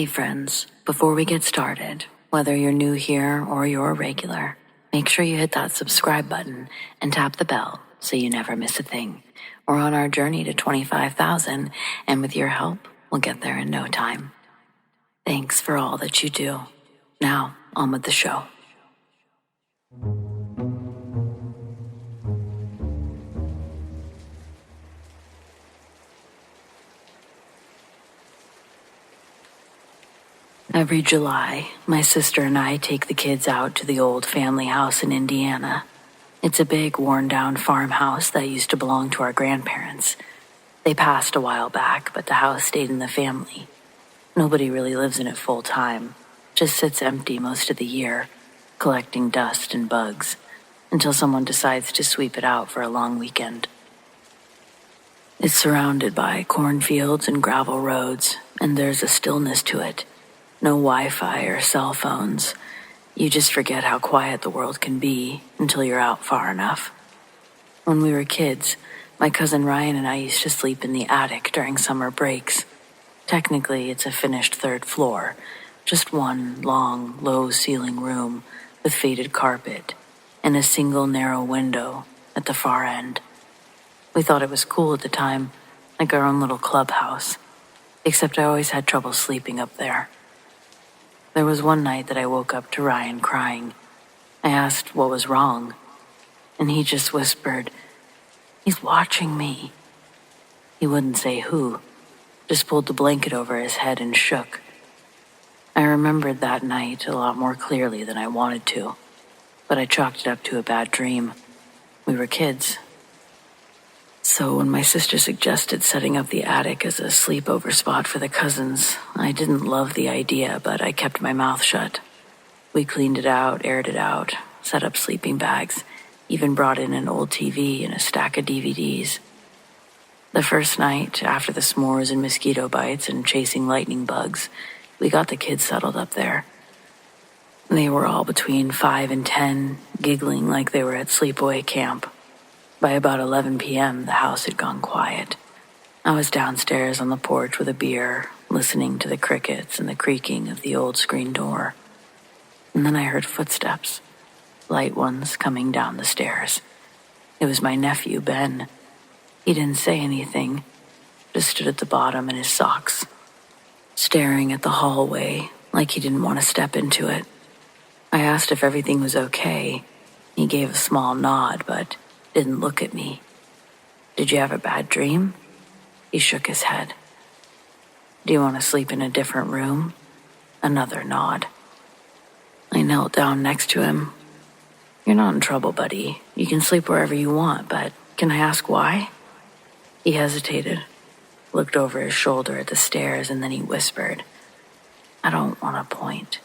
Hey friends, before we get started, whether you're new here or you're a regular, make sure you hit that subscribe button and tap the bell so you never miss a thing. We're on our journey to 25,000, and with your help, we'll get there in no time. Thanks for all that you do. Now, on with the show. Every July, my sister and I take the kids out to the old family house in Indiana. It's a big, worn-down farmhouse that used to belong to our grandparents. They passed a while back, but the house stayed in the family. Nobody really lives in it full-time, just sits empty most of the year, collecting dust and bugs, until someone decides to sweep it out for a long weekend. It's surrounded by cornfields and gravel roads, and there's a stillness to it. No Wi-Fi or cell phones. You just forget how quiet the world can be until you're out far enough. When we were kids, my cousin Ryan and I used to sleep in the attic during summer breaks. Technically, it's a finished third floor, just one long, low-ceiling room with faded carpet and a single narrow window at the far end. We thought it was cool at the time, like our own little clubhouse, except I always had trouble sleeping up there. There was one night that I woke up to Ryan crying. I asked what was wrong, and he just whispered, "He's watching me." He wouldn't say who, just pulled the blanket over his head and shook. I remembered that night a lot more clearly than I wanted to, but I chalked it up to a bad dream. We were kids. So when my sister suggested setting up the attic as a sleepover spot for the cousins, I didn't love the idea, but I kept my mouth shut. We cleaned it out, aired it out, set up sleeping bags, even brought in an old TV and a stack of DVDs. The first night, after the s'mores and mosquito bites and chasing lightning bugs, we got the kids settled up there. They were all between 5 and 10, giggling like they were at sleepaway camp. By about 11 p.m., the house had gone quiet. I was downstairs on the porch with a beer, listening to the crickets and the creaking of the old screen door. And then I heard footsteps, light ones coming down the stairs. It was my nephew, Ben. He didn't say anything, just stood at the bottom in his socks, staring at the hallway like he didn't want to step into it. I asked if everything was okay. He gave a small nod, but didn't look at me. "Did you have a bad dream?" He shook his head. "Do you want to sleep in a different room?" Another nod. I knelt down next to him. "You're not in trouble, buddy. You can sleep wherever you want, but can I ask why?" He hesitated, looked over his shoulder at the stairs, and then he whispered, "I don't want to point."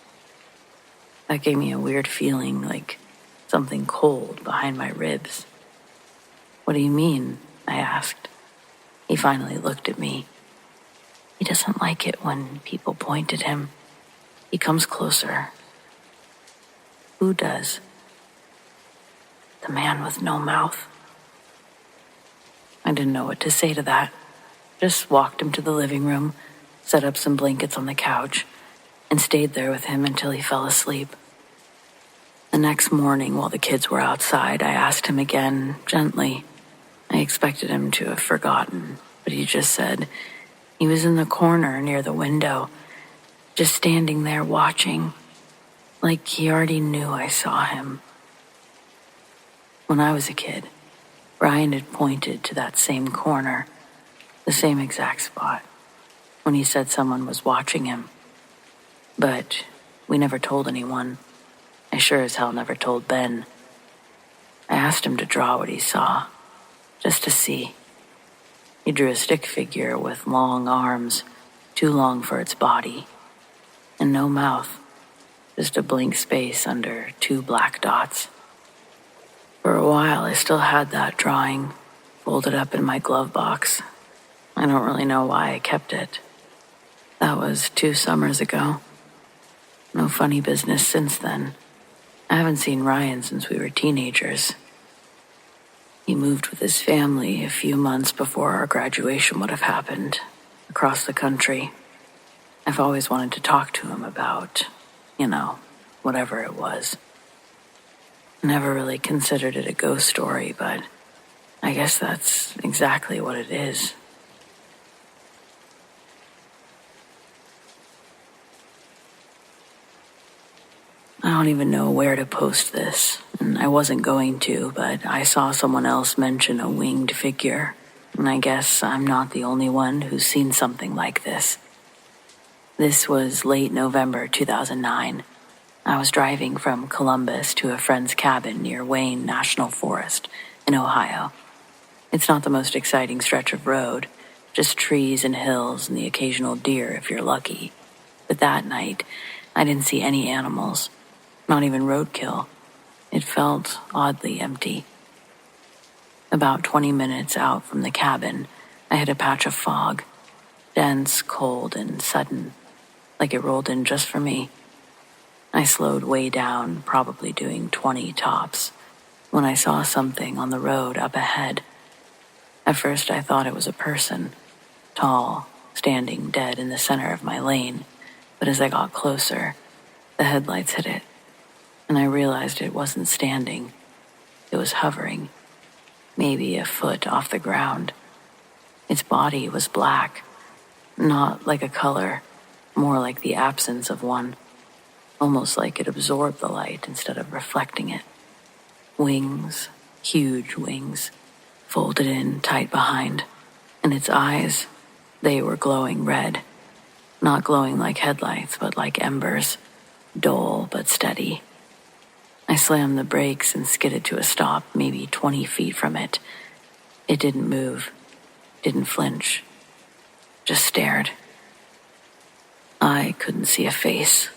That gave me a weird feeling, like something cold behind my ribs. "What do you mean?" I asked. He finally looked at me. He doesn't like it when people point at him. He comes closer. "Who does?" "The man with no mouth." I didn't know what to say to that. Just walked him to the living room, set up some blankets on the couch, and stayed there with him until he fell asleep. The next morning, while the kids were outside, I asked him again, gently. I expected him to have forgotten, but he just said he was in the corner near the window, just standing there watching, like he already knew I saw him. When I was a kid, Ryan had pointed to that same corner, the same exact spot, when he said someone was watching him. But we never told anyone. I sure as hell never told Ben. I asked him to draw what he saw, just to see. He drew a stick figure with long arms, too long for its body, and no mouth, just a blank space under 2 black dots. For a while, I still had that drawing, folded up in my glove box. I don't really know why I kept it. That was 2 summers ago. No funny business since then. I haven't seen Ryan since we were teenagers. He moved with his family a few months before our graduation would have happened, across the country. I've always wanted to talk to him about, whatever it was. Never really considered it a ghost story, but I guess that's exactly what it is. I don't even know where to post this, and I wasn't going to, but I saw someone else mention a winged figure, and I guess I'm not the only one who's seen something like this. This was late November 2009. I was driving from Columbus to a friend's cabin near Wayne National Forest in Ohio. It's not the most exciting stretch of road, just trees and hills and the occasional deer if you're lucky. But that night, I didn't see any animals, not even roadkill. It felt oddly empty. About 20 minutes out from the cabin, I hit a patch of fog, dense, cold, and sudden, like it rolled in just for me. I slowed way down, probably doing 20 tops, when I saw something on the road up ahead. At first I thought it was a person, tall, standing dead in the center of my lane, but as I got closer, the headlights hit it, and I realized it wasn't standing. It was hovering, maybe a foot off the ground. Its body was black, not like a color, more like the absence of one. Almost like it absorbed the light instead of reflecting it. Wings, huge wings, folded in tight behind, and its eyes, they were glowing red. Not glowing like headlights, but like embers, dull but steady. I slammed the brakes and skidded to a stop, maybe 20 feet from it. It didn't move, didn't flinch, just stared. I couldn't see a face.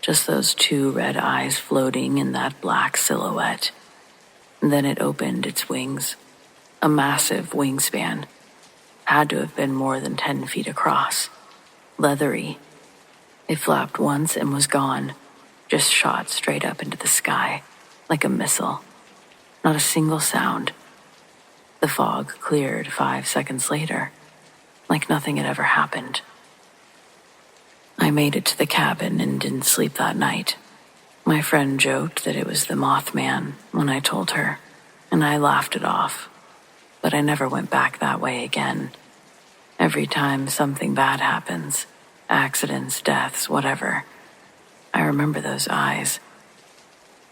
Just those two red eyes floating in that black silhouette. And then it opened its wings. A massive wingspan. Had to have been more than 10 feet across. Leathery. It flapped once and was gone. Just shot straight up into the sky, like a missile. Not a single sound. The fog cleared 5 seconds later, like nothing had ever happened. I made it to the cabin and didn't sleep that night. My friend joked that it was the Mothman when I told her, and I laughed it off. But I never went back that way again. Every time something bad happens, accidents, deaths, whatever, I remember those eyes.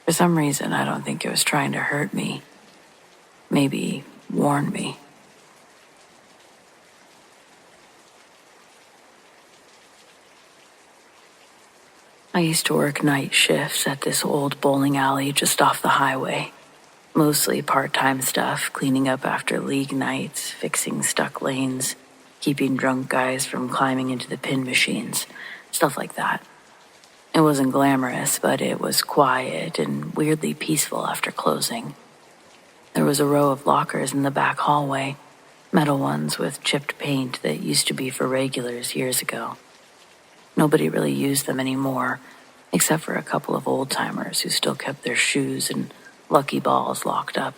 For some reason, I don't think it was trying to hurt me. Maybe warn me. I used to work night shifts at this old bowling alley just off the highway. Mostly part-time stuff, cleaning up after league nights, fixing stuck lanes, keeping drunk guys from climbing into the pin machines, stuff like that. It wasn't glamorous, but it was quiet and weirdly peaceful after closing. There was a row of lockers in the back hallway, metal ones with chipped paint that used to be for regulars years ago. Nobody really used them anymore, except for a couple of old-timers who still kept their shoes and lucky balls locked up.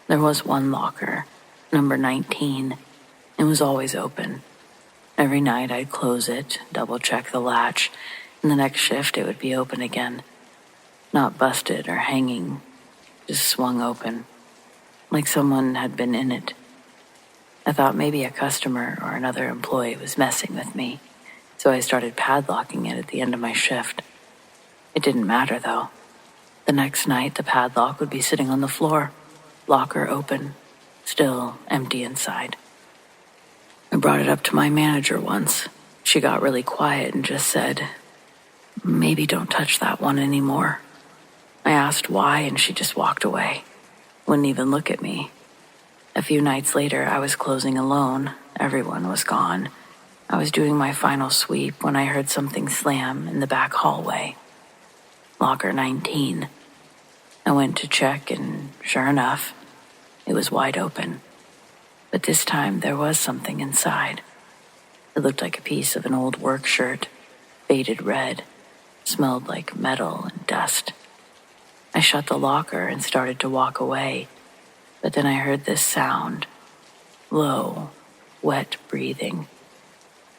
There was one locker, number 19. It was always open. Every night I'd close it, double-check the latch, and the next shift it would be open again. Not busted or hanging, just swung open, like someone had been in it. I thought maybe a customer or another employee was messing with me, so I started padlocking it at the end of my shift. It didn't matter, though. The next night, the padlock would be sitting on the floor, locker open, still empty inside. I brought it up to my manager once. She got really quiet and just said, "Maybe don't touch that one anymore." I asked why, and she just walked away. Wouldn't even look at me. A few nights later, I was closing alone. Everyone was gone. I was doing my final sweep when I heard something slam in the back hallway. Locker 19. I went to check, and sure enough, it was wide open. But this time there was something inside. It looked like a piece of an old work shirt, faded red, smelled like metal and dust. I shut the locker and started to walk away, but then I heard this sound. Low, wet breathing.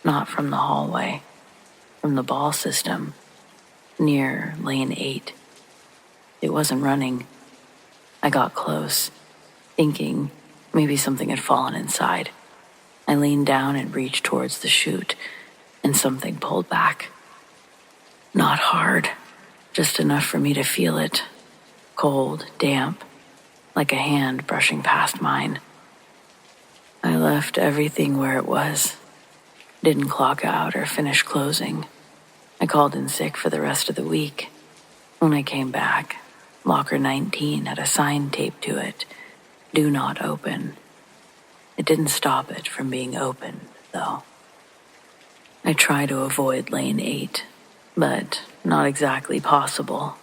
Not from the hallway, from the ball system, near lane 8. It wasn't running. I got close, thinking maybe something had fallen inside. I leaned down and reached towards the chute, and something pulled back. Not hard, just enough for me to feel it. Cold, damp, like a hand brushing past mine. I left everything where it was. Didn't clock out or finish closing. I called in sick for the rest of the week. When I came back, locker 19 had a sign taped to it, "Do not open." It didn't stop it from being opened, though. I try to avoid lane 8, but not exactly possible.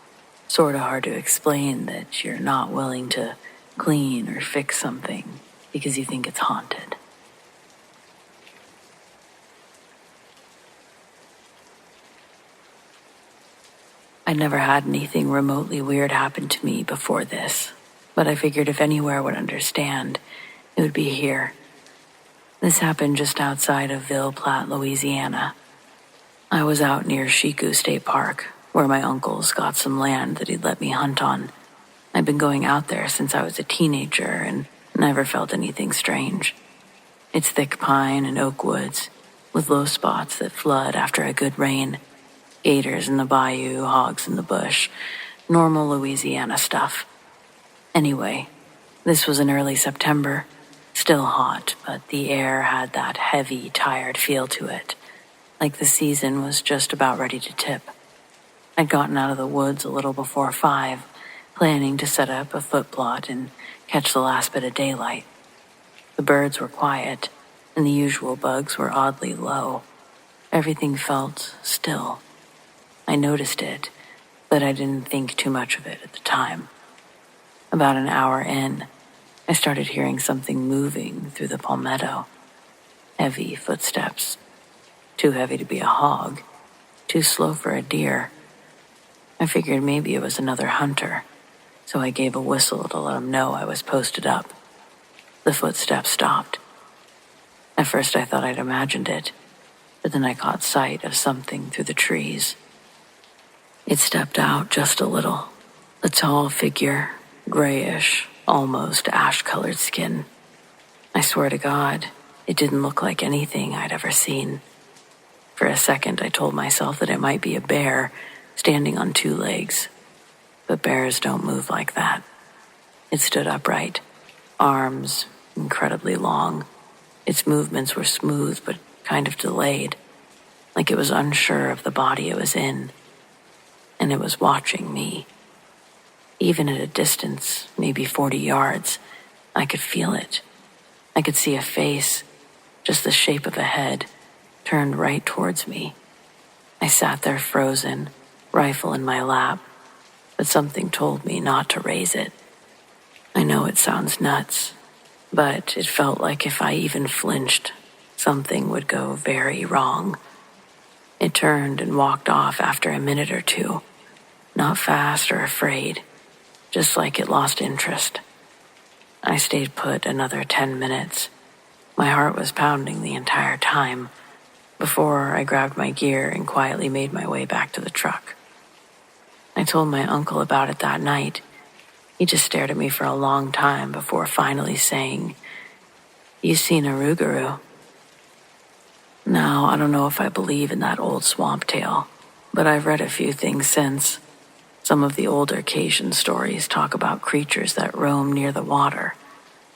Sorta hard to explain that you're not willing to clean or fix something because you think it's haunted. I'd never had anything remotely weird happen to me before this, but I figured if anywhere would understand, it would be here. This happened just outside of Ville Platte, Louisiana. I was out near Chico State Park, where my uncle's got some land that he'd let me hunt on. I'd been going out there since I was a teenager and never felt anything strange. It's thick pine and oak woods, with low spots that flood after a good rain. Gators in the bayou, hogs in the bush. Normal Louisiana stuff. Anyway, this was in early September. Still hot, but the air had that heavy, tired feel to it. Like the season was just about ready to tip. I'd gotten out of the woods a little before 5, planning to set up a foot plot and catch the last bit of daylight. The birds were quiet, and the usual bugs were oddly low. Everything felt still. I noticed it, but I didn't think too much of it at the time. About an hour in, I started hearing something moving through the palmetto. Heavy footsteps. Too heavy to be a hog. Too slow for a deer. I figured maybe it was another hunter, so I gave a whistle to let him know I was posted up. The footsteps stopped. At first I thought I'd imagined it, but then I caught sight of something through the trees. It stepped out just a little. A tall figure, grayish, almost ash-colored skin. I swear to God, it didn't look like anything I'd ever seen. For a second, I told myself that it might be a bear standing on 2 legs. But bears don't move like that. It stood upright, arms incredibly long. Its movements were smooth but kind of delayed, like it was unsure of the body it was in. And it was watching me. Even at a distance, maybe 40 yards, I could feel it. I could see a face, just the shape of a head, turned right towards me. I sat there frozen, rifle in my lap, but something told me not to raise it. I know it sounds nuts, but it felt like if I even flinched, something would go very wrong. It turned and walked off after a minute or 2. Not fast or afraid, just like it lost interest. I stayed put another 10 minutes. My heart was pounding the entire time before I grabbed my gear and quietly made my way back to the truck. I told my uncle about it that night. He just stared at me for a long time before finally saying, "You seen a rougarou?" Now, I don't know if I believe in that old swamp tale, but I've read a few things since. Some of the older Cajun stories talk about creatures that roam near the water,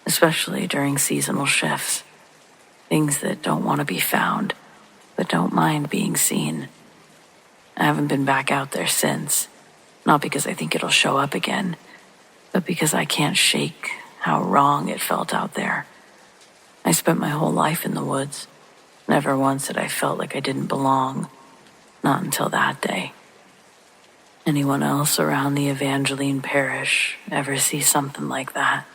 especially during seasonal shifts. Things that don't want to be found, but don't mind being seen. I haven't been back out there since, not because I think it'll show up again, but because I can't shake how wrong it felt out there. I spent my whole life in the woods. Never once had I felt like I didn't belong, not until that day. Anyone else around the Evangeline parish ever see something like that?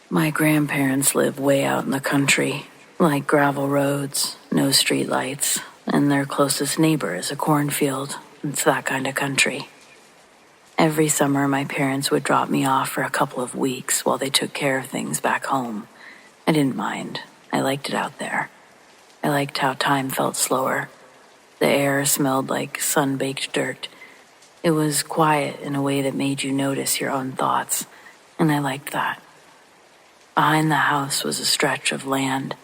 My grandparents live way out in the country, like gravel roads, no streetlights, and their closest neighbor is a cornfield. It's that kind of country. Every summer, my parents would drop me off for a couple of weeks while they took care of things back home. I didn't mind. I liked it out there. I liked how time felt slower. The air smelled like sun-baked dirt. It was quiet in a way that made you notice your own thoughts, and I liked that. Behind the house was a stretch of land,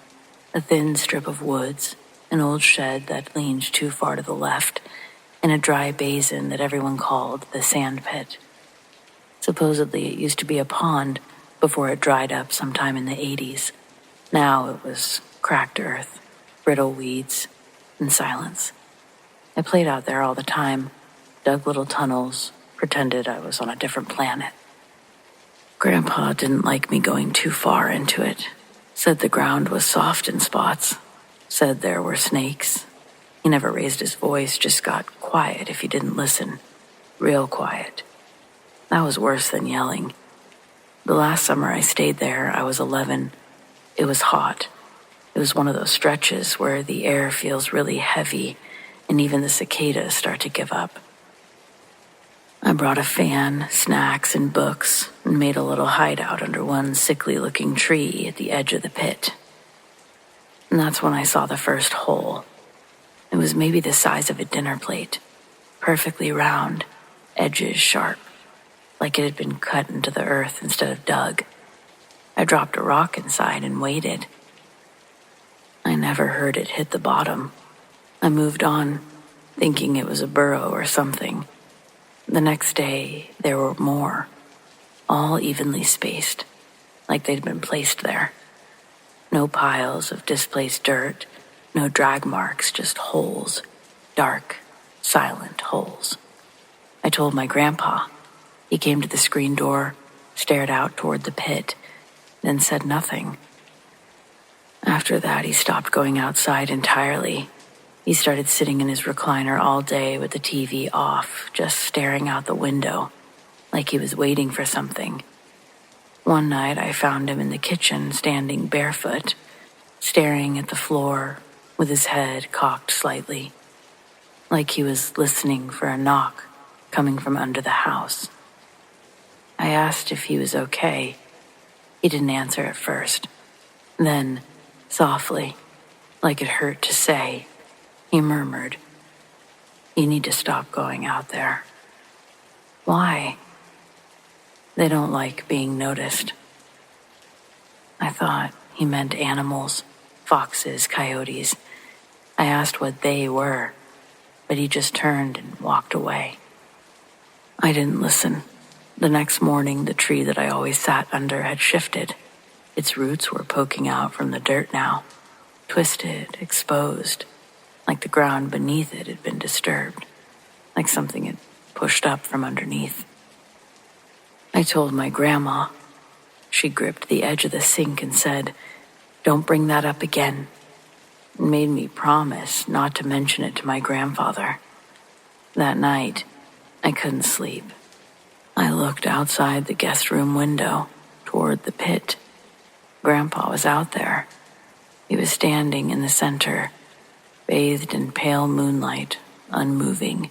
a thin strip of woods, an old shed that leaned too far to the left, and a dry basin that everyone called the sand pit. Supposedly it used to be a pond before it dried up sometime in the 80s. Now it was cracked earth, brittle weeds, and silence. I played out there all the time, dug little tunnels, pretended I was on a different planet. Grandpa didn't like me going too far into it. Said the ground was soft in spots. Said there were snakes. He never raised his voice, just got quiet if you didn't listen. Real quiet. That was worse than yelling. The last summer I stayed there, I was 11. It was hot. It was one of those stretches where the air feels really heavy and even the cicadas start to give up. I brought a fan, snacks, and books and made a little hideout under one sickly-looking tree at the edge of the pit. And that's when I saw the first hole. It was maybe the size of a dinner plate, perfectly round, edges sharp, like it had been cut into the earth instead of dug. I dropped a rock inside and waited. I never heard it hit the bottom. I moved on, thinking it was a burrow or something. The next day, there were more, all evenly spaced, like they'd been placed there. No piles of displaced dirt, no drag marks, just holes, dark, silent holes. I told my grandpa. He came to the screen door, stared out toward the pit, then said nothing. After that, he stopped going outside entirely. He started sitting in his recliner all day with the TV off, just staring out the window, like he was waiting for something. One night, I found him in the kitchen, standing barefoot, staring at the floor with his head cocked slightly, like he was listening for a knock coming from under the house. I asked if he was okay. He didn't answer at first. Then, softly, like it hurt to say, he murmured, "You need to stop going out there." Why? They don't like being noticed. I thought he meant animals, foxes, coyotes. I asked what they were, but he just turned and walked away. I didn't listen. The next morning, the tree that I always sat under had shifted. Its roots were poking out from the dirt now, twisted, exposed, like the ground beneath it had been disturbed, like something had pushed up from underneath. I told my grandma. She gripped the edge of the sink and said, "Don't bring that up again," and made me promise not to mention it to my grandfather. That night, I couldn't sleep. I looked outside the guest room window, toward the pit. Grandpa was out there. He was standing in the center, bathed in pale moonlight, unmoving.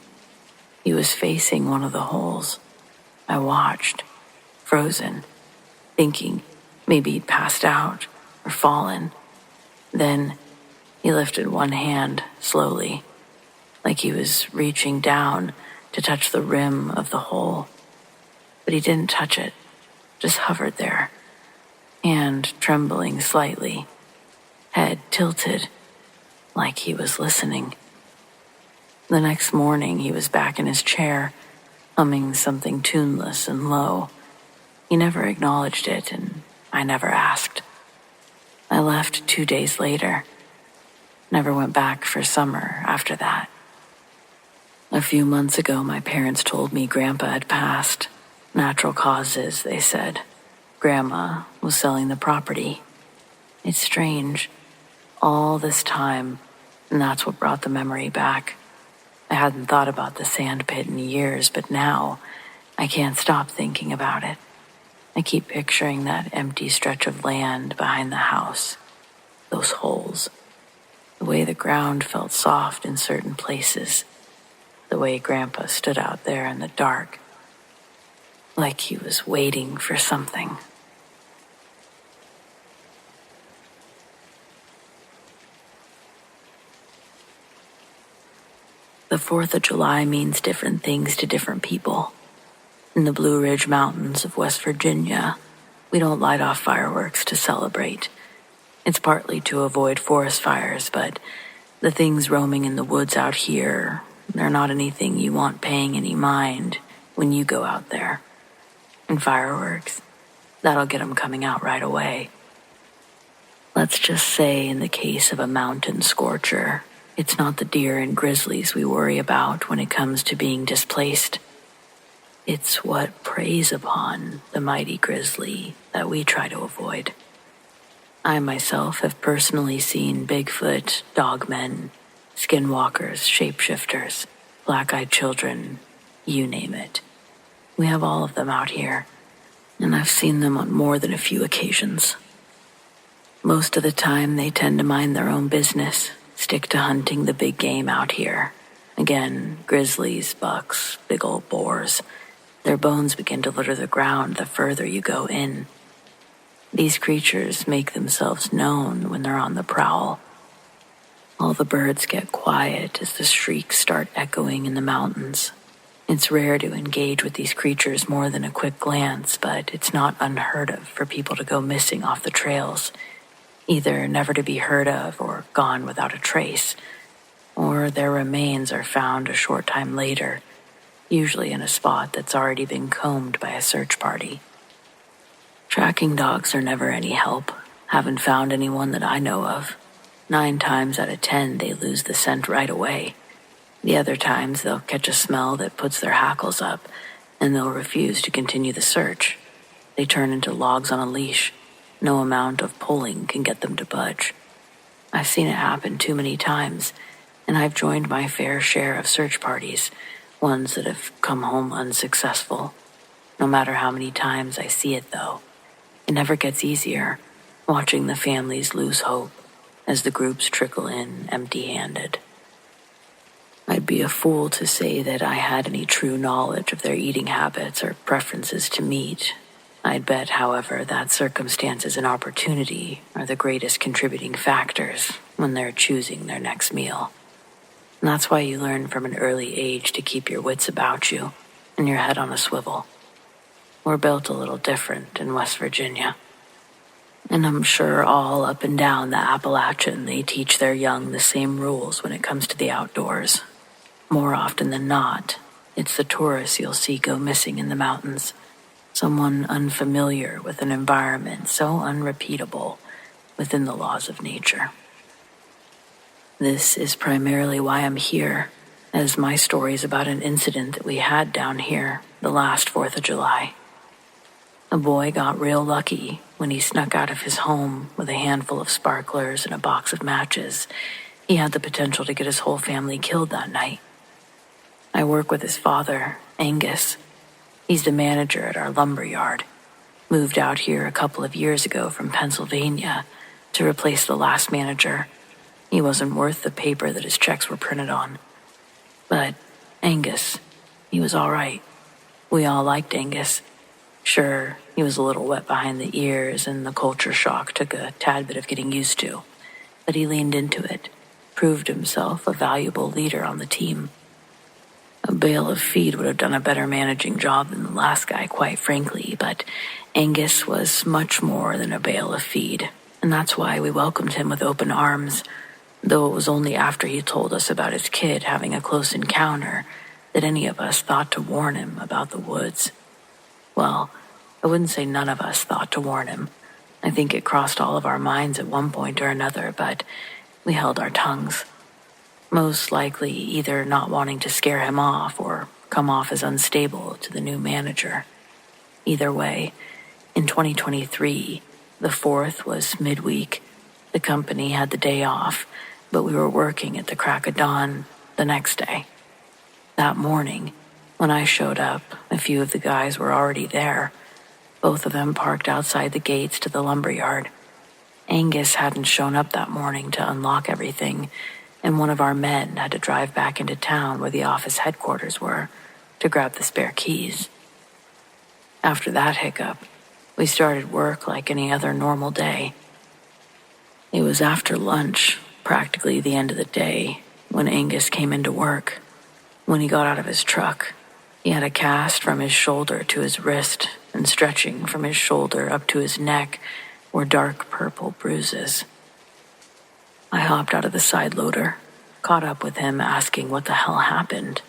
He was facing one of the holes. I watched, frozen, thinking maybe he'd passed out or fallen. Then he lifted one hand slowly, like he was reaching down to touch the rim of the hole. But he didn't touch it, just hovered there, hand trembling slightly, head tilted, like he was listening. The next morning, he was back in his chair, humming something tuneless and low. He never acknowledged it, and I never asked. I left 2 days later. Never went back for summer after that. A few months ago, my parents told me Grandpa had passed. Natural causes, they said. Grandma was selling the property. It's strange. All this time, and that's what brought the memory back. I hadn't thought about the sand pit in years, but now I can't stop thinking about it. I keep picturing that empty stretch of land behind the house, those holes, the way the ground felt soft in certain places, the way Grandpa stood out there in the dark, like he was waiting for something. The 4th of July means different things to different people. In the Blue Ridge Mountains of West Virginia, we don't light off fireworks to celebrate. It's partly to avoid forest fires, but the things roaming in the woods out here, they're not anything you want paying any mind when you go out there. And fireworks, that'll get them coming out right away. Let's just say in the case of a mountain scorcher, it's not the deer and grizzlies we worry about when it comes to being displaced. It's what preys upon the mighty grizzly that we try to avoid. I myself have personally seen Bigfoot, dogmen, skinwalkers, shapeshifters, black-eyed children, you name it. We have all of them out here, and I've seen them on more than a few occasions. Most of the time, they tend to mind their own business, stick to hunting the big game out here. Again, grizzlies, bucks, big old boars. Their bones begin to litter the ground the further you go in. These creatures make themselves known when they're on the prowl. All the birds get quiet as the shrieks start echoing in the mountains. It's rare to engage with these creatures more than a quick glance, but it's not unheard of for people to go missing off the trails, either never to be heard of or gone without a trace, or their remains are found a short time later, usually in a spot that's already been combed by a search party. Tracking dogs are never any help. Haven't found anyone that I know of. 9 times out of 10, they lose the scent right away. The other times, they'll catch a smell that puts their hackles up, and they'll refuse to continue the search. They turn into logs on a leash. No amount of pulling can get them to budge. I've seen it happen too many times, and I've joined my fair share of search parties, ones that have come home unsuccessful. No matter how many times I see it, though, it never gets easier, watching the families lose hope as the groups trickle in empty-handed. I'd be a fool to say that I had any true knowledge of their eating habits or preferences to meat. I'd bet, however, that circumstances and opportunity are the greatest contributing factors when they're choosing their next meal. And that's why you learn from an early age to keep your wits about you and your head on a swivel. We're built a little different in West Virginia. And I'm sure all up and down the Appalachian they teach their young the same rules when it comes to the outdoors. More often than not, it's the tourists you'll see go missing in the mountains. Someone unfamiliar with an environment so unrepeatable within the laws of nature. This is primarily why I'm here, as my story is about an incident that we had down here the last 4th of July. A boy got real lucky when he snuck out of his home with a handful of sparklers and a box of matches. He had the potential to get his whole family killed that night. I work with his father, Angus. He's the manager at our lumber yard. Moved out here a couple of years ago from Pennsylvania to replace the last manager. He wasn't worth the paper that his checks were printed on. But Angus, he was all right. We all liked Angus. Sure, he was a little wet behind the ears and the culture shock took a tad bit of getting used to. But he leaned into it, proved himself a valuable leader on the team. A bale of feed would have done a better managing job than the last guy, quite frankly, but Angus was much more than a bale of feed, and that's why we welcomed him with open arms, though it was only after he told us about his kid having a close encounter that any of us thought to warn him about the woods. Well, I wouldn't say none of us thought to warn him. I think it crossed all of our minds at one point or another, but we held our tongues. Most likely either not wanting to scare him off or come off as unstable to the new manager. Either way, in 2023, the 4th was midweek. The company had the day off, but we were working at the crack of dawn the next day. That morning, when I showed up, a few of the guys were already there. Both of them parked outside the gates to the lumberyard. Angus hadn't shown up that morning to unlock everything, and one of our men had to drive back into town where the office headquarters were to grab the spare keys. After that hiccup, we started work like any other normal day. It was after lunch, practically the end of the day, when Angus came into work. When he got out of his truck, he had a cast from his shoulder to his wrist, and stretching from his shoulder up to his neck were dark purple bruises. I hopped out of the side loader, caught up with him asking what the hell happened.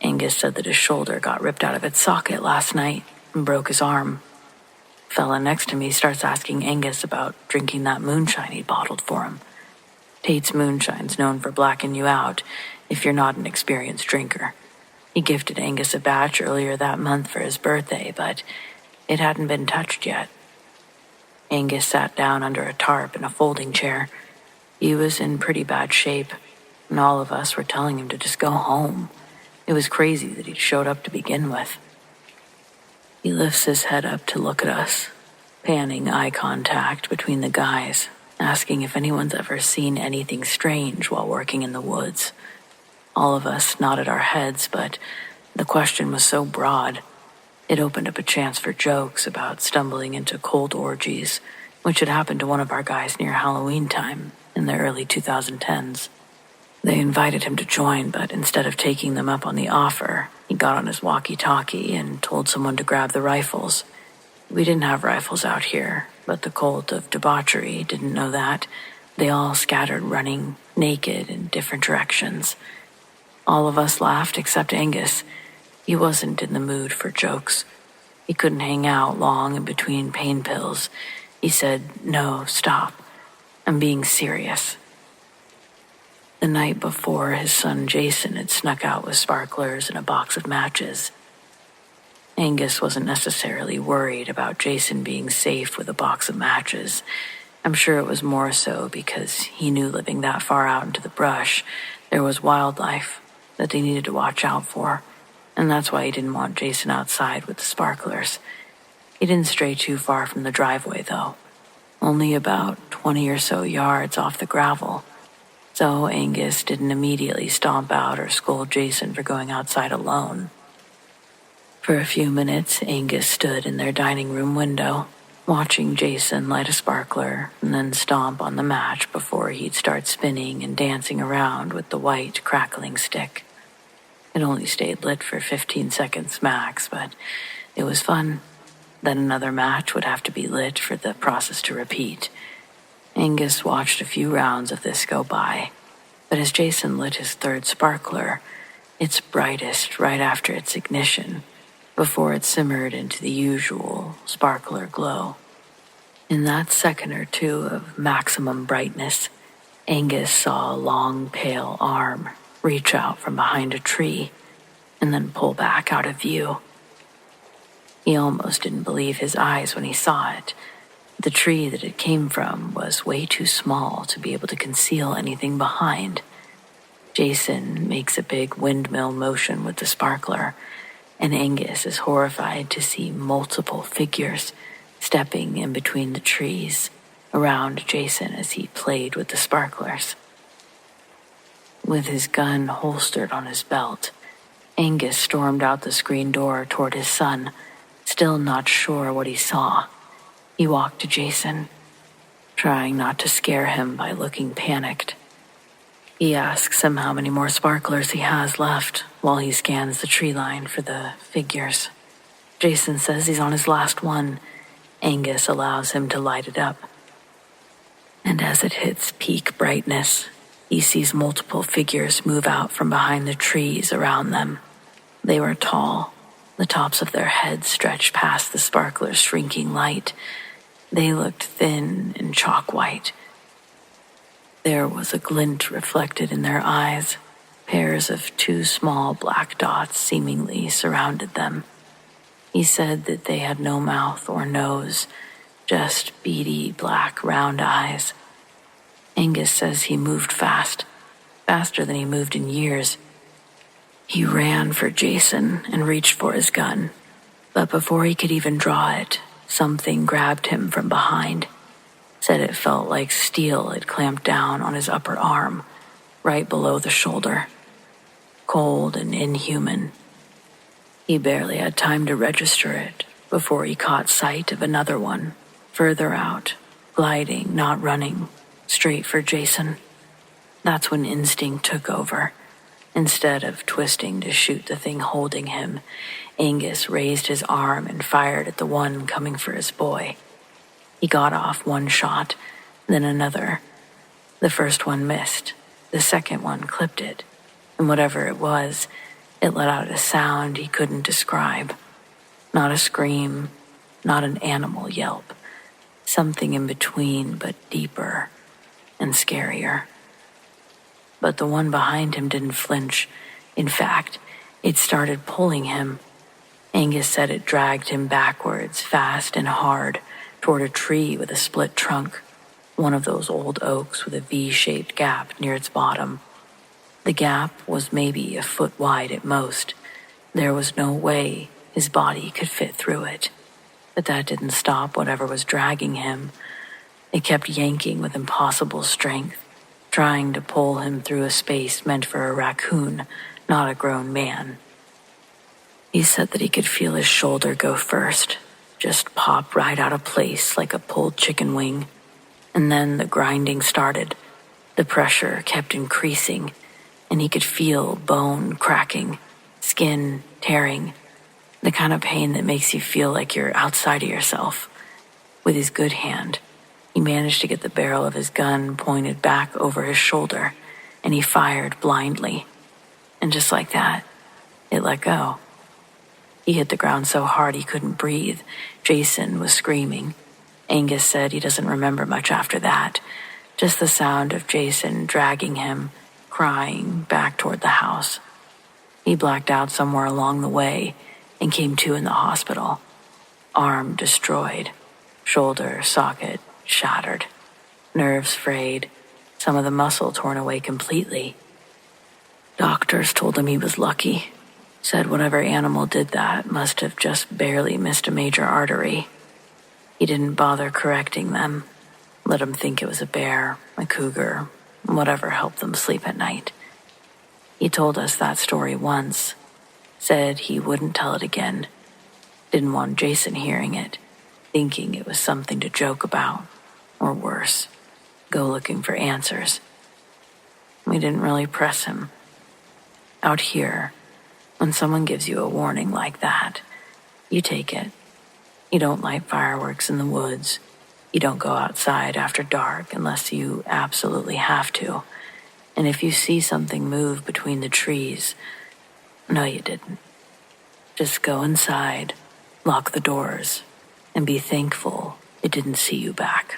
Angus said that his shoulder got ripped out of its socket last night and broke his arm. Fella next to me starts asking Angus about drinking that moonshine he bottled for him. Tate's moonshine's known for blacking you out if you're not an experienced drinker. He gifted Angus a batch earlier that month for his birthday, but it hadn't been touched yet. Angus sat down under a tarp in a folding chair. He was in pretty bad shape, and all of us were telling him to just go home. It was crazy that he'd showed up to begin with. He lifts his head up to look at us, panning eye contact between the guys, asking if anyone's ever seen anything strange while working in the woods. All of us nodded our heads, but the question was so broad, it opened up a chance for jokes about stumbling into cold orgies, which had happened to one of our guys near Halloween time in the early 2010s. They invited him to join, but instead of taking them up on the offer, he got on his walkie-talkie and told someone to grab the rifles. We didn't have rifles out here, but the cult of debauchery didn't know that. They all scattered running naked in different directions. All of us laughed except Angus. He wasn't in the mood for jokes. He couldn't hang out long in between pain pills. He said, "No, stop. I'm being serious." The night before, his son Jason had snuck out with sparklers and a box of matches. Angus wasn't necessarily worried about Jason being safe with a box of matches. I'm sure it was more so because he knew living that far out into the brush, there was wildlife that they needed to watch out for, and that's why he didn't want Jason outside with the sparklers. He didn't stray too far from the driveway, though, only about 20 or so yards off the gravel. So Angus didn't immediately stomp out or scold Jason for going outside alone. For a few minutes, Angus stood in their dining room window, watching Jason light a sparkler and then stomp on the match before he'd start spinning and dancing around with the white, crackling stick. It only stayed lit for 15 seconds max, but it was fun. Then another match would have to be lit for the process to repeat. Angus watched a few rounds of this go by, but as Jason lit his third sparkler, its brightest right after its ignition, before it simmered into the usual sparkler glow. In that second or two of maximum brightness, Angus saw a long, pale arm reach out from behind a tree and then pull back out of view. He almost didn't believe his eyes when he saw it. The tree that it came from was way too small to be able to conceal anything behind. Jason makes a big windmill motion with the sparkler, and Angus is horrified to see multiple figures stepping in between the trees around Jason as he played with the sparklers. With his gun holstered on his belt, Angus stormed out the screen door toward his son, still not sure what he saw. He walked to Jason, trying not to scare him by looking panicked. He asks him how many more sparklers he has left while he scans the tree line for the figures. Jason says he's on his last one. Angus allows him to light it up. And as it hits peak brightness, he sees multiple figures move out from behind the trees around them. They were tall. The tops of their heads stretched past the sparkler's shrinking light. They looked thin and chalk white. There was a glint reflected in their eyes. Pairs of two small black dots seemingly surrounded them. He said that they had no mouth or nose, just beady black round eyes. Angus says he moved fast, faster than he moved in years. He ran for Jason and reached for his gun, but before he could even draw it, something grabbed him from behind. Said it felt like steel had clamped down on his upper arm, right below the shoulder. Cold and inhuman. He barely had time to register it before he caught sight of another one, further out, gliding, not running, straight for Jason. That's when instinct took over. Instead of twisting to shoot the thing holding him, Angus raised his arm and fired at the one coming for his boy. He got off one shot, then another. The first one missed. The second one clipped it. And whatever it was, it let out a sound he couldn't describe. Not a scream, not an animal yelp. Something in between, but deeper and scarier. But the one behind him didn't flinch. In fact, it started pulling him. Angus said it dragged him backwards, fast and hard, toward a tree with a split trunk, one of those old oaks with a V-shaped gap near its bottom. The gap was maybe a foot wide at most. There was no way his body could fit through it. But that didn't stop whatever was dragging him. It kept yanking with impossible strength, trying to pull him through a space meant for a raccoon, not a grown man. He said that he could feel his shoulder go first, just pop right out of place like a pulled chicken wing. And then the grinding started. The pressure kept increasing, and he could feel bone cracking, skin tearing, the kind of pain that makes you feel like you're outside of yourself. With his good hand, he managed to get the barrel of his gun pointed back over his shoulder, and he fired blindly. And just like that, it let go. He hit the ground so hard he couldn't breathe. Jason was screaming. Angus said he doesn't remember much after that, just the sound of Jason dragging him, crying, back toward the house. He blacked out somewhere along the way and came to in the hospital. Arm destroyed, shoulder socket shattered, nerves frayed, some of the muscle torn away completely. Doctors told him he was lucky. Said whatever animal did that must have just barely missed a major artery. He didn't bother correcting them. Let them think it was a bear, a cougar, whatever helped them sleep at night. He told us that story once. Said he wouldn't tell it again. Didn't want Jason hearing it, thinking it was something to joke about, or worse, go looking for answers. We didn't really press him. Out here, when someone gives you a warning like that, you take it. You don't light fireworks in the woods. You don't go outside after dark unless you absolutely have to. And if you see something move between the trees, no, you didn't. Just go inside, lock the doors, and be thankful it didn't see you back.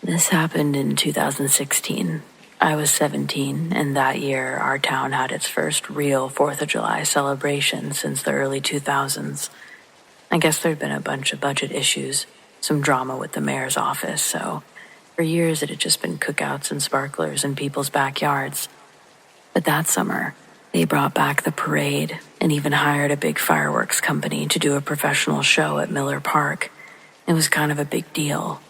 This happened in 2016. I was 17, and that year our town had its first real 4th of July celebration since the early 2000s. I guess there'd been a bunch of budget issues, some drama with the mayor's office, so for years it had just been cookouts and sparklers in people's backyards. But that summer, they brought back the parade and even hired a big fireworks company to do a professional show at Miller Park. It was kind of a big deal.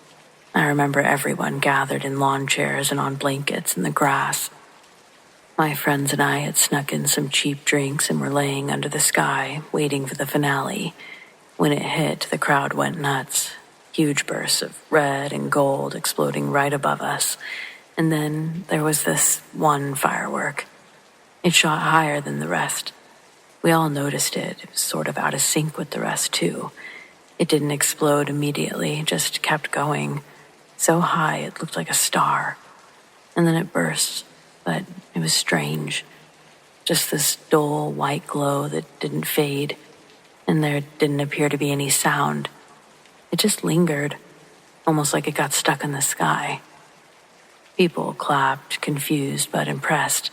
I remember everyone gathered in lawn chairs and on blankets in the grass. My friends and I had snuck in some cheap drinks and were laying under the sky, waiting for the finale. When it hit, the crowd went nuts. Huge bursts of red and gold exploding right above us. And then there was this one firework. It shot higher than the rest. We all noticed it. It was sort of out of sync with the rest, too. It didn't explode immediately, just kept going. So high it looked like a star. And then it burst, but it was strange. Just this dull white glow that didn't fade, and there didn't appear to be any sound. It just lingered, almost like it got stuck in the sky. People clapped, confused but impressed.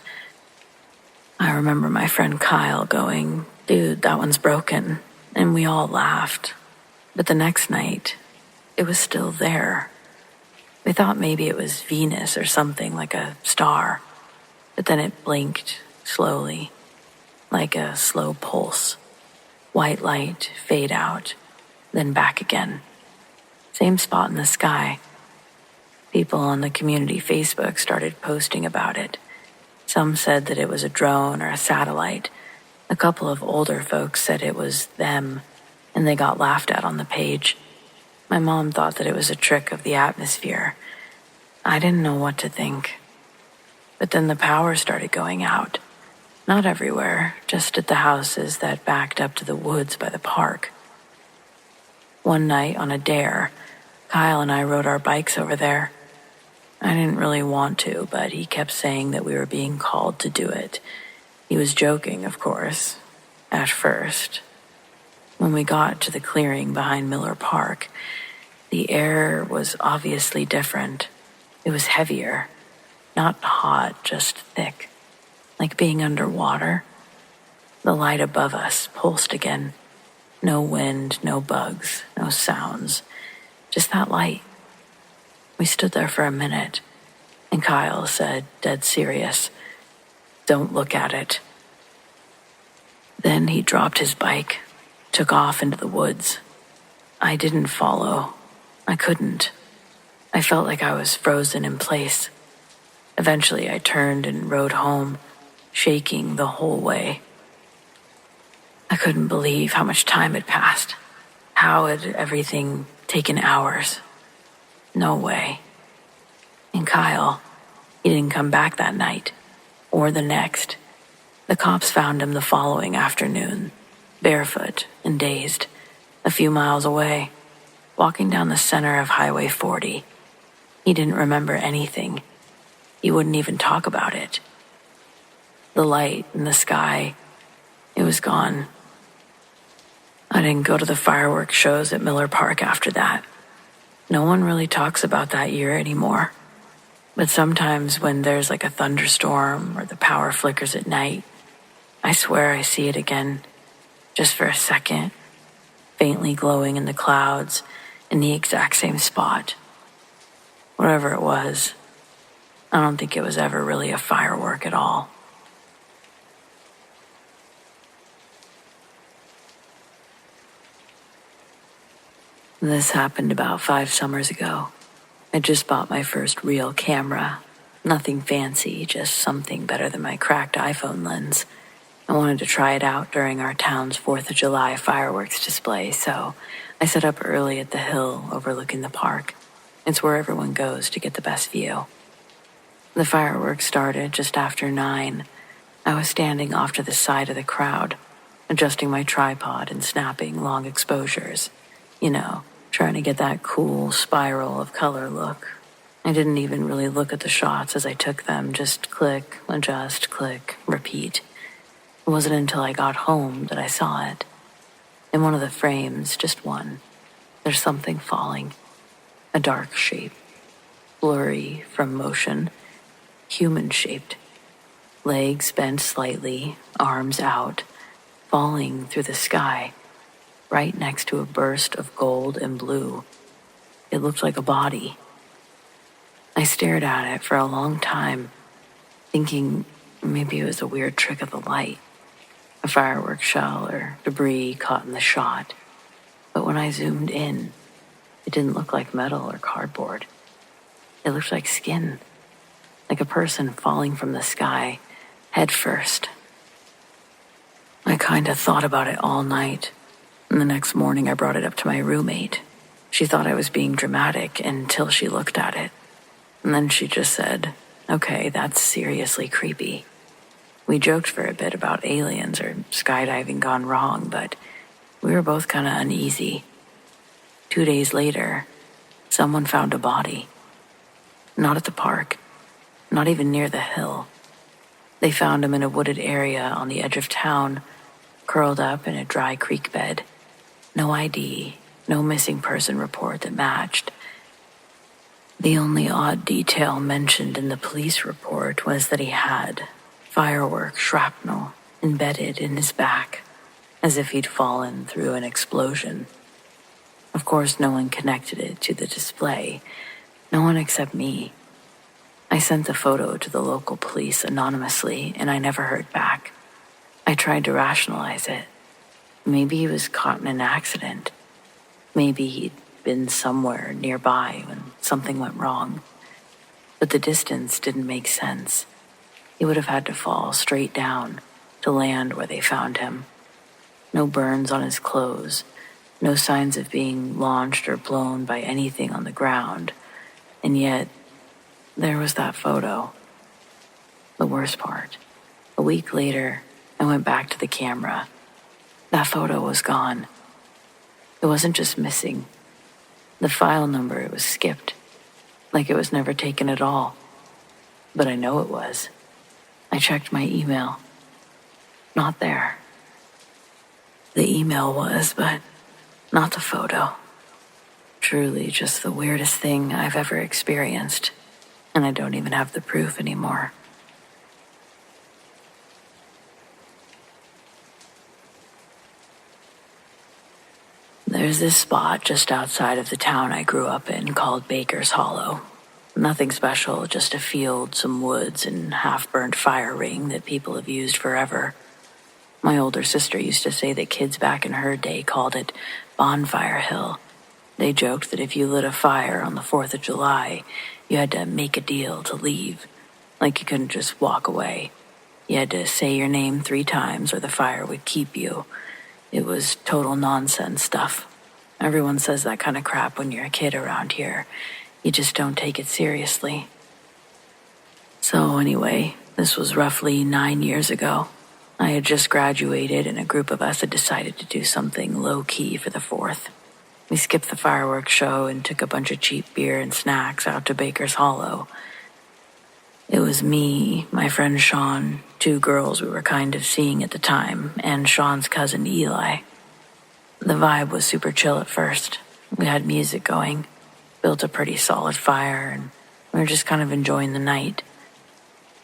I remember my friend Kyle going, "Dude, that one's broken," and we all laughed. But the next night, it was still there. We thought maybe it was Venus or something, like a star. But then it blinked slowly, like a slow pulse. White light, fade out, then back again. Same spot in the sky. People on the community Facebook started posting about it. Some said that it was a drone or a satellite. A couple of older folks said it was them, and they got laughed at on the page. My mom thought that it was a trick of the atmosphere. I didn't know what to think. But then the power started going out. Not everywhere, just at the houses that backed up to the woods by the park. One night on a dare, Kyle and I rode our bikes over there. I didn't really want to, but he kept saying that we were being called to do it. He was joking, of course, at first. When we got to the clearing behind Miller Park, the air was obviously different. It was heavier, not hot, just thick, like being underwater. The light above us pulsed again. No wind, no bugs, no sounds, just that light. We stood there for a minute, and Kyle said, dead serious, "Don't look at it." Then he dropped his bike, took off into the woods. I didn't follow. I couldn't. I felt like I was frozen in place. Eventually, I turned and rode home, shaking the whole way. I couldn't believe how much time had passed. How had everything taken hours? No way. And Kyle, he didn't come back that night, or the next. The cops found him the following afternoon, barefoot and dazed, a few miles away, walking down the center of Highway 40. He didn't remember anything. He wouldn't even talk about it. The light in the sky, it was gone. I didn't go to the fireworks shows at Miller Park after that. No one really talks about that year anymore. But sometimes when there's like a thunderstorm or the power flickers at night, I swear I see it again, just for a second, faintly glowing in the clouds in the exact same spot. Whatever it was, I don't think it was ever really a firework at all. This happened about 5 summers ago. I just bought my first real camera. Nothing fancy, just something better than my cracked iPhone lens. I wanted to try it out during our town's 4th of July fireworks display, so I set up early at the hill overlooking the park. It's where everyone goes to get the best view. The fireworks started just after 9. I was standing off to the side of the crowd, adjusting my tripod and snapping long exposures. Trying to get that cool spiral of color look. I didn't even really look at the shots as I took them, just click, adjust, click, repeat. It wasn't until I got home that I saw it. In one of the frames, just one, there's something falling. A dark shape, blurry from motion, human-shaped. Legs bent slightly, arms out, falling through the sky, right next to a burst of gold and blue. It looked like a body. I stared at it for a long time, thinking maybe it was a weird trick of the light, a fireworks shell or debris caught in the shot. But when I zoomed in, it didn't look like metal or cardboard. It looked like skin, like a person falling from the sky, head first. I kind of thought about it all night. And the next morning I brought it up to my roommate. She thought I was being dramatic until she looked at it. And then she just said, "Okay, that's seriously creepy." We joked for a bit about aliens or skydiving gone wrong, but we were both kind of uneasy. 2 days later, someone found a body. Not at the park, not even near the hill. They found him in a wooded area on the edge of town, curled up in a dry creek bed. No ID, no missing person report that matched. The only odd detail mentioned in the police report was that he had firework shrapnel embedded in his back, as if he'd fallen through an explosion. Of course, no one connected it to the display, no one except me. I sent the photo to the local police anonymously, and I never heard back. I tried to rationalize it. Maybe he was caught in an accident. Maybe he'd been somewhere nearby when something went wrong. But the distance didn't make sense. He would have had to fall straight down to land where they found him. No burns on his clothes, No signs of being launched or blown by anything on the ground. And yet, there was that photo. The worst part. A week later, I went back to the camera. That photo was gone. It wasn't just missing. The file number, it was skipped. Like it was never taken at all. But I know it was. I checked my email. Not there. The email was, but not the photo. Truly just the weirdest thing I've ever experienced. And I don't even have the proof anymore. There's this spot just outside of the town I grew up in called Baker's Hollow. Nothing special, just a field, some woods, and half-burnt fire ring that people have used forever. My older sister used to say that kids back in her day called it Bonfire Hill. They joked that if you lit a fire on the 4th of July, you had to make a deal to leave. Like you couldn't just walk away. You had to say your name 3 times or the fire would keep you. It was total nonsense stuff. Everyone says that kind of crap when you're a kid around here. You just don't take it seriously. So anyway, this was roughly 9 years ago. I had just graduated and a group of us had decided to do something low-key for the 4th. We skipped the fireworks show and took a bunch of cheap beer and snacks out to Baker's Hollow. It was me, my friend Sean, 2 girls we were kind of seeing at the time, and Sean's cousin Eli. The vibe was super chill at first. We had music going, built a pretty solid fire, and we were just kind of enjoying the night.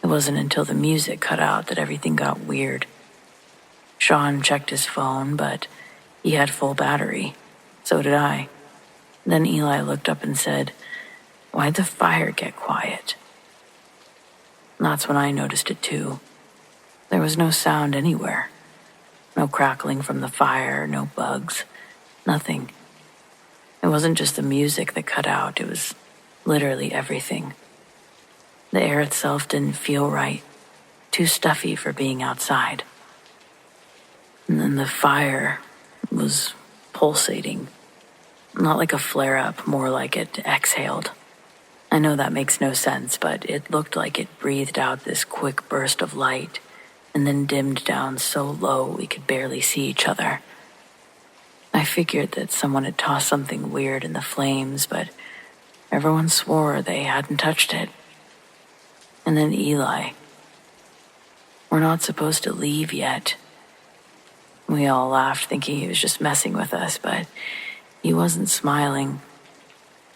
It wasn't until the music cut out that everything got weird. Sean checked his phone, but he had full battery. So did I. Then Eli looked up and said, "Why'd the fire get quiet?" That's when I noticed it too. There was no sound anywhere. No crackling from the fire, no bugs, nothing. It wasn't just the music that cut out, it was literally everything. The air itself didn't feel right, too stuffy for being outside. And then the fire was pulsating. Not like a flare-up, more like it exhaled. I know that makes no sense, but it looked like it breathed out this quick burst of light and then dimmed down so low we could barely see each other. I figured that someone had tossed something weird in the flames, but everyone swore they hadn't touched it. And then Eli. "We're not supposed to leave yet." We all laughed, thinking he was just messing with us, but he wasn't smiling.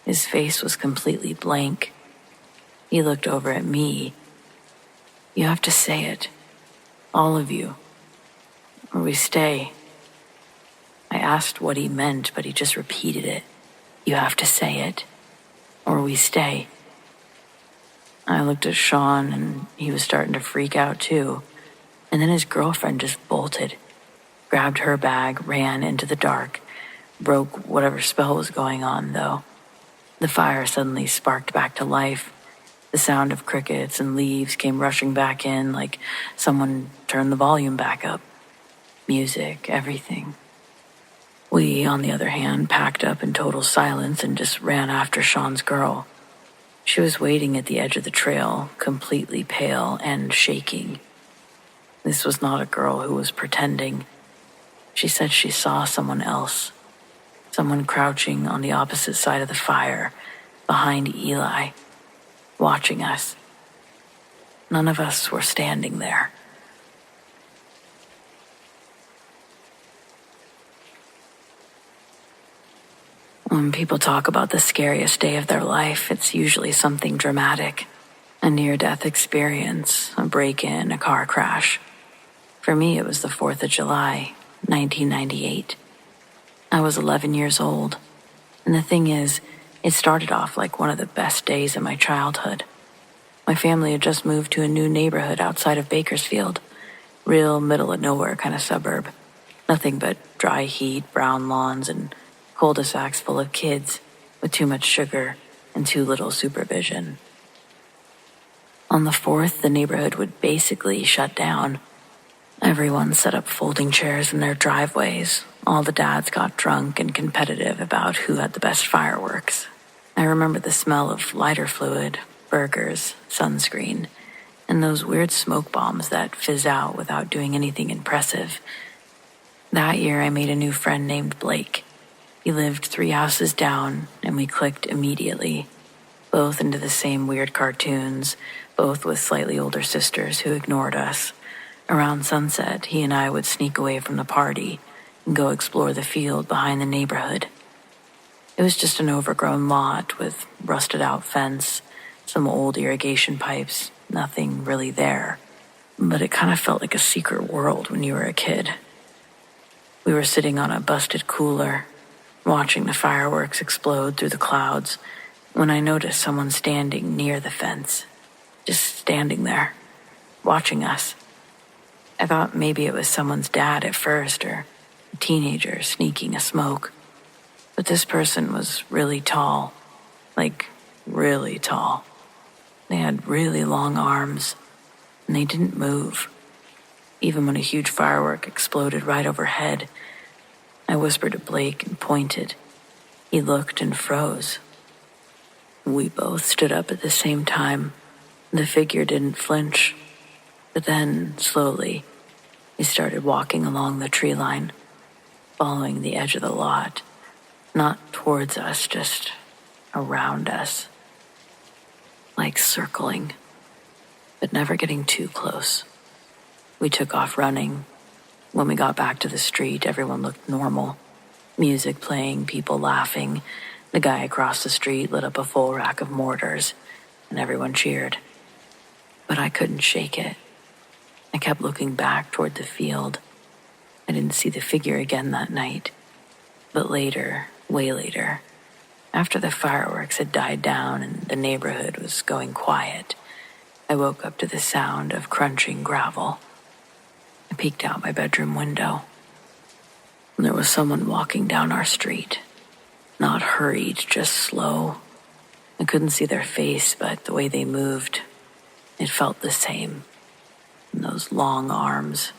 His face was completely blank. He looked over at me. "You have to say it. All of you. Or we stay." I asked what he meant, but he just repeated it. "You have to say it. Or we stay." I looked at Sean, and he was starting to freak out too. And then his girlfriend just bolted, grabbed her bag, ran into the dark, broke whatever spell was going on, though. The fire suddenly sparked back to life. The sound of crickets and leaves came rushing back in like someone turned the volume back up. Music, everything. We, on the other hand, packed up in total silence and just ran after Sean's girl. She was waiting at the edge of the trail, completely pale and shaking. This was not a girl who was pretending. She said she saw someone else. Someone crouching on the opposite side of the fire, behind Eli, watching us. None of us were standing there. When people talk about the scariest day of their life, it's usually something dramatic. A near-death experience, a break-in, a car crash. For me, it was the 4th of July, 1998. I was 11 years old, and the thing is, it started off like one of the best days of my childhood. My family had just moved to a new neighborhood outside of Bakersfield, real middle-of-nowhere kind of suburb. Nothing but dry heat, brown lawns, and cul-de-sacs full of kids with too much sugar and too little supervision. On the 4th, the neighborhood would basically shut down. Everyone set up folding chairs in their driveways. All the dads got drunk and competitive about who had the best fireworks. I remember the smell of lighter fluid, burgers, sunscreen, and those weird smoke bombs that fizz out without doing anything impressive. That year I made a new friend named Blake. He lived 3 houses down, and we clicked immediately. Both into the same weird cartoons, both with slightly older sisters who ignored us. Around sunset, he and I would sneak away from the party and go explore the field behind the neighborhood. It was just an overgrown lot with rusted-out fence, some old irrigation pipes, nothing really there. But it kind of felt like a secret world when you were a kid. We were sitting on a busted cooler, watching the fireworks explode through the clouds, when I noticed someone standing near the fence, just standing there, watching us. I thought maybe it was someone's dad at first, or a teenager sneaking a smoke. But this person was really tall, like really tall. They had really long arms, and they didn't move. Even when a huge firework exploded right overhead, I whispered to Blake and pointed. He looked and froze. We both stood up at the same time. The figure didn't flinch. But then, slowly, he started walking along the tree line, following the edge of the lot. Not towards us, just around us. Like circling, but never getting too close. We took off running. When we got back to the street, everyone looked normal. Music playing, people laughing. The guy across the street lit up a full rack of mortars, and everyone cheered. But I couldn't shake it. I kept looking back toward the field. I didn't see the figure again that night. But later, way later, after the fireworks had died down and the neighborhood was going quiet, I woke up to the sound of crunching gravel. I peeked out my bedroom window. There was someone walking down our street. Not hurried, just slow. I couldn't see their face, but the way they moved, it felt the same. And those long arms,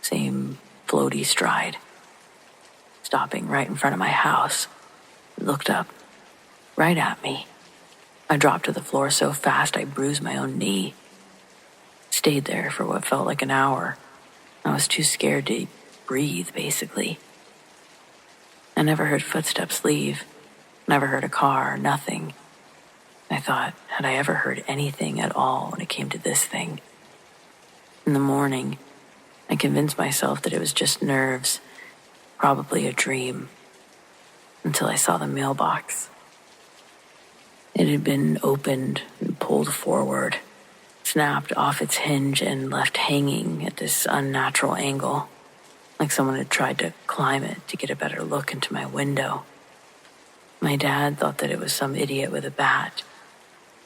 same floaty stride. Stopping right in front of my house, looked up, right at me. I dropped to the floor so fast I bruised my own knee. Stayed there for what felt like an hour. I was too scared to breathe, basically. I never heard footsteps leave, never heard a car, nothing. I thought, had I ever heard anything at all when it came to this thing? In the morning, I convinced myself that it was just nerves, probably a dream, until I saw the mailbox. It had been opened and pulled forward, snapped off its hinge and left hanging at this unnatural angle, like someone had tried to climb it to get a better look into my window. My dad thought that it was some idiot with a bat.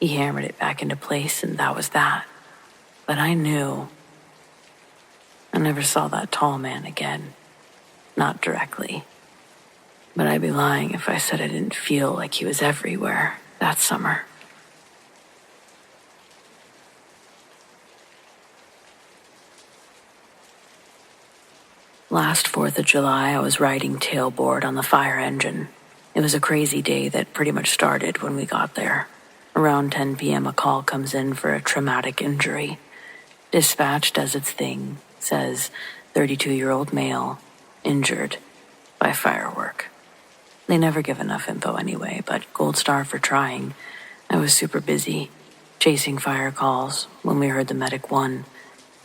He hammered it back into place, and that was that. But I knew. I never saw that tall man again. Not directly. But I'd be lying if I said I didn't feel like he was everywhere that summer. Last 4th of July, I was riding tailboard on the fire engine. It was a crazy day that pretty much started when we got there. Around 10 p.m., a call comes in for a traumatic injury. Dispatch does its thing, says 32-year-old male, injured by firework. They never give enough info anyway, but gold star for trying. I was super busy, chasing fire calls when we heard the medic 1.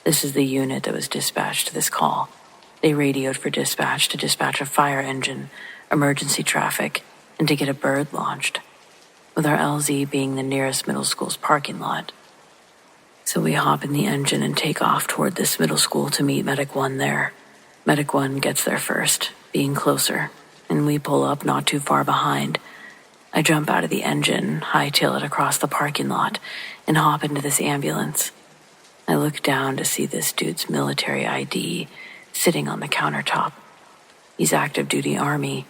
This is the unit that was dispatched to this call. They radioed for dispatch to dispatch a fire engine, emergency traffic, and to get a bird launched, with our LZ being the nearest middle school's parking lot. So we hop in the engine and take off toward this middle school to meet Medic 1 there. Medic 1 gets there first, being closer, and we pull up not too far behind. I jump out of the engine, hightail it across the parking lot, and hop into this ambulance. I look down to see this dude's military ID sitting on the countertop. He's active duty Army,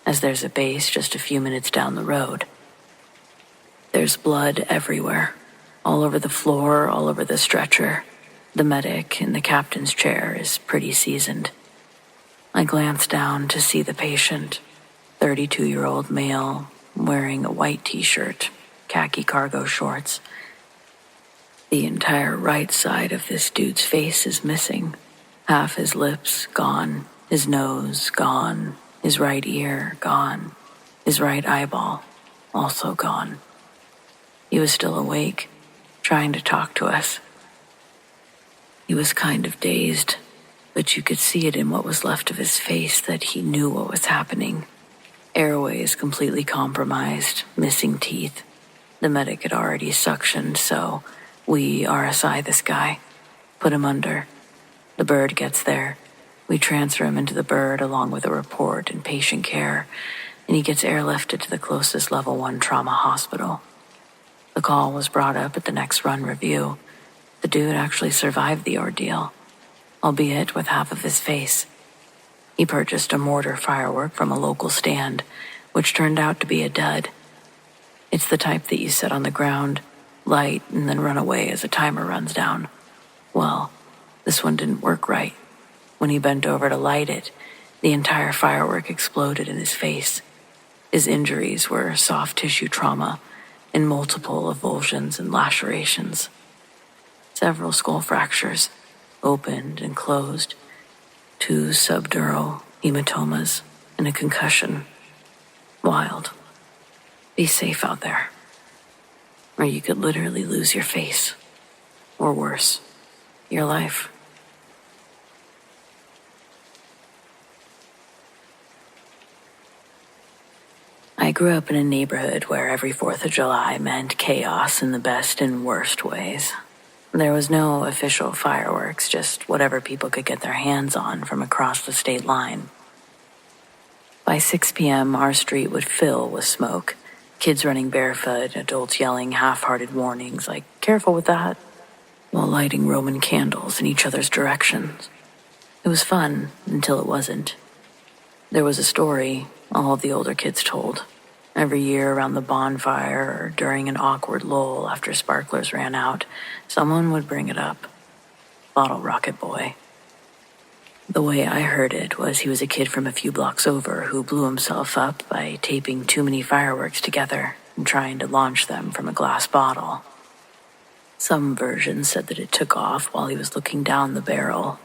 as there's a base just a few minutes down the road. There's blood everywhere, all over the floor, all over the stretcher. The medic in the captain's chair is pretty seasoned. I glance down to see the patient, 32-year-old male, wearing a white t-shirt, khaki cargo shorts. The entire right side of this dude's face is missing. Half his lips gone, his nose gone, his right ear gone, his right eyeball also gone. He was still awake, trying to talk to us. He was kind of dazed, but you could see it in what was left of his face that he knew what was happening. Airways completely compromised, missing teeth. The medic had already suctioned, so we RSI this guy, put him under. The bird gets there. We transfer him into the bird along with a report and patient care, and he gets airlifted to the closest level 1 trauma hospital. The call was brought up at the next run review. The dude actually survived the ordeal, albeit with half of his face. He purchased a mortar firework from a local stand, which turned out to be a dud. It's the type that you set on the ground, light, and then run away as a timer runs down. Well, this one didn't work right. When he bent over to light it, the entire firework exploded in his face. His injuries were soft tissue trauma and multiple avulsions and lacerations. Several skull fractures, opened and closed, 2 subdural hematomas, and a concussion. Wild. Be safe out there, or you could literally lose your face, or worse, your life. I grew up in a neighborhood where every 4th of July meant chaos in the best and worst ways. There was no official fireworks, just whatever people could get their hands on from across the state line. By 6 p.m., our street would fill with smoke, kids running barefoot, adults yelling half-hearted warnings like, "Careful with that," while lighting Roman candles in each other's directions. It was fun until it wasn't. There was a story all of the older kids told. Every year around the bonfire or during an awkward lull after sparklers ran out, someone would bring it up. Bottle Rocket Boy. The way I heard it was he was a kid from a few blocks over who blew himself up by taping too many fireworks together and trying to launch them from a glass bottle. Some versions said that it took off while he was looking down the barrel.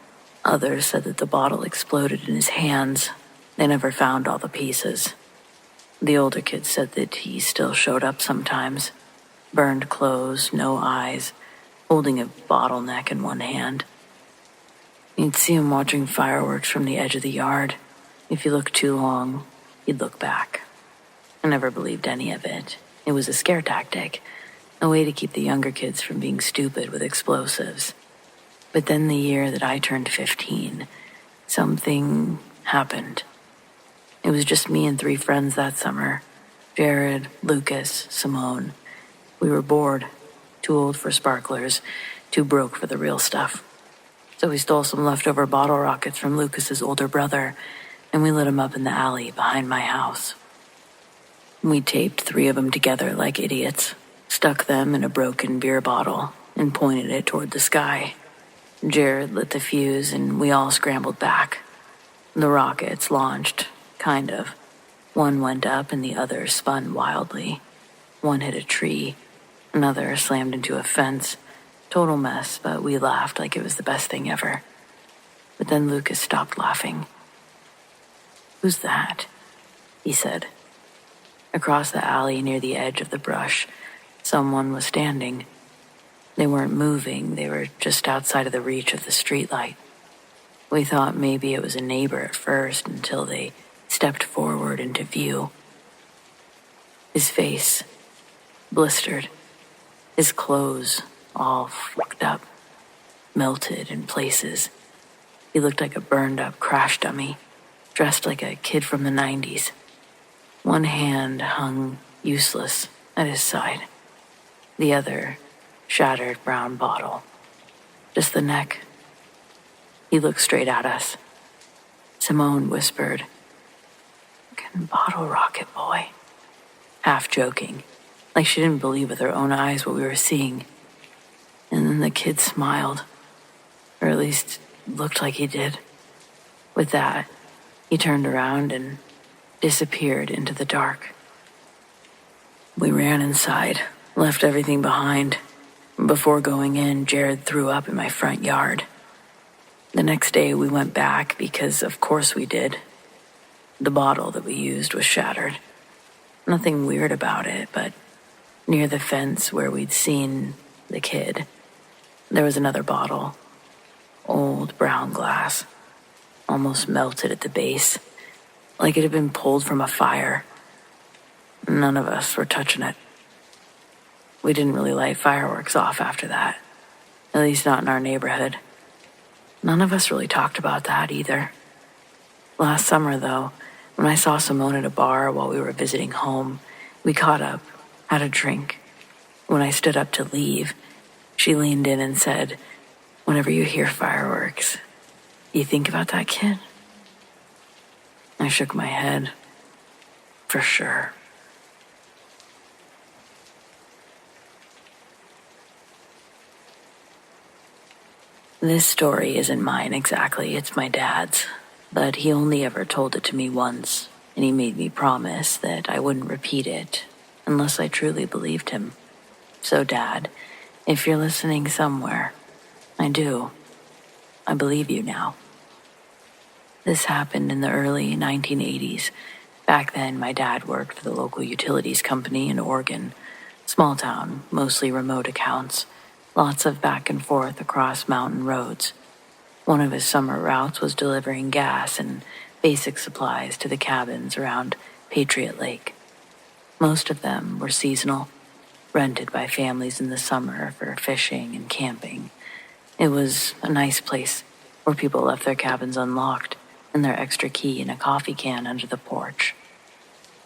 Others said that the bottle exploded in his hands. They never found all the pieces. The older kids said that he still showed up sometimes, burned clothes, no eyes, holding a bottleneck in one hand. You'd see him watching fireworks from the edge of the yard. If you looked too long, he'd look back. I never believed any of it. It was a scare tactic, a way to keep the younger kids from being stupid with explosives. But then the year that I turned 15, something happened. It was just me and 3 friends that summer. Jared, Lucas, Simone. We were bored, too old for sparklers, too broke for the real stuff. So we stole some leftover bottle rockets from Lucas's older brother, and we lit them up in the alley behind my house. We taped 3 of them together like idiots, stuck them in a broken beer bottle, and pointed it toward the sky. Jared lit the fuse, and we all scrambled back. The rockets launched. Kind of. One went up and the other spun wildly. One hit a tree. Another slammed into a fence. Total mess, but we laughed like it was the best thing ever. But then Lucas stopped laughing. "Who's that?" he said. Across the alley near the edge of the brush, someone was standing. They weren't moving, they were just outside of the reach of the streetlight. We thought maybe it was a neighbor at first until they stepped forward into view. His face, blistered, his clothes all fucked up, melted in places. He looked like a burned-up crash dummy, dressed like a kid from the 90s. One hand hung useless at his side. The other, shattered brown bottle. Just the neck. He looked straight at us. Simone whispered, "Fucking Bottle Rocket Boy," half joking, like she didn't believe with her own eyes what we were seeing. And then the kid smiled. Or at least looked like he did. With that, he turned around and disappeared into the dark. We ran inside, left everything behind. Before going in, Jared threw up in my front yard. The next day we went back because of course we did. The bottle that we used was shattered. Nothing weird about it, but near the fence where we'd seen the kid, there was another bottle. Old brown glass, almost melted at the base, like it had been pulled from a fire. None of us were touching it. We didn't really light fireworks off after that, at least not in our neighborhood. None of us really talked about that either. Last summer, though, when I saw Simone at a bar while we were visiting home, we caught up, had a drink. When I stood up to leave, she leaned in and said, "Whenever you hear fireworks, you think about that kid?" I shook my head. For sure. This story isn't mine exactly, it's my dad's, but he only ever told it to me once, and he made me promise that I wouldn't repeat it unless I truly believed him. So, Dad, if you're listening somewhere, I do. I believe you now. This happened in the early 1980s. Back then, my dad worked for the local utilities company in Oregon. Small town, mostly remote accounts. Lots of back and forth across mountain roads. One of his summer routes was delivering gas and basic supplies to the cabins around Patriot Lake. Most of them were seasonal, rented by families in the summer for fishing and camping. It was a nice place where people left their cabins unlocked and their extra key in a coffee can under the porch.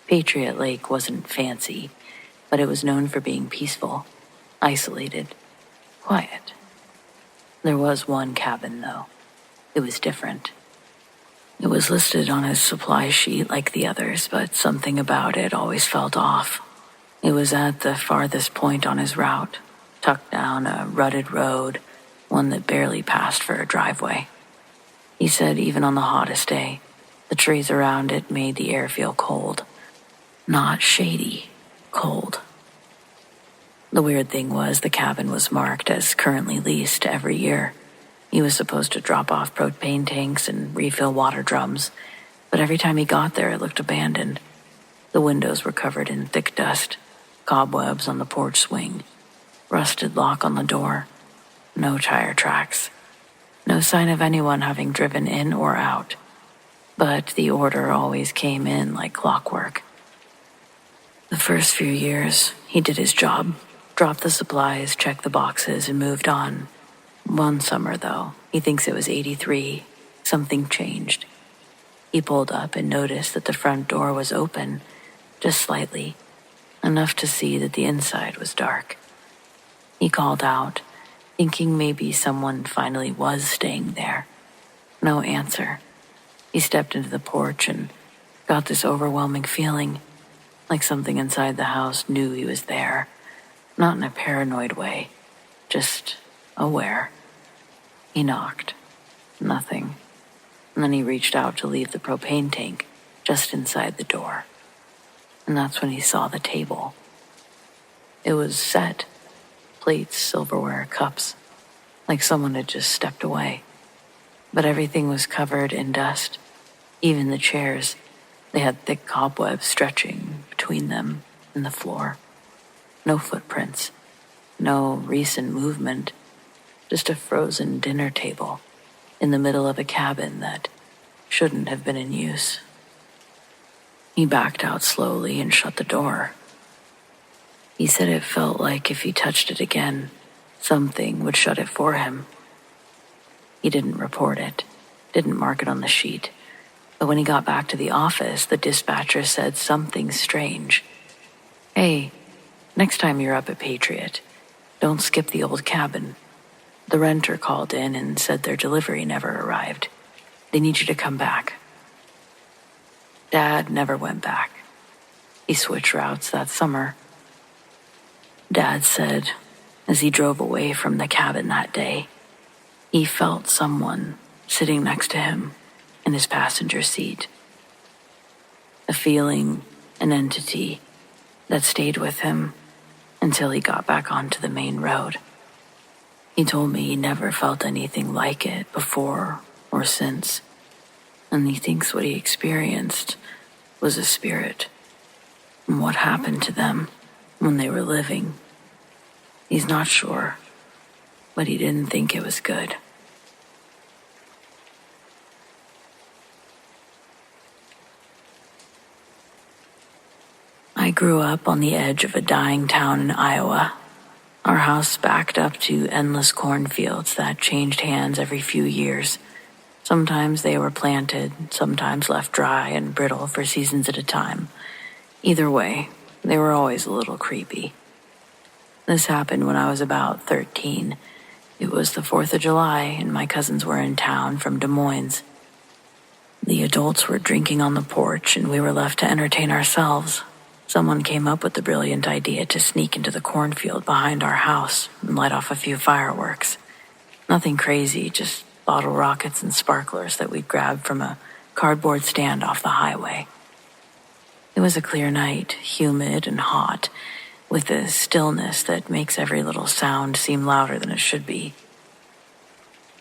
Patriot Lake wasn't fancy, but it was known for being peaceful, isolated, quiet. There was one cabin, though. It was different. It was listed on his supply sheet like the others, but something about it always felt off. It was at the farthest point on his route, tucked down a rutted road, one that barely passed for a driveway. He said even on the hottest day, the trees around it made the air feel cold. Not shady, cold. The weird thing was the cabin was marked as currently leased every year. He was supposed to drop off propane tanks and refill water drums, but every time he got there it looked abandoned. The windows were covered in thick dust, cobwebs on the porch swing, rusted lock on the door, no tire tracks, no sign of anyone having driven in or out. But the order always came in like clockwork. The first few years, he did his job. Dropped the supplies, checked the boxes, and moved on. One summer, though, he thinks it was 83, something changed. He pulled up and noticed that the front door was open, just slightly, enough to see that the inside was dark. He called out, thinking maybe someone finally was staying there. No answer. He stepped into the porch and got this overwhelming feeling, like something inside the house knew he was there. Not in a paranoid way, just aware. He knocked. Nothing. And then he reached out to leave the propane tank just inside the door. And that's when he saw the table. It was set. Plates, silverware, cups. Like someone had just stepped away. But everything was covered in dust. Even the chairs. They had thick cobwebs stretching between them and the floor. No footprints, no recent movement, just a frozen dinner table in the middle of a cabin that shouldn't have been in use. He backed out slowly and shut the door. He said it felt like if he touched it again, something would shut it for him. He didn't report it, didn't mark it on the sheet, but when he got back to the office, the dispatcher said something strange. "Hey, next time you're up at Patriot, don't skip the old cabin. The renter called in and said their delivery never arrived. They need you to come back." Dad never went back. He switched routes that summer. Dad said, as he drove away from the cabin that day, He felt someone sitting next to him in his passenger seat. A feeling, an entity that stayed with him until he got back onto the main road. He told me he never felt anything like it before or since, and he thinks what he experienced was a spirit, and what happened to them when they were living. He's not sure, but he didn't think it was good. I grew up on the edge of a dying town in Iowa. Our house backed up to endless cornfields that changed hands every few years. Sometimes they were planted, sometimes left dry and brittle for seasons at a time. Either way, they were always a little creepy. This happened when I was about 13. It was the 4th of July, and my cousins were in town from Des Moines. The adults were drinking on the porch, and we were left to entertain ourselves. Someone came up with the brilliant idea to sneak into the cornfield behind our house and light off a few fireworks. Nothing crazy, just bottle rockets and sparklers that we'd grabbed from a cardboard stand off the highway. It was a clear night, humid and hot, with a stillness that makes every little sound seem louder than it should be.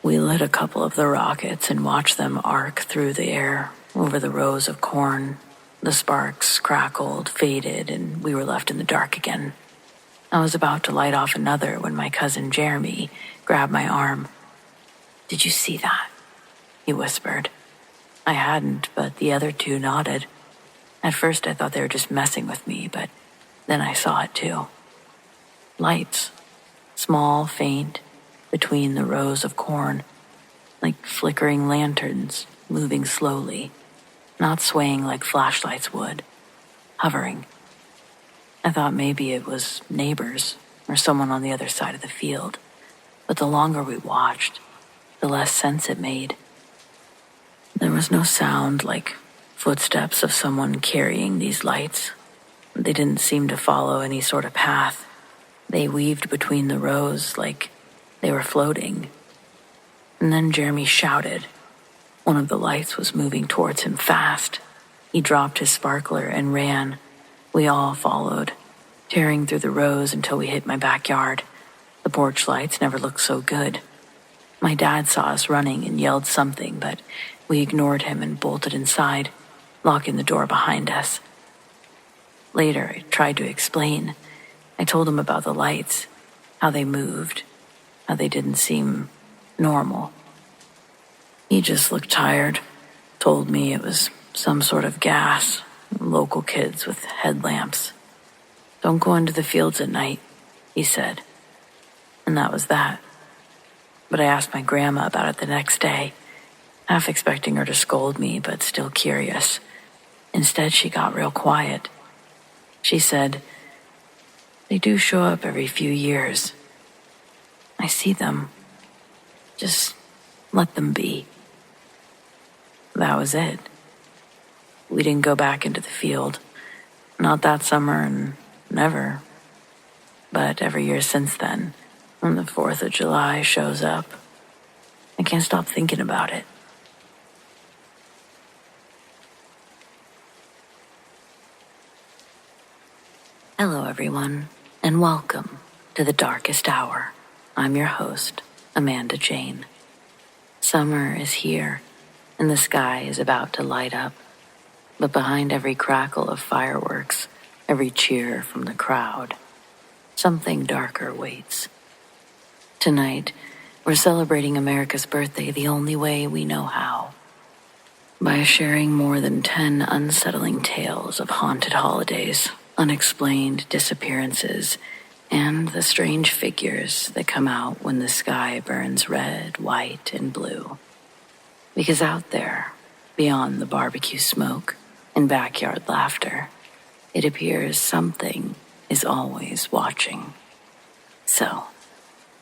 We lit a couple of the rockets and watched them arc through the air over the rows of corn. The sparks crackled, faded, and we were left in the dark again. I was about to light off another when my cousin Jeremy grabbed my arm. "Did you see that?" he whispered. I hadn't, but the other two nodded. At first I thought they were just messing with me, but then I saw it too. Lights, small, faint, between the rows of corn, like flickering lanterns, moving slowly. Not swaying like flashlights would, hovering. I thought maybe it was neighbors or someone on the other side of the field, but the longer we watched, the less sense it made. There was no sound like footsteps of someone carrying these lights. They didn't seem to follow any sort of path. They weaved between the rows like they were floating. And then Jeremy shouted. One of the lights was moving towards him fast. He dropped his sparkler and ran. We all followed, tearing through the rows until we hit my backyard. The porch lights never looked so good. My dad saw us running and yelled something, but we ignored him and bolted inside, locking the door behind us. Later, I tried to explain. I told him about the lights, how they moved, how they didn't seem normal. He just looked tired, told me it was some sort of gas, local kids with headlamps. "Don't go into the fields at night," he said. And that was that. But I asked my grandma about it the next day, half expecting her to scold me, but still curious. Instead, she got real quiet. She said, "They do show up every few years. I see them. Just let them be." That was it. We didn't go back into the field. Not that summer and never. But every year since then, when the 4th of July shows up, I can't stop thinking about it. Hello, everyone, and welcome to The Darkest Hour. I'm your host, Amanda Jane. Summer is here, and the sky is about to light up. But behind every crackle of fireworks, every cheer from the crowd, something darker waits. Tonight, we're celebrating America's birthday the only way we know how. By sharing more than 10 unsettling tales of haunted holidays, unexplained disappearances, and the strange figures that come out when the sky burns red, white, and blue. Because out there, beyond the barbecue smoke and backyard laughter, it appears something is always watching. So,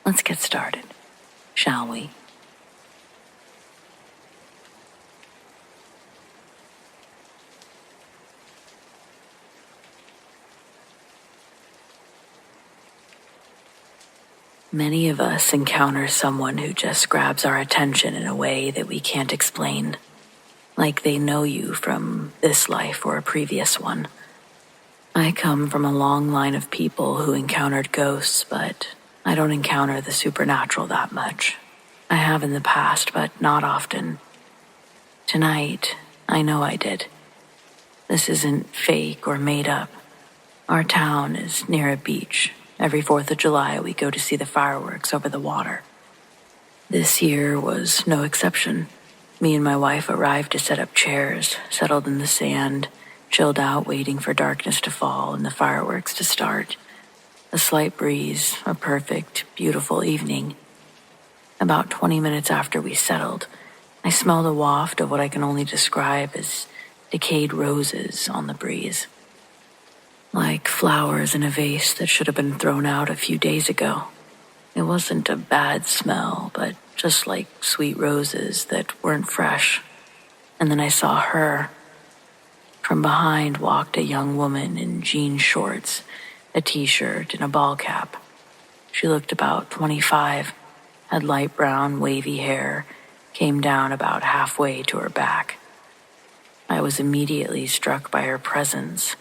let's get started, shall we? Many of us encounter someone who just grabs our attention in a way that we can't explain, like they know you from this life or a previous one. I come from a long line of people who encountered ghosts, but I don't encounter the supernatural that much. I have in the past, but not often. Tonight, I know I did. This isn't fake or made up. Our town is near a beach. Every 4th of July, we go to see the fireworks over the water. This year was no exception. Me and my wife arrived to set up chairs, settled in the sand, chilled out waiting for darkness to fall and the fireworks to start. A slight breeze, a perfect, beautiful evening. About 20 minutes after we settled, I smelled a waft of what I can only describe as decayed roses on the breeze. Like flowers in a vase that should have been thrown out a few days ago. It wasn't a bad smell, but just like sweet roses that weren't fresh. And then I saw her. From behind walked a young woman in jean shorts, a t-shirt, and a ball cap. She looked about 25, had light brown, wavy hair, came down about halfway to her back. I was immediately struck by her presence,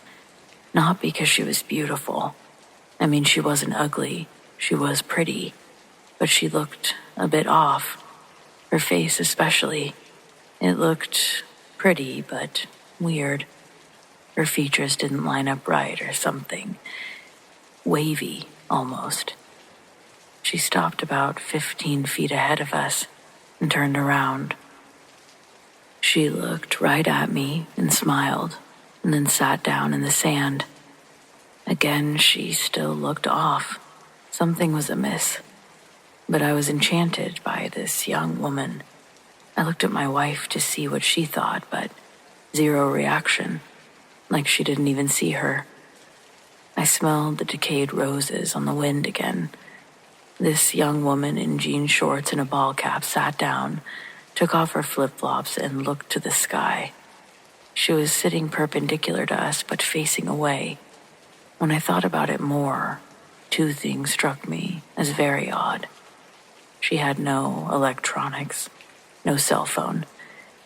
not because she was beautiful. I mean, she wasn't ugly, she was pretty, but she looked a bit off. Her face especially. It looked pretty, but weird. Her features didn't line up right or something. Wavy, almost. She stopped about 15 feet ahead of us and turned around. She looked right at me and smiled, and then sat down in the sand. Again, she still looked off. Something was amiss. But I was enchanted by this young woman. I looked at my wife to see what she thought, but zero reaction, like she didn't even see her. I smelled the decayed roses on the wind again. This young woman in jean shorts and a ball cap sat down, took off her flip-flops, and looked to the sky. She was sitting perpendicular to us, but facing away. When I thought about it more, 2 things struck me as very odd. She had no electronics, no cell phone.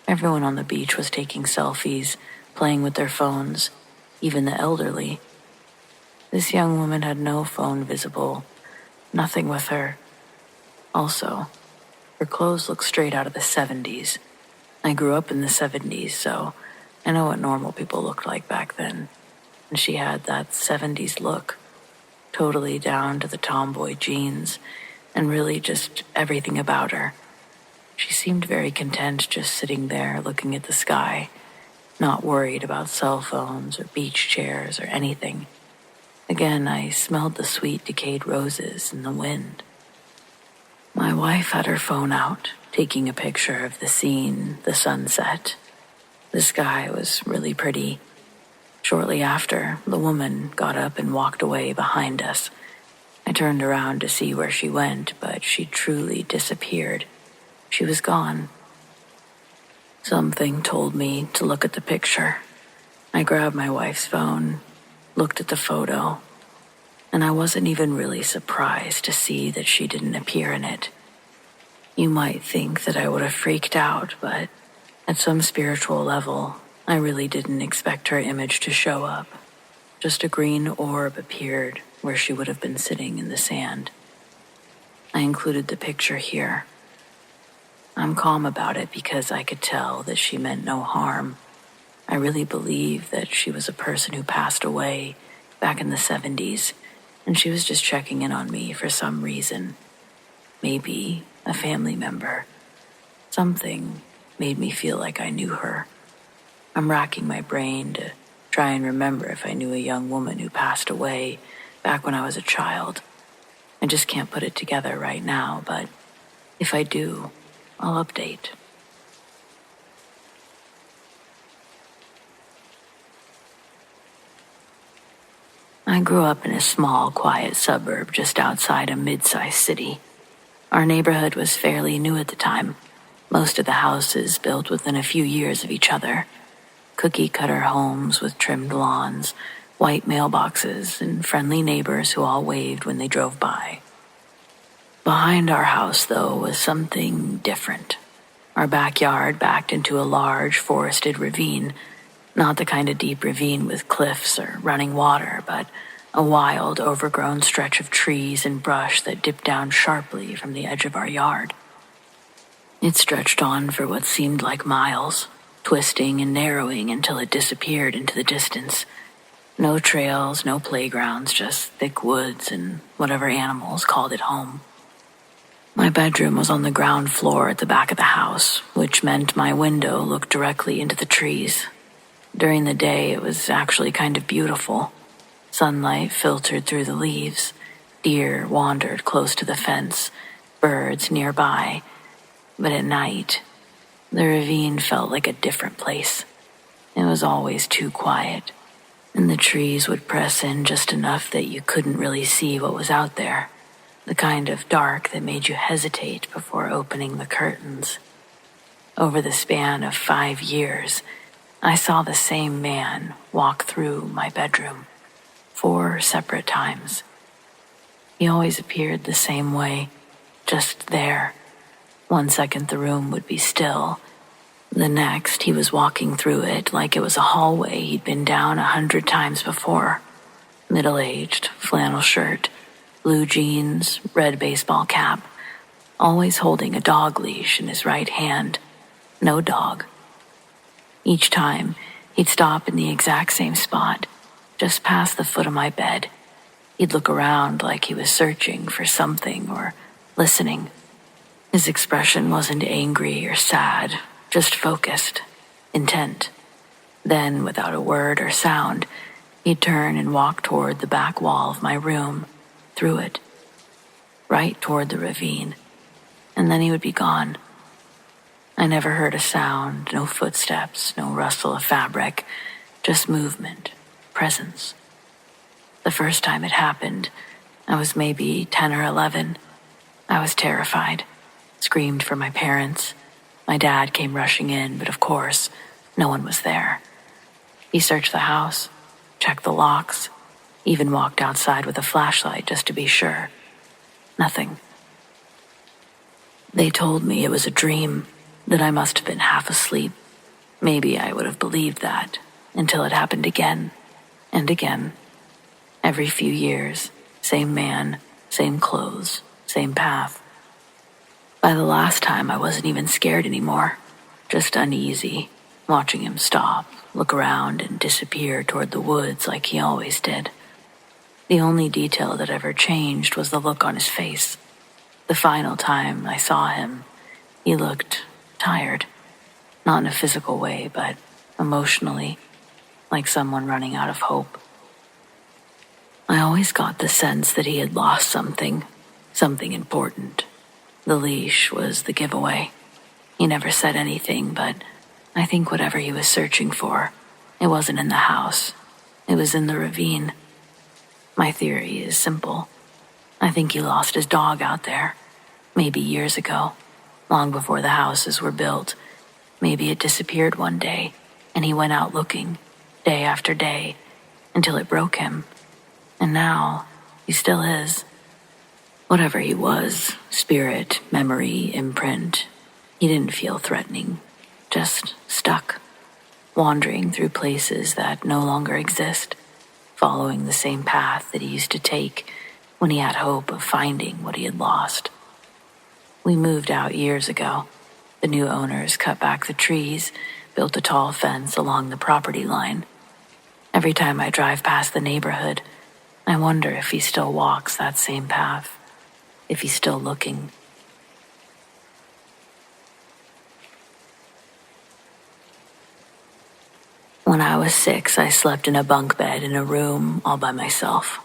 Everyone on the beach was taking selfies, playing with their phones, even the elderly. This young woman had no phone visible, nothing with her. Also, her clothes looked straight out of the 70s. I grew up in the 70s, so I know what normal people looked like back then. And she had that 70s look, totally down to the tomboy jeans, and really just everything about her. She seemed very content just sitting there looking at the sky, not worried about cell phones or beach chairs or anything. Again, I smelled the sweet decayed roses in the wind. My wife had her phone out, taking a picture of the scene, the sunset. The sky was really pretty. Shortly after, the woman got up and walked away behind us. I turned around to see where she went, but she truly disappeared. She was gone. Something told me to look at the picture. I grabbed my wife's phone, looked at the photo, and I wasn't even really surprised to see that she didn't appear in it. You might think that I would have freaked out, but at some spiritual level, I really didn't expect her image to show up. Just a green orb appeared where she would have been sitting in the sand. I included the picture here. I'm calm about it because I could tell that she meant no harm. I really believe that she was a person who passed away back in the 70s, and she was just checking in on me for some reason. Maybe a family member. Something made me feel like I knew her. I'm racking my brain to try and remember if I knew a young woman who passed away back when I was a child. I just can't put it together right now, but if I do, I'll update. I grew up in a small, quiet suburb just outside a mid-sized city. Our neighborhood was fairly new at the time. Most of the houses built within a few years of each other. Cookie-cutter homes with trimmed lawns, white mailboxes, and friendly neighbors who all waved when they drove by. Behind our house, though, was something different. Our backyard backed into a large forested ravine, not the kind of deep ravine with cliffs or running water, but a wild, overgrown stretch of trees and brush that dipped down sharply from the edge of our yard. It stretched on for what seemed like miles, twisting and narrowing until it disappeared into the distance. No trails, no playgrounds, just thick woods and whatever animals called it home. My bedroom was on the ground floor at the back of the house, which meant my window looked directly into the trees. During the day, it was actually kind of beautiful. Sunlight filtered through the leaves. Deer wandered close to the fence, birds nearby. But at night, the ravine felt like a different place. It was always too quiet, and the trees would press in just enough that you couldn't really see what was out there. The kind of dark that made you hesitate before opening the curtains. Over the span of 5 years, I saw the same man walk through my bedroom 4 separate times. He always appeared the same way, just there. 1 second the room would be still. The next, he was walking through it like it was a hallway he'd been down 100 times before. Middle-aged, flannel shirt, blue jeans, red baseball cap, always holding a dog leash in his right hand. No dog. Each time, he'd stop in the exact same spot, just past the foot of my bed. He'd look around like he was searching for something or listening. His expression wasn't angry or sad, just focused, intent. Then, without a word or sound, he'd turn and walk toward the back wall of my room, through it, right toward the ravine, and then he would be gone. I never heard a sound, no footsteps, no rustle of fabric, just movement, presence. The first time it happened, I was maybe 10 or 11. I was terrified, screamed for my parents. My dad came rushing in, but of course, no one was there. He searched the house, checked the locks, even walked outside with a flashlight just to be sure. Nothing. They told me it was a dream, that I must have been half asleep. Maybe I would have believed that, until it happened again and again. Every few years, same man, same clothes, same path. By the last time, I wasn't even scared anymore, just uneasy, watching him stop, look around, and disappear toward the woods like he always did. The only detail that ever changed was the look on his face. The final time I saw him, he looked tired. Not in a physical way, but emotionally, like someone running out of hope. I always got the sense that he had lost something important. The leash was the giveaway. He never said anything, but I think whatever he was searching for, it wasn't in the house. It was in the ravine. My theory is simple. I think he lost his dog out there, maybe years ago, long before the houses were built. Maybe it disappeared one day, and he went out looking, day after day, until it broke him. And now, he still is. Whatever he was, spirit, memory, imprint, he didn't feel threatening, just stuck, wandering through places that no longer exist, following the same path that he used to take when he had hope of finding what he had lost. We moved out years ago. The new owners cut back the trees, built a tall fence along the property line. Every time I drive past the neighborhood, I wonder if he still walks that same path, if he's still looking. When I was 6, I slept in a bunk bed in a room all by myself.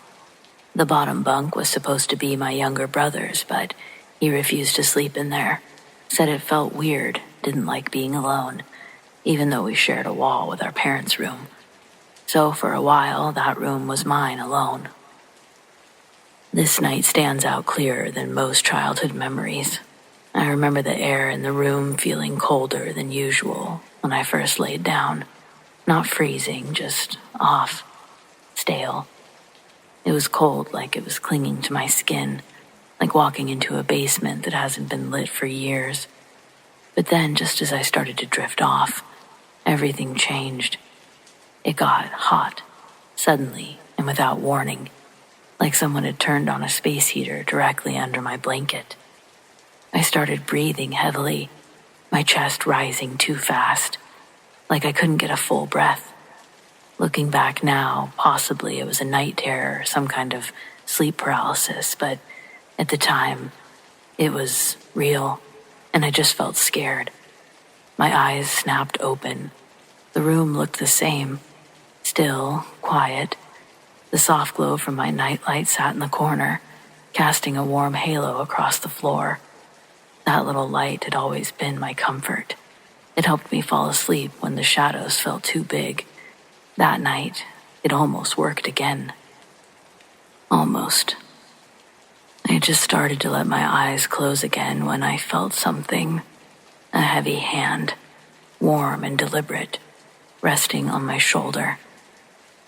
The bottom bunk was supposed to be my younger brother's, but he refused to sleep in there. Said it felt weird, didn't like being alone, even though we shared a wall with our parents' room. So for a while, that room was mine alone. This night stands out clearer than most childhood memories. I remember the air in the room feeling colder than usual when I first laid down. Not freezing, just off, stale. It was cold, like it was clinging to my skin. like walking into a basement that hasn't been lit for years. But then, just as I started to drift off, everything changed. It got hot, suddenly and without warning, like someone had turned on a space heater directly under my blanket. I started breathing heavily, my chest rising too fast, like I couldn't get a full breath. Looking back now, possibly it was a night terror, some kind of sleep paralysis, but at the time, it was real, and I just felt scared. My eyes snapped open. The room looked the same, still, quiet. The soft glow from my nightlight sat in the corner, casting a warm halo across the floor. That little light had always been my comfort. It helped me fall asleep when the shadows felt too big. That night, it almost worked again. Almost. I had just started to let my eyes close again when I felt something, a heavy hand, warm and deliberate, resting on my shoulder.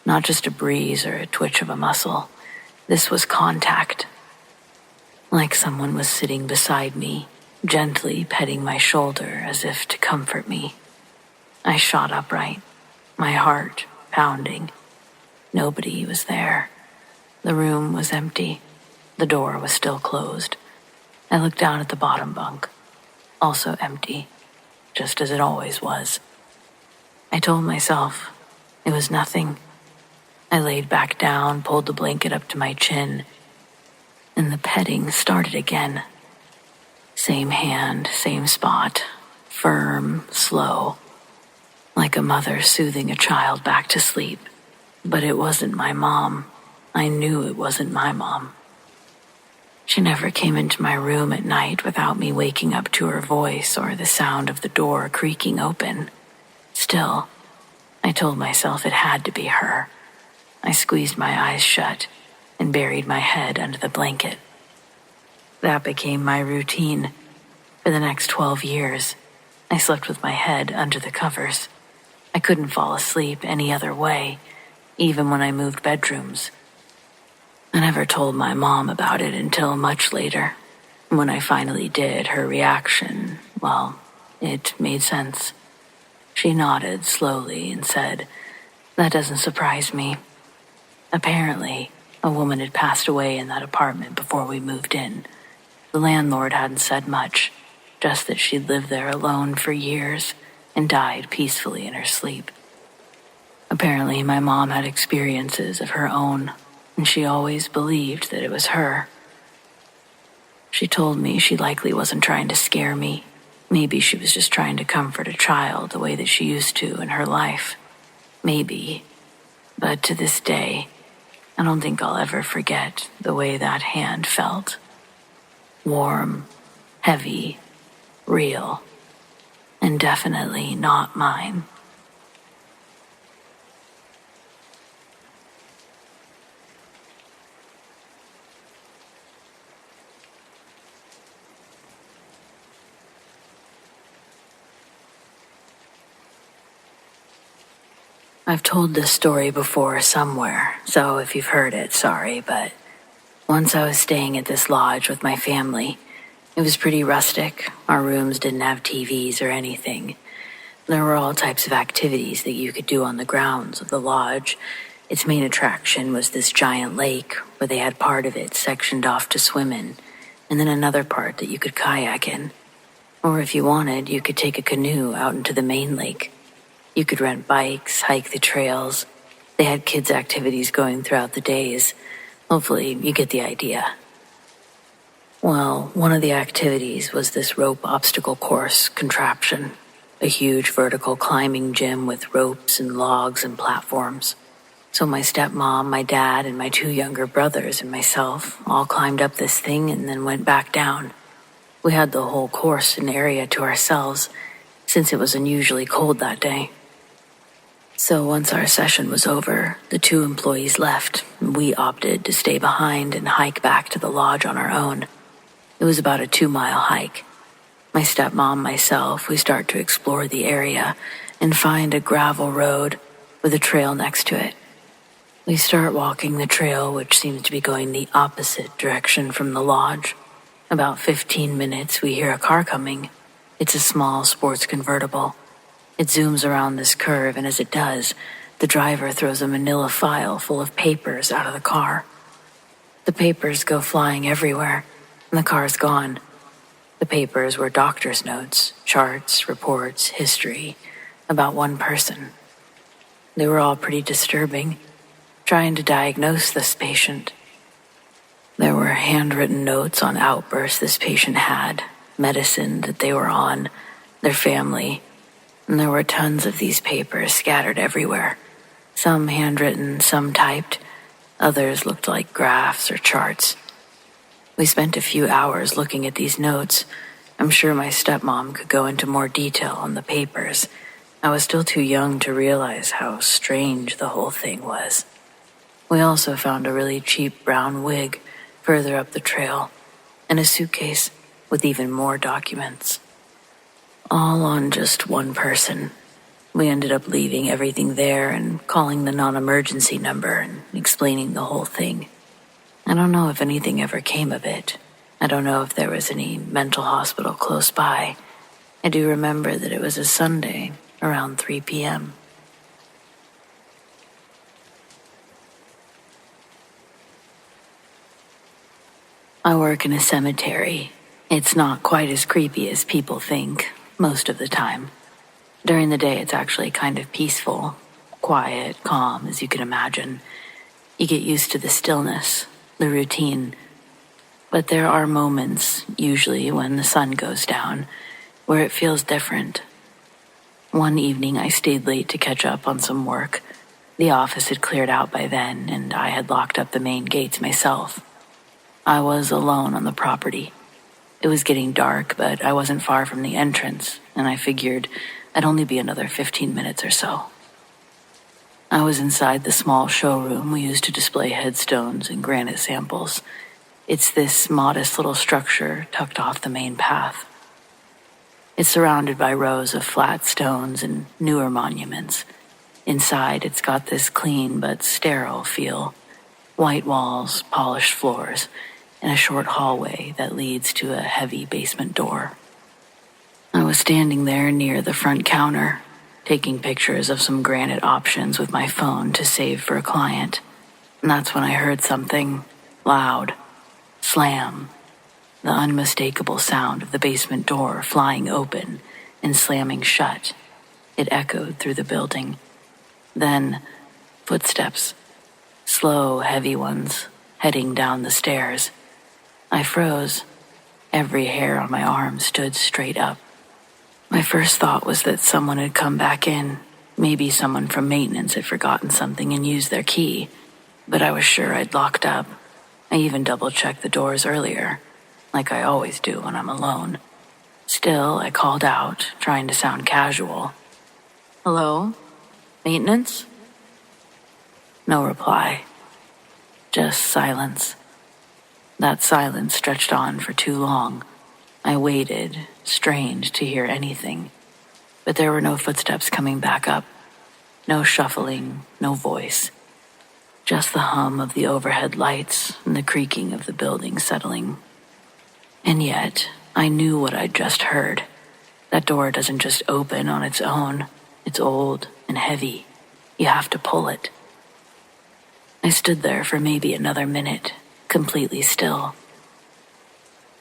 Not just a breeze or a twitch of a muscle. This was contact. Like someone was sitting beside me, gently petting my shoulder as if to comfort me. I shot upright, my heart pounding. Nobody was there. The room was empty. The door was still closed. I looked down at the bottom bunk, also empty, just as it always was. I told myself it was nothing. I laid back down, pulled the blanket up to my chin, and the petting started again. Same hand, same spot, firm, slow, like a mother soothing a child back to sleep. But it wasn't my mom. I knew it wasn't my mom. She never came into my room at night without me waking up to her voice or the sound of the door creaking open. Still, I told myself it had to be her. I squeezed my eyes shut and buried my head under the blanket. That became my routine. For the next 12 years, I slept with my head under the covers. I couldn't fall asleep any other way, even when I moved bedrooms. I never told my mom about it until much later. When I finally did, her reaction, well, it made sense. She nodded slowly and said, "That doesn't surprise me." Apparently, a woman had passed away in that apartment before we moved in. The landlord hadn't said much, just that she'd lived there alone for years and died peacefully in her sleep. Apparently, my mom had experiences of her own, and she always believed that it was her. She told me she likely wasn't trying to scare me. Maybe she was just trying to comfort a child the way that she used to in her life. Maybe. But to this day, I don't think I'll ever forget the way that hand felt. Warm, heavy, real, and definitely not mine. I've told this story before somewhere, so if you've heard it, sorry, but once I was staying at this lodge with my family. It was pretty rustic. Our rooms didn't have TVs or anything. There were all types of activities that you could do on the grounds of the lodge. Its main attraction was this giant lake where they had part of it sectioned off to swim in, and then another part that you could kayak in. Or if you wanted, you could take a canoe out into the main lake. You could rent bikes, hike the trails. They had kids' activities going throughout the days. Hopefully, you get the idea. Well, one of the activities was this rope obstacle course contraption, a huge vertical climbing gym with ropes and logs and platforms. So my stepmom, my dad, and my 2 younger brothers and myself all climbed up this thing and then went back down. We had the whole course and area to ourselves, since it was unusually cold that day. So once our session was over, the 2 employees left, and we opted to stay behind and hike back to the lodge on our own. It was about a 2-mile hike. My stepmom, myself, we start to explore the area and find a gravel road with a trail next to it. We start walking the trail, which seems to be going the opposite direction from the lodge. About 15 minutes, we hear a car coming. It's a small sports convertible. It zooms around this curve, and as it does, the driver throws a manila file full of papers out of the car. The papers go flying everywhere, and the car's gone. The papers were doctor's notes, charts, reports, history, about one person. They were all pretty disturbing, trying to diagnose this patient. There were handwritten notes on outbursts this patient had, medicine that they were on, their family, and there were tons of these papers scattered everywhere. Some handwritten, some typed, others looked like graphs or charts. We spent a few hours looking at these notes. I'm sure my stepmom could go into more detail on the papers. I was still too young to realize how strange the whole thing was. We also found a really cheap brown wig further up the trail, and a suitcase with even more documents. All on just one person. We ended up leaving everything there and calling the non-emergency number and explaining the whole thing. I don't know if anything ever came of it. I don't know if there was any mental hospital close by. I do remember that it was a Sunday around 3 p.m. I work in a cemetery. It's not quite as creepy as people think, most of the time. During the day, it's actually kind of peaceful, quiet, calm, as you can imagine. You get used to the stillness, the routine. But there are moments, usually when the sun goes down, where it feels different. One evening, I stayed late to catch up on some work. The office had cleared out by then, and I had locked up the main gates myself. I was alone on the property. It was getting dark, but I wasn't far from the entrance, and I figured I'd only be another 15 minutes or so. I was inside the small showroom we used to display headstones and granite samples. It's this modest little structure tucked off the main path. It's surrounded by rows of flat stones and newer monuments. Inside, it's got this clean but sterile feel. White walls, polished floors, and a short hallway that leads to a heavy basement door. I was standing there near the front counter, taking pictures of some granite options with my phone to save for a client. And that's when I heard something loud. Slam. The unmistakable sound of the basement door flying open and slamming shut. It echoed through the building. Then, footsteps. Slow, heavy ones, heading down the stairs. I froze. Every hair on my arm stood straight up. My first thought was that someone had come back in. Maybe someone from maintenance had forgotten something and used their key. But I was sure I'd locked up. I even double-checked the doors earlier, like I always do when I'm alone. Still, I called out, trying to sound casual. "Hello? Maintenance?" No reply. Just silence. That silence stretched on for too long. I waited, strained to hear anything. But there were no footsteps coming back up. No shuffling, no voice. Just the hum of the overhead lights and the creaking of the building settling. And yet, I knew what I'd just heard. That door doesn't just open on its own. It's old and heavy. You have to pull it. I stood there for maybe another minute, completely still.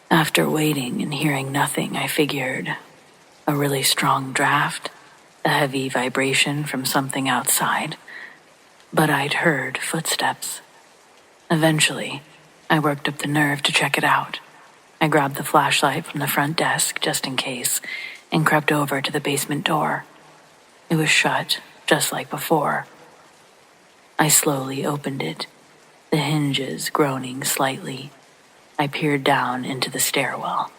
After waiting and hearing nothing, I figured a really strong draft, a heavy vibration from something outside. But I'd heard footsteps. Eventually, I worked up the nerve to check it out. I grabbed the flashlight from the front desk, just in case, and crept over to the basement door. It was shut, just like before. I slowly opened it, the hinges groaning slightly. I peered down into the stairwell.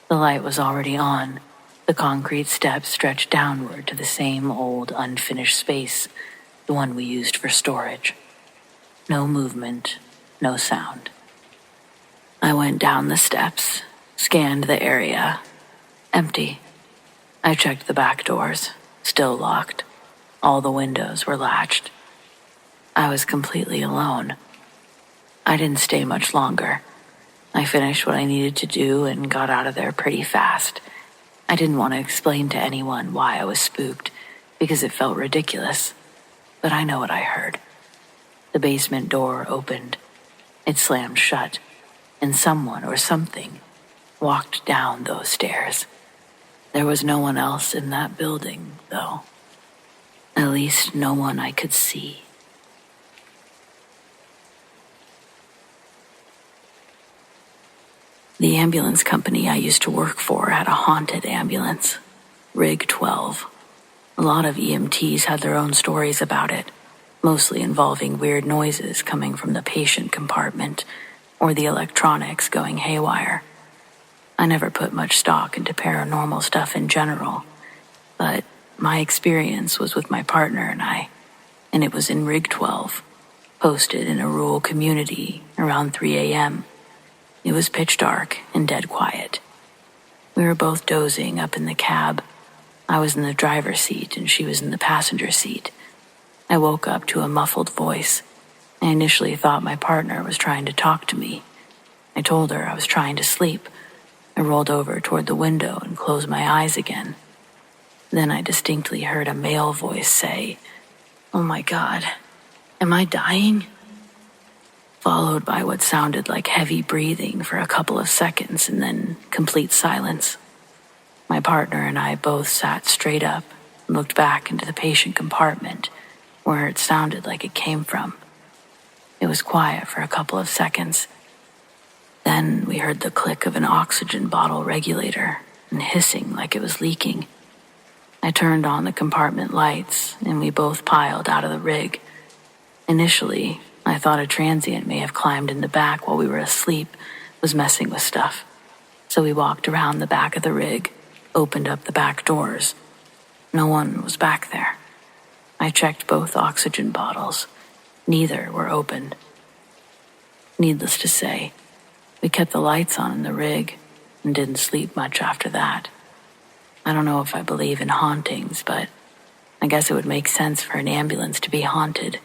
The light was already on. The concrete steps stretched downward to the same old unfinished space, the one we used for storage. No movement, no sound. I went down the steps, scanned the area. Empty. I checked the back doors, still locked. All the windows were latched. I was completely alone. I didn't stay much longer. I finished what I needed to do and got out of there pretty fast. I didn't want to explain to anyone why I was spooked, because it felt ridiculous. But I know what I heard. The basement door opened. It slammed shut, and someone or something walked down those stairs. There was no one else in that building, though. At least no one I could see. The ambulance company I used to work for had a haunted ambulance, Rig 12. A lot of EMTs had their own stories about it, mostly involving weird noises coming from the patient compartment or the electronics going haywire. I never put much stock into paranormal stuff in general, but my experience was with my partner and it was in Rig 12, posted in a rural community around 3 a.m. It was pitch dark and dead quiet. We were both dozing up in the cab. I was in the driver's seat and she was in the passenger seat. I woke up to a muffled voice. I initially thought my partner was trying to talk to me. I told her I was trying to sleep. I rolled over toward the window and closed my eyes again. Then I distinctly heard a male voice say, "Oh my God, am I dying?" Followed by what sounded like heavy breathing for a couple of seconds and then complete silence. My partner and I both sat straight up and looked back into the patient compartment where it sounded like it came from. It was quiet for a couple of seconds. Then we heard the click of an oxygen bottle regulator and hissing like it was leaking. I turned on the compartment lights and we both piled out of the rig. Initially, I thought a transient may have climbed in the back while we were asleep, was messing with stuff. So we walked around the back of the rig, opened up the back doors. No one was back there. I checked both oxygen bottles. Neither were opened. Needless to say, we kept the lights on in the rig and didn't sleep much after that. I don't know if I believe in hauntings, but I guess it would make sense for an ambulance to be haunted.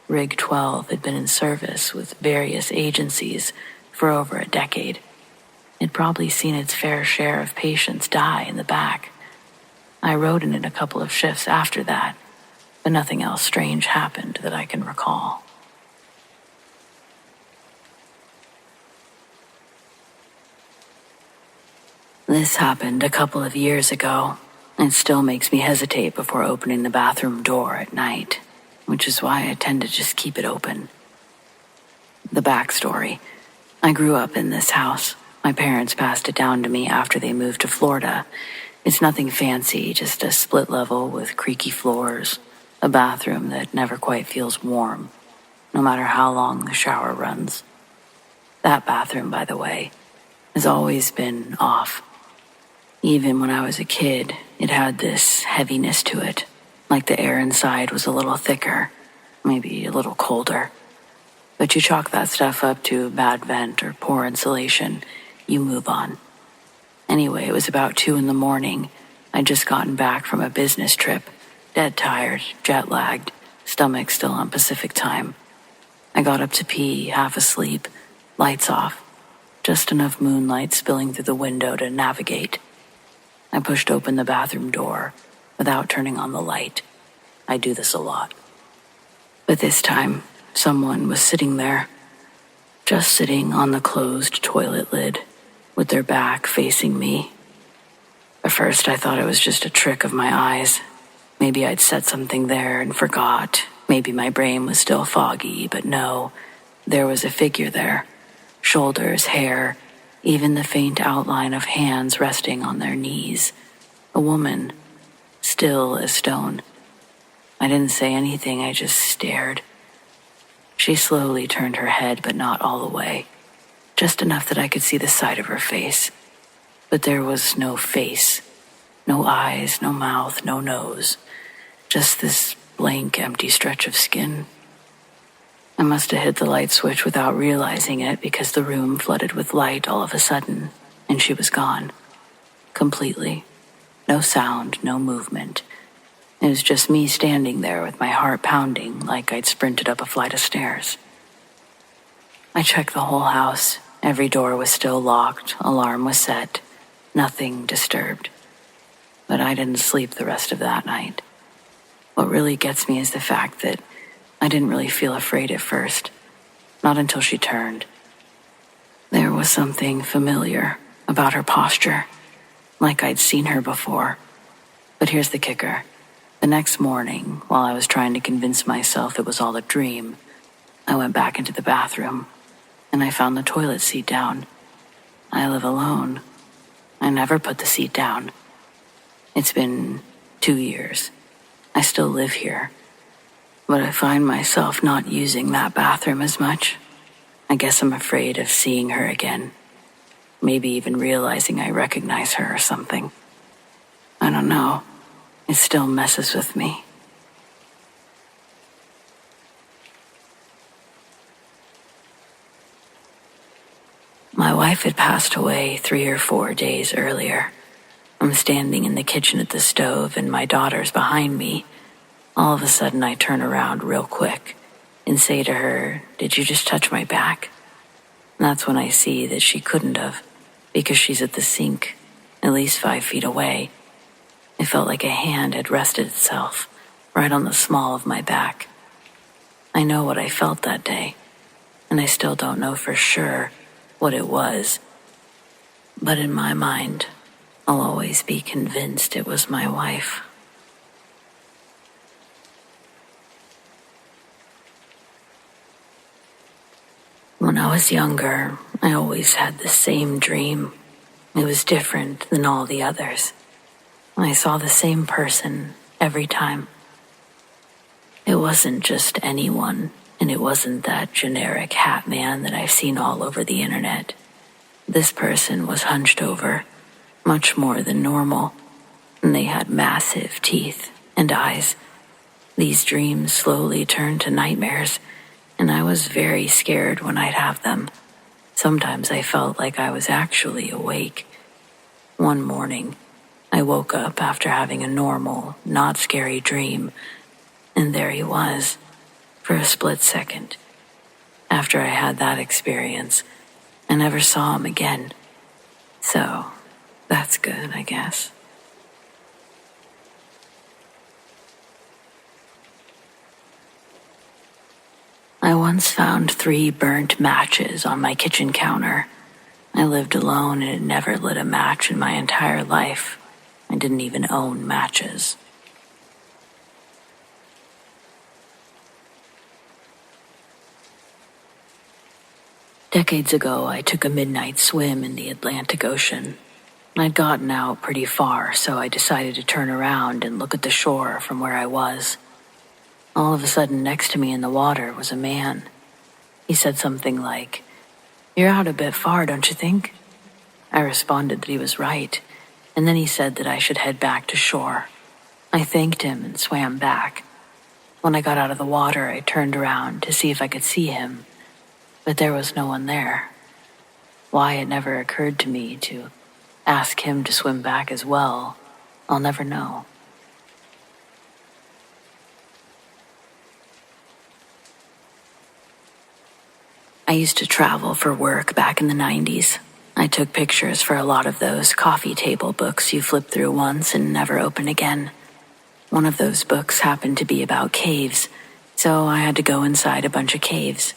Rig 12 had been in service with various agencies for over a decade. It'd probably seen its fair share of patients die in the back. I rode in it a couple of shifts after that, but nothing else strange happened that I can recall. This happened a couple of years ago. It still makes me hesitate before opening the bathroom door at night, which is why I tend to just keep it open. The backstory. I grew up in this house. My parents passed it down to me after they moved to Florida. It's nothing fancy, just a split level with creaky floors, a bathroom that never quite feels warm, no matter how long the shower runs. That bathroom, by the way, has always been off. Even when I was a kid, it had this heaviness to it, like the air inside was a little thicker, maybe a little colder. But you chalk that stuff up to bad vent or poor insulation, you move on. Anyway, it was about 2 a.m. I'd just gotten back from a business trip, dead tired, jet-lagged, stomach still on Pacific time. I got up to pee, half asleep, lights off, just enough moonlight spilling through the window to navigate. I pushed open the bathroom door without turning on the light. I do this a lot. But this time, someone was sitting there, just sitting on the closed toilet lid, with their back facing me. At first, I thought it was just a trick of my eyes. Maybe I'd set something there and forgot. Maybe my brain was still foggy, but no, there was a figure there. Shoulders, hair, even the faint outline of hands resting on their knees. A woman, still as stone. I didn't say anything, I just stared. She slowly turned her head, but not all the way. Just enough that I could see the side of her face. But there was no face. No eyes, no mouth, no nose. Just this blank, empty stretch of skin. I must have hit the light switch without realizing it because the room flooded with light all of a sudden, and she was gone. Completely. No sound, no movement. It was just me standing there with my heart pounding like I'd sprinted up a flight of stairs. I checked the whole house. Every door was still locked, alarm was set, nothing disturbed. But I didn't sleep the rest of that night. What really gets me is the fact that I didn't really feel afraid at first, not until she turned. There was something familiar about her posture, like I'd seen her before. But here's the kicker. The next morning, while I was trying to convince myself it was all a dream, I went back into the bathroom, and I found the toilet seat down. I live alone. I never put the seat down. It's been 2 years. I still live here. But I find myself not using that bathroom as much. I guess I'm afraid of seeing her again. Maybe even realizing I recognize her or something. I don't know. It still messes with me. My wife had passed away 3 or 4 days earlier. I'm standing in the kitchen at the stove and my daughter's behind me. All of a sudden I turn around real quick and say to her, "Did you just touch my back?" And that's when I see that she couldn't have, because she's at the sink, at least 5 feet away. It felt like a hand had rested itself right on the small of my back. I know what I felt that day, and I still don't know for sure what it was. But in my mind, I'll always be convinced it was my wife. When I was younger, I always had the same dream. It was different than all the others. I saw the same person every time. It wasn't just anyone, and it wasn't that generic hat man that I've seen all over the internet. This person was hunched over, much more than normal, and they had massive teeth and eyes. These dreams slowly turned to nightmares, and I was very scared when I'd have them. Sometimes I felt like I was actually awake. One morning, I woke up after having a normal, not scary dream, and there he was, for a split second. After I had that experience, I never saw him again. So, that's good, I guess. I once found 3 burnt matches on my kitchen counter. I lived alone and had never lit a match in my entire life. I didn't even own matches. Decades ago, I took a midnight swim in the Atlantic Ocean. I'd gotten out pretty far, so I decided to turn around and look at the shore from where I was. All of a sudden, next to me in the water was a man. He said something like, "You're out a bit far, don't you think?" I responded that he was right, and then he said that I should head back to shore. I thanked him and swam back. When I got out of the water, I turned around to see if I could see him, but there was no one there. Why it never occurred to me to ask him to swim back as well, I'll never know. I used to travel for work back in the 90s. I took pictures for a lot of those coffee table books you flip through once and never open again. One of those books happened to be about caves, so I had to go inside a bunch of caves.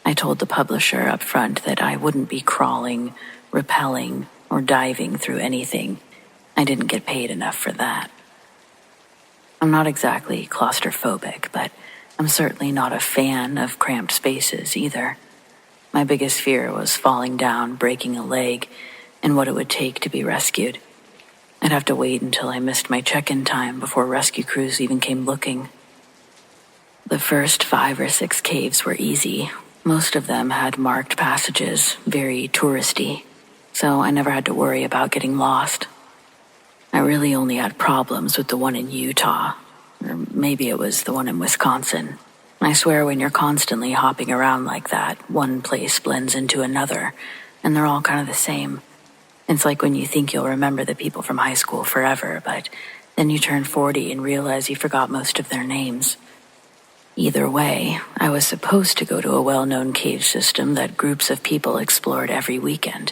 I told the publisher up front that I wouldn't be crawling, rappelling, or diving through anything. I didn't get paid enough for that. I'm not exactly claustrophobic, but I'm certainly not a fan of cramped spaces either. My biggest fear was falling down, breaking a leg, and what it would take to be rescued. I'd have to wait until I missed my check-in time before rescue crews even came looking. The first 5 or 6 caves were easy. Most of them had marked passages, very touristy, so I never had to worry about getting lost. I really only had problems with the one in Utah, or maybe it was the one in Wisconsin. I swear when you're constantly hopping around like that, one place blends into another, and they're all kind of the same. It's like when you think you'll remember the people from high school forever, but then you turn 40 and realize you forgot most of their names. Either way, I was supposed to go to a well-known cave system that groups of people explored every weekend.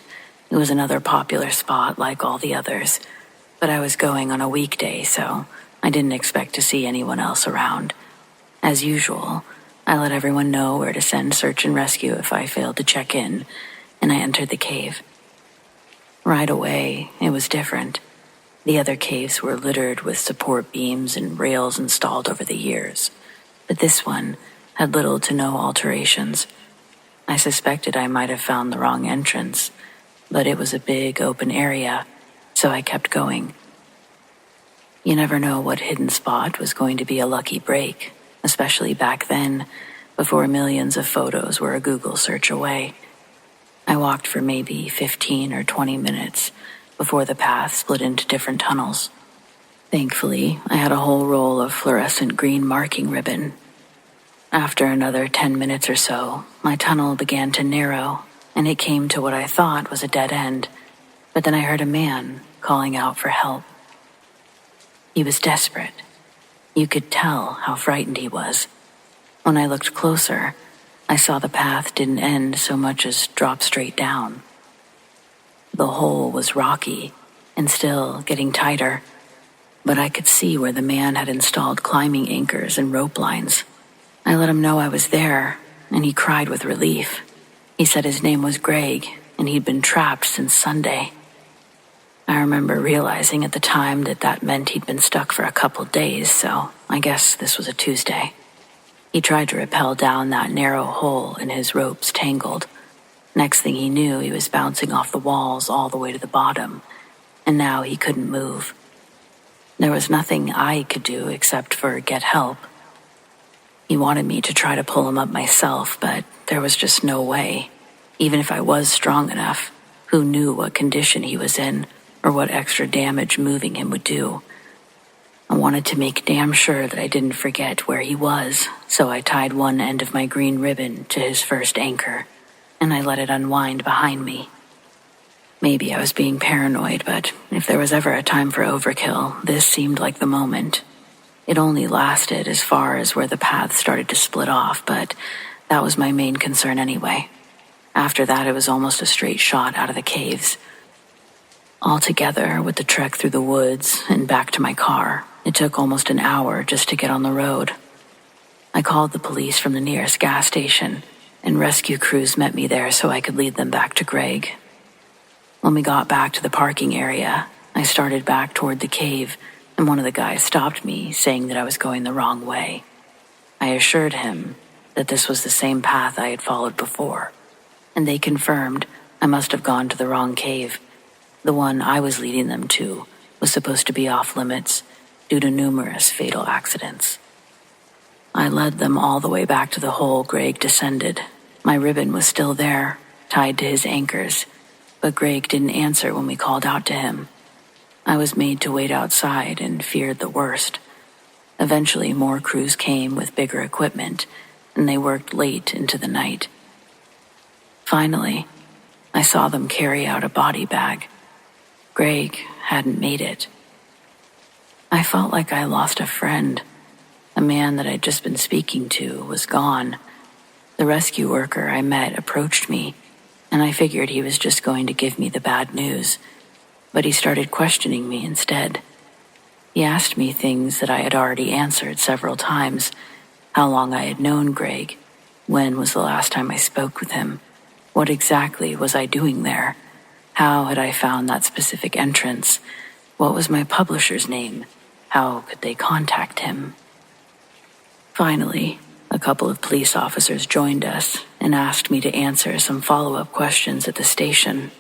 It was another popular spot like all the others, but I was going on a weekday, so I didn't expect to see anyone else around. As usual, I let everyone know where to send search and rescue if I failed to check in, and I entered the cave. Right away, it was different. The other caves were littered with support beams and rails installed over the years, but this one had little to no alterations. I suspected I might have found the wrong entrance, but it was a big open area, so I kept going. You never know what hidden spot was going to be a lucky break, especially back then, before millions of photos were a Google search away. I walked for maybe 15 or 20 minutes before the path split into different tunnels. Thankfully, I had a whole roll of fluorescent green marking ribbon. After another 10 minutes or so, my tunnel began to narrow, and it came to what I thought was a dead end, but then I heard a man calling out for help. He was desperate. You could tell how frightened he was. When I looked closer, I saw the path didn't end so much as drop straight down. The hole was rocky and still getting tighter, but I could see where the man had installed climbing anchors and rope lines. I let him know I was there, and he cried with relief. He said his name was Greg, and he'd been trapped since Sunday. I remember realizing at the time that meant he'd been stuck for a couple days, so I guess this was a Tuesday. He tried to rappel down that narrow hole, and his ropes tangled. Next thing he knew, he was bouncing off the walls all the way to the bottom, and now he couldn't move. There was nothing I could do except for get help. He wanted me to try to pull him up myself, but there was just no way. Even if I was strong enough, who knew what condition he was in or what extra damage moving him would do? I wanted to make damn sure that I didn't forget where he was, so I tied one end of my green ribbon to his first anchor, and I let it unwind behind me. Maybe I was being paranoid, but if there was ever a time for overkill, this seemed like the moment. It only lasted as far as where the path started to split off, but that was my main concern anyway. After that, it was almost a straight shot out of the caves. Altogether, with the trek through the woods and back to my car, it took almost an hour just to get on the road. I called the police from the nearest gas station, and rescue crews met me there so I could lead them back to Greg. When we got back to the parking area, I started back toward the cave, and one of the guys stopped me, saying that I was going the wrong way. I assured him that this was the same path I had followed before, and they confirmed I must have gone to the wrong cave. The one I was leading them to was supposed to be off limits due to numerous fatal accidents. I led them all the way back to the hole Greg descended. My ribbon was still there, tied to his anchors, but Greg didn't answer when we called out to him. I was made to wait outside and feared the worst. Eventually, more crews came with bigger equipment, and they worked late into the night. Finally, I saw them carry out a body bag. Greg hadn't made it. I felt like I lost a friend. A man that I'd just been speaking to was gone. The rescue worker I met approached me, and I figured he was just going to give me the bad news, but he started questioning me instead. He asked me things that I had already answered several times: how long I had known Greg, when was the last time I spoke with him, what exactly was I doing there, how had I found that specific entrance, what was my publisher's name, how could they contact him. Finally, a couple of police officers joined us and asked me to answer some follow-up questions at the station.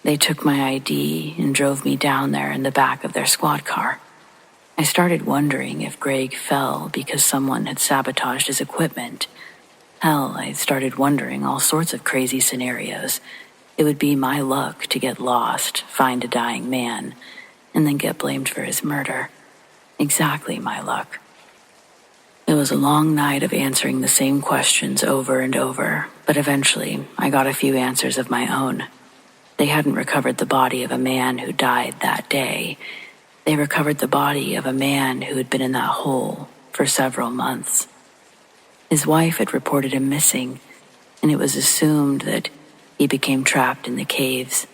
They took my ID and drove me down there in the back of their squad car. I started wondering if Greg fell because someone had sabotaged his equipment. Hell, I started wondering all sorts of crazy scenarios. It would be my luck to get lost, find a dying man, and then get blamed for his murder. Exactly my luck. It was a long night of answering the same questions over and over, but eventually I got a few answers of my own. They hadn't recovered the body of a man who died that day. They recovered the body of a man who had been in that hole for several months. His wife had reported him missing, and it was assumed that he became trapped in the caves,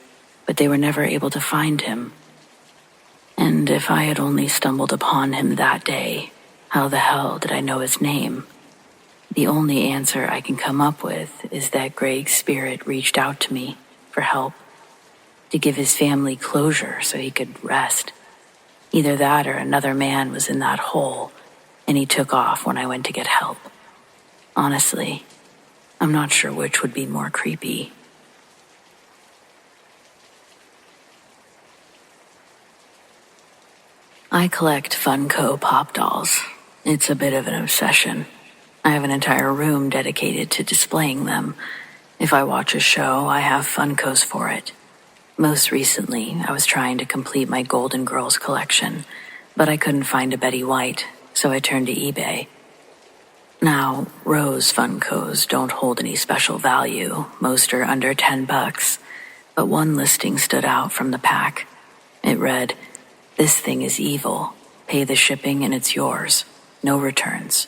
but they were never able to find him. And if I had only stumbled upon him that day, how the hell did I know his name? The only answer I can come up with is that Greg's spirit reached out to me for help, to give his family closure so he could rest. Either that or another man was in that hole, and he took off when I went to get help. Honestly, I'm not sure which would be more creepy. I collect Funko Pop dolls. It's a bit of an obsession. I have an entire room dedicated to displaying them. If I watch a show, I have Funkos for it. Most recently, I was trying to complete my Golden Girls collection, but I couldn't find a Betty White, so I turned to eBay. Now, Rose Funkos don't hold any special value. Most are under $10, but one listing stood out from the pack. It read, "This thing is evil. Pay the shipping and it's yours. No returns."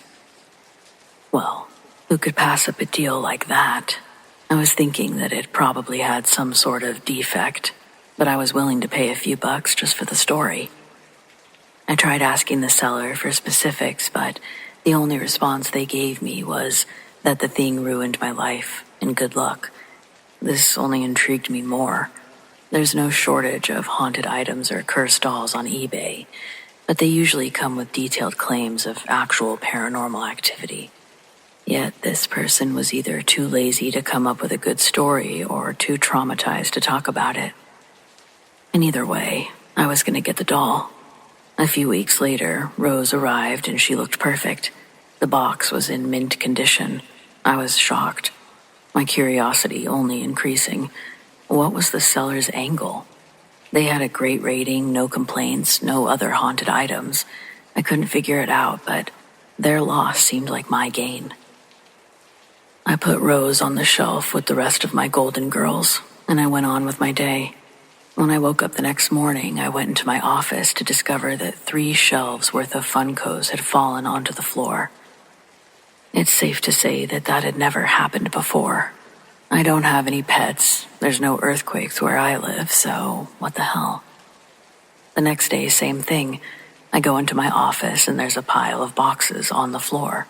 Well, who could pass up a deal like that? I was thinking that it probably had some sort of defect, but I was willing to pay a few bucks just for the story. I tried asking the seller for specifics, but the only response they gave me was that the thing ruined my life and good luck. This only intrigued me more. There's no shortage of haunted items or cursed dolls on eBay, but they usually come with detailed claims of actual paranormal activity. Yet this person was either too lazy to come up with a good story or too traumatized to talk about it. And either way, I was going to get the doll. A few weeks later, Rose arrived and she looked perfect. The box was in mint condition. I was shocked, my curiosity only increasing. What was the seller's angle? They had a great rating, no complaints, no other haunted items. I couldn't figure it out, but their loss seemed like my gain. I put Rose on the shelf with the rest of my Golden Girls, and I went on with my day. When I woke up the next morning, I went into my office to discover that 3 shelves worth of Funkos had fallen onto the floor. It's safe to say that that had never happened before. I don't have any pets, there's no earthquakes where I live, so what the hell? The next day, same thing. I go into my office and there's a pile of boxes on the floor.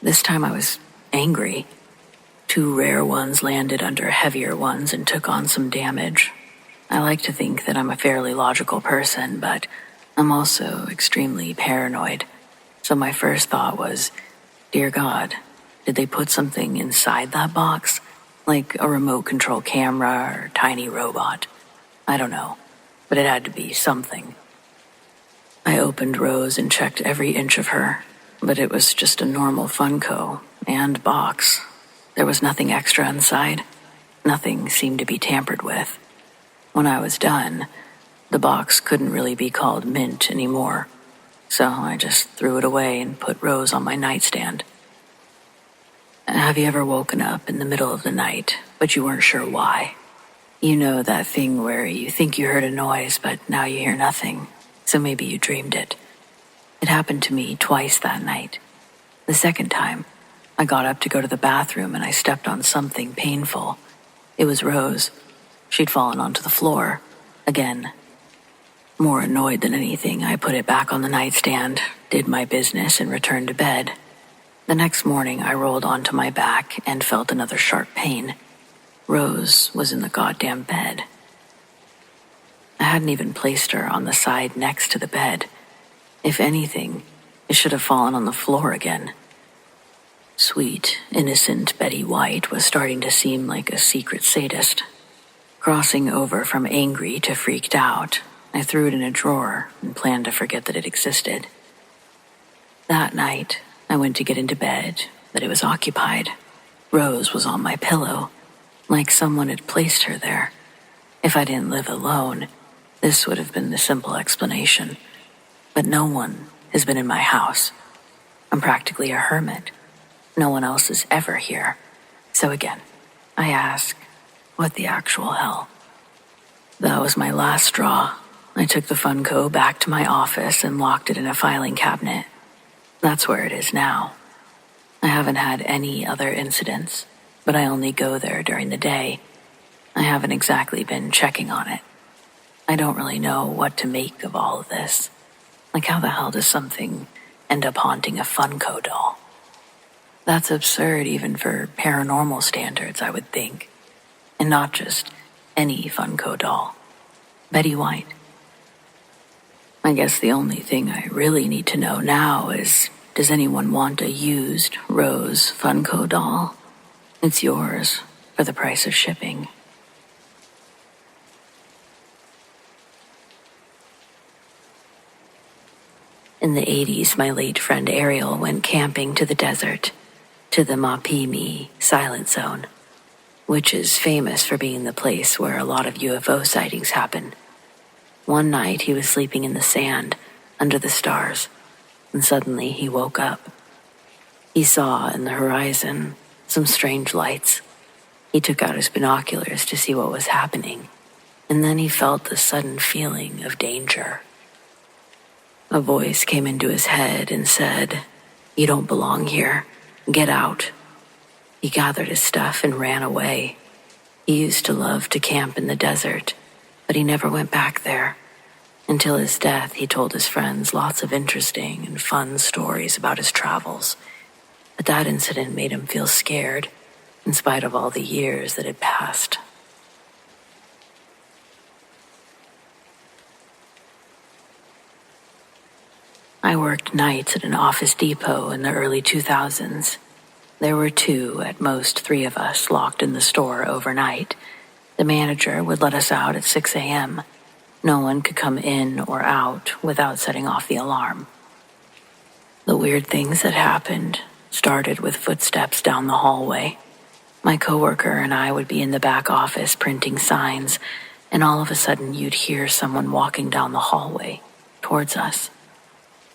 This time I was angry. 2 rare ones landed under heavier ones and took on some damage. I like to think that I'm a fairly logical person, but I'm also extremely paranoid. So my first thought was, dear God, did they put something inside that box? Like a remote control camera or tiny robot? I don't know, but it had to be something. I opened Rose and checked every inch of her, but it was just a normal Funko and box. There was nothing extra inside. Nothing seemed to be tampered with. When I was done, the box couldn't really be called mint anymore, so I just threw it away and put Rose on my nightstand. Have you ever woken up in the middle of the night, but you weren't sure why? You know that thing where you think you heard a noise, but now you hear nothing, so maybe you dreamed it. It happened to me twice that night. The second time, I got up to go to the bathroom and I stepped on something painful. It was Rose. She'd fallen onto the floor. Again. More annoyed than anything, I put it back on the nightstand, did my business, and returned to bed. The next morning, I rolled onto my back and felt another sharp pain. Rose was in the goddamn bed. I hadn't even placed her on the side next to the bed. If anything, it should have fallen on the floor again. Sweet, innocent Betty White was starting to seem like a secret sadist. Crossing over from angry to freaked out, I threw it in a drawer and planned to forget that it existed. That night, I went to get into bed, but it was occupied. Rose was on my pillow, like someone had placed her there. If I didn't live alone, this would have been the simple explanation. But no one has been in my house. I'm practically a hermit. No one else is ever here. So again, I ask, what the actual hell? That was my last straw. I took the Funko back to my office and locked it in a filing cabinet. That's where it is now. I haven't had any other incidents, but I only go there during the day. I haven't exactly been checking on it. I don't really know what to make of all of this. Like, how the hell does something end up haunting a Funko doll? That's absurd even for paranormal standards, I would think. And not just any Funko doll. Betty White. I guess the only thing I really need to know now is, does anyone want a used Rose Funko doll? It's yours for the price of shipping. In the 80s, my late friend Ariel went camping to the desert, to the Mapimi Silent Zone, which is famous for being the place where a lot of UFO sightings happen. One night he was sleeping in the sand, under the stars, and suddenly he woke up. He saw in the horizon some strange lights. He took out his binoculars to see what was happening, and then he felt the sudden feeling of danger. A voice came into his head and said, "You don't belong here. Get out." He gathered his stuff and ran away. He used to love to camp in the desert, but he never went back there. Until his death, he told his friends lots of interesting and fun stories about his travels. But that incident made him feel scared, in spite of all the years that had passed. I worked nights at an office depot in the early 2000s. There were 2, at most 3 of us locked in the store overnight. The manager would let us out at 6 a.m. No one could come in or out without setting off the alarm. The weird things that happened started with footsteps down the hallway. My coworker and I would be in the back office printing signs, and all of a sudden you'd hear someone walking down the hallway towards us.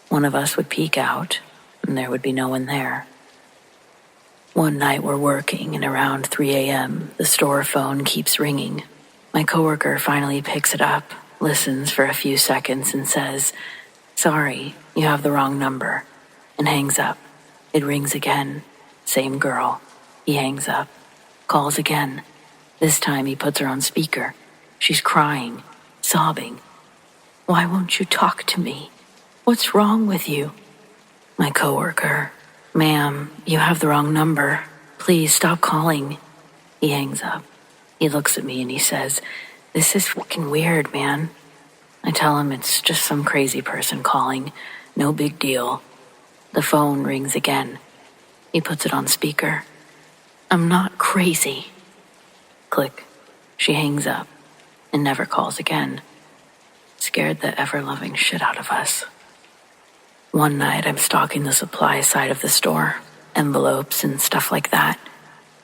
One of us would peek out, and there would be no one there. One night we're working, and around 3 a.m., the store phone keeps ringing. My coworker finally picks it up, listens for a few seconds, and says, "Sorry, you have the wrong number," and hangs up. It rings again. Same girl. He hangs up. Calls again. This time he puts her on speaker. She's crying, sobbing. "Why won't you talk to me? What's wrong with you?" My coworker, "Ma'am, you have the wrong number. Please stop calling." He hangs up. He looks at me and he says, "This is fucking weird, man." I tell him it's just some crazy person calling. No big deal. The phone rings again. He puts it on speaker. "I'm not crazy." Click. She hangs up and never calls again. Scared the ever-loving shit out of us. One night I'm stocking the supply side of the store, envelopes and stuff like that.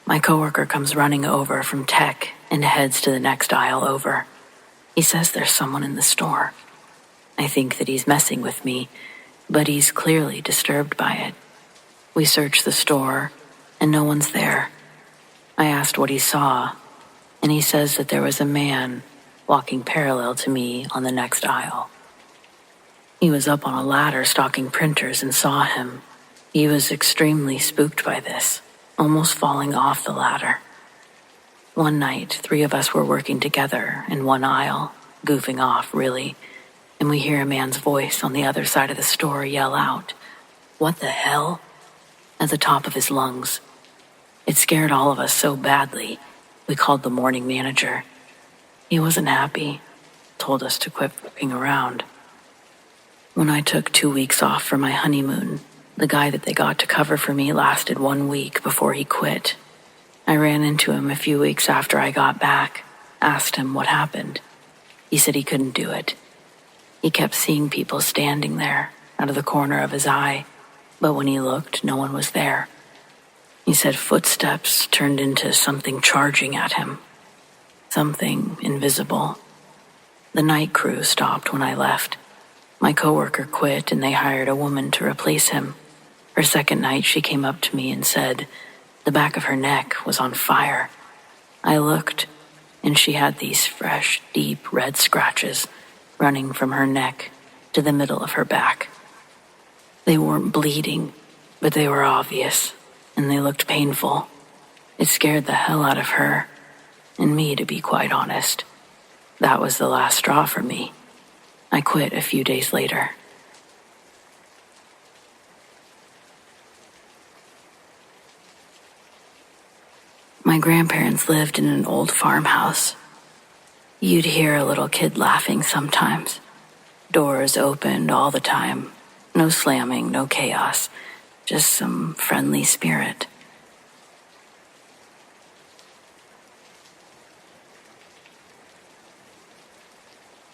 My coworker comes running over from tech and heads to the next aisle over. He says there's someone in the store. I think that he's messing with me, but he's clearly disturbed by it. We search the store, and no one's there. I asked what he saw, and he says that there was a man walking parallel to me on the next aisle. He was up on a ladder stocking printers and saw him. He was extremely spooked by this, almost falling off the ladder. One night, 3 of us were working together in one aisle, goofing off, really, and we hear a man's voice on the other side of the store yell out, "What the hell?" at the top of his lungs. It scared all of us so badly, we called the morning manager. He wasn't happy, told us to quit fucking around. When I took 2 weeks off for my honeymoon, the guy that they got to cover for me lasted 1 week before he quit. I ran into him a few weeks after I got back, asked him what happened. He said he couldn't do it. He kept seeing people standing there out of the corner of his eye, but when he looked, no one was there. He said footsteps turned into something charging at him, something invisible. The night crew stopped when I left. My coworker quit and they hired a woman to replace him. Her second night, she came up to me and said the back of her neck was on fire. I looked, and she had these fresh, deep red scratches running from her neck to the middle of her back. They weren't bleeding, but they were obvious. and they looked painful. It scared the hell out of her, and me, to be quite honest. That was the last straw for me. I quit a few days later. My grandparents lived in an old farmhouse. You'd hear a little kid laughing sometimes. Doors opened all the time. No slamming, no chaos. Just some friendly spirit.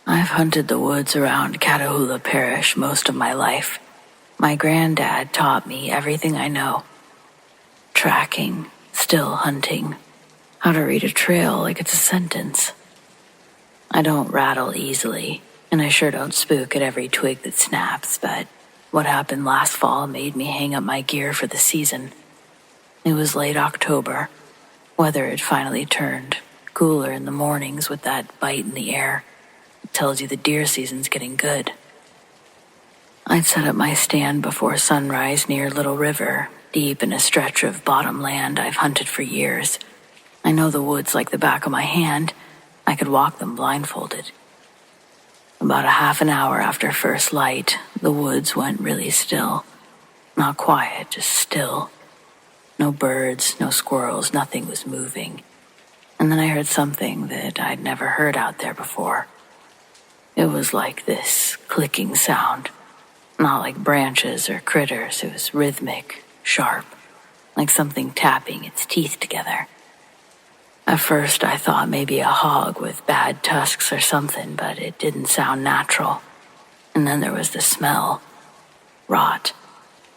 I've hunted the woods around Catahoula Parish most of my life. My granddad taught me everything I know. Tracking, still hunting, how to read a trail like it's a sentence. I don't rattle easily, and I sure don't spook at every twig that snaps, but what happened last fall made me hang up my gear for the season. It was late October. Weather had finally turned, cooler in the mornings with that bite in the air. It tells you the deer season's getting good. I'd set up my stand before sunrise near Little River, deep in a stretch of bottom land I've hunted for years. I know the woods like the back of my hand. I could walk them blindfolded. About a half an hour after first light, the woods went really still. Not quiet, just still. No birds, no squirrels, nothing was moving. And then I heard something that I'd never heard out there before. It was like this clicking sound. Not like branches or critters, it was rhythmic, sharp, like something tapping its teeth together. At first I thought maybe a hog with bad tusks or something, but it didn't sound natural. And then there was the smell. Rot.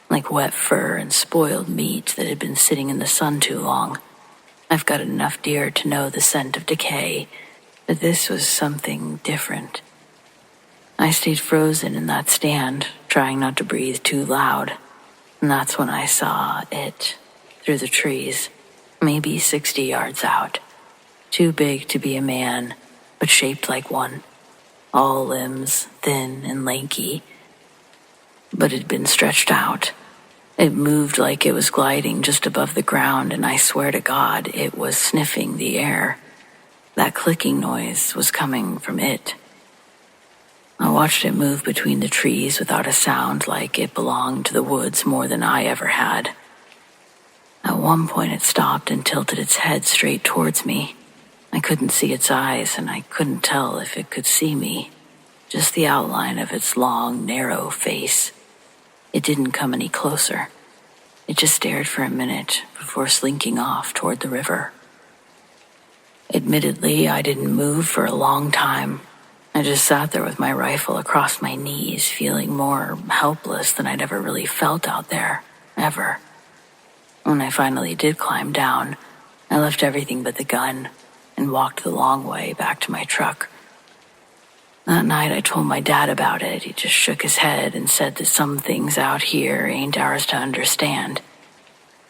Like wet fur and spoiled meat that had been sitting in the sun too long. I've got enough deer to know the scent of decay, but this was something different. I stayed frozen in that stand, trying not to breathe too loud. And that's when I saw it, through the trees, maybe 60 yards out. Too big to be a man, but shaped like one. All limbs, thin and lanky. But it'd been stretched out. It moved like it was gliding just above the ground, and I swear to God, it was sniffing the air. That clicking noise was coming from it. I watched it move between the trees without a sound, like it belonged to the woods more than I ever had. At one point it stopped and tilted its head straight towards me. I couldn't see its eyes, and I couldn't tell if it could see me. Just the outline of its long, narrow face. It didn't come any closer. It just stared for a minute before slinking off toward the river. Admittedly, I didn't move for a long time. I just sat there with my rifle across my knees, feeling more helpless than I'd ever really felt out there, ever. When I finally did climb down, I left everything but the gun and walked the long way back to my truck. That night I told my dad about it. He just shook his head and said that some things out here ain't ours to understand.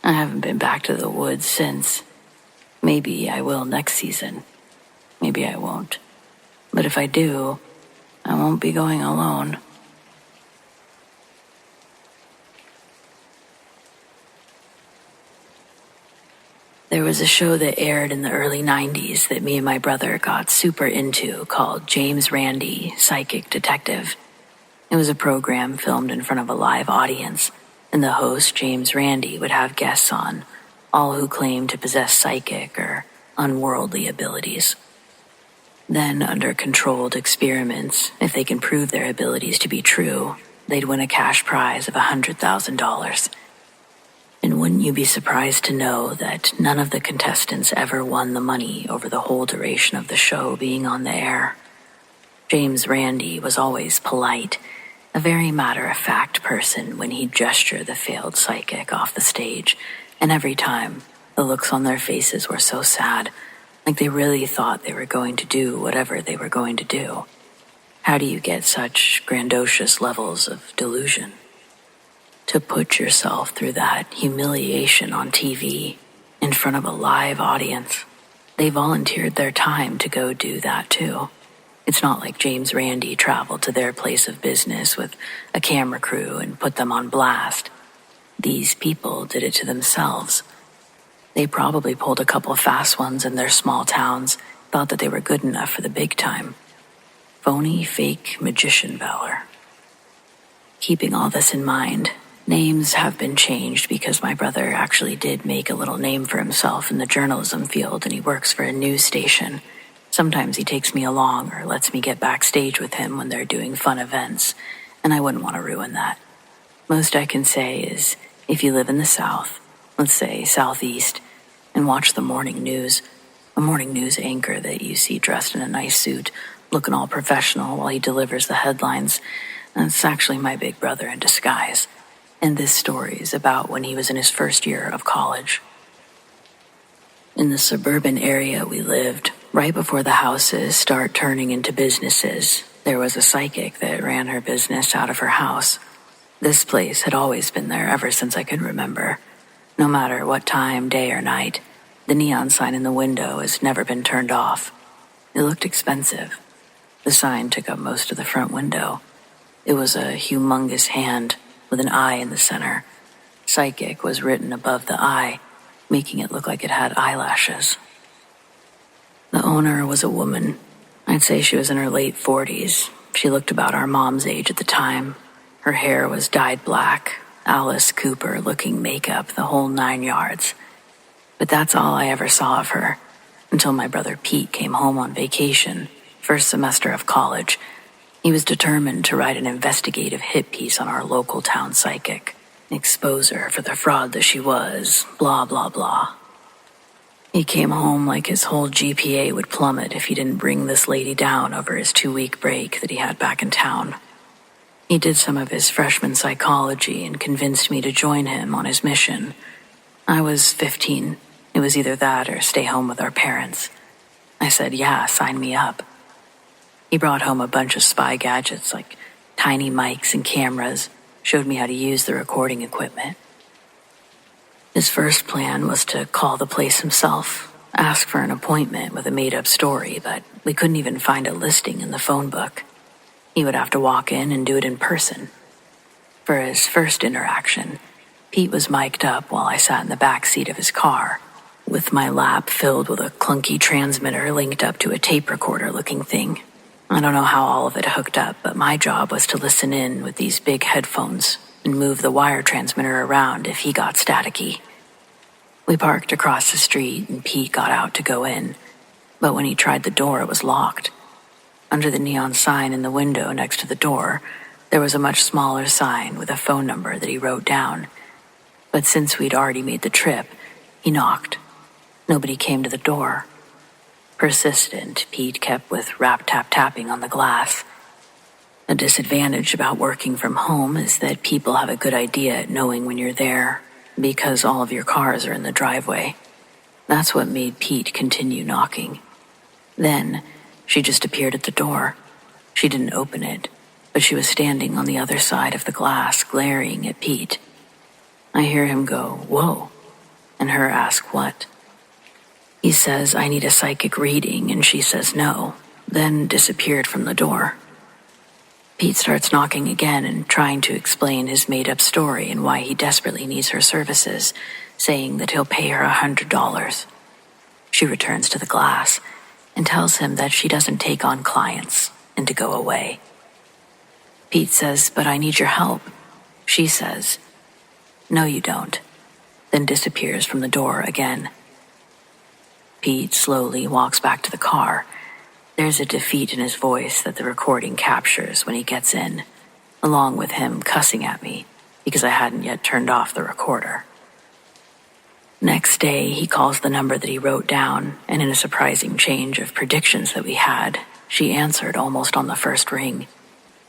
I haven't been back to the woods since. Maybe I will next season. Maybe I won't. But if I do, I won't be going alone. There was a show that aired in the early 90s that me and my brother got super into called James Randi, Psychic Detective. It was a program filmed in front of a live audience, and the host, James Randi, would have guests on, all who claimed to possess psychic or unworldly abilities. Then, under controlled experiments, if they can prove their abilities to be true, they'd win a cash prize of $100,000. And wouldn't you be surprised to know that none of the contestants ever won the money over the whole duration of the show being on the air? James Randi was always polite, a very matter-of-fact person when he'd gesture the failed psychic off the stage, and every time, the looks on their faces were so sad, like they really thought they were going to do whatever they were going to do. How do you get such grandiose levels of delusion? To put yourself through that humiliation on TV, in front of a live audience. They volunteered their time to go do that too. It's not like James Randi traveled to their place of business with a camera crew and put them on blast. These people did it to themselves. They probably pulled a couple fast ones in their small towns, thought that they were good enough for the big time. Phony, fake, magician valor. Keeping all this in mind, names have been changed because my brother actually did make a little name for himself in the journalism field, and he works for a news station. Sometimes he takes me along or lets me get backstage with him when they're doing fun events, and I wouldn't want to ruin that. Most I can say is, if you live in the South, let's say Southeast, and watch the morning news, a morning news anchor that you see dressed in a nice suit, looking all professional while he delivers the headlines, that's actually my big brother in disguise. And this story is about when he was in his first year of college. In the suburban area we lived, right before the houses start turning into businesses, there was a psychic that ran her business out of her house. This place had always been there ever since I could remember. No matter what time, day or night, the neon sign in the window has never been turned off. It looked expensive. The sign took up most of the front window. It was a humongous hand with an eye in the center. Psychic was written above the eye, making it look like it had eyelashes. The owner was a woman. I'd say she was in her late 40s. She looked about our mom's age at the time. Her hair was dyed black, Alice Cooper-looking makeup, the whole 9 yards. But that's all I ever saw of her, until my brother Pete came home on vacation, first semester of college. He was determined to write an investigative hit piece on our local town psychic, expose her for the fraud that she was, blah, blah, blah. He came home like his whole GPA would plummet if he didn't bring this lady down over his 2-week break that he had back in town. He did some of his freshman psychology and convinced me to join him on his mission. I was 15. It was either that or stay home with our parents. I said, yeah, sign me up. He brought home a bunch of spy gadgets like tiny mics and cameras, showed me how to use the recording equipment. His first plan was to call the place himself, ask for an appointment with a made-up story, but we couldn't even find a listing in the phone book. He would have to walk in and do it in person. For his first interaction, Pete was mic'd up while I sat in the back seat of his car, with my lap filled with a clunky transmitter linked up to a tape recorder-looking thing. I don't know how all of it hooked up, but my job was to listen in with these big headphones and move the wire transmitter around if he got staticky. We parked across the street and Pete got out to go in, but when he tried the door, it was locked. Under the neon sign in the window next to the door, there was a much smaller sign with a phone number that he wrote down. But since we'd already made the trip, he knocked. Nobody came to the door. Persistent, Pete kept with rap-tap-tapping on the glass. A disadvantage about working from home is that people have a good idea at knowing when you're there, because all of your cars are in the driveway. That's what made Pete continue knocking. Then, she just appeared at the door. She didn't open it, but she was standing on the other side of the glass, glaring at Pete. I hear him go, "Whoa," and her ask what. He says, "I need a psychic reading," and she says no, then disappeared from the door. Pete starts knocking again and trying to explain his made-up story and why he desperately needs her services, saying that he'll pay her $100. She returns to the glass and tells him that she doesn't take on clients and to go away. Pete says, "But I need your help." She says, "No, you don't," then disappears from the door again. Pete slowly walks back to the car. There's a defeat in his voice that the recording captures when he gets in, along with him cussing at me because I hadn't yet turned off the recorder. Next day, he calls the number that he wrote down, and in a surprising change of predictions that we had, she answered almost on the first ring.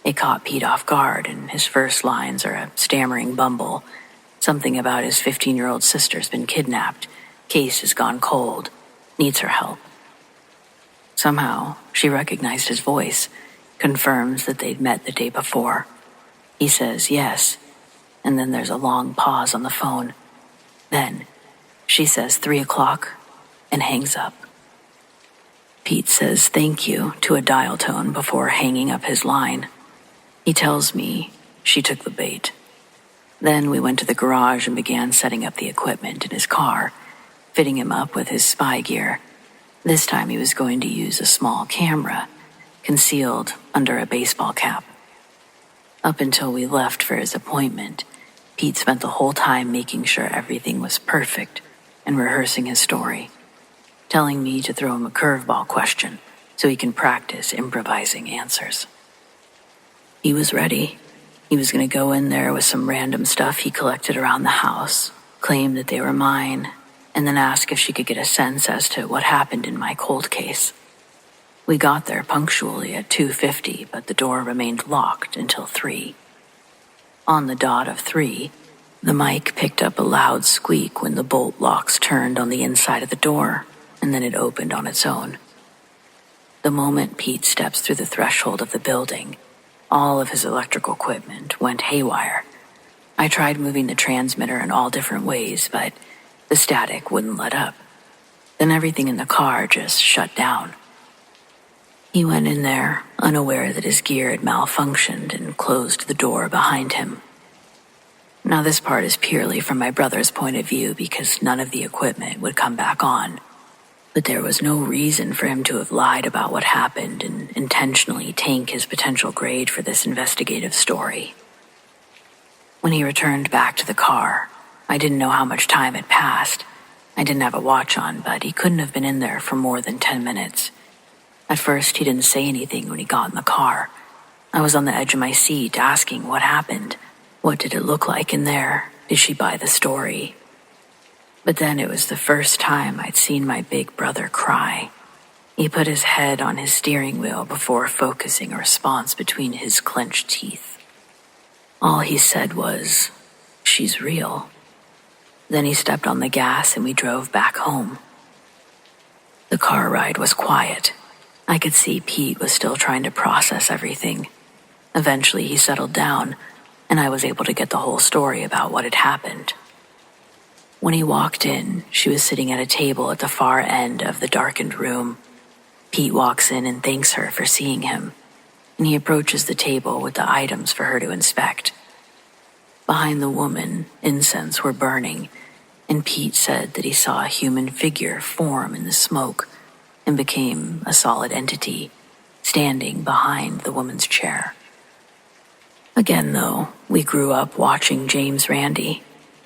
It caught Pete off guard, and his first lines are a stammering bumble. Something about his 15-year-old sister's been kidnapped, case has gone cold, needs her help. Somehow, she recognized his voice, confirms that they'd met the day before. He says yes, and then there's a long pause on the phone. Then, she says 3 o'clock and hangs up. Pete says thank you to a dial tone before hanging up his line. He tells me she took the bait. Then we went to the garage and began setting up the equipment in his car, fitting him up with his spy gear. This time he was going to use a small camera, concealed under a baseball cap. Up until we left for his appointment, Pete spent the whole time making sure everything was perfect and rehearsing his story, telling me to throw him a curveball question so he can practice improvising answers. He was ready. He was going to go in there with some random stuff he collected around the house, claim that they were mine, and then ask if she could get a sense as to what happened in my cold case. We got there punctually at 2:50, but the door remained locked until 3. On the dot of 3, the mic picked up a loud squeak when the bolt locks turned on the inside of the door, and then it opened on its own. The moment Pete steps through the threshold of the building, all of his electrical equipment went haywire. I tried moving the transmitter in all different ways, but the static wouldn't let up. Then everything in the car just shut down. He went in there, unaware that his gear had malfunctioned, and closed the door behind him. Now this part is purely from my brother's point of view because none of the equipment would come back on. But there was no reason for him to have lied about what happened and intentionally tank his potential grade for this investigative story. When he returned back to the car, I didn't know how much time had passed. I didn't have a watch on, but he couldn't have been in there for more than 10 minutes. At first, he didn't say anything when he got in the car. I was on the edge of my seat asking what happened. What did it look like in there? Did she buy the story? But then it was the first time I'd seen my big brother cry. He put his head on his steering wheel before focusing a response between his clenched teeth. All he said was, "She's real." Then he stepped on the gas and we drove back home. The car ride was quiet. I could see Pete was still trying to process everything. Eventually he settled down, and I was able to get the whole story about what had happened. When he walked in, she was sitting at a table at the far end of the darkened room. Pete walks in and thanks her for seeing him, and he approaches the table with the items for her to inspect. Behind the woman, incense were burning, and Pete said that he saw a human figure form in the smoke and became a solid entity, standing behind the woman's chair. Again, though, we grew up watching James Randi.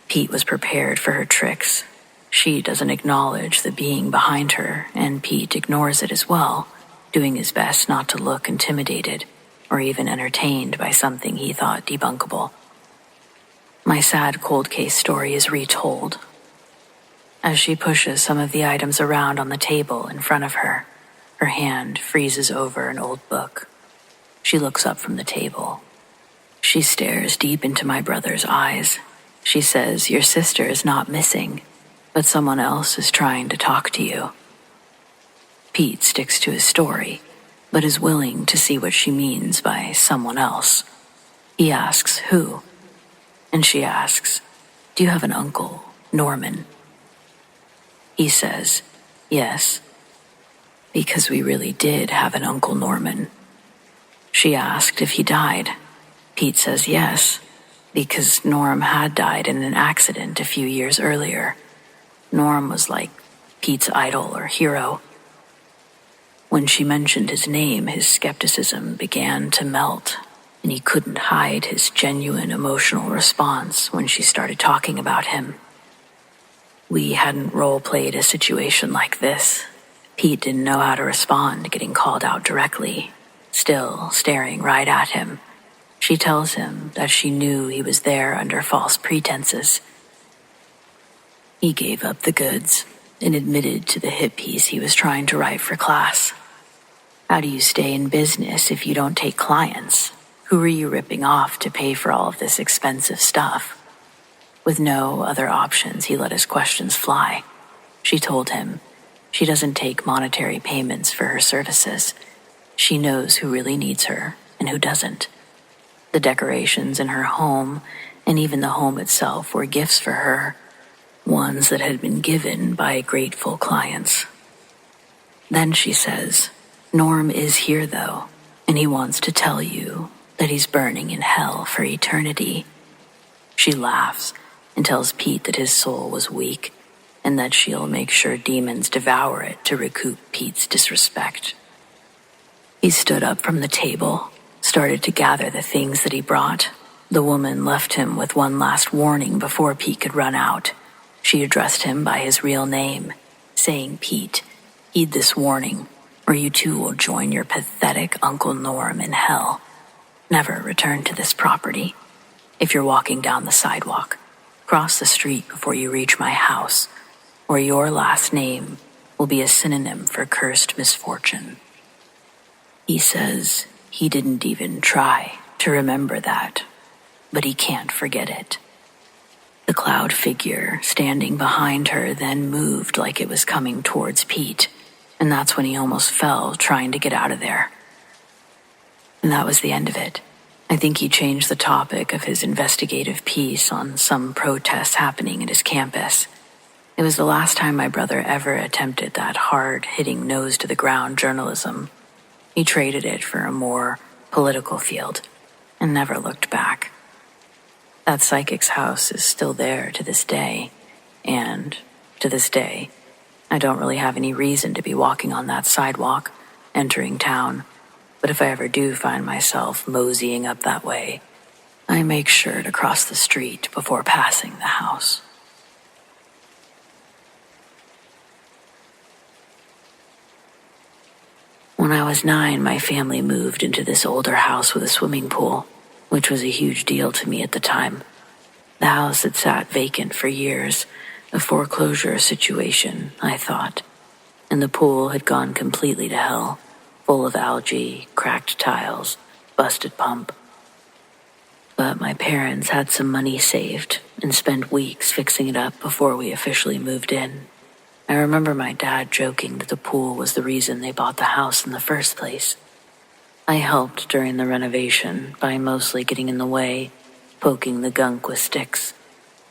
Pete was prepared for her tricks. She doesn't acknowledge the being behind her, and Pete ignores it as well, doing his best not to look intimidated or even entertained by something he thought debunkable. My sad cold case story is retold. As she pushes some of the items around on the table in front of her, her hand freezes over an old book. She looks up from the table. She stares deep into my brother's eyes. She says, "Your sister is not missing, but someone else is trying to talk to you." Pete sticks to his story, but is willing to see what she means by someone else. He asks, "Who?" And she asks, "Do you have an uncle, Norman?" He says, "Yes," because we really did have an Uncle Norman. She asked if he died. Pete says yes, because Norm had died in an accident a few years earlier. Norm was like Pete's idol or hero. When she mentioned his name, his skepticism began to melt, and he couldn't hide his genuine emotional response when she started talking about him. We hadn't role-played a situation like this. Pete didn't know how to respond to getting called out directly, still staring right at him. She tells him that she knew he was there under false pretenses. He gave up the goods and admitted to the hit piece he was trying to write for class. How do you stay in business if you don't take clients? Who are you ripping off to pay for all of this expensive stuff? With no other options, he let his questions fly. She told him she doesn't take monetary payments for her services. She knows who really needs her and who doesn't. The decorations in her home and even the home itself were gifts for her, ones that had been given by grateful clients. Then she says, "Norm is here though, and he wants to tell you that he's burning in hell for eternity." She laughs and tells Pete that his soul was weak and that she'll make sure demons devour it to recoup Pete's disrespect. He stood up from the table, started to gather the things that he brought. The woman left him with one last warning before Pete could run out. She addressed him by his real name, saying, "Pete, heed this warning, or you too will join your pathetic Uncle Norm in hell. Never return to this property. If you're walking down the sidewalk, cross the street before you reach my house, or your last name will be a synonym for cursed misfortune." He says he didn't even try to remember that, but he can't forget it. The cloud figure standing behind her then moved like it was coming towards Pete, and that's when he almost fell trying to get out of there. And that was the end of it. I think he changed the topic of his investigative piece on some protests happening at his campus. It was the last time my brother ever attempted that hard-hitting nose-to-the-ground journalism. He traded it for a more political field and never looked back. That psychic's house is still there to this day, and to this day, I don't really have any reason to be walking on that sidewalk, entering town, but if I ever do find myself moseying up that way, I make sure to cross the street before passing the house. When I was 9, my family moved into this older house with a swimming pool, which was a huge deal to me at the time. The house had sat vacant for years, a foreclosure situation, I thought, and the pool had gone completely to hell, full of algae, cracked tiles, busted pump. But my parents had some money saved and spent weeks fixing it up before we officially moved in. I remember my dad joking that the pool was the reason they bought the house in the first place. I helped during the renovation by mostly getting in the way, poking the gunk with sticks.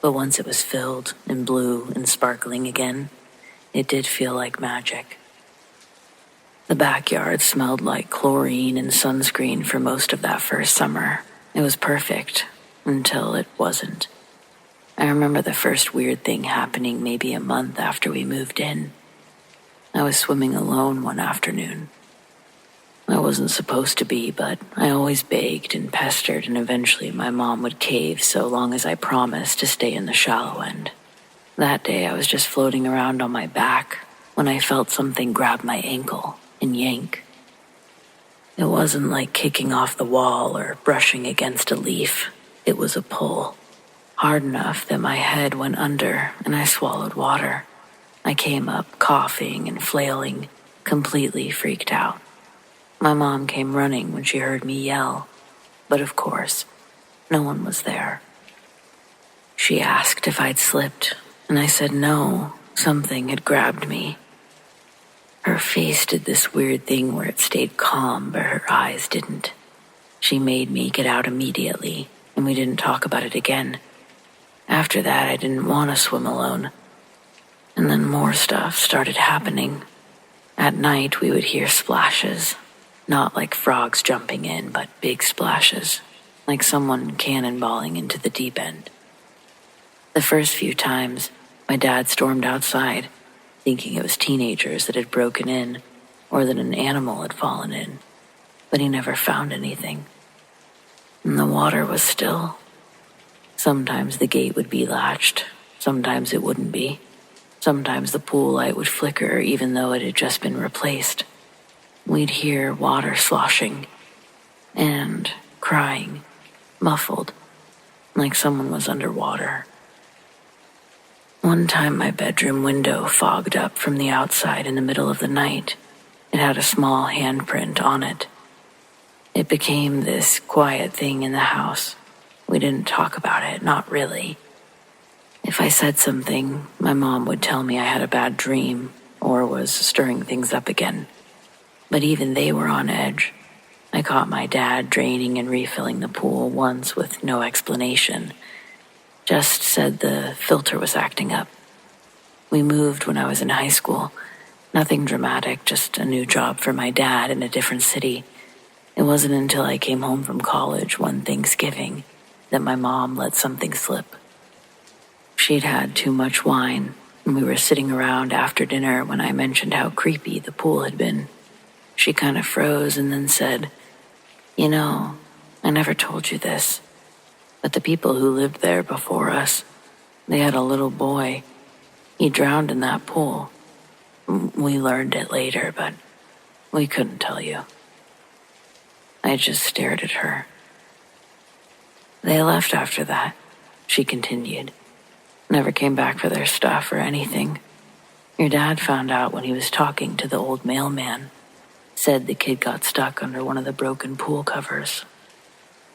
But once it was filled and blue and sparkling again, it did feel like magic. The backyard smelled like chlorine and sunscreen for most of that first summer. It was perfect until it wasn't. I remember the first weird thing happening maybe a month after we moved in. I was swimming alone one afternoon. I wasn't supposed to be, but I always begged and pestered, and eventually my mom would cave so long as I promised to stay in the shallow end. That day I was just floating around on my back when I felt something grab my ankle and yank. It wasn't like kicking off the wall or brushing against a leaf. It was a pull, hard enough that my head went under and I swallowed water. I came up coughing and flailing, completely freaked out. My mom came running when she heard me yell, but of course, no one was there. She asked if I'd slipped, and I said no, something had grabbed me. Her face did this weird thing where it stayed calm, but her eyes didn't. She made me get out immediately, and we didn't talk about it again. After that, I didn't want to swim alone. And then more stuff started happening. At night, we would hear splashes. Not like frogs jumping in, but big splashes, like someone cannonballing into the deep end. The first few times, my dad stormed outside, thinking it was teenagers that had broken in, or that an animal had fallen in, but he never found anything. And the water was still. Sometimes the gate would be latched, sometimes it wouldn't be. Sometimes the pool light would flicker even though it had just been replaced. We'd hear water sloshing and crying, muffled, like someone was underwater. One time my bedroom window fogged up from the outside in the middle of the night. It had a small handprint on it. It became this quiet thing in the house. We didn't talk about it, not really. If I said something, my mom would tell me I had a bad dream or was stirring things up again. But even they were on edge. I caught my dad draining and refilling the pool once with no explanation. Just said the filter was acting up. We moved when I was in high school. Nothing dramatic, just a new job for my dad in a different city. It wasn't until I came home from college one Thanksgiving that my mom let something slip. She'd had too much wine, and we were sitting around after dinner when I mentioned how creepy the pool had been. She kind of froze and then said, "You know, I never told you this, but the people who lived there before us, they had a little boy. He drowned in that pool. We learned it later, but we couldn't tell you." I just stared at her. "They left after that," she continued. "Never came back for their stuff or anything. Your dad found out when he was talking to the old mailman. Said the kid got stuck under one of the broken pool covers.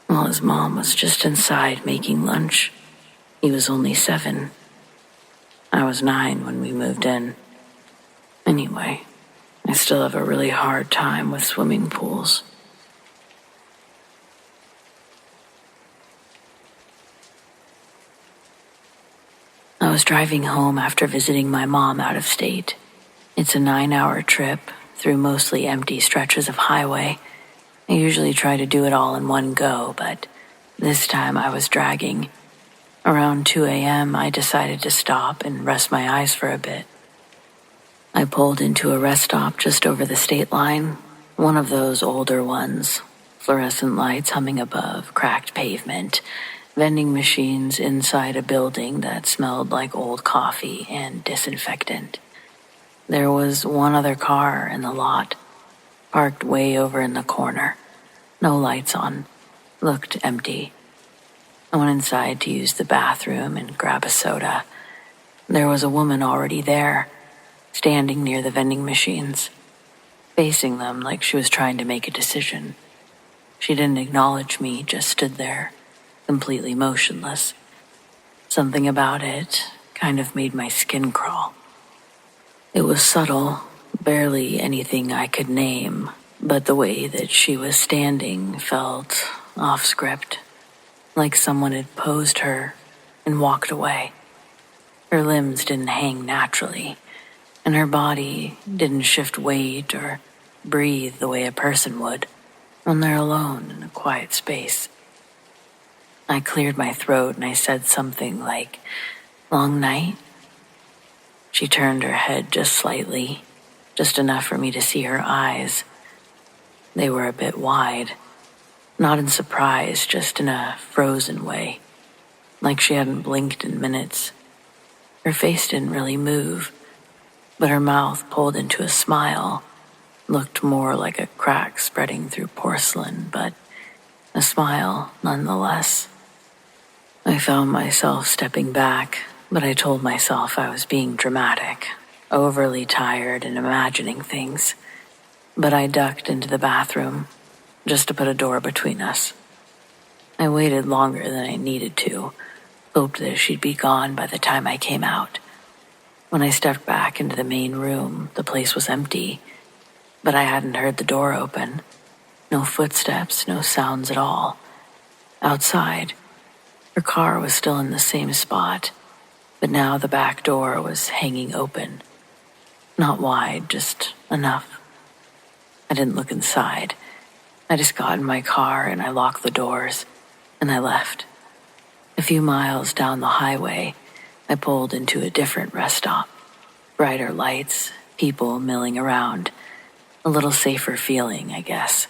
While his mom was just inside making lunch. He was only 7. I was 9 when we moved in. Anyway, I still have a really hard time with swimming pools." I was driving home after visiting my mom out of state. It's a 9-hour trip through mostly empty stretches of highway. I usually try to do it all in one go, but this time I was dragging. Around 2 a.m., I decided to stop and rest my eyes for a bit. I pulled into a rest stop just over the state line, one of those older ones, fluorescent lights humming above cracked pavement, vending machines inside a building that smelled like old coffee and disinfectant. There was one other car in the lot, parked way over in the corner. No lights on. Looked empty. I went inside to use the bathroom and grab a soda. There was a woman already there, standing near the vending machines, facing them like she was trying to make a decision. She didn't acknowledge me, just stood there, completely motionless. Something about it kind of made my skin crawl. It was subtle, barely anything I could name, but the way that she was standing felt off script, like someone had posed her and walked away. Her limbs didn't hang naturally, and her body didn't shift weight or breathe the way a person would when they're alone in a quiet space. I cleared my throat and I said something like, "Long night?" She turned her head just slightly, just enough for me to see her eyes. They were a bit wide, not in surprise, just in a frozen way, like she hadn't blinked in minutes. Her face didn't really move, but her mouth pulled into a smile, looked more like a crack spreading through porcelain, but a smile nonetheless. I found myself stepping back, but I told myself I was being dramatic, overly tired and imagining things. But I ducked into the bathroom, just to put a door between us. I waited longer than I needed to, hoped that she'd be gone by the time I came out. When I stepped back into the main room, the place was empty, but I hadn't heard the door open. No footsteps, no sounds at all. Outside, her car was still in the same spot, but now the back door was hanging open. Not wide, just enough. I didn't look inside. I just got in my car and I locked the doors, and I left. A few miles down the highway, I pulled into a different rest stop. Brighter lights, people milling around. A little safer feeling, I guess.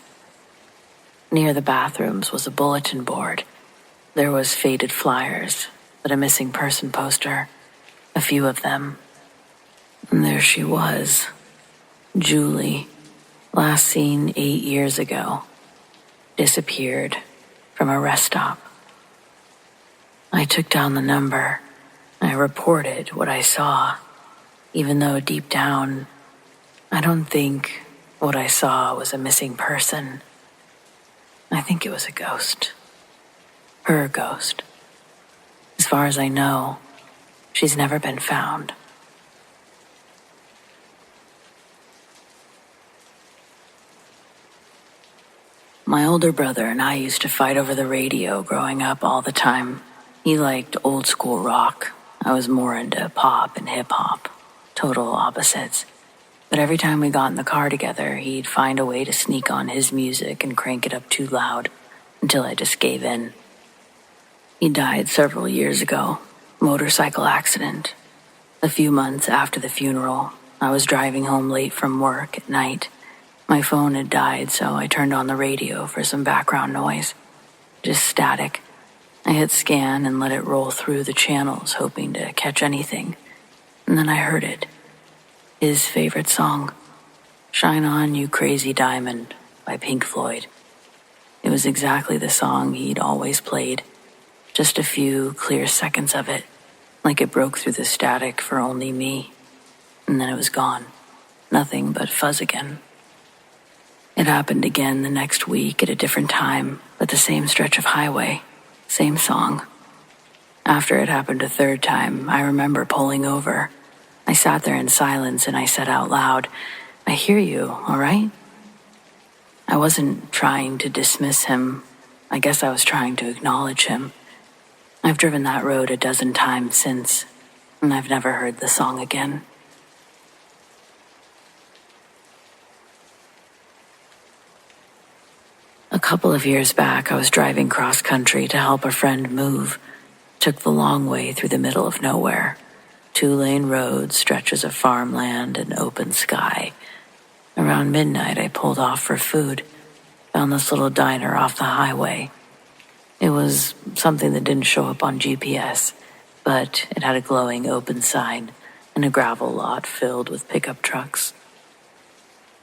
Near the bathrooms was a bulletin board. There was faded flyers, but a missing person poster. A few of them. And there she was. Julie. Last seen 8 years ago. Disappeared from a rest stop. I took down the number. I reported what I saw, even though deep down, I don't think what I saw was a missing person. I think it was a ghost. Her ghost. As far as I know, she's never been found. My older brother and I used to fight over the radio growing up all the time. He liked old school rock. I was more into pop and hip hop. Total opposites. But every time we got in the car together, he'd find a way to sneak on his music and crank it up too loud until I just gave in. He died several years ago. Motorcycle accident. A few months after the funeral, I was driving home late from work at night. My phone had died, so I turned on the radio for some background noise. Just static. I hit scan and let it roll through the channels, hoping to catch anything. And then I heard it. His favorite song, Shine On You Crazy Diamond by Pink Floyd. It was exactly the song he'd always played. Just a few clear seconds of it, like it broke through the static for only me. And then it was gone. Nothing but fuzz again. It happened again the next week at a different time, but the same stretch of highway, same song. After it happened a third time, I remember pulling over. I sat there in silence and I said out loud, "I hear you, all right?" I wasn't trying to dismiss him. I guess I was trying to acknowledge him. I've driven that road a dozen times since, and I've never heard the song again. A couple of years back, I was driving cross-country to help a friend move. Took the long way through the middle of nowhere. 2-lane roads, stretches of farmland, and open sky. Around midnight, I pulled off for food. Found this little diner off the highway. It was something that didn't show up on GPS, but it had a glowing open sign and a gravel lot filled with pickup trucks.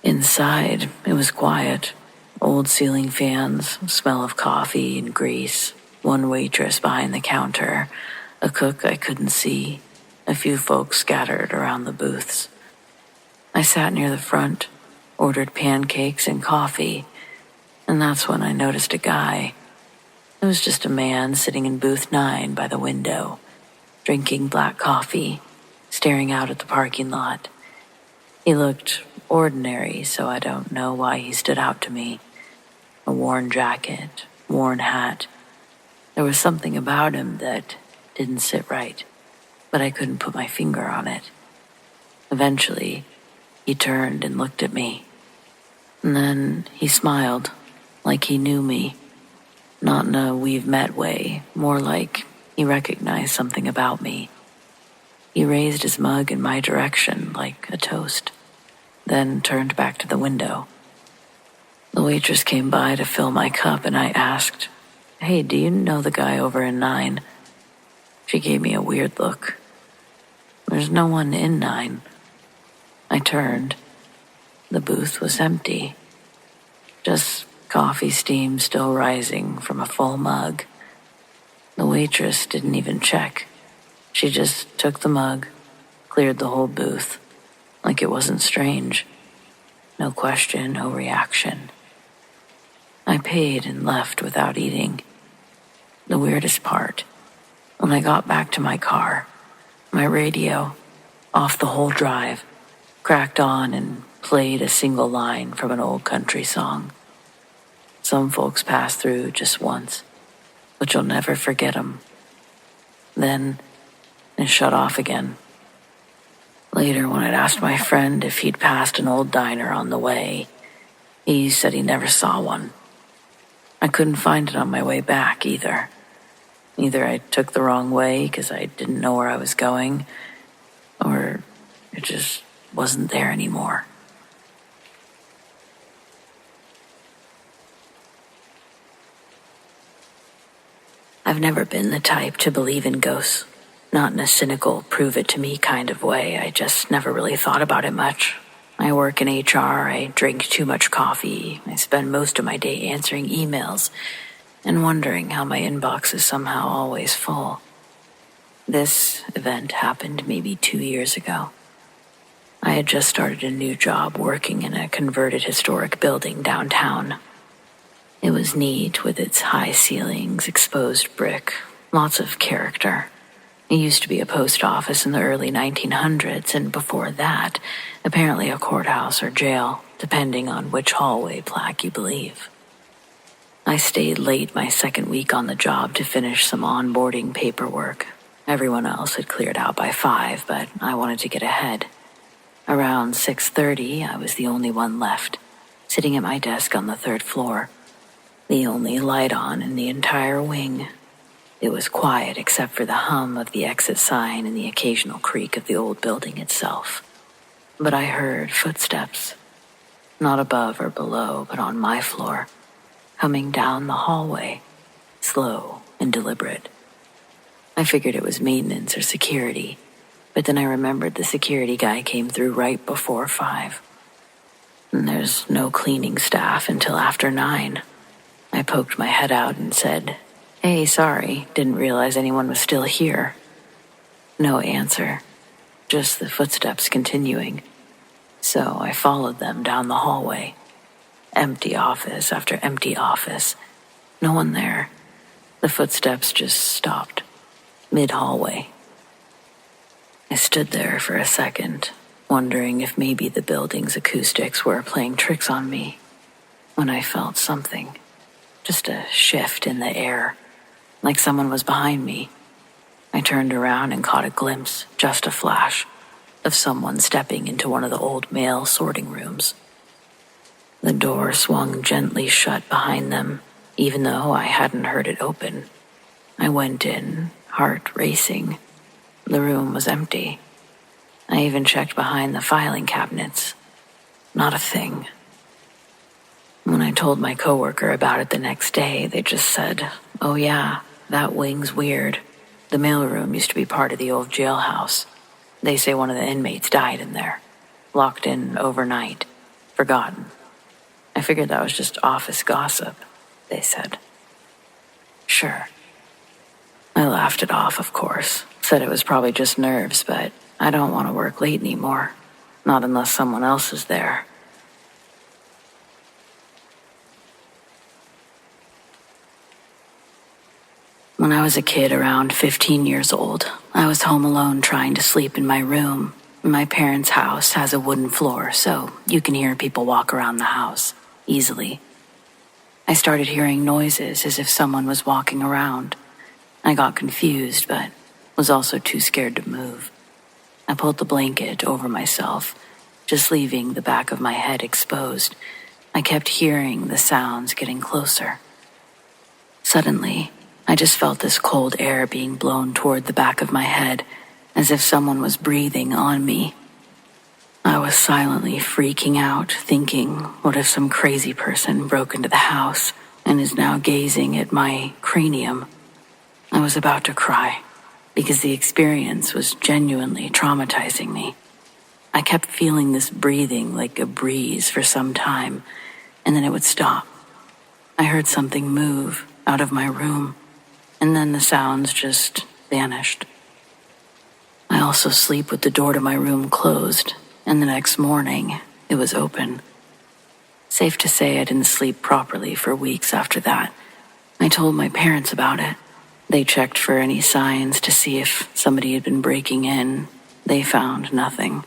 Inside, it was quiet. Old ceiling fans, smell of coffee and grease, one waitress behind the counter, a cook I couldn't see, a few folks scattered around the booths. I sat near the front, ordered pancakes and coffee, and that's when I noticed a guy. It was just a man sitting in booth 9 by the window, drinking black coffee, staring out at the parking lot. He looked ordinary, so I don't know why he stood out to me. A worn jacket, worn hat. There was something about him that didn't sit right, but I couldn't put my finger on it. Eventually, he turned and looked at me. And then he smiled, like he knew me. Not in a we've met way, more like he recognized something about me. He raised his mug in my direction like a toast, then turned back to the window. The waitress came by to fill my cup and I asked, "Hey, do you know the guy over in 9? She gave me a weird look. "There's no one in 9. I turned. The booth was empty. Just coffee steam still rising from a full mug. The waitress didn't even check. She just took the mug, cleared the whole booth, like it wasn't strange. No question, no reaction. I paid and left without eating. The weirdest part, when I got back to my car, my radio, off the whole drive, cracked on and played a single line from an old country song. Some folks pass through just once, but you'll never forget 'em. Then it shut off again. Later, when I'd asked my friend if he'd passed an old diner on the way, he said he never saw one. I couldn't find it on my way back either. Either I took the wrong way because I didn't know where I was going, or it just wasn't there anymore. I've never been the type to believe in ghosts. Not in a cynical, prove-it-to-me kind of way. I just never really thought about it much. I work in HR, I drink too much coffee, I spend most of my day answering emails and wondering how my inbox is somehow always full. This event happened maybe 2 years ago. I had just started a new job working in a converted historic building downtown. It was neat with its high ceilings, exposed brick, lots of character. It used to be a post office in the early 1900s, and before that, apparently a courthouse or jail, depending on which hallway plaque you believe. I stayed late my second week on the job to finish some onboarding paperwork. Everyone else had cleared out by 5, but I wanted to get ahead. Around 6:30, I was the only one left, sitting at my desk on the 3rd floor. The only light on in the entire wing. It was quiet except for the hum of the exit sign and the occasional creak of the old building itself. But I heard footsteps, not above or below, but on my floor, coming down the hallway, slow and deliberate. I figured it was maintenance or security, but then I remembered the security guy came through right before 5. And there's no cleaning staff until after 9. I poked my head out and said, "Hey, sorry, didn't realize anyone was still here." No answer, just the footsteps continuing. So I followed them down the hallway. Empty office after empty office. No one there. The footsteps just stopped, mid-hallway. I stood there for a second, wondering if maybe the building's acoustics were playing tricks on me, when I felt something, just a shift in the air, like someone was behind me. I turned around and caught a glimpse, just a flash, of someone stepping into one of the old mail sorting rooms. The door swung gently shut behind them, even though I hadn't heard it open. I went in, heart racing. The room was empty. I even checked behind the filing cabinets. Not a thing. When I told my coworker about it the next day, they just said, "Oh yeah, that wing's weird. The mailroom used to be part of the old jailhouse. They say one of the inmates died in there. Locked in overnight. Forgotten." I figured that was just office gossip, they said. Sure. I laughed it off, of course. Said it was probably just nerves, but I don't want to work late anymore. Not unless someone else is there. When I was a kid around 15 years old, I was home alone trying to sleep in my room. My parents' house has a wooden floor, so you can hear people walk around the house easily. I started hearing noises as if someone was walking around. I got confused, but was also too scared to move. I pulled the blanket over myself, just leaving the back of my head exposed. I kept hearing the sounds getting closer. Suddenly, I just felt this cold air being blown toward the back of my head, as if someone was breathing on me. I was silently freaking out, thinking, what if some crazy person broke into the house and is now gazing at my cranium? I was about to cry, because the experience was genuinely traumatizing me. I kept feeling this breathing like a breeze for some time, and then it would stop. I heard something move out of my room, and then the sounds just vanished. I also sleep with the door to my room closed, and the next morning, it was open. Safe to say I didn't sleep properly for weeks after that. I told my parents about it. They checked for any signs to see if somebody had been breaking in. They found nothing.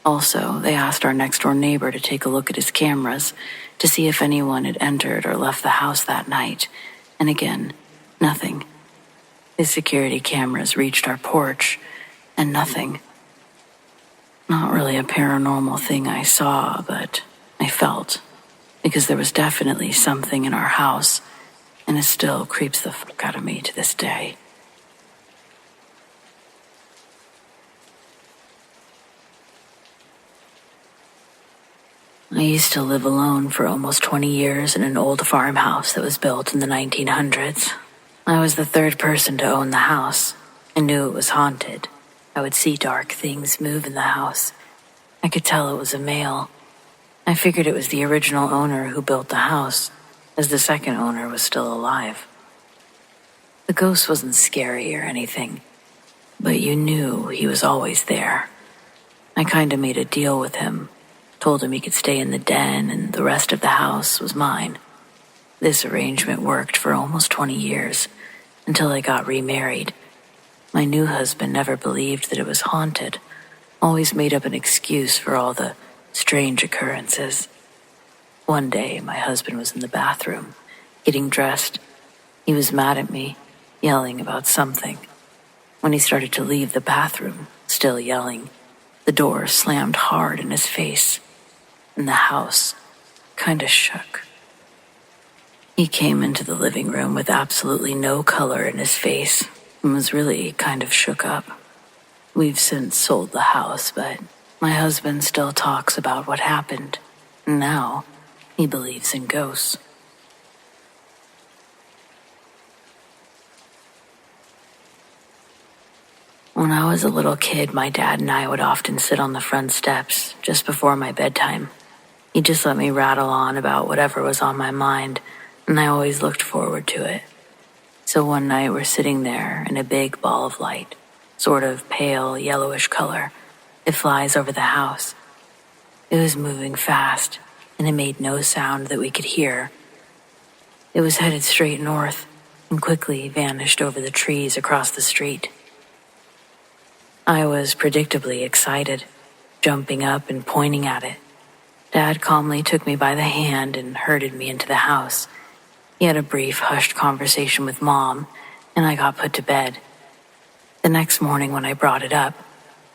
Also, they asked our next-door neighbor to take a look at his cameras to see if anyone had entered or left the house that night. And again, nothing. His security cameras reached our porch, and nothing. Not really a paranormal thing I saw, but I felt, because there was definitely something in our house, and it still creeps the fuck out of me to this day. I used to live alone for almost 20 years in an old farmhouse that was built in the 1900s. I was the third person to own the house. I knew it was haunted. I would see dark things move in the house. I could tell it was a male. I figured it was the original owner who built the house, as the second owner was still alive. The ghost wasn't scary or anything, but you knew he was always there. I kinda made a deal with him, told him he could stay in the den and the rest of the house was mine. This arrangement worked for almost 20 years, until I got remarried. My new husband never believed that it was haunted, always made up an excuse for all the strange occurrences. One day, my husband was in the bathroom, getting dressed. He was mad at me, yelling about something. When he started to leave the bathroom, still yelling, the door slammed hard in his face, and the house kinda shook. He came into the living room with absolutely no color in his face and was really kind of shook up. We've since sold the house, but my husband still talks about what happened. Now, he believes in ghosts. When I was a little kid, my dad and I would often sit on the front steps just before my bedtime. He'd just let me rattle on about whatever was on my mind, and I always looked forward to it. So one night we're sitting there in a big ball of light, sort of pale yellowish color. It flies over the house. It was moving fast, and it made no sound that we could hear. It was headed straight north and quickly vanished over the trees across the street. I was predictably excited, jumping up and pointing at it. Dad calmly took me by the hand and herded me into the house. He had a brief, hushed conversation with Mom, and I got put to bed. The next morning when I brought it up,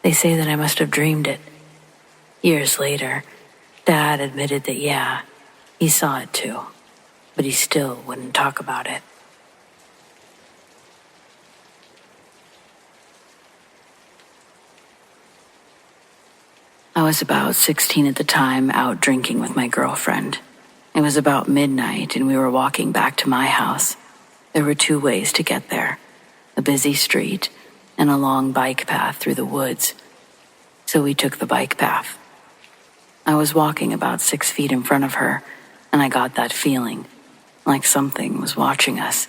they say that I must have dreamed it. Years later, Dad admitted that yeah, he saw it too, but he still wouldn't talk about it. I was about 16 at the time, out drinking with my girlfriend. It was about midnight and we were walking back to my house. There were 2 ways to get there, a busy street and a long bike path through the woods. So we took the bike path. I was walking about 6 feet in front of her, and I got that feeling, like something was watching us.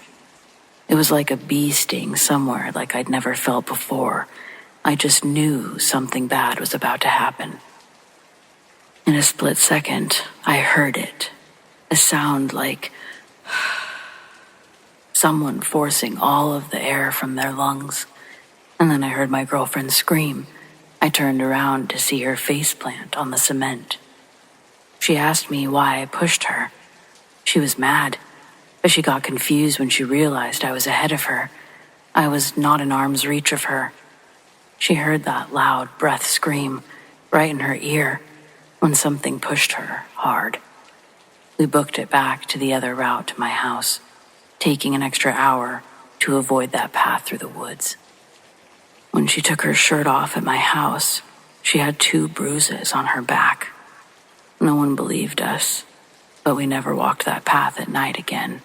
It was like a bee sting somewhere like I'd never felt before. I just knew something bad was about to happen. In a split second, I heard it. A sound like someone forcing all of the air from their lungs. And then I heard my girlfriend scream. I turned around to see her face plant on the cement. She asked me why I pushed her. She was mad, but she got confused when she realized I was ahead of her. I was not in arm's reach of her. She heard that loud breath scream right in her ear when something pushed her hard. We booked it back to the other route to my house, taking an extra hour to avoid that path through the woods. When she took her shirt off at my house, she had 2 bruises on her back. No one believed us, but we never walked that path at night again.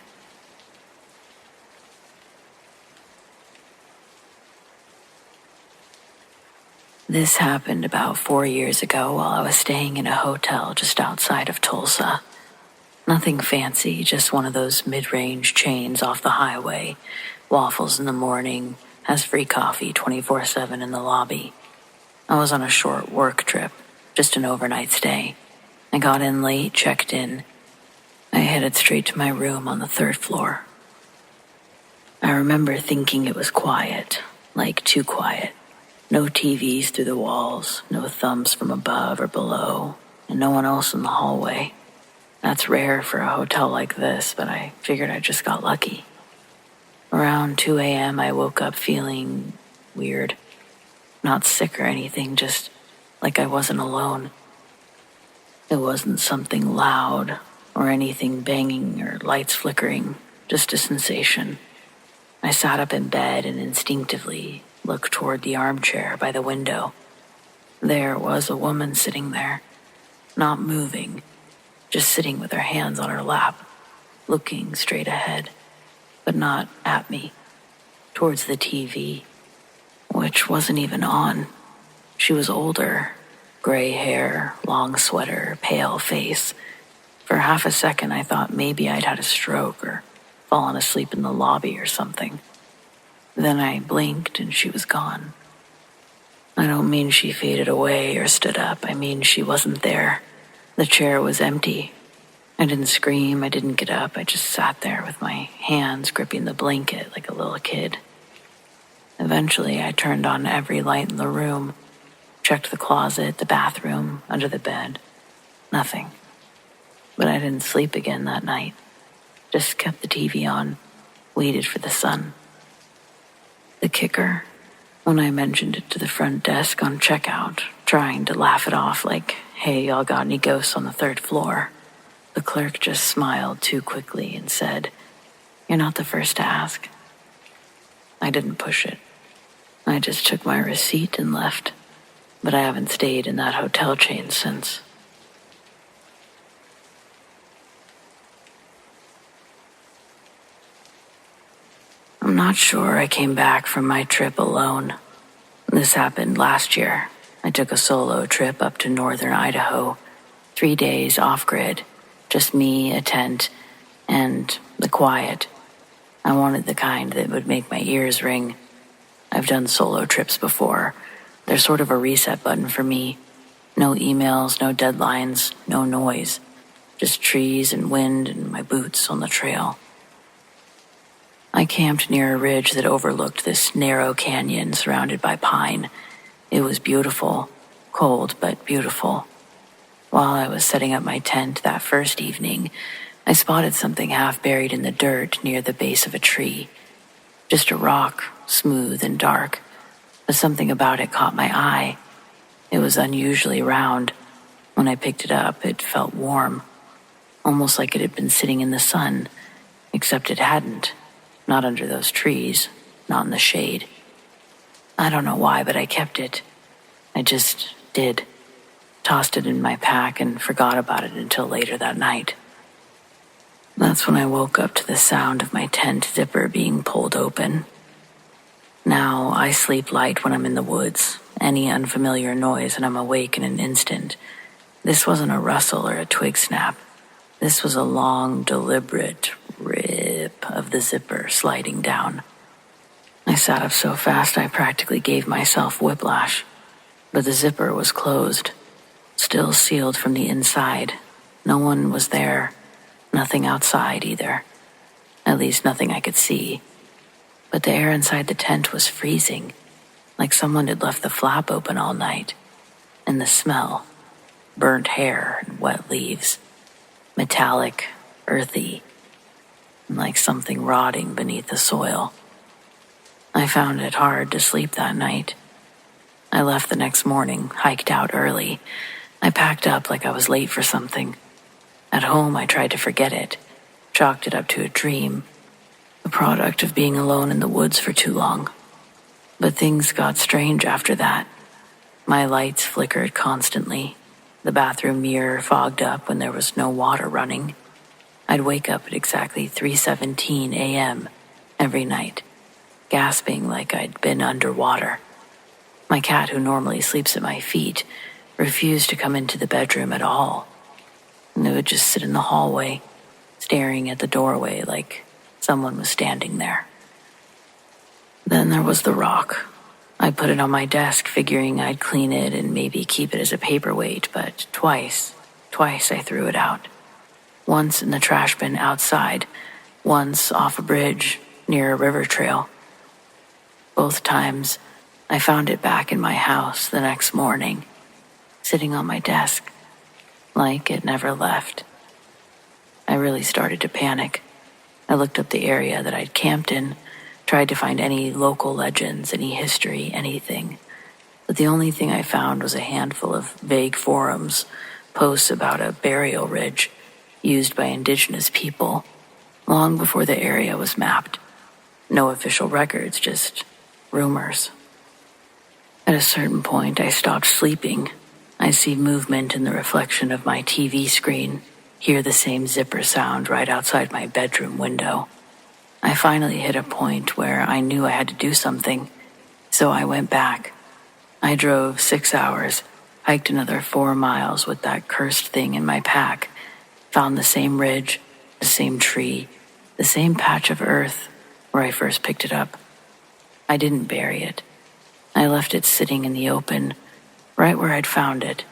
This happened about 4 years ago while I was staying in a hotel just outside of Tulsa. Nothing fancy, just one of those mid-range chains off the highway. Waffles in the morning, has free coffee 24/7 in the lobby. I was on a short work trip, just an overnight stay. I got in late, checked in. I headed straight to my room on the 3rd floor. I remember thinking it was quiet, like too quiet. No TVs through the walls, no thumps from above or below, and no one else in the hallway. That's rare for a hotel like this, but I figured I just got lucky. Around 2 a.m., I woke up feeling weird. Not sick or anything, just like I wasn't alone. It wasn't something loud or anything banging or lights flickering, just a sensation. I sat up in bed and instinctively looked toward the armchair by the window. There was a woman sitting there, not moving, just sitting with her hands on her lap, looking straight ahead, but not at me, towards the TV, which wasn't even on. She was older, gray hair, long sweater, pale face. For half a second, I thought maybe I'd had a stroke or fallen asleep in the lobby or something. Then I blinked and she was gone. I don't mean she faded away or stood up. I mean she wasn't there. The chair was empty. I didn't scream. I didn't get up. I just sat there with my hands gripping the blanket like a little kid. Eventually, I turned on every light in the room, checked the closet, the bathroom, under the bed. Nothing. But I didn't sleep again that night. Just kept the TV on, waited for the sun. The kicker, when I mentioned it to the front desk on checkout, trying to laugh it off like, hey, y'all got any ghosts on the 3rd floor? The clerk just smiled too quickly and said, "You're not the first to ask." I didn't push it. I just took my receipt and left, but I haven't stayed in that hotel chain since. I'm not sure I came back from my trip alone. This happened last year. I took a solo trip up to northern Idaho, 3 days off-grid, just me, a tent, and the quiet. I wanted the kind that would make my ears ring. I've done solo trips before. They're sort of a reset button for me. No emails, no deadlines, no noise. Just trees and wind and my boots on the trail. I camped near a ridge that overlooked this narrow canyon surrounded by pine. It was beautiful, cold but beautiful. While I was setting up my tent that first evening, I spotted something half buried in the dirt near the base of a tree. Just a rock, smooth and dark, but something about it caught my eye. It was unusually round. When I picked it up, it felt warm, almost like it had been sitting in the sun, except it hadn't. Not under those trees, not in the shade. I don't know why, but I kept it. I just did. Tossed it in my pack and forgot about it until later that night. That's when I woke up to the sound of my tent zipper being pulled open. Now I sleep light when I'm in the woods. Any unfamiliar noise and I'm awake in an instant. This wasn't a rustle or a twig snap. This was a long, deliberate rip of the zipper sliding down. I sat up so fast I practically gave myself whiplash. But the zipper was closed, still sealed from the inside. No one was there. Nothing outside either. At least nothing I could see. But the air inside the tent was freezing, like someone had left the flap open all night. And the smell, burnt hair and wet leaves, metallic, earthy, and like something rotting beneath the soil. I found it hard to sleep that night. I left the next morning, hiked out early. I packed up like I was late for something. At home, I tried to forget it, chalked it up to a dream, the product of being alone in the woods for too long. But things got strange after that. My lights flickered constantly. The bathroom mirror fogged up when there was no water running. I'd wake up at exactly 3:17 a.m. every night, gasping like I'd been underwater. My cat, who normally sleeps at my feet, refused to come into the bedroom at all. And it would just sit in the hallway, staring at the doorway like someone was standing there. Then there was the rock. I put it on my desk, figuring I'd clean it and maybe keep it as a paperweight, but twice I threw it out. Once in the trash bin outside, once off a bridge near a river trail. Both times, I found it back in my house the next morning, sitting on my desk, like it never left. I really started to panic. I looked up the area that I'd camped in, tried to find any local legends, any history, anything. But the only thing I found was a handful of vague forums, posts about a burial ridge used by indigenous people long before the area was mapped. No official records, just rumors. At a certain point, I stopped sleeping. I see movement in the reflection of my TV screen, hear the same zipper sound right outside my bedroom window. I finally hit a point where I knew I had to do something, so I went back. I drove 6 hours, hiked another 4 miles with that cursed thing in my pack, found the same ridge, the same tree, the same patch of earth where I first picked it up. I didn't bury it. I left it sitting in the open, right where I'd found it.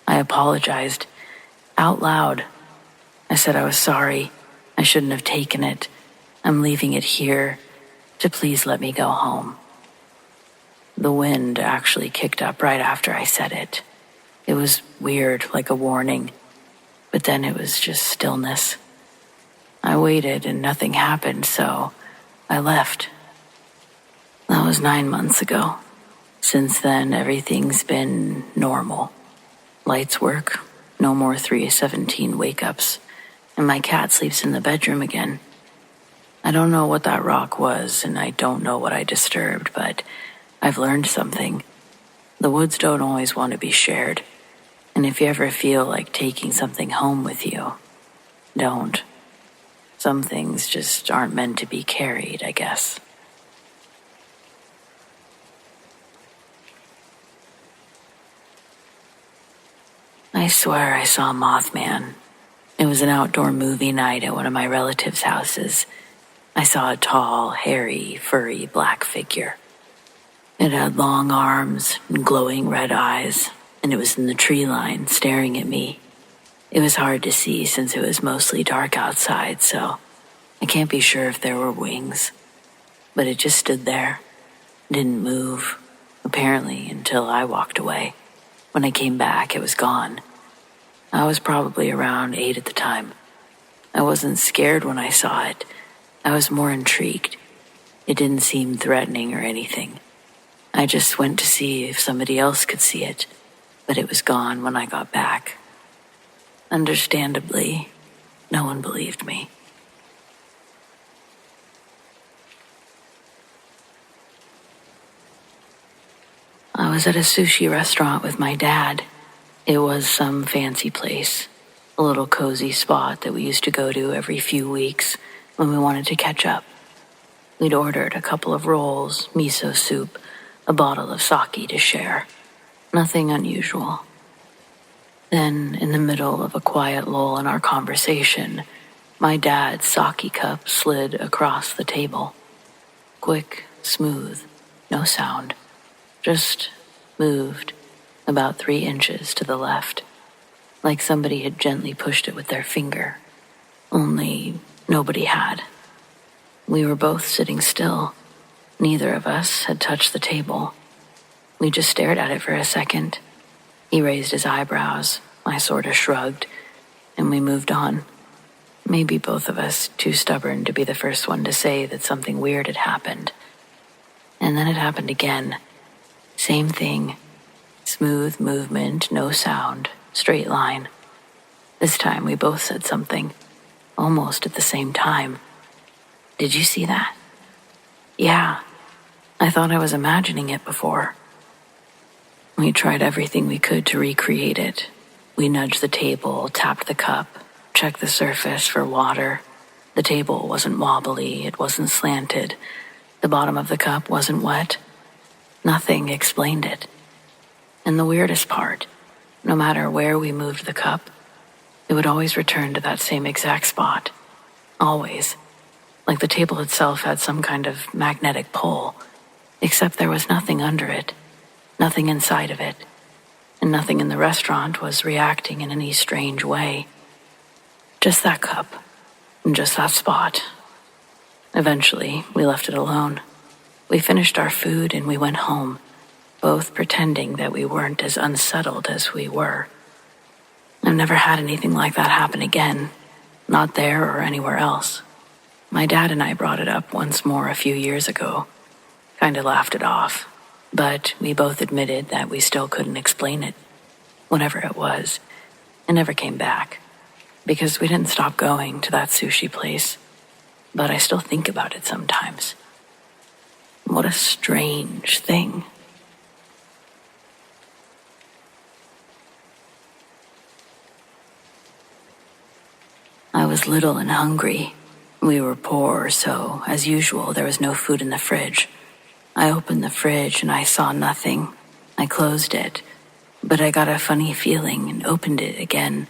I apologized, out loud. I said I was sorry. I shouldn't have taken it. I'm leaving it here to please let me go home. The wind actually kicked up right after I said it. It was weird, like a warning, but then it was just stillness. I waited and nothing happened, so I left. That was 9 months ago. Since then, everything's been normal. Lights work, no more 3:17 wake-ups. and my cat sleeps in the bedroom again. I don't know what that rock was, and I don't know what I disturbed, but I've learned something. The woods don't always want to be shared, and if you ever feel like taking something home with you, don't. Some things just aren't meant to be carried, I guess. I swear I saw Mothman. It was an outdoor movie night at one of my relatives' houses. I saw a tall, hairy, furry black figure. It had long arms and glowing red eyes, and it was in the tree line staring at me. It was hard to see since it was mostly dark outside, so I can't be sure if there were wings. But it just stood there, didn't move, apparently until I walked away. When I came back, it was gone. I was probably around 8 at the time. I wasn't scared when I saw it. I was more intrigued. It didn't seem threatening or anything. I just went to see if somebody else could see it, but it was gone when I got back. Understandably, no one believed me. I was at a sushi restaurant with my dad. It was some fancy place, a little cozy spot that we used to go to every few weeks when we wanted to catch up. We'd ordered a couple of rolls, miso soup, a bottle of sake to share. Nothing unusual. Then, in the middle of a quiet lull in our conversation, my dad's sake cup slid across the table. Quick, smooth, no sound. Just moved about 3 inches to the left, like somebody had gently pushed it with their finger. Only nobody had. We were both sitting still. Neither of us had touched the table. We just stared at it for a second. He raised his eyebrows, I sort of shrugged, and we moved on. Maybe both of us too stubborn to be the first one to say that something weird had happened. And then it happened again. Same thing. Smooth movement, no sound, straight line. This time we both said something, almost at the same time. Did you see that? Yeah. I thought I was imagining it before. We tried everything we could to recreate it. We nudged the table, tapped the cup, checked the surface for water. The table wasn't wobbly, it wasn't slanted. The bottom of the cup wasn't wet. Nothing explained it. And the weirdest part, no matter where we moved the cup, it would always return to that same exact spot. Always. Like the table itself had some kind of magnetic pull, except there was nothing under it, nothing inside of it, and nothing in the restaurant was reacting in any strange way. Just that cup, and just that spot. Eventually, we left it alone. We finished our food and we went home, both pretending that we weren't as unsettled as we were. I've never had anything like that happen again, not there or anywhere else. My dad and I brought it up once more a few years ago, kind of laughed it off, but we both admitted that we still couldn't explain it. Whatever it was, it never came back, because we didn't stop going to that sushi place, but I still think about it sometimes. What a strange thing. I was little and hungry. We were poor, so, as usual, there was no food in the fridge. I opened the fridge and I saw nothing. I closed it, but I got a funny feeling and opened it again.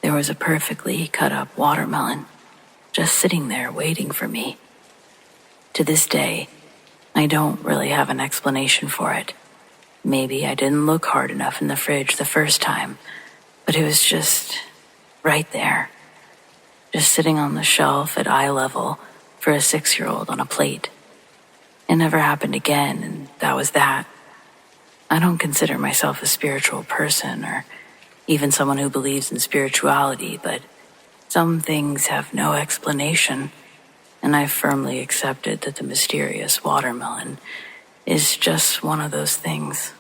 There was a perfectly cut up watermelon, just sitting there waiting for me. To this day, I don't really have an explanation for it. Maybe I didn't look hard enough in the fridge the first time, but it was just right there. Just sitting on the shelf at eye level for a 6-year-old on a plate. It never happened again, and that was that. I don't consider myself a spiritual person or even someone who believes in spirituality, but some things have no explanation, and I've firmly accepted that the mysterious watermelon is just one of those things.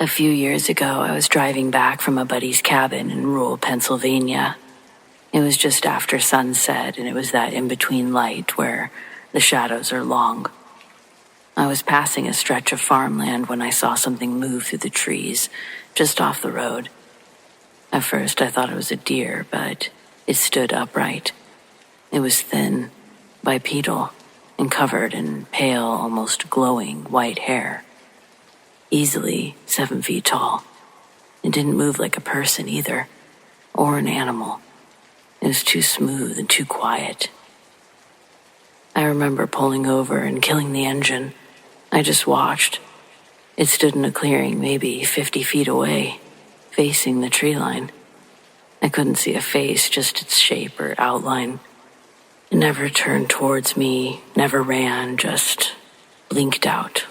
A few years ago, I was driving back from a buddy's cabin in rural Pennsylvania. It was just after sunset, and it was that in-between light where the shadows are long. I was passing a stretch of farmland when I saw something move through the trees, just off the road. At first, I thought it was a deer, but it stood upright. It was thin, bipedal, and covered in pale, almost glowing white hair. Easily 7 feet tall. It didn't move like a person either, or an animal. It was too smooth and too quiet. I remember pulling over and killing the engine. I just watched. It stood in a clearing maybe 50 feet away, facing the tree line. I couldn't see a face, just its shape or outline. It never turned towards me, never ran, just blinked out.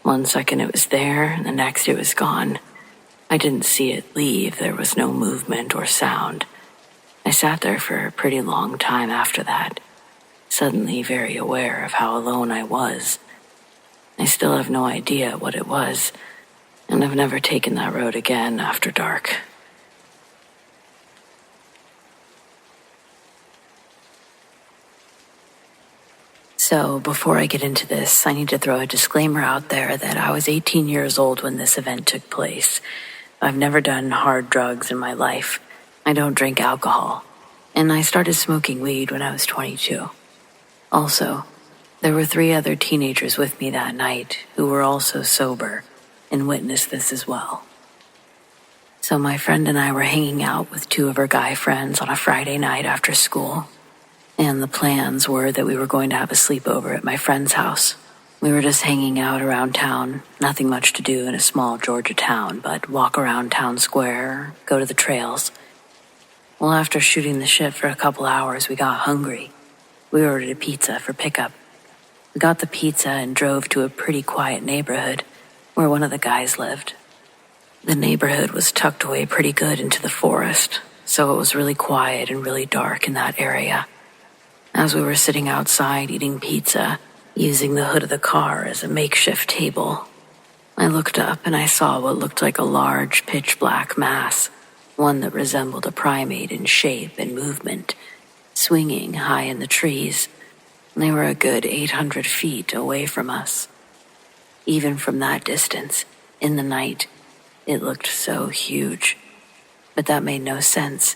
1 second it was there, and the next it was gone. I didn't see it leave. There was no movement or sound. I sat there for a pretty long time after that, suddenly very aware of how alone I was. I still have no idea what it was, and I've never taken that road again after dark. So, before I get into this, I need to throw a disclaimer out there that I was 18 years old when this event took place. I've never done hard drugs in my life. I don't drink alcohol. And I started smoking weed when I was 22. Also, there were 3 other teenagers with me that night who were also sober and witnessed this as well. So my friend and I were hanging out with 2 of her guy friends on a Friday night after school. And the plans were that we were going to have a sleepover at my friend's house. We were just hanging out around town, nothing much to do in a small Georgia town, but walk around town square, go to the trails. Well, after shooting the shit for a couple hours, we got hungry. We ordered a pizza for pickup. We got the pizza and drove to a pretty quiet neighborhood where one of the guys lived. The neighborhood was tucked away pretty good into the forest, so it was really quiet and really dark in that area. As we were sitting outside eating pizza, using the hood of the car as a makeshift table, I looked up and I saw what looked like a large pitch-black mass, one that resembled a primate in shape and movement, swinging high in the trees. They were a good 800 feet away from us. Even from that distance, in the night, it looked so huge. But that made no sense.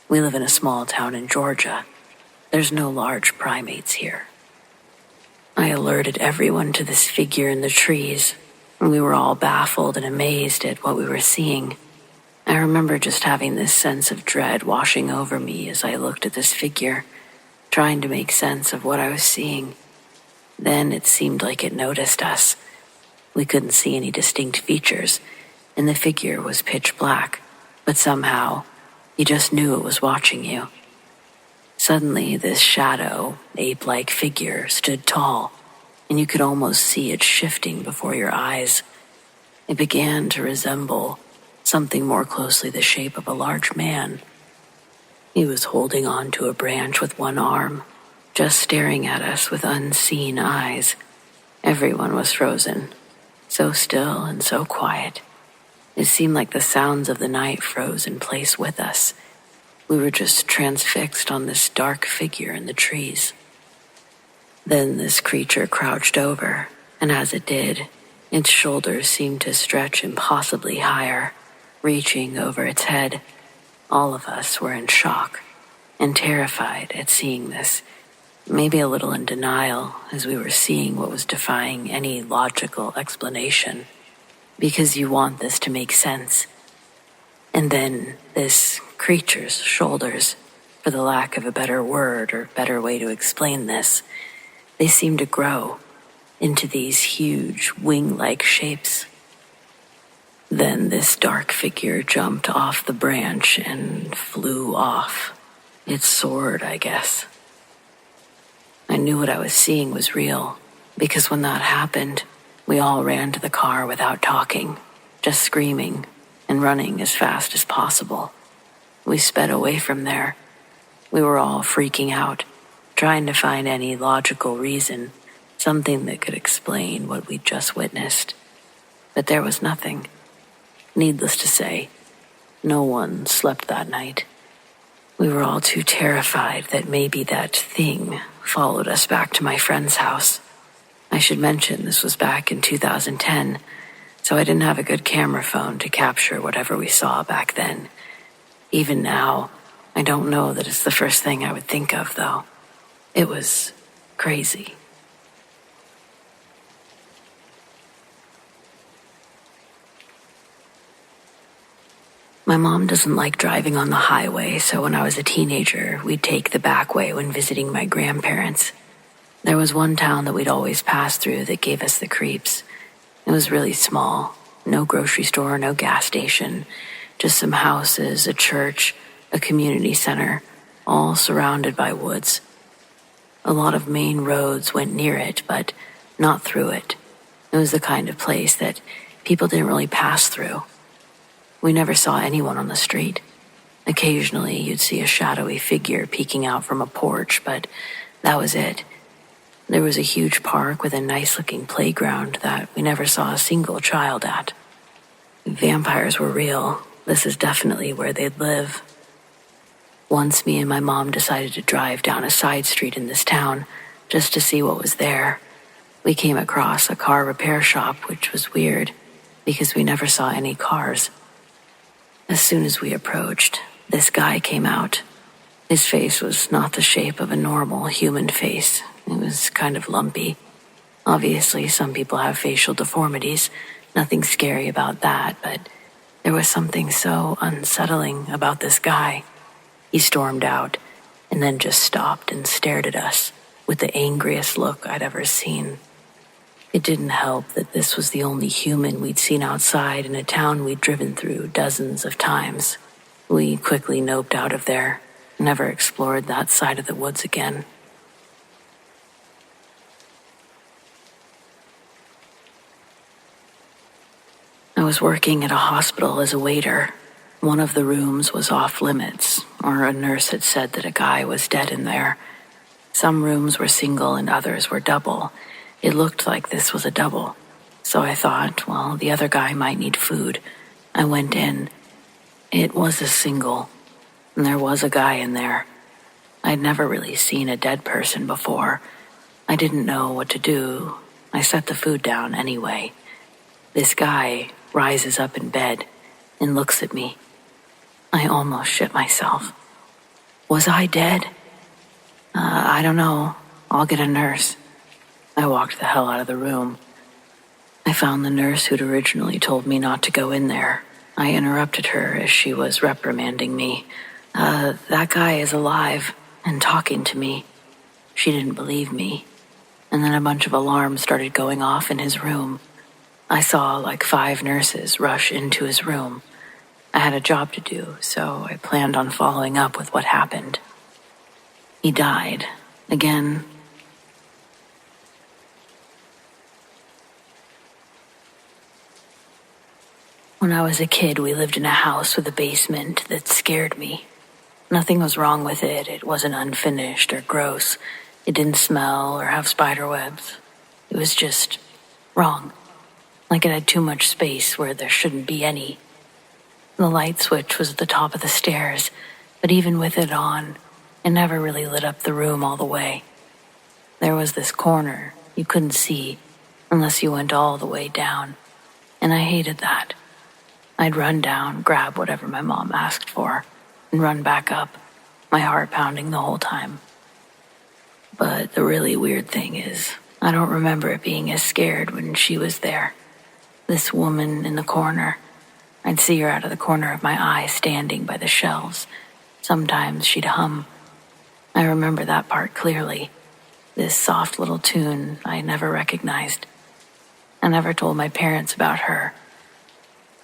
We live in a small town in Georgia. There's no large primates here. I alerted everyone to this figure in the trees, and we were all baffled and amazed at what we were seeing. I remember just having this sense of dread washing over me as I looked at this figure, trying to make sense of what I was seeing. Then it seemed like it noticed us. We couldn't see any distinct features, and the figure was pitch black, but somehow, you just knew it was watching you. Suddenly, this shadow, ape-like figure stood tall, and you could almost see it shifting before your eyes. It began to resemble something more closely the shape of a large man. He was holding on to a branch with one arm, just staring at us with unseen eyes. Everyone was frozen, so still and so quiet. It seemed like the sounds of the night froze in place with us. We were just transfixed on this dark figure in the trees. Then this creature crouched over, and as it did, its shoulders seemed to stretch impossibly higher, reaching over its head. All of us were in shock and terrified at seeing this, maybe a little in denial as we were seeing what was defying any logical explanation, because you want this to make sense. And then this creature's shoulders, for the lack of a better word or better way to explain this, they seemed to grow into these huge wing-like shapes. Then this dark figure jumped off the branch and flew off. It soared, I guess. I knew what I was seeing was real, because when that happened, we all ran to the car without talking, just screaming and running as fast as possible. We sped away from there. We were all freaking out, trying to find any logical reason, something that could explain what we'd just witnessed. But there was nothing. Needless to say, no one slept that night. We were all too terrified that maybe that thing followed us back to my friend's house. I should mention this was back in 2010, so I didn't have a good camera phone to capture whatever we saw back then. Even now, I don't know that it's the first thing I would think of, though. It was crazy. My mom doesn't like driving on the highway, so when I was a teenager, we'd take the back way when visiting my grandparents. There was one town that we'd always pass through that gave us the creeps. It was really small. No grocery store, no gas station. Just some houses, a church, a community center, all surrounded by woods. A lot of main roads went near it, but not through it. It was the kind of place that people didn't really pass through. We never saw anyone on the street. Occasionally, you'd see a shadowy figure peeking out from a porch, but that was it. There was a huge park with a nice-looking playground that we never saw a single child at. If vampires were real, this is definitely where they'd live. Once me and my mom decided to drive down a side street in this town just to see what was there. We came across a car repair shop, which was weird because we never saw any cars. As soon as we approached, this guy came out. His face was not the shape of a normal human face. It was kind of lumpy. Obviously, some people have facial deformities. Nothing scary about that, but there was something so unsettling about this guy. He stormed out and then just stopped and stared at us with the angriest look I'd ever seen. It didn't help that this was the only human we'd seen outside in a town we'd driven through dozens of times. We quickly noped out of there, never explored that side of the woods again. I was working at a hospital as a waiter. One of the rooms was off limits, or a nurse had said that a guy was dead in there. Some rooms were single and others were double. It looked like this was a double. So I thought, well, the other guy might need food. I went in. It was a single, and there was a guy in there. I'd never really seen a dead person before. I didn't know what to do. I set the food down anyway. This guy rises up in bed and looks at me. I almost shit myself. Was I dead? I don't know. I'll get a nurse. I walked the hell out of the room. I found the nurse who'd originally told me not to go in there. I interrupted her as she was reprimanding me. That guy is alive and talking to me. She didn't believe me. And then a bunch of alarms started going off in his room. I saw like 5 nurses rush into his room. I had a job to do, so I planned on following up with what happened. He died. Again. When I was a kid, we lived in a house with a basement that scared me. Nothing was wrong with it. It wasn't unfinished or gross. It didn't smell or have spider webs. It was just wrong. Like it had too much space where there shouldn't be any. The light switch was at the top of the stairs, but even with it on, it never really lit up the room all the way. There was this corner you couldn't see unless you went all the way down, and I hated that. I'd run down, grab whatever my mom asked for, and run back up, my heart pounding the whole time. But the really weird thing is, I don't remember it being as scared when she was there. This woman in the corner. I'd see her out of the corner of my eye standing by the shelves. Sometimes she'd hum. I remember that part clearly. This soft little tune I never recognized. I never told my parents about her.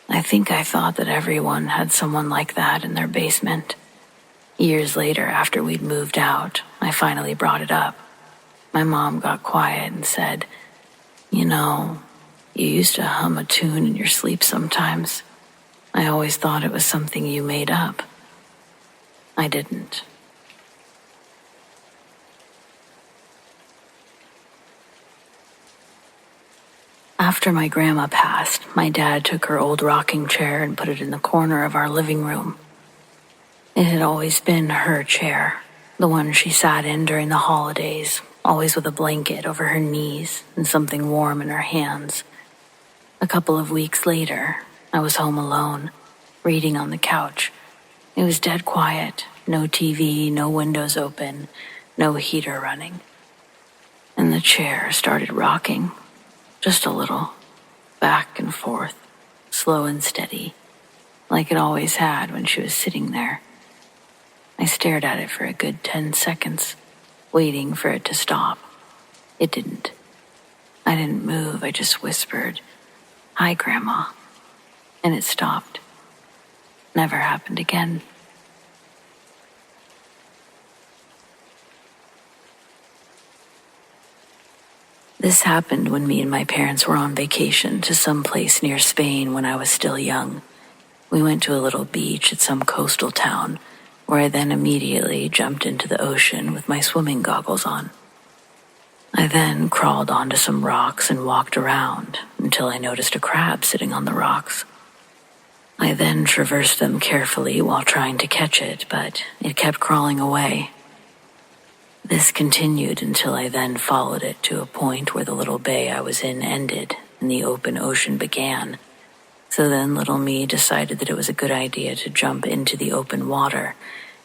I think I thought that everyone had someone like that in their basement. Years later, after we'd moved out, I finally brought it up. My mom got quiet and said, "You know, you used to hum a tune in your sleep sometimes. I always thought it was something you made up." I didn't. After my grandma passed, my dad took her old rocking chair and put it in the corner of our living room. It had always been her chair, the one she sat in during the holidays, always with a blanket over her knees and something warm in her hands. A couple of weeks later, I was home alone, reading on the couch. It was dead quiet, no TV, no windows open, no heater running. And the chair started rocking. Just a little, back and forth, slow and steady, like it always had when she was sitting there. I stared at it for a good 10 seconds, waiting for it to stop. It didn't. I didn't move, I just whispered, "Hi, Grandma." And it stopped. Never happened again. This happened when me and my parents were on vacation to some place near Spain when I was still young. We went to a little beach at some coastal town, where I then immediately jumped into the ocean with my swimming goggles on. I then crawled onto some rocks and walked around until I noticed a crab sitting on the rocks. I then traversed them carefully while trying to catch it, but it kept crawling away. This continued until I then followed it to a point where the little bay I was in ended and the open ocean began. So then little me decided that it was a good idea to jump into the open water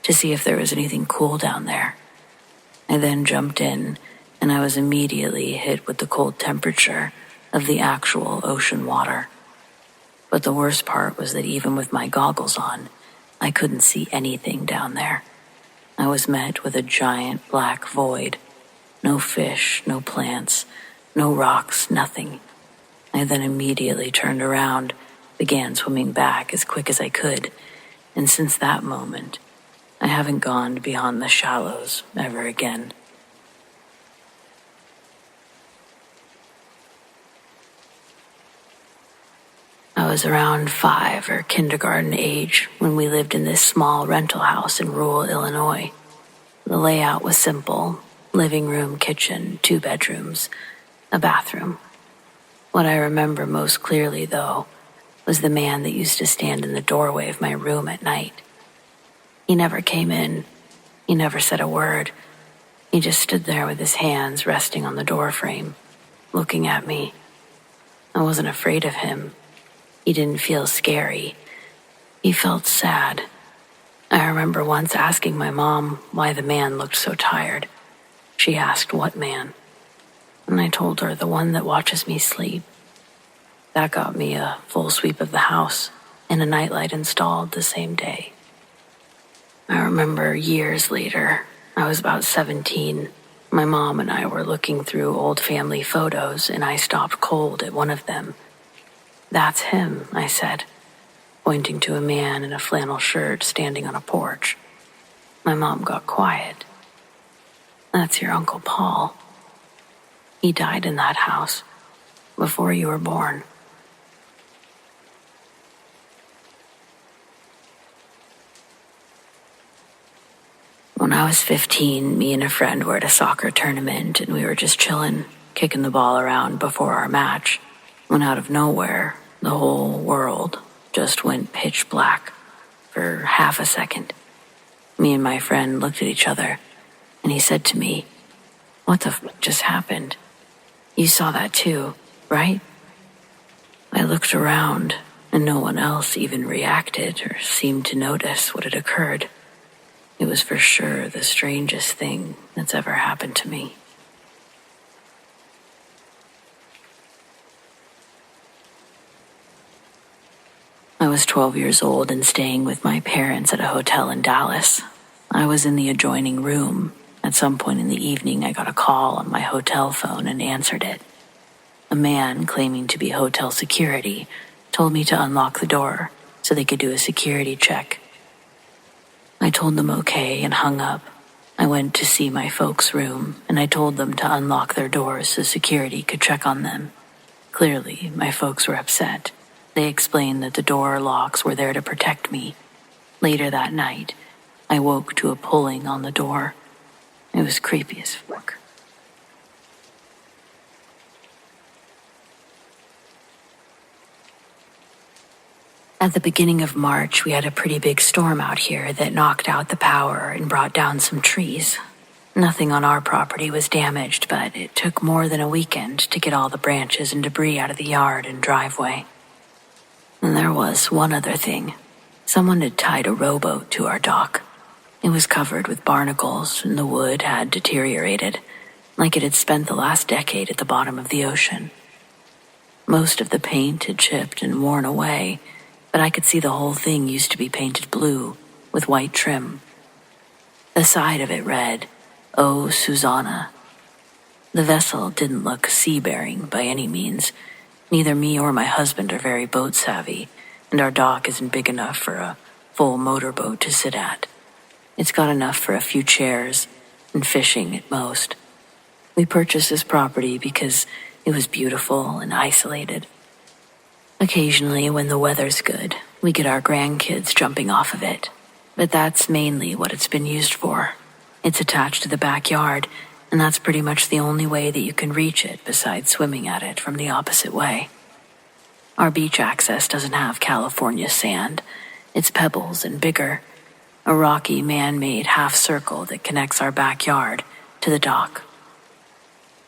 to see if there was anything cool down there. I then jumped in, and I was immediately hit with the cold temperature of the actual ocean water. But the worst part was that even with my goggles on, I couldn't see anything down there. I was met with a giant black void. No fish, no plants, no rocks, nothing. I then immediately turned around, began swimming back as quick as I could, and since that moment, I haven't gone beyond the shallows ever again. I was around 5 or kindergarten age when we lived in this small rental house in rural Illinois. The layout was simple: living room, kitchen, 2 bedrooms, a bathroom. What I remember most clearly, though, was the man that used to stand in the doorway of my room at night. He never came in. He never said a word. He just stood there with his hands resting on the door frame, looking at me. I wasn't afraid of him. He didn't feel scary. He felt sad. I remember once asking my mom why the man looked so tired. She asked, "What man?" And I told her, "The one that watches me sleep." That got me a full sweep of the house and a nightlight installed the same day. I remember years later, I was about 17. My mom and I were looking through old family photos, and I stopped cold at one of them. "That's him," I said, pointing to a man in a flannel shirt standing on a porch. My mom got quiet. "That's your Uncle Paul. He died in that house before you were born." When I was 15, me and a friend were at a soccer tournament, and we were just chilling, kicking the ball around before our match, when out of nowhere, the whole world just went pitch black for half a second. Me and my friend looked at each other, and he said to me, "What the f*** just happened? You saw that too, right?" I looked around, and no one else even reacted or seemed to notice what had occurred. It was for sure the strangest thing that's ever happened to me. I was 12 years old and staying with my parents at a hotel in Dallas. I was in the adjoining room. At some point in the evening, I got a call on my hotel phone and answered it. A man claiming to be hotel security told me to unlock the door so they could do a security check. I told them okay and hung up. I went to see my folks' room, and I told them to unlock their doors so security could check on them. Clearly, my folks were upset. They explained that the door locks were there to protect me. Later that night, I woke to a pulling on the door. It was creepy as fuck. At the beginning of March, we had a pretty big storm out here that knocked out the power and brought down some trees. Nothing on our property was damaged, but it took more than a weekend to get all the branches and debris out of the yard and driveway. And there was one other thing. Someone had tied a rowboat to our dock. It was covered with barnacles, and the wood had deteriorated, like it had spent the last decade at the bottom of the ocean. Most of the paint had chipped and worn away, but I could see the whole thing used to be painted blue with white trim. The side of it read, "Oh, Susanna." The vessel didn't look sea-bearing by any means. Neither me or my husband are very boat-savvy, and our dock isn't big enough for a full motorboat to sit at. It's got enough for a few chairs and fishing at most. We purchased this property because it was beautiful and isolated. Occasionally, when the weather's good, we get our grandkids jumping off of it, but that's mainly what it's been used for. It's attached to the backyard, and that's pretty much the only way that you can reach it besides swimming at it from the opposite way. Our beach access doesn't have California sand. It's pebbles and bigger, a rocky man-made half-circle that connects our backyard to the dock.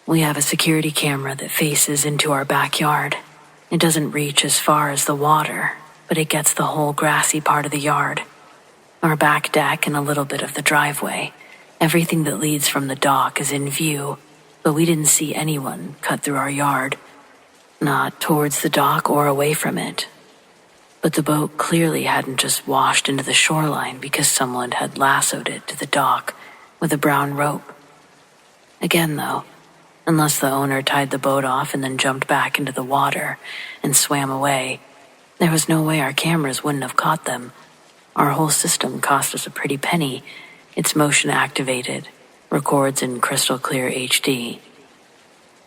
We have a security camera that faces into our backyard. It doesn't reach as far as the water, but it gets the whole grassy part of the yard. Our back deck and a little bit of the driveway. Everything that leads from the dock is in view, but we didn't see anyone cut through our yard. Not towards the dock or away from it. But the boat clearly hadn't just washed into the shoreline because someone had lassoed it to the dock with a brown rope. Again, though, unless the owner tied the boat off and then jumped back into the water and swam away, there was no way our cameras wouldn't have caught them. Our whole system cost us a pretty penny. It's motion activated, records in crystal clear HD.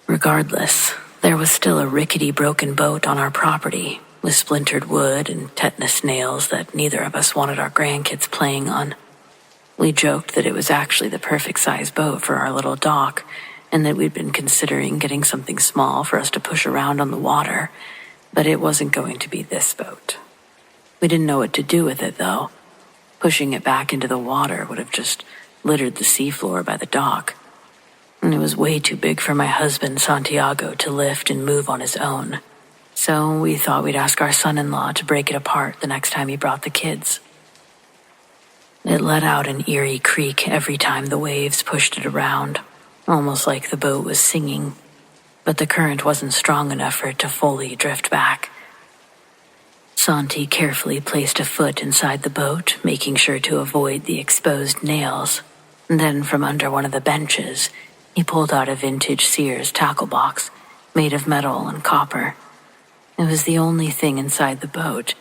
Regardless, there was still a rickety broken boat on our property with splintered wood and tetanus nails that neither of us wanted our grandkids playing on. We joked that it was actually the perfect size boat for our little dock, and that we'd been considering getting something small for us to push around on the water, but it wasn't going to be this boat. We didn't know what to do with it, though. Pushing it back into the water would have just littered the seafloor by the dock, and it was way too big for my husband, Santiago, to lift and move on his own. So we thought we'd ask our son-in-law to break it apart the next time he brought the kids. It let out an eerie creak every time the waves pushed it around, almost like the boat was singing, but the current wasn't strong enough for it to fully drift back. Santi carefully placed a foot inside the boat, making sure to avoid the exposed nails. And then from under one of the benches, he pulled out a vintage Sears tackle box made of metal and copper. It was the only thing inside the boat,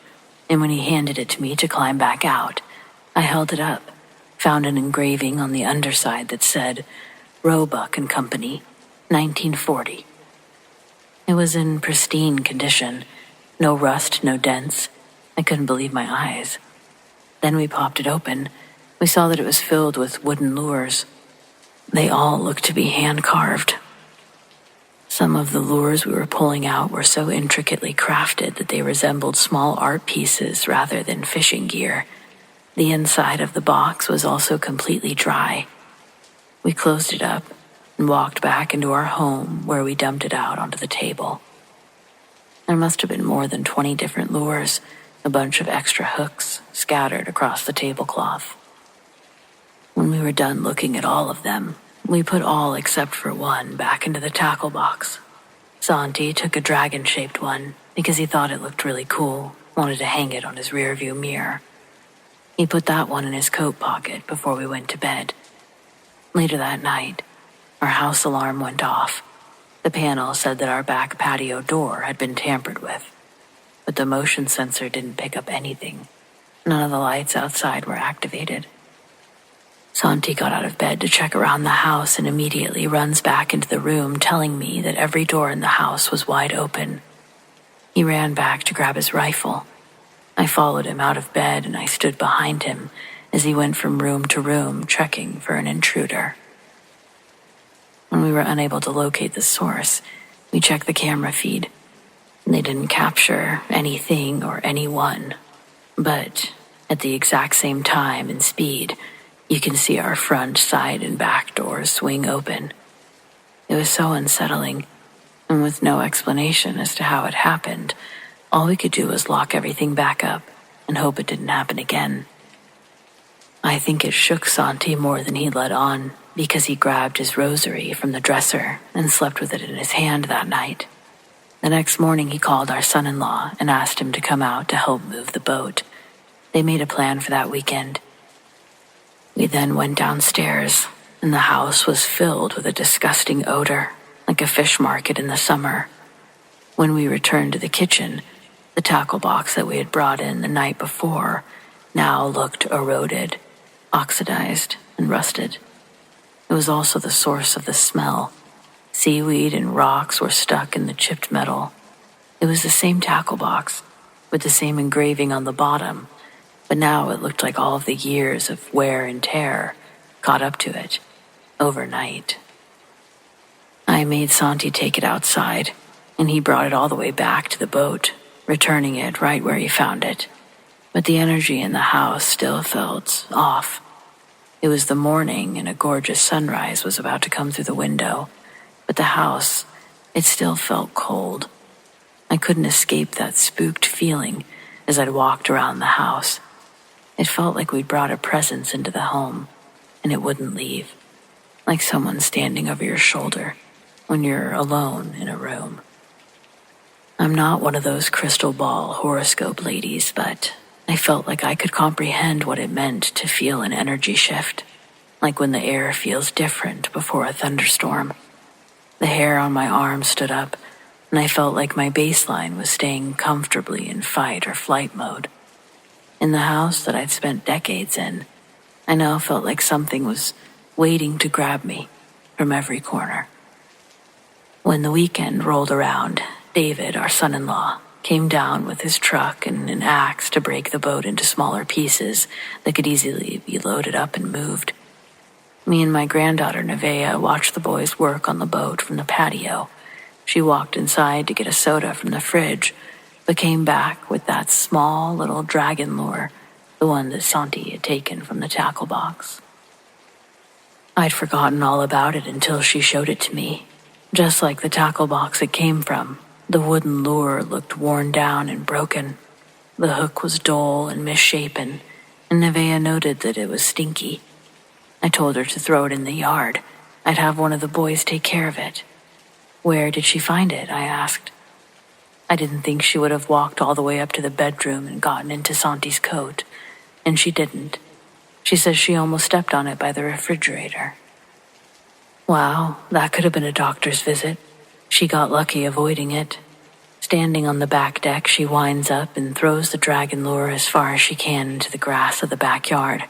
and when he handed it to me to climb back out, I held it up, found an engraving on the underside that said, Roebuck and Company, 1940. It was in pristine condition. No rust, no dents. I couldn't believe my eyes. Then we popped it open. We saw that it was filled with wooden lures. They all looked to be hand-carved. Some of the lures we were pulling out were so intricately crafted that they resembled small art pieces rather than fishing gear. The inside of the box was also completely dry. We closed it up and walked back into our home where we dumped it out onto the table. There must have been more than 20 different lures, a bunch of extra hooks scattered across the tablecloth. When we were done looking at all of them, we put all except for one back into the tackle box. Santi took a dragon-shaped one because he thought it looked really cool, wanted to hang it on his rearview mirror. He put that one in his coat pocket before we went to bed. Later that night, our house alarm went off. The panel said that our back patio door had been tampered with, but the motion sensor didn't pick up anything. None of the lights outside were activated. Santi got out of bed to check around the house and immediately runs back into the room telling me that every door in the house was wide open. He ran back to grab his rifle. I followed him out of bed and I stood behind him as he went from room to room checking for an intruder. When we were unable to locate the source, we checked the camera feed. They didn't capture anything or anyone, but at the exact same time and speed, you can see our front, side, and back doors swing open. It was so unsettling, and with no explanation as to how it happened, all we could do was lock everything back up and hope it didn't happen again. I think it shook Santi more than he let on, because he grabbed his rosary from the dresser and slept with it in his hand that night. The next morning he called our son-in-law and asked him to come out to help move the boat. They made a plan for that weekend. We then went downstairs, and the house was filled with a disgusting odor, like a fish market in the summer. When we returned to the kitchen, the tackle box that we had brought in the night before now looked eroded, oxidized, and rusted. It was also the source of the smell. Seaweed and rocks were stuck in the chipped metal. It was the same tackle box, with the same engraving on the bottom, but now it looked like all of the years of wear and tear caught up to it, overnight. I made Santi take it outside, and he brought it all the way back to the boat, returning it right where he found it. But the energy in the house still felt off. It was the morning, and a gorgeous sunrise was about to come through the window, but the house, it still felt cold. I couldn't escape that spooked feeling as I'd walked around the house. It felt like we'd brought a presence into the home, and it wouldn't leave, like someone standing over your shoulder when you're alone in a room. I'm not one of those crystal ball horoscope ladies, but I felt like I could comprehend what it meant to feel an energy shift, like when the air feels different before a thunderstorm. The hair on my arm stood up, and I felt like my baseline was staying comfortably in fight or flight mode. In the house that I'd spent decades in, I now felt like something was waiting to grab me from every corner. When the weekend rolled around, David, our son-in-law, came down with his truck and an axe to break the boat into smaller pieces that could easily be loaded up and moved. Me and my granddaughter, Nevaeh, watched the boys work on the boat from the patio. She walked inside to get a soda from the fridge, but came back with that small little dragon lure, the one that Santi had taken from the tackle box. I'd forgotten all about it until she showed it to me. Just like the tackle box it came from, the wooden lure looked worn down and broken. The hook was dull and misshapen, and Nevaeh noted that it was stinky. I told her to throw it in the yard. I'd have one of the boys take care of it. Where did she find it? I asked. I didn't think she would have walked all the way up to the bedroom and gotten into Santi's coat, and she didn't. She says she almost stepped on it by the refrigerator. Wow, that could have been a doctor's visit. She got lucky avoiding it. Standing on the back deck, she winds up and throws the dragon lure as far as she can into the grass of the backyard.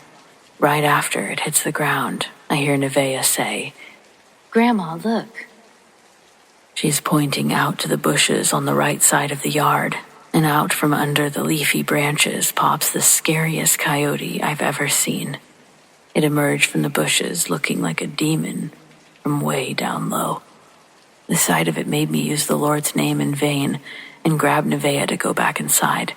Right after it hits the ground, I hear Nevaeh say, "Grandma, look." She's pointing out to the bushes on the right side of the yard, and out from under the leafy branches pops the scariest coyote I've ever seen. It emerged from the bushes looking like a demon from way down low. The sight of it made me use the Lord's name in vain and grab Nevaeh to go back inside.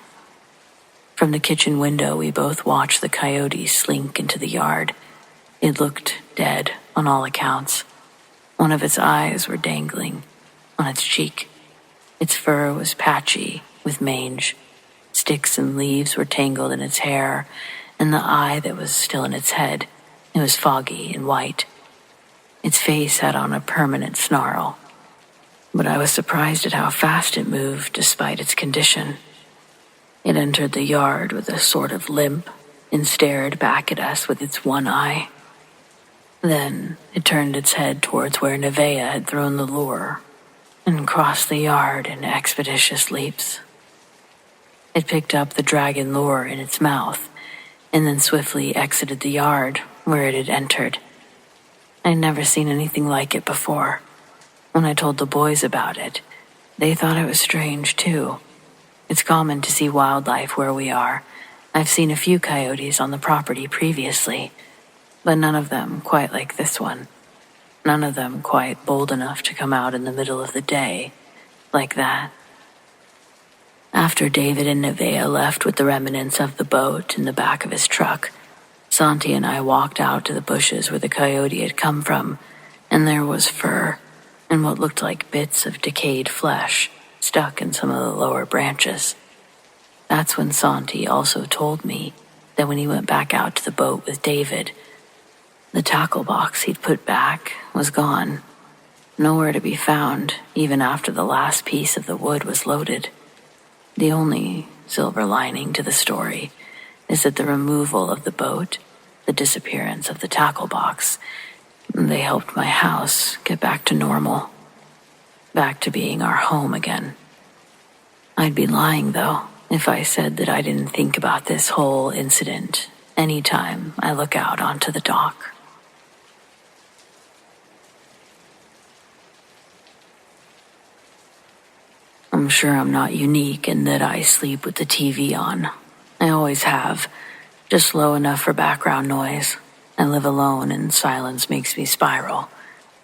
From the kitchen window, we both watched the coyote slink into the yard. It looked dead on all accounts. One of its eyes were dangling on its cheek. Its fur was patchy with mange. Sticks and leaves were tangled in its hair, and the eye that was still in its head, it was foggy and white. Its face had on a permanent snarl, but I was surprised at how fast it moved despite its condition. It entered the yard with a sort of limp and stared back at us with its one eye. Then it turned its head towards where Nevaeh had thrown the lure and crossed the yard in expeditious leaps. It picked up the dragon lure in its mouth and then swiftly exited the yard where it had entered. I'd never seen anything like it before. When I told the boys about it, they thought it was strange too. It's common to see wildlife where we are. I've seen a few coyotes on the property previously, but none of them quite like this one. None of them quite bold enough to come out in the middle of the day like that. After David and Nevaeh left with the remnants of the boat in the back of his truck, Santi and I walked out to the bushes where the coyote had come from, and there was fur and what looked like bits of decayed flesh stuck in some of the lower branches. That's when Santi also told me that when he went back out to the boat with David, the tackle box he'd put back was gone. Nowhere to be found, even after the last piece of the wood was loaded. The only silver lining to the story is that the removal of the boat, the disappearance of the tackle box, they helped my house get back to normal, back to being our home again. I'd be lying, though, if I said that I didn't think about this whole incident anytime I look out onto the dock. I'm sure I'm not unique in that I sleep with the TV on. I always have, just low enough for background noise. I live alone and silence makes me spiral,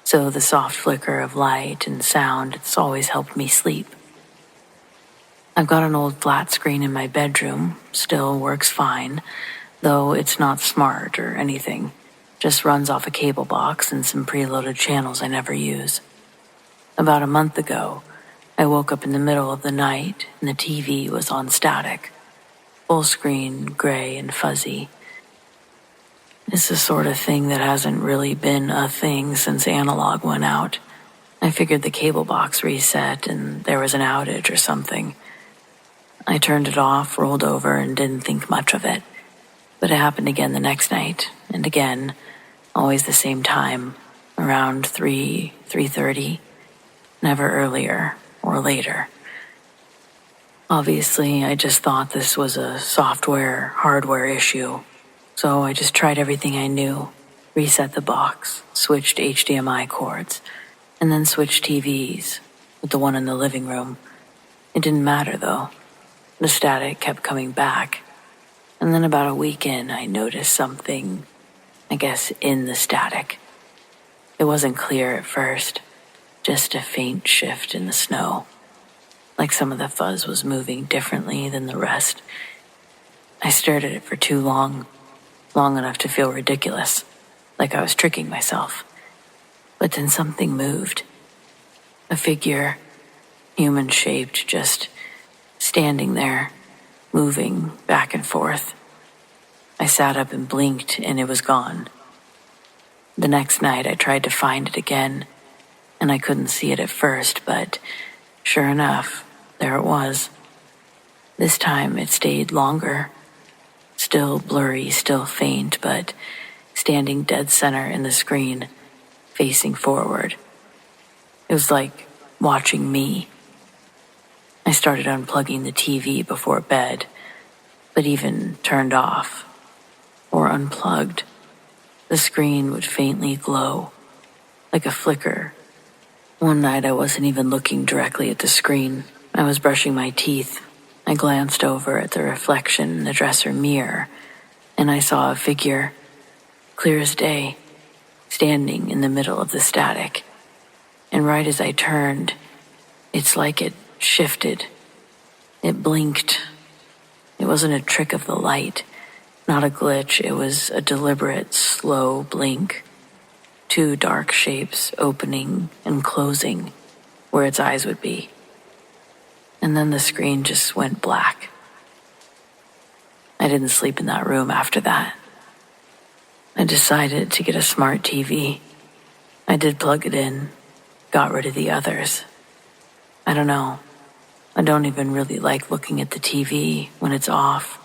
so the soft flicker of light and sound, it's always helped me sleep. I've got an old flat screen in my bedroom, still works fine, though it's not smart or anything, just runs off a cable box and some preloaded channels I never use. About a month ago, I woke up in the middle of the night and the TV was on static. Full screen, gray and fuzzy. It's the sort of thing that hasn't really been a thing since analog went out. I figured the cable box reset and there was an outage or something. I turned it off, rolled over, and didn't think much of it. But it happened again the next night, and again, always the same time, around 3:30, never earlier or later. Obviously, I just thought this was a software, hardware issue, so I just tried everything I knew, reset the box, switched HDMI cords, and then switched TVs with the one in the living room. It didn't matter, though. The static kept coming back, and then about a week in, I noticed something, I guess, in the static. It wasn't clear at first, just a faint shift in the snow, like some of the fuzz was moving differently than the rest. I stared at it for too long enough to feel ridiculous, like I was tricking myself. But then something moved. A figure, human-shaped, just standing there, moving back and forth. I sat up and blinked, and it was gone. The next night, I tried to find it again, and I couldn't see it at first, but sure enough, there it was. This time, it stayed longer. Still blurry, still faint, but standing dead center in the screen, facing forward. It was like watching me. I started unplugging the TV before bed, but even turned off or unplugged, the screen would faintly glow, like a flicker. One night I wasn't even looking directly at the screen. I was brushing my teeth. I glanced over at the reflection in the dresser mirror, and I saw a figure, clear as day, standing in the middle of the static. And right as I turned, it's like it shifted. It blinked. It wasn't a trick of the light, not a glitch. It was a deliberate, slow blink. Two dark shapes opening and closing where its eyes would be. And then the screen just went black. I didn't sleep in that room after that. I decided to get a smart TV. I did plug it in, got rid of the others. I don't know. I don't even really like looking at the TV when it's off.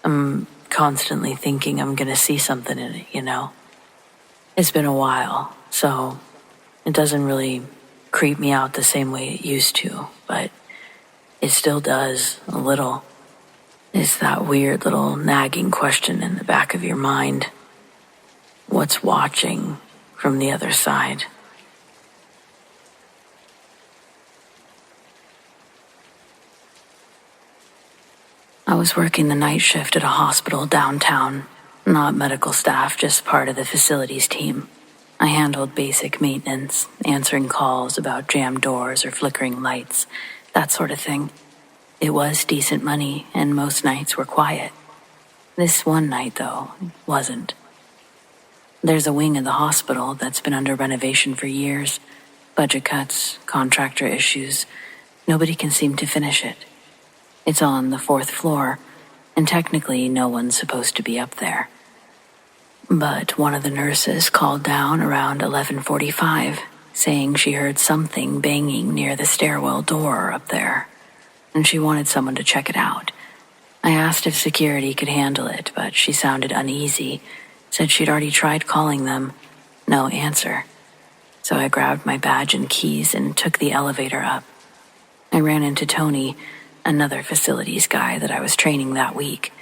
I'm constantly thinking I'm gonna see something in it, you know? It's been a while, so it doesn't really creep me out the same way it used to, but it still does, a little. It's that weird little nagging question in the back of your mind. What's watching from the other side? I was working the night shift at a hospital downtown. Not medical staff, just part of the facilities team. I handled basic maintenance, answering calls about jammed doors or flickering lights, that sort of thing. It was decent money, and most nights were quiet. This one night, though, wasn't. There's a wing of the hospital that's been under renovation for years. Budget cuts, contractor issues. Nobody can seem to finish it. It's on the 4th floor, and technically no one's supposed to be up there. But one of the nurses called down around 11:45, saying she heard something banging near the stairwell door up there, and she wanted someone to check it out. I asked if security could handle it, but she sounded uneasy, said she'd already tried calling them. No answer. So I grabbed my badge and keys and took the elevator up. I ran into Tony, another facilities guy that I was training that week.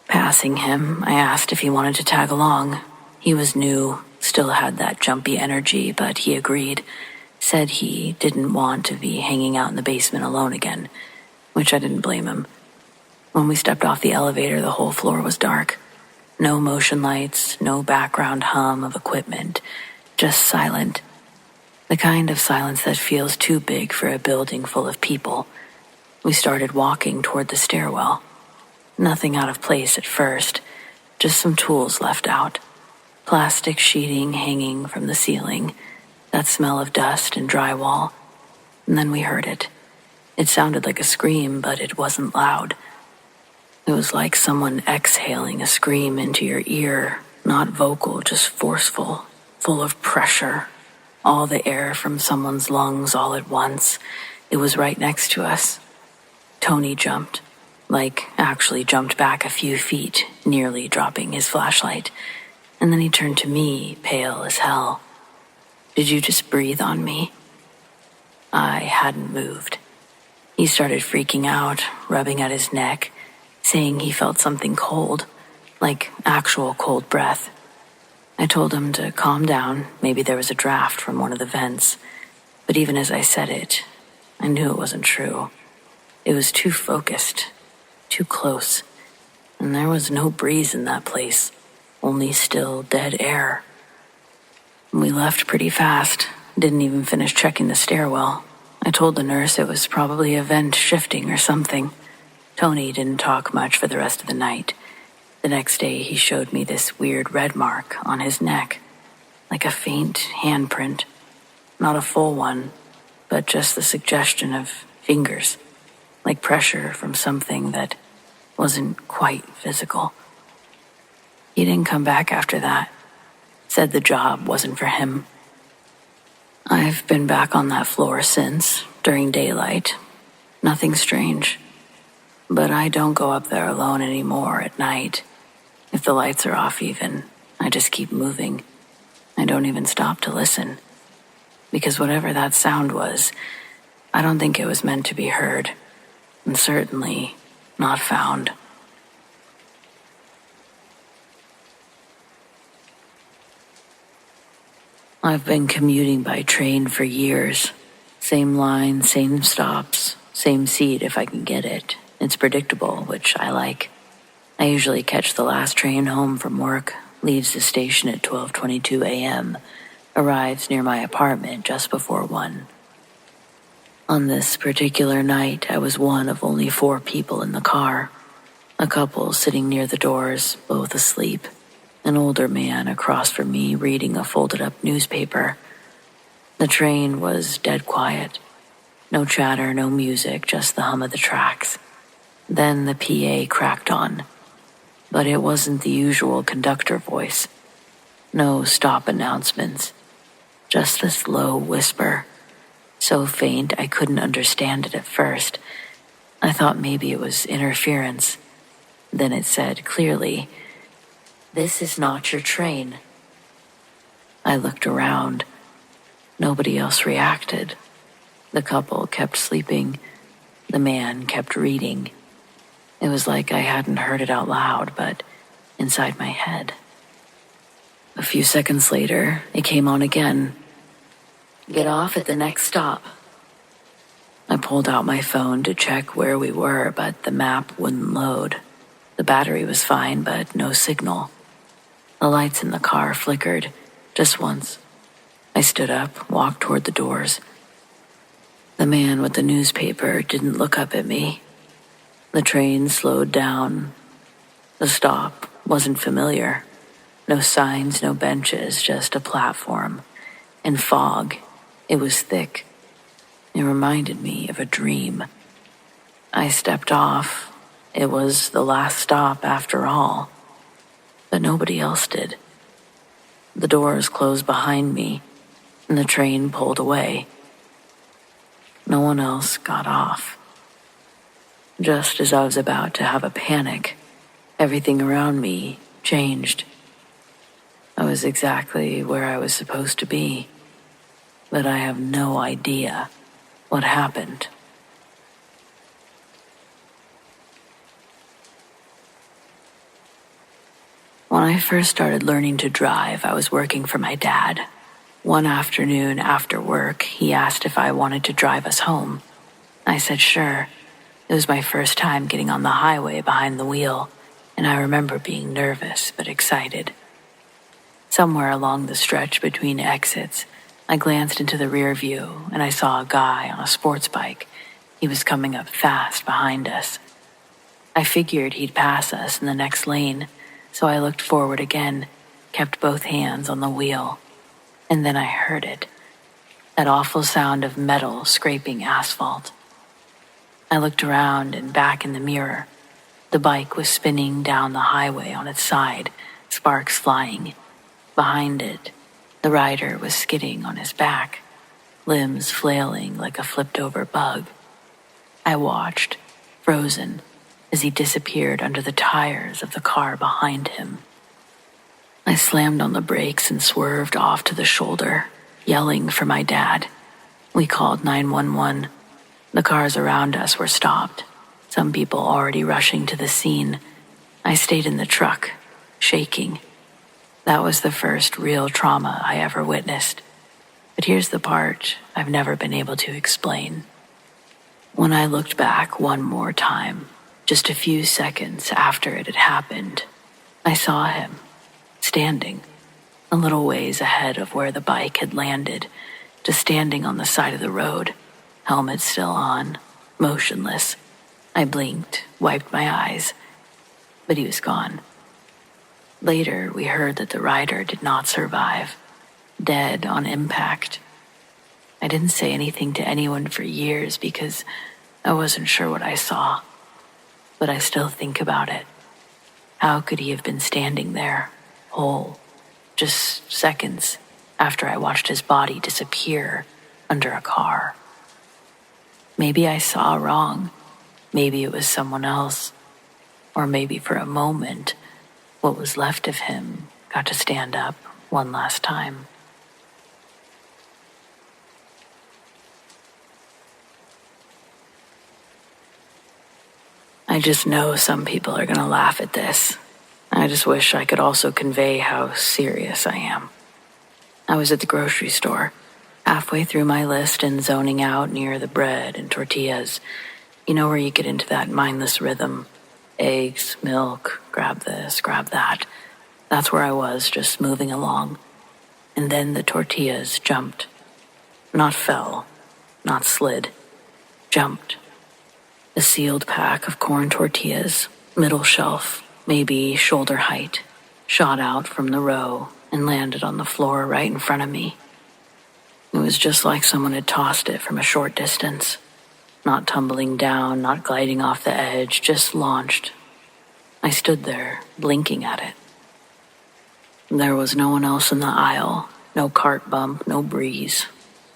Passing him, I asked if he wanted to tag along. He was new, still had that jumpy energy, but he agreed. Said he didn't want to be hanging out in the basement alone again, which I didn't blame him. When we stepped off the elevator, the whole floor was dark. No motion lights, no background hum of equipment, just silent. The kind of silence that feels too big for a building full of people. We started walking toward the stairwell. Nothing out of place at first, just some tools left out. Plastic sheeting hanging from the ceiling, that smell of dust and drywall. And then we heard it. It sounded like a scream, but it wasn't loud. It was like someone exhaling a scream into your ear, not vocal, just forceful, full of pressure. All the air from someone's lungs all at once. It was right next to us. Tony jumped, actually jumped back a few feet, nearly dropping his flashlight. And then he turned to me, pale as hell. "Did you just breathe on me?" I hadn't moved. He started freaking out, rubbing at his neck, saying he felt something cold, like actual cold breath. I told him to calm down, maybe there was a draft from one of the vents. But even as I said it, I knew it wasn't true. It was too focused, too close, and there was no breeze in that place, only still, dead air. We left pretty fast, didn't even finish checking the stairwell. I told the nurse it was probably a vent shifting or something. Tony didn't talk much for the rest of the night. The next day he showed me this weird red mark on his neck, like a faint handprint. Not a full one, but just the suggestion of fingers, like pressure from something that wasn't quite physical. He didn't come back after that. Said the job wasn't for him. I've been back on that floor since, during daylight. Nothing strange. But I don't go up there alone anymore at night. If the lights are off even, I just keep moving. I don't even stop to listen. Because whatever that sound was, I don't think it was meant to be heard. And certainly not found. I've been commuting by train for years. Same line, same stops, same seat if I can get it. It's predictable, which I like. I usually catch the last train home from work, leaves the station at 12:22 a.m., arrives near my apartment just before 1. On this particular night, I was one of only 4 people in the car. A couple sitting near the doors, both asleep. An older man across from me reading a folded-up newspaper. The train was dead quiet. No chatter, no music, just the hum of the tracks. Then the PA cracked on. But it wasn't the usual conductor voice. No stop announcements. Just this low whisper. So faint I couldn't understand it at first. I thought maybe it was interference. Then it said clearly, "This is not your train." I looked around. Nobody else reacted. The couple kept sleeping. The man kept reading. It was like I hadn't heard it out loud, but inside my head. A few seconds later, it came on again. "Get off at the next stop." I pulled out my phone to check where we were, but the map wouldn't load. The battery was fine, but no signal. The lights in the car flickered, just once. I stood up, walked toward the doors. The man with the newspaper didn't look up at me, The train slowed down. The stop wasn't familiar. No signs, no benches, just a platform. And fog. It was thick. It reminded me of a dream. I stepped off. It was the last stop after all. But nobody else did. The doors closed behind me, and the train pulled away. No one else got off. Just as I was about to have a panic, everything around me changed. I was exactly where I was supposed to be, but I have no idea what happened. When I first started learning to drive, I was working for my dad. One afternoon after work, he asked if I wanted to drive us home. I said sure. It was my first time getting on the highway behind the wheel, and I remember being nervous but excited. Somewhere along the stretch between exits, I glanced into the rear view and I saw a guy on a sports bike. He was coming up fast behind us. I figured he'd pass us in the next lane, so I looked forward again, kept both hands on the wheel. And then I heard it. That awful sound of metal scraping asphalt. I looked around and back in the mirror. The bike was spinning down the highway on its side, sparks flying. Behind it, the rider was skidding on his back, limbs flailing like a flipped-over bug. I watched, frozen, as he disappeared under the tires of the car behind him. I slammed on the brakes and swerved off to the shoulder, yelling for my dad. We called 911. The cars around us were stopped, some people already rushing to the scene. I stayed in the truck, shaking. That was the first real trauma I ever witnessed. But here's the part I've never been able to explain. When I looked back one more time, just a few seconds after it had happened, I saw him, standing, a little ways ahead of where the bike had landed, just standing on the side of the road, helmet still on, motionless. I blinked, wiped my eyes, but he was gone. Later, we heard that the rider did not survive, dead on impact. I didn't say anything to anyone for years because I wasn't sure what I saw. But I still think about it. How could he have been standing there, whole, just seconds after I watched his body disappear under a car? Maybe I saw wrong. Maybe it was someone else. Or maybe for a moment, what was left of him got to stand up one last time. I just know some people are going to laugh at this. I just wish I could also convey how serious I am. I was at the grocery store, halfway through my list and zoning out near the bread and tortillas. You know where you get into that mindless rhythm. Eggs, milk, grab this, grab that. That's where I was, just moving along. And then the tortillas jumped. Not fell, not slid. Jumped. A sealed pack of corn tortillas, middle shelf, maybe shoulder height, shot out from the row and landed on the floor right in front of me. It was just like someone had tossed it from a short distance. Not tumbling down, not gliding off the edge, just launched. I stood there, blinking at it. There was no one else in the aisle, no cart bump, no breeze.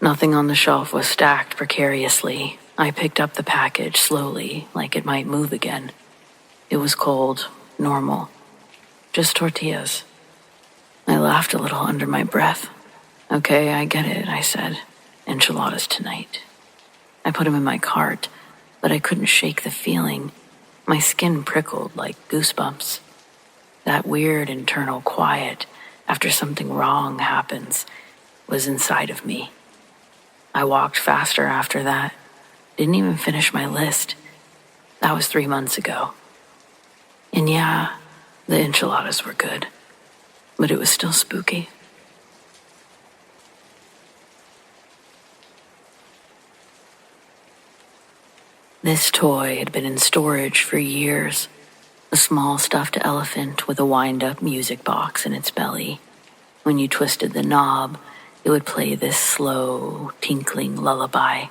Nothing on the shelf was stacked precariously. I picked up the package slowly, like it might move again. It was cold, normal. Just tortillas. I laughed a little under my breath. Okay, I get it, I said. Enchiladas tonight. I put them in my cart, but I couldn't shake the feeling. My skin prickled like goosebumps. That weird internal quiet after something wrong happens was inside of me. I walked faster after that. Didn't even finish my list. That was 3 months ago. And yeah, the enchiladas were good, but it was still spooky. This toy had been in storage for years. A small stuffed elephant with a wind-up music box in its belly. When you twisted the knob, it would play this slow, tinkling lullaby.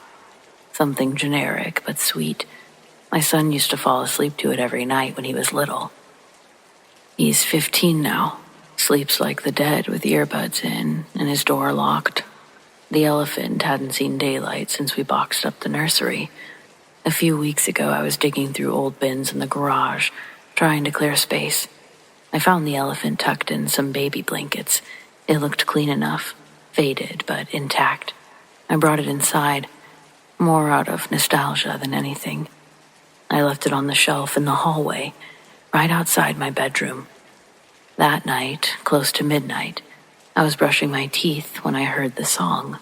Something generic but sweet. My son used to fall asleep to it every night when he was little. He's 15 now, sleeps like the dead with earbuds in and his door locked. The elephant hadn't seen daylight since we boxed up the nursery. A few weeks ago, I was digging through old bins in the garage, trying to clear space. I found the elephant tucked in some baby blankets. It looked clean enough, faded but intact. I brought it inside, more out of nostalgia than anything. I left it on the shelf in the hallway, right outside my bedroom. That night, close to midnight, I was brushing my teeth when I heard the song.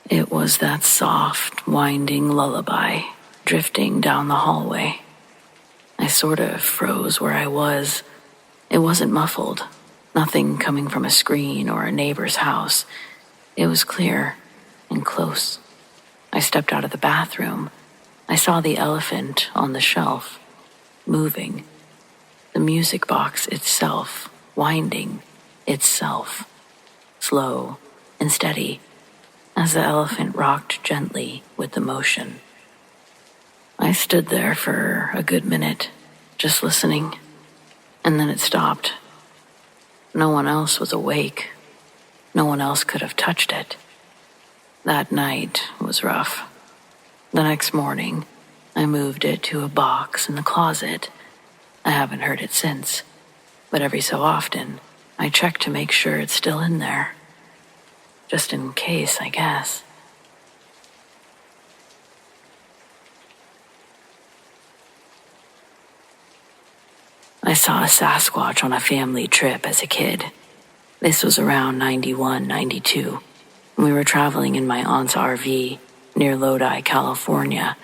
It was that soft, winding lullaby drifting down the hallway. I sort of froze where I was. It wasn't muffled, nothing coming from a screen or a neighbor's house. It was clear and close. I stepped out of the bathroom. I saw the elephant on the shelf, moving. The music box itself, winding itself, slow and steady, as the elephant rocked gently with the motion. I stood there for a good minute, just listening, and then it stopped. No one else was awake. No one else could have touched it. That night was rough. The next morning, I moved it to a box in the closet. I haven't heard it since, but every so often, I check to make sure it's still in there. Just in case, I guess. I saw a Sasquatch on a family trip as a kid. This was around 91, 92. We were traveling in my aunt's RV near Lodi, California,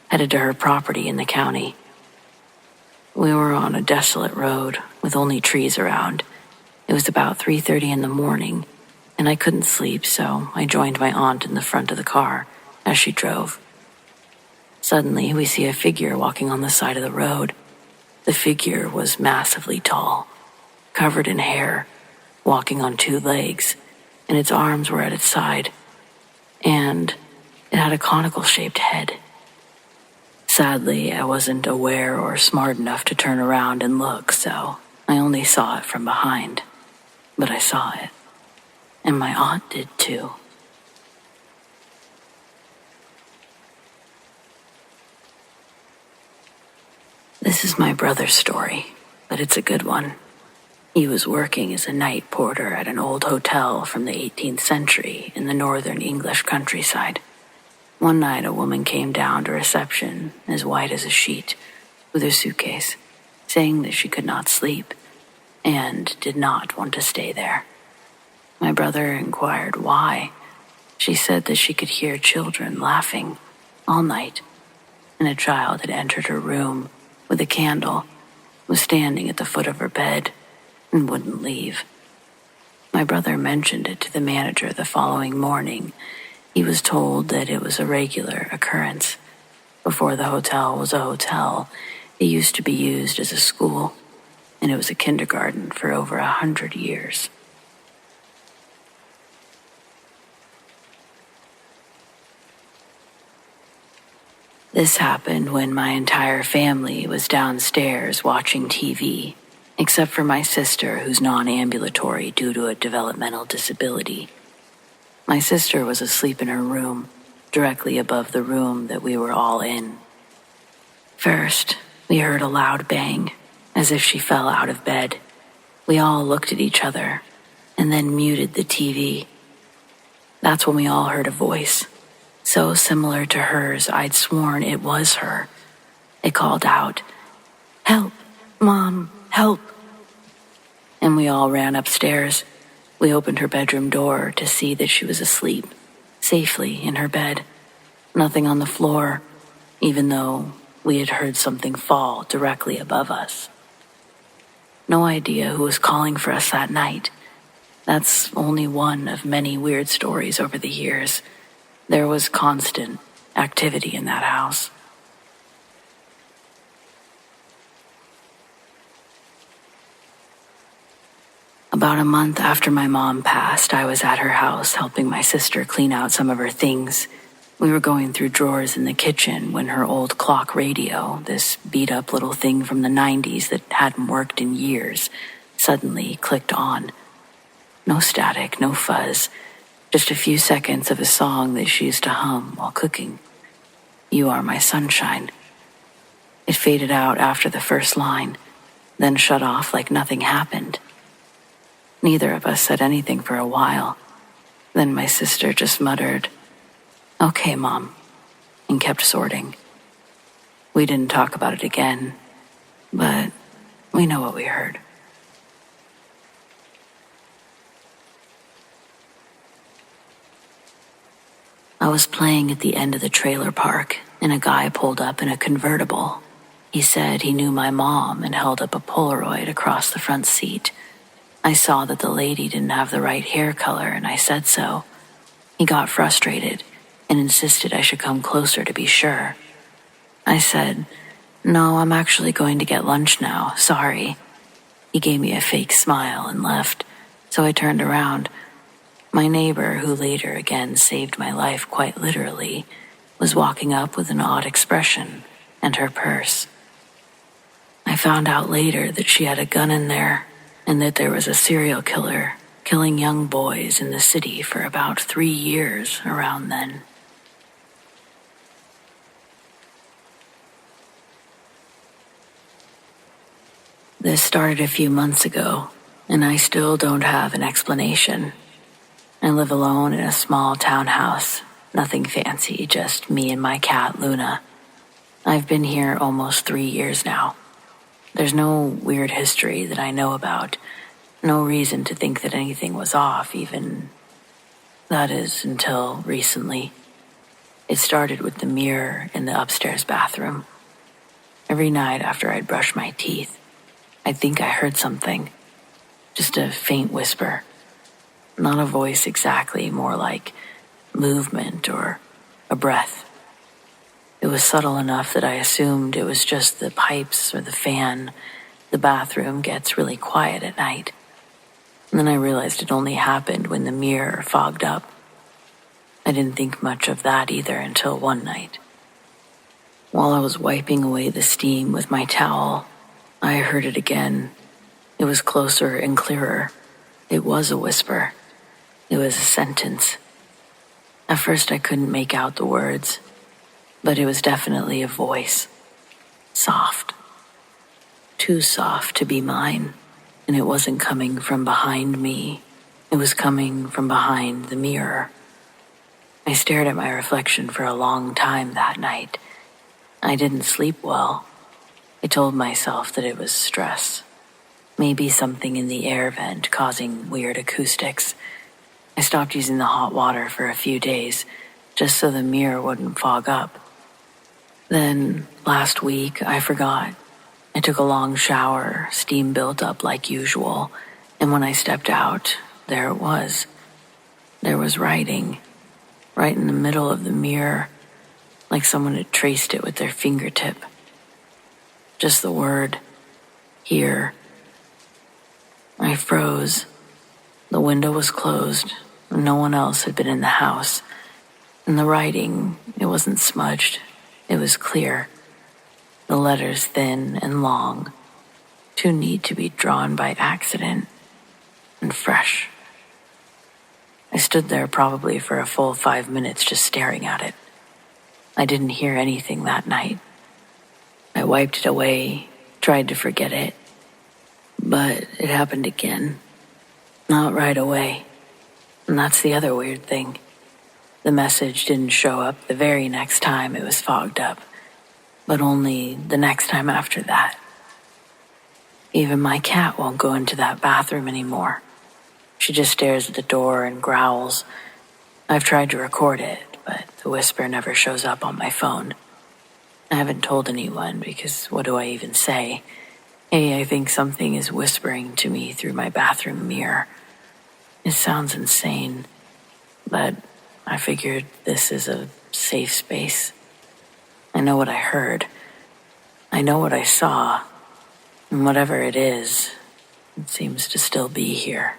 headed to her property in the county. We were on a desolate road with only trees around. It was about 3:30 in the morning, and I couldn't sleep, so I joined my aunt in the front of the car as she drove. Suddenly, we see a figure walking on the side of the road. The figure was massively tall, covered in hair, walking on two legs, and its arms were at its side, and it had a conical-shaped head. Sadly, I wasn't aware or smart enough to turn around and look, so I only saw it from behind. But I saw it, and my aunt did too. This is my brother's story, but it's a good one. He was working as a night porter at an old hotel from the 18th century in the northern English countryside. One night, a woman came down to reception, as white as a sheet, with her suitcase, saying that she could not sleep and did not want to stay there. My brother inquired why. She said that she could hear children laughing all night, and a child had entered her room with a candle, was standing at the foot of her bed, and wouldn't leave. My brother mentioned it to the manager the following morning. He was told that it was a regular occurrence. Before the hotel was a hotel, it used to be used as a school, and it was a kindergarten for over 100 years. This happened when my entire family was downstairs watching TV, except for my sister, who's non-ambulatory due to a developmental disability. My sister was asleep in her room, directly above the room that we were all in. First, we heard a loud bang, as if she fell out of bed. We all looked at each other, and then muted the TV. That's when we all heard a voice, so similar to hers I'd sworn it was her. It called out, "Help, Mom, help." And we all ran upstairs. We opened her bedroom door to see that she was asleep, safely in her bed. Nothing on the floor, even though we had heard something fall directly above us. No idea who was calling for us that night. That's only one of many weird stories over the years. There was constant activity in that house. About a month after my mom passed, I was at her house helping my sister clean out some of her things. We were going through drawers in the kitchen when her old clock radio, this beat-up little thing from the 90s that hadn't worked in years, suddenly clicked on. No static, no fuzz, just a few seconds of a song that she used to hum while cooking. You Are My Sunshine. It faded out after the first line, then shut off like nothing happened. Neither of us said anything for a while. Then my sister just muttered, "Okay, Mom," and kept sorting. We didn't talk about it again, but we know what we heard. I was playing at the end of the trailer park, and a guy pulled up in a convertible. He said he knew my mom and held up a Polaroid across the front seat. I saw that the lady didn't have the right hair color, and I said so. He got frustrated and insisted I should come closer to be sure. I said, "No, I'm actually going to get lunch now, sorry." He gave me a fake smile and left, so I turned around. My neighbor, who later again saved my life quite literally, was walking up with an odd expression and her purse. I found out later that she had a gun in there and that there was a serial killer killing young boys in the city for about 3 years around then. This started a few months ago, and I still don't have an explanation. I live alone in a small townhouse, nothing fancy, just me and my cat, Luna. I've been here almost 3 years now. There's no weird history that I know about, no reason to think that anything was off, even, that is, until recently. It started with the mirror in the upstairs bathroom. Every night after I'd brush my teeth, I'd think I heard something, just a faint whisper. Not a voice exactly, more like movement or a breath. It was subtle enough that I assumed it was just the pipes or the fan. The bathroom gets really quiet at night. And then I realized it only happened when the mirror fogged up. I didn't think much of that either until one night. While I was wiping away the steam with my towel, I heard it again. It was closer and clearer. It was a whisper. It was a sentence. At first I couldn't make out the words, but it was definitely a voice. Soft. Too soft to be mine, and it wasn't coming from behind me. It was coming from behind the mirror. I stared at my reflection for a long time that night. I didn't sleep well. I told myself that it was stress. Maybe something in the air vent causing weird acoustics. I stopped using the hot water for a few days, just so the mirror wouldn't fog up. Then, last week, I forgot. I took a long shower, steam built up like usual, and when I stepped out, there it was. There was writing, right in the middle of the mirror, like someone had traced it with their fingertip. Just the word, here. I froze. The window was closed, and no one else had been in the house. And the writing, it wasn't smudged. It was clear. The letters thin and long, too neat to be drawn by accident, and fresh. I stood there probably for a full 5 minutes just staring at it. I didn't hear anything that night. I wiped it away, tried to forget it, but it happened again. Not right away. And that's the other weird thing. The message didn't show up the very next time it was fogged up, but only the next time after that. Even my cat won't go into that bathroom anymore. She just stares at the door and growls. I've tried to record it, but the whisper never shows up on my phone. I haven't told anyone because what do I even say? Hey, I think something is whispering to me through my bathroom mirror. It sounds insane, but I figured this is a safe space. I know what I heard. I know what I saw. And whatever it is, It seems to still be here.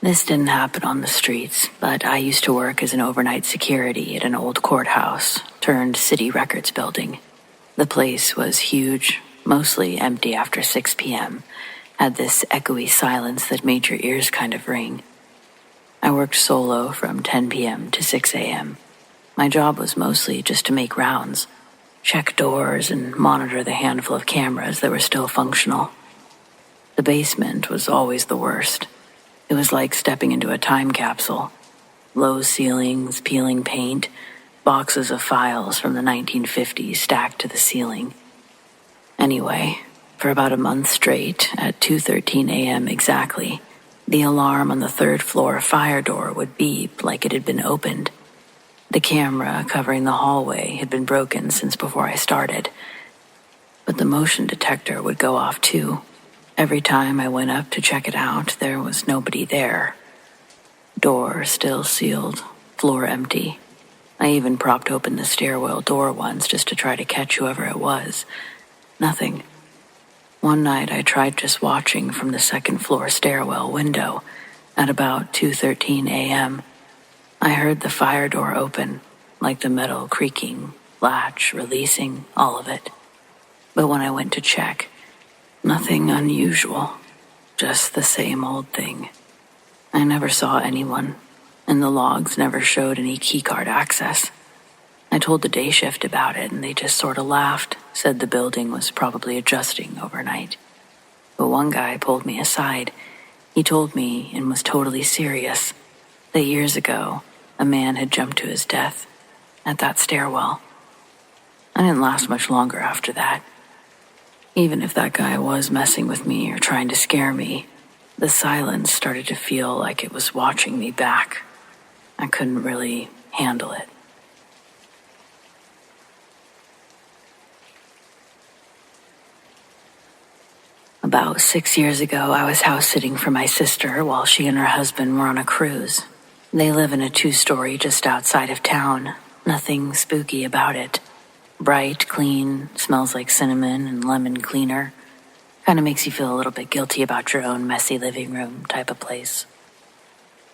This didn't happen on the streets, but I used to work as an overnight security at an old courthouse turned city records building. The place was huge, mostly empty after 6 p.m., had this echoey silence that made your ears kind of ring. I worked solo from 10 p.m. to 6 a.m. My job was mostly just to make rounds, check doors, and monitor the handful of cameras that were still functional. The basement was always the worst. It was like stepping into a time capsule. Low ceilings, peeling paint, boxes of files from the 1950s stacked to the ceiling. Anyway, for about a month straight, at 2:13 a.m. exactly, the alarm on the third floor fire door would beep like it had been opened. The camera covering the hallway had been broken since before I started, but the motion detector would go off too. Every time I went up to check it out, there was nobody there. Door still sealed, floor empty. I even propped open the stairwell door once just to try to catch whoever it was. Nothing. One night I tried just watching from the second floor stairwell window at about 2:13 a.m. I heard the fire door open, like the metal creaking, latch releasing, all of it. But when I went to check, nothing unusual, just the same old thing. I never saw anyone, and the logs never showed any keycard access. I told the day shift about it, and they just sort of laughed, said the building was probably adjusting overnight. But one guy pulled me aside. He told me, and was totally serious, that years ago, a man had jumped to his death at that stairwell. I didn't last much longer after that. Even if that guy was messing with me or trying to scare me, the silence started to feel like it was watching me back. I couldn't really handle it. About 6 years ago, I was house sitting for my sister while she and her husband were on a cruise. They live in a 2-story just outside of town. Nothing spooky about it. Bright, clean, smells like cinnamon and lemon cleaner. Kind of makes you feel a little bit guilty about your own messy living room type of place.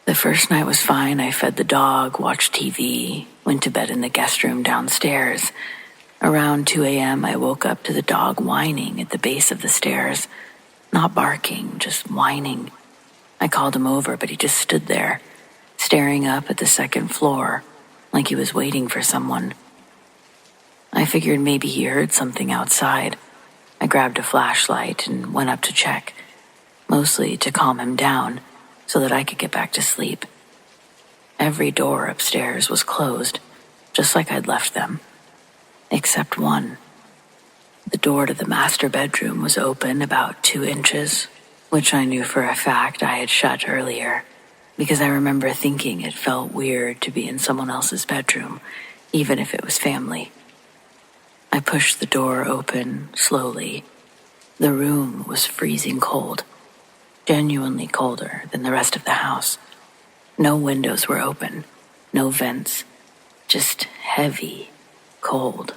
The first night was fine. I fed the dog, watched TV, went to bed in the guest room downstairs. Around 2 a.m., I woke up to the dog whining at the base of the stairs. Not barking, just whining. I called him over, but he just stood there, staring up at the second floor, like he was waiting for someone. I figured maybe he heard something outside. I grabbed a flashlight and went up to check, mostly to calm him down so that I could get back to sleep. Every door upstairs was closed, just like I'd left them, except one. The door to the master bedroom was open about 2 inches, which I knew for a fact I had shut earlier, because I remember thinking it felt weird to be in someone else's bedroom, even if it was family. I pushed the door open slowly. The room was freezing cold, genuinely colder than the rest of the house. No windows were open, no vents, just heavy, cold.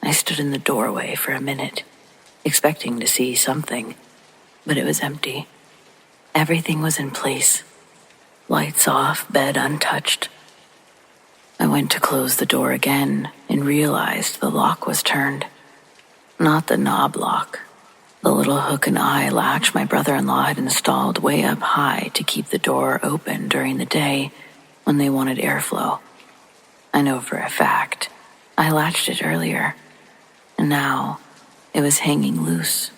I stood in the doorway for a minute, expecting to see something, but it was empty. Everything was in place. Lights off, bed untouched. I went to close the door again and realized the lock was turned. Not the knob lock. The little hook and eye latch my brother-in-law had installed way up high to keep the door open during the day when they wanted airflow. I know for a fact I latched it earlier, and now it was hanging loose.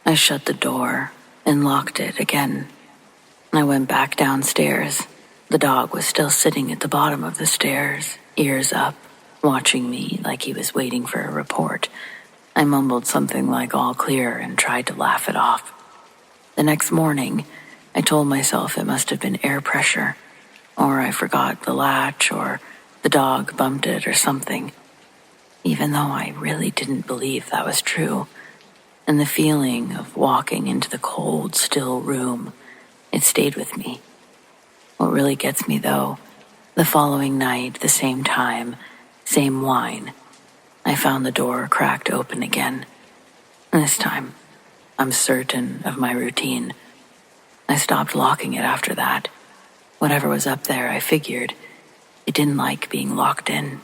I shut the door and locked it again. I went back downstairs. The dog was still sitting at the bottom of the stairs, ears up, watching me like he was waiting for a report. I mumbled something like all clear and tried to laugh it off. The next morning, I told myself it must have been air pressure, or I forgot the latch, or the dog bumped it or something, even though I really didn't believe that was true. And the feeling of walking into the cold, still room, it stayed with me. What really gets me, though, the following night, the same time, Same whine. I found the door cracked open again. This time, I'm certain of my routine. I stopped locking it after that. Whatever was up there, I figured, it didn't like being locked in.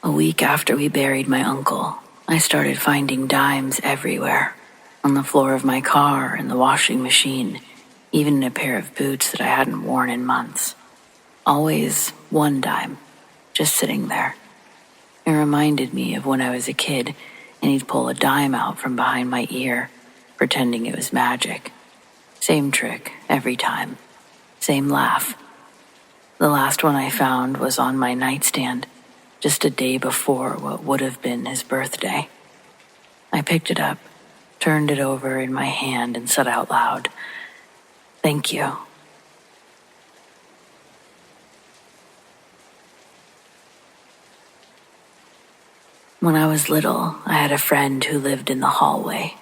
A week after we buried my uncle, I started finding dimes everywhere. On the floor of my car, in the washing machine, even in a pair of boots that I hadn't worn in months. Always one dime, just sitting there. It reminded me of when I was a kid and he'd pull a dime out from behind my ear, pretending it was magic. Same trick every time. Same laugh. The last one I found was on my nightstand, just a day before what would have been his birthday. I picked it up, turned it over in my hand, and said out loud, "Thank you." When I was little, I had a friend who lived in the hallway.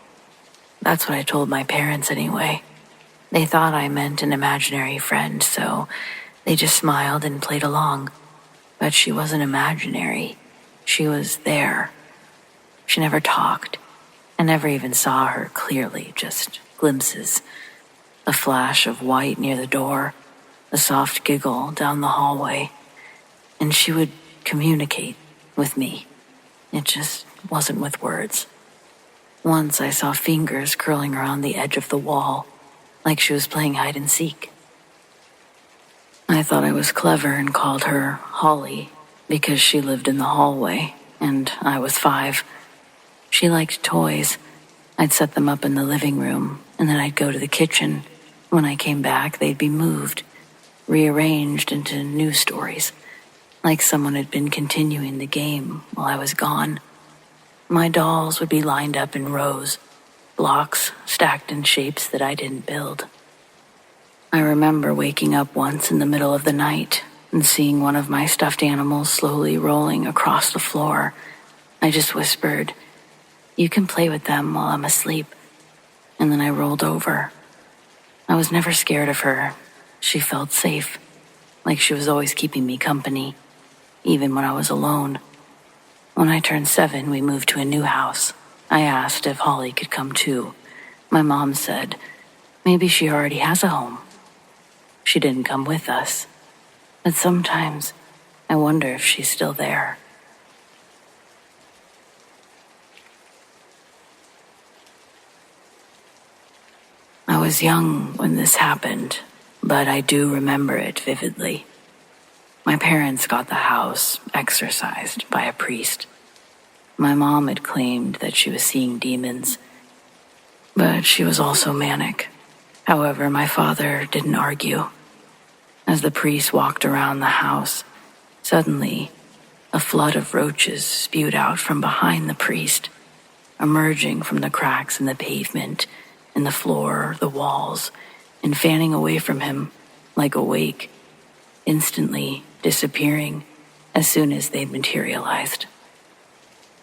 That's what I told my parents anyway. They thought I meant an imaginary friend, so they just smiled and played along. But she wasn't imaginary. She was there. She never talked. I never even saw her clearly, just glimpses. A flash of white near the door, a soft giggle down the hallway. And she would communicate with me. It just wasn't with words. Once I saw fingers curling around the edge of the wall, like she was playing hide and seek. I thought I was clever and called her Holly because she lived in the hallway, and I was 5. She liked toys. I'd set them up in the living room, and then I'd go to the kitchen. When I came back, they'd be moved, rearranged into new stories, like someone had been continuing the game while I was gone. My dolls would be lined up in rows, blocks stacked in shapes that I didn't build. I remember waking up once in the middle of the night and seeing one of my stuffed animals slowly rolling across the floor. I just whispered, "You can play with them while I'm asleep." And then I rolled over. I was never scared of her. She felt safe, like she was always keeping me company, even when I was alone. When I turned 7, we moved to a new house. I asked if Holly could come too. My mom said, maybe she already has a home. She didn't come with us, but sometimes I wonder if she's still there. I was young when this happened, but I do remember it vividly. My parents got the house exorcised by a priest. My mom had claimed that she was seeing demons, but she was also manic. However, my father didn't argue. As the priest walked around the house, suddenly a flood of roaches spewed out from behind the priest, emerging from the cracks in the pavement, in the floor, the walls, and fanning away from him like a wake, instantly disappearing as soon as they'd materialized.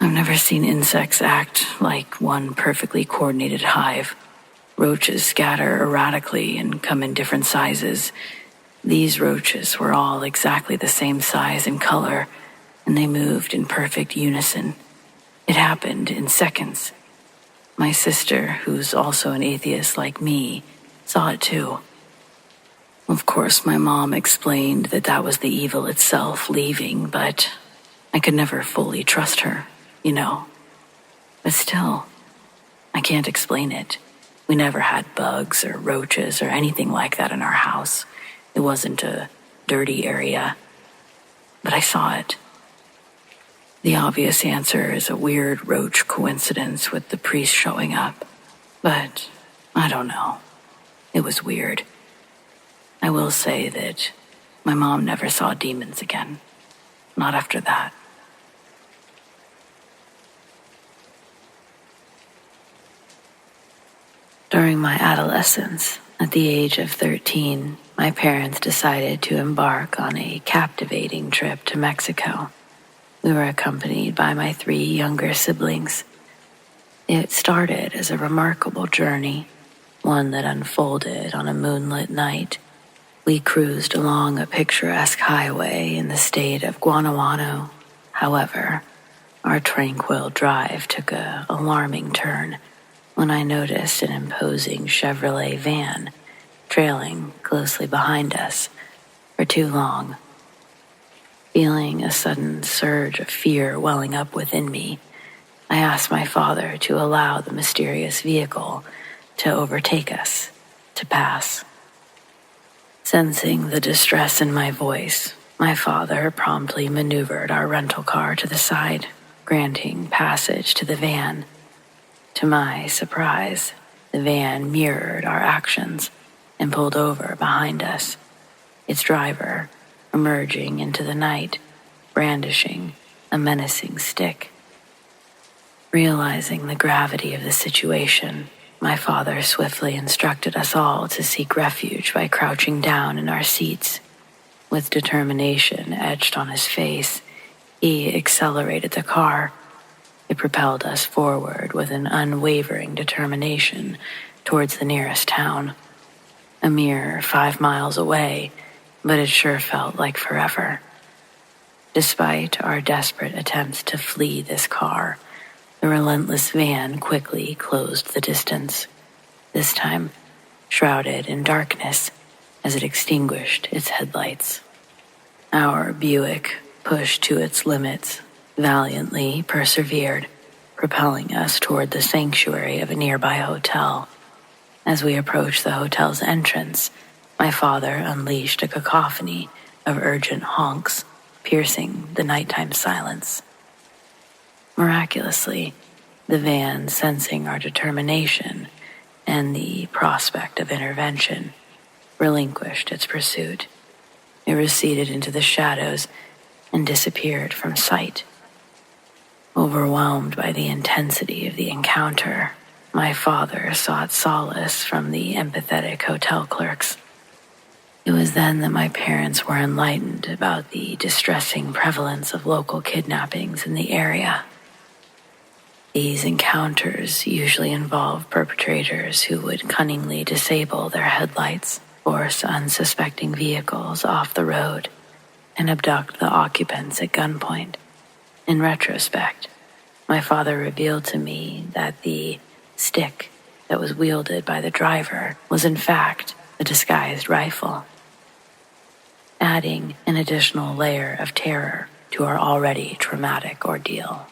I've never seen insects act like one perfectly coordinated hive. Roaches scatter erratically and come in different sizes. These roaches were all exactly the same size and color, and they moved in perfect unison. It happened in seconds. My sister, who's also an atheist like me, saw it too. Of course, my mom explained that that was the evil itself leaving, but I could never fully trust her, you know. But still, I can't explain it. We never had bugs or roaches or anything like that in our house. It wasn't a dirty area, but I saw it. The obvious answer is a weird roach coincidence with the priest showing up, but I don't know. It was weird. I will say that my mom never saw demons again. Not after that. During my adolescence, at the age of 13, my parents decided to embark on a captivating trip to Mexico. We were accompanied by my 3 younger siblings. It started as a remarkable journey. one that unfolded on a moonlit night. We cruised along a picturesque highway in the state of Guanajuato. However, our tranquil drive took an alarming turn when I noticed an imposing Chevrolet van trailing closely behind us for too long. Feeling a sudden surge of fear welling up within me, I asked my father to allow the mysterious vehicle to overtake us, to pass. Sensing the distress in my voice, my father promptly maneuvered our rental car to the side, granting passage to the van. To my surprise, the van mirrored our actions and pulled over behind us, its driver emerging into the night, brandishing a menacing stick. Realizing the gravity of the situation, my father swiftly instructed us all to seek refuge by crouching down in our seats. With determination etched on his face, he accelerated the car. It propelled us forward with an unwavering determination towards the nearest town. A mere 5 miles away, but it sure felt like forever. Despite our desperate attempts to flee this car, the relentless van quickly closed the distance, this time shrouded in darkness as it extinguished its headlights. Our Buick, pushed to its limits, valiantly persevered, propelling us toward the sanctuary of a nearby hotel. As we approached the hotel's entrance, my father unleashed a cacophony of urgent honks, piercing the nighttime silence. Miraculously, the van, sensing our determination and the prospect of intervention, relinquished its pursuit. It receded into the shadows and disappeared from sight. Overwhelmed by the intensity of the encounter, my father sought solace from the empathetic hotel clerks. It was then that my parents were enlightened about the distressing prevalence of local kidnappings in the area. These encounters usually involve perpetrators who would cunningly disable their headlights, force unsuspecting vehicles off the road, and abduct the occupants at gunpoint. In retrospect, my father revealed to me that the stick that was wielded by the driver was in fact a disguised rifle, adding an additional layer of terror to our already traumatic ordeal.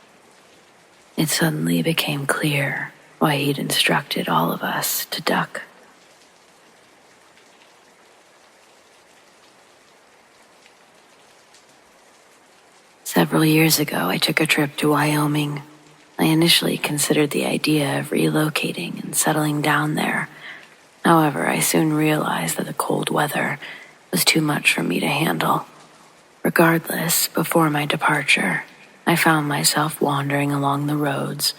It suddenly became clear why he'd instructed all of us to duck. Several years ago, I took a trip to Wyoming. I initially considered the idea of relocating and settling down there. However, I soon realized that the cold weather was too much for me to handle. Regardless, before my departure, I found myself wandering along the roads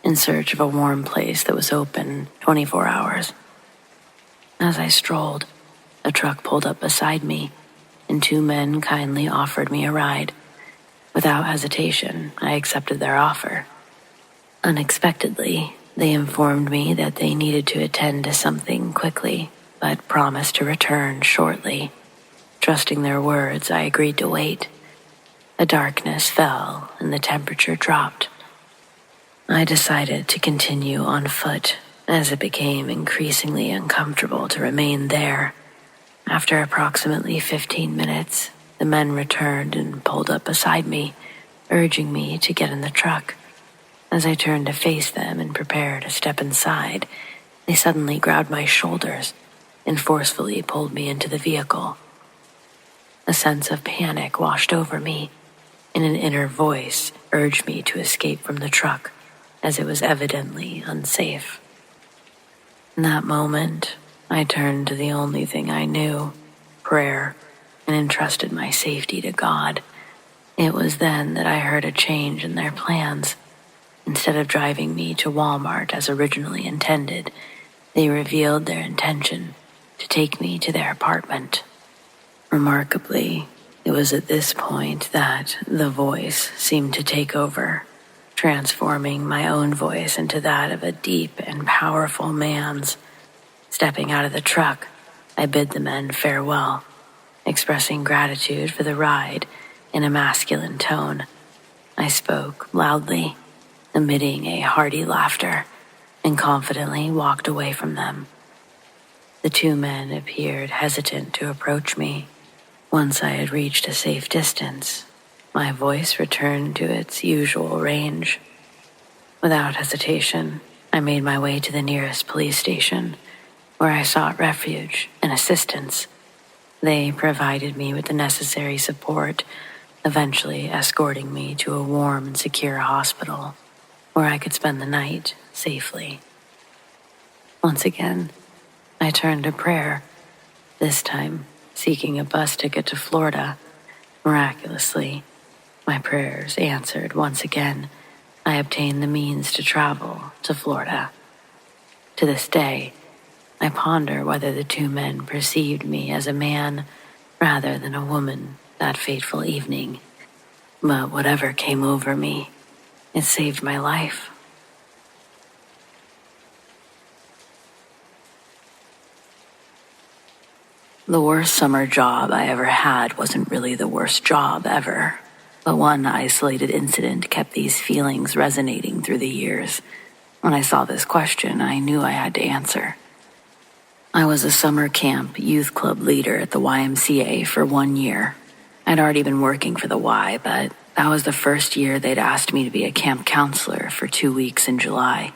in search of a warm place that was open 24 hours. As I strolled, a truck pulled up beside me, and 2 men kindly offered me a ride. Without hesitation, I accepted their offer. Unexpectedly, they informed me that they needed to attend to something quickly, but promised to return shortly. Trusting their words, I agreed to wait. The darkness fell and the temperature dropped. I decided to continue on foot as it became increasingly uncomfortable to remain there. After approximately 15 minutes, the men returned and pulled up beside me, urging me to get in the truck. As I turned to face them and prepare to step inside, they suddenly grabbed my shoulders and forcefully pulled me into the vehicle. A sense of panic washed over me, and an inner voice urged me to escape from the truck, as it was evidently unsafe. In that moment, I turned to the only thing I knew, prayer, and entrusted my safety to God. It was then that I heard a change in their plans. Instead of driving me to Walmart as originally intended, they revealed their intention to take me to their apartment. Remarkably, it was at this point that the voice seemed to take over, transforming my own voice into that of a deep and powerful man's. Stepping out of the truck, I bid the men farewell, expressing gratitude for the ride in a masculine tone. I spoke loudly, emitting a hearty laughter, and confidently walked away from them. The two men appeared hesitant to approach me. Once I had reached a safe distance, my voice returned to its usual range. Without hesitation, I made my way to the nearest police station, where I sought refuge and assistance. They provided me with the necessary support, eventually escorting me to a warm and secure hospital, where I could spend the night safely. Once again, I turned to prayer, this time seeking a bus ticket to Florida. Miraculously, my prayers answered once again. I obtained the means to travel to Florida. To this day, I ponder whether the two men perceived me as a man rather than a woman that fateful evening. But whatever came over me, it saved my life. The worst summer job I ever had wasn't really the worst job ever, but one isolated incident kept these feelings resonating through the years. When I saw this question, I knew I had to answer. I was a summer camp youth club leader at the YMCA for 1 year. I'd already been working for the Y, but that was the first year they'd asked me to be a camp counselor for 2 weeks in July.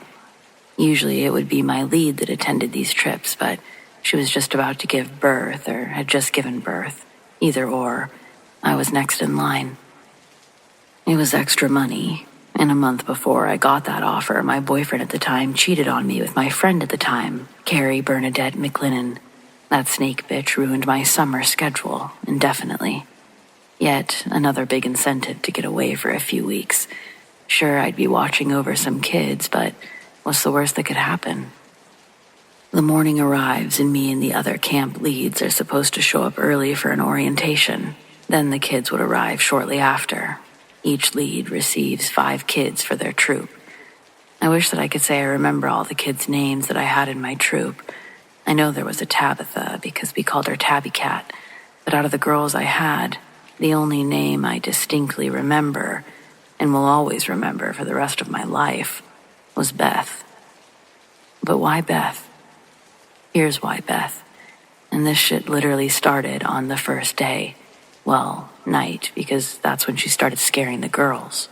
Usually it would be my lead that attended these trips, but she was just about to give birth or had just given birth. Either or, I was next in line. It was extra money, and a month before I got that offer, my boyfriend at the time cheated on me with my friend at the time, Carrie Bernadette McLennan. That snake bitch ruined my summer schedule indefinitely. Yet another big incentive to get away for a few weeks. Sure, I'd be watching over some kids, but what's the worst that could happen? The morning arrives and me and the other camp leads are supposed to show up early for an orientation. Then the kids would arrive shortly after. Each lead receives 5 kids for their troop. I wish that I could say I remember all the kids' names that I had in my troop. I know there was a Tabitha because we called her Tabby Cat, but out of the girls I had, the only name I distinctly remember, and will always remember for the rest of my life, was Beth. But why Beth? Here's why Beth. And this shit literally started on the first day. Well, night, because that's when she started scaring the girls.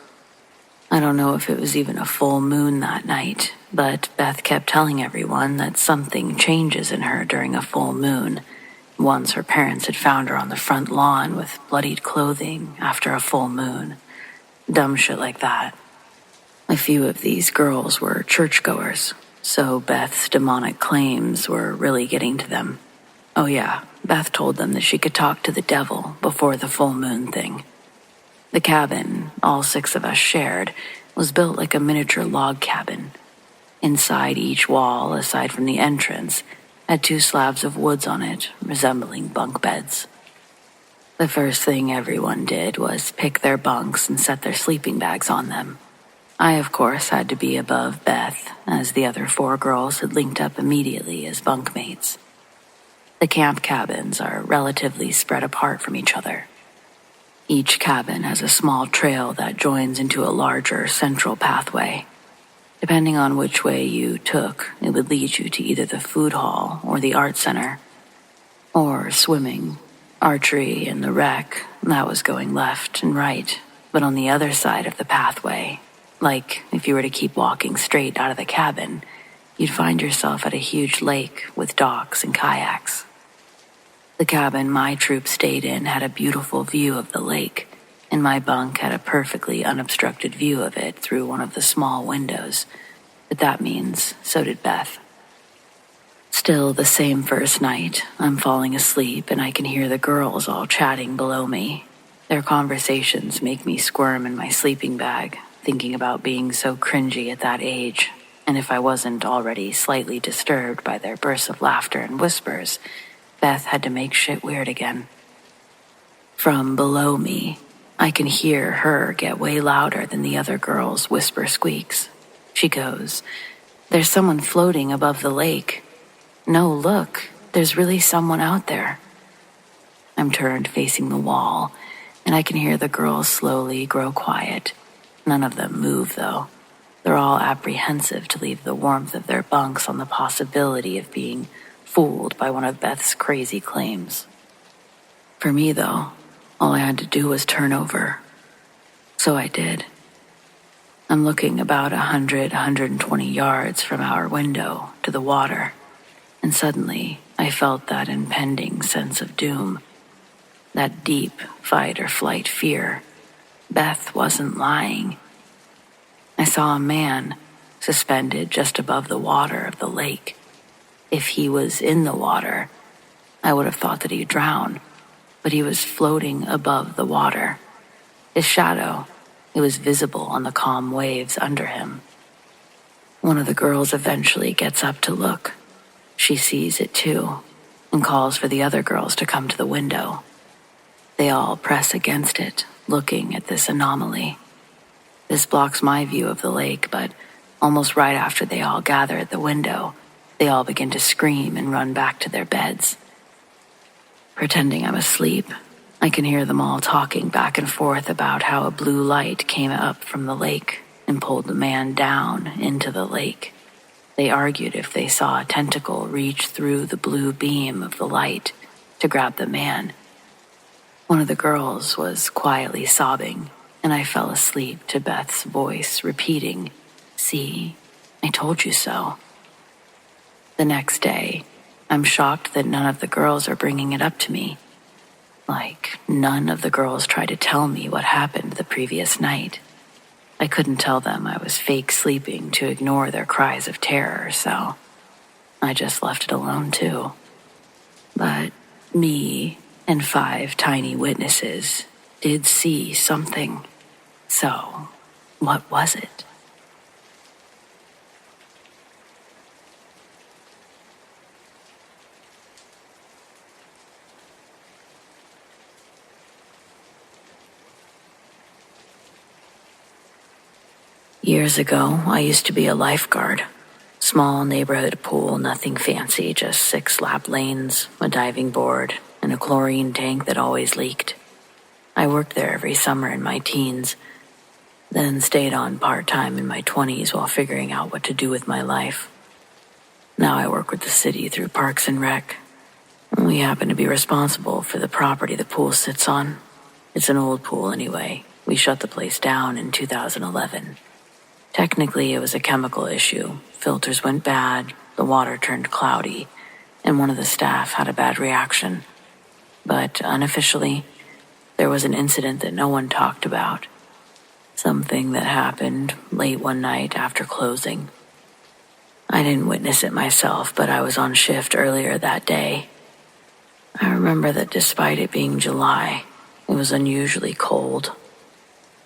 I don't know if it was even a full moon that night, but Beth kept telling everyone that something changes in her during a full moon. Once her parents had found her on the front lawn with bloodied clothing after a full moon. Dumb shit like that. A few of these girls were churchgoers, so Beth's demonic claims were really getting to them. Oh yeah, Beth told them that she could talk to the devil before the full moon thing. The cabin, all 6 of us shared, was built like a miniature log cabin. Inside each wall, aside from the entrance, had 2 slabs of woods on it, resembling bunk beds. The first thing everyone did was pick their bunks and set their sleeping bags on them. I, of course, had to be above Beth, as the other 4 girls had linked up immediately as bunkmates. The camp cabins are relatively spread apart from each other. Each cabin has a small trail that joins into a larger central pathway. Depending on which way you took, it would lead you to either the food hall or the art center. Or swimming, archery, and the rec, that was going left and right, but on the other side of the pathway. Like, if you were to keep walking straight out of the cabin, you'd find yourself at a huge lake with docks and kayaks. The cabin my troop stayed in had a beautiful view of the lake, and my bunk had a perfectly unobstructed view of it through one of the small windows. But that means so did Beth. Still, the same first night, I'm falling asleep and I can hear the girls all chatting below me. Their conversations make me squirm in my sleeping bag, thinking about being so cringy at that age, and if I wasn't already slightly disturbed by their bursts of laughter and whispers, Beth had to make shit weird again. From below me, I can hear her get way louder than the other girls' whisper squeaks. She goes, "There's someone floating above the lake." "No, look, there's really someone out there." I'm turned facing the wall, and I can hear the girls slowly grow quiet. None of them move, though. They're all apprehensive to leave the warmth of their bunks on the possibility of being fooled by one of Beth's crazy claims. For me, though, all I had to do was turn over. So I did. I'm looking about 120 yards from our window to the water, and suddenly I felt that impending sense of doom, that deep fight or flight fear. Beth wasn't lying. I saw a man suspended just above the water of the lake. If he was in the water, I would have thought that he'd drown, but he was floating above the water. His shadow, it was visible on the calm waves under him. One of the girls eventually gets up to look. She sees it too, and calls for the other girls to come to the window. They all press against it, looking at this anomaly. This blocks my view of the lake, but almost right after they all gather at the window, they all begin to scream and run back to their beds. Pretending I'm asleep, I can hear them all talking back and forth about how a blue light came up from the lake and pulled the man down into the lake. They argued if they saw a tentacle reach through the blue beam of the light to grab the man. One of the girls was quietly sobbing, and I fell asleep to Beth's voice repeating, "See, I told you so." The next day, I'm shocked that none of the girls are bringing it up to me. Like, none of the girls tried to tell me what happened the previous night. I couldn't tell them I was fake sleeping to ignore their cries of terror, so I just left it alone too. But me and 5 tiny witnesses did see something. So, what was it? Years ago, I used to be a lifeguard. Small neighborhood pool, nothing fancy, just 6 lap lanes, a diving board, and a chlorine tank that always leaked. I worked there every summer in my teens, then stayed on part-time in my 20s while figuring out what to do with my life. Now I work with the city through Parks and Rec. We happen to be responsible for the property the pool sits on. It's an old pool anyway. We shut the place down in 2011. Technically, it was a chemical issue. Filters went bad, the water turned cloudy, and one of the staff had a bad reaction. But unofficially, there was an incident that no one talked about. Something that happened late one night after closing. I didn't witness it myself, but I was on shift earlier that day. I remember that despite it being July, it was unusually cold.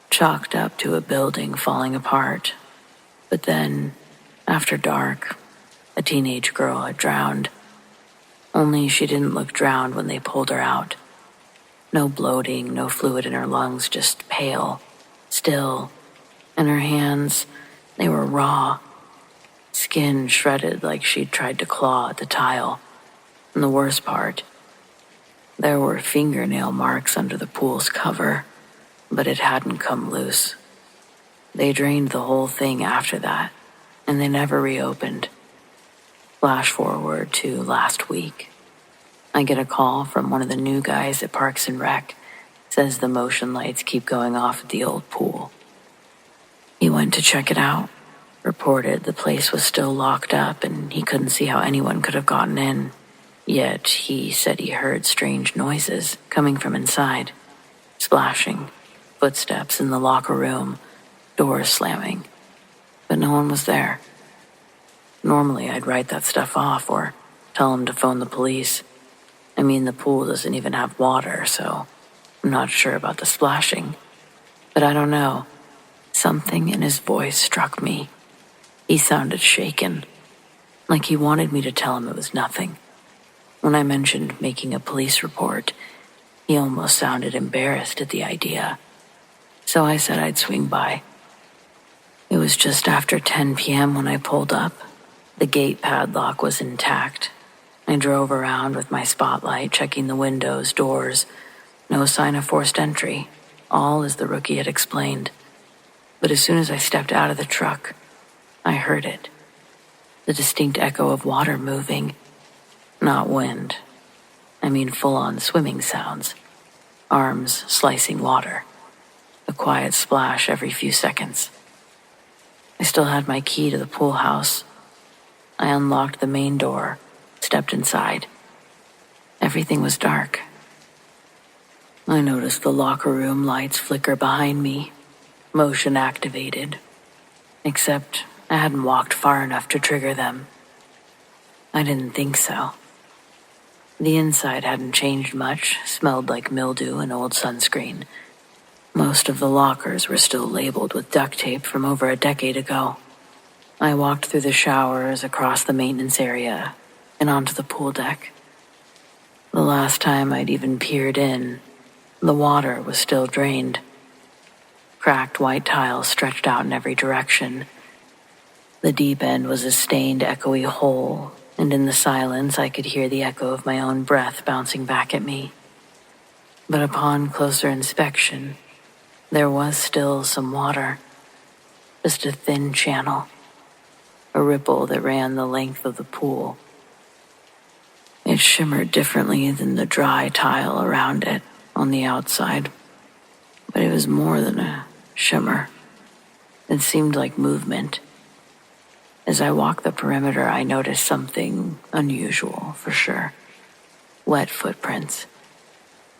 Chalked up to a building falling apart. But then, after dark, a teenage girl had drowned. Only she didn't look drowned when they pulled her out. No bloating, no fluid in her lungs, just pale, still. And her hands, they were raw. Skin shredded like she'd tried to claw at the tile. And the worst part, there were fingernail marks under the pool's cover. But it hadn't come loose. They drained the whole thing after that, and they never reopened. Flash forward to last week. I get a call from one of the new guys at Parks and Rec. Says the motion lights keep going off at the old pool. He went to check it out. Reported the place was still locked up and he couldn't see how anyone could have gotten in. Yet he said he heard strange noises coming from inside. Splashing. Footsteps in the locker room, doors slamming, but no one was there. Normally I'd write that stuff off or tell him to phone the police. I mean, the pool doesn't even have water, so I'm not sure about the splashing. But I don't know. Something in his voice struck me. He sounded shaken, like he wanted me to tell him it was nothing. When I mentioned making a police report, he almost sounded embarrassed at the idea. So I said I'd swing by. It was just after 10 p.m. when I pulled up. The gate padlock was intact, I drove around with my spotlight, checking the windows, doors. No sign of forced entry, all as the rookie had explained. But as soon as I stepped out of the truck, I heard it. The distinct echo of water moving. Not wind. I mean full-on swimming sounds. Arms slicing water. A quiet splash every few seconds. I still had my key to the pool house. I unlocked the main door, stepped inside. Everything was dark. I noticed the locker room lights flicker behind me, motion activated. Except I hadn't walked far enough to trigger them. I didn't think so. The inside hadn't changed much, smelled like mildew and old sunscreen. Most of the lockers were still labeled with duct tape from over a decade ago. I walked through the showers, across the maintenance area, and onto the pool deck. The last time I'd even peered in, the water was still drained. Cracked white tiles stretched out in every direction. The deep end was a stained, echoey hole, and in the silence I could hear the echo of my own breath bouncing back at me. But upon closer inspection, there was still some water. Just a thin channel. A ripple that ran the length of the pool. It shimmered differently than the dry tile around it on the outside. But it was more than a shimmer. It seemed like movement. As I walked the perimeter, I noticed something unusual, for sure. Wet footprints.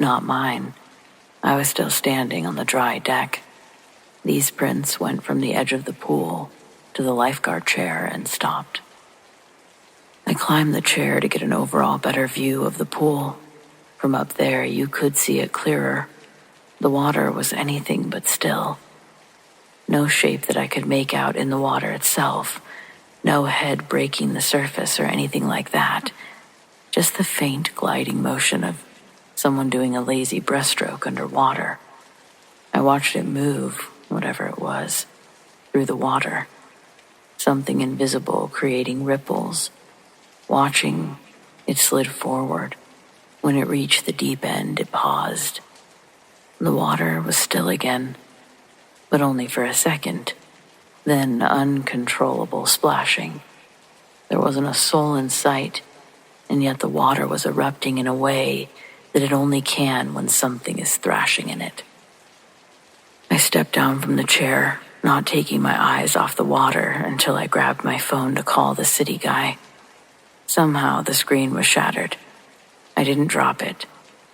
Not mine. I was still standing on the dry deck. These prints went from the edge of the pool to the lifeguard chair and stopped. I climbed the chair to get an overall better view of the pool. From up there, you could see it clearer. The water was anything but still. No shape that I could make out in the water itself. No head breaking the surface or anything like that. Just the faint gliding motion of someone doing a lazy breaststroke underwater. I watched it move, whatever it was, through the water. Something invisible creating ripples. Watching, it slid forward. When it reached the deep end, it paused. The water was still again, but only for a second. Then uncontrollable splashing. There wasn't a soul in sight, and yet the water was erupting in a way that it only can when something is thrashing in it. I stepped down from the chair, not taking my eyes off the water until I grabbed my phone to call the city guy. Somehow the screen was shattered. I didn't drop it.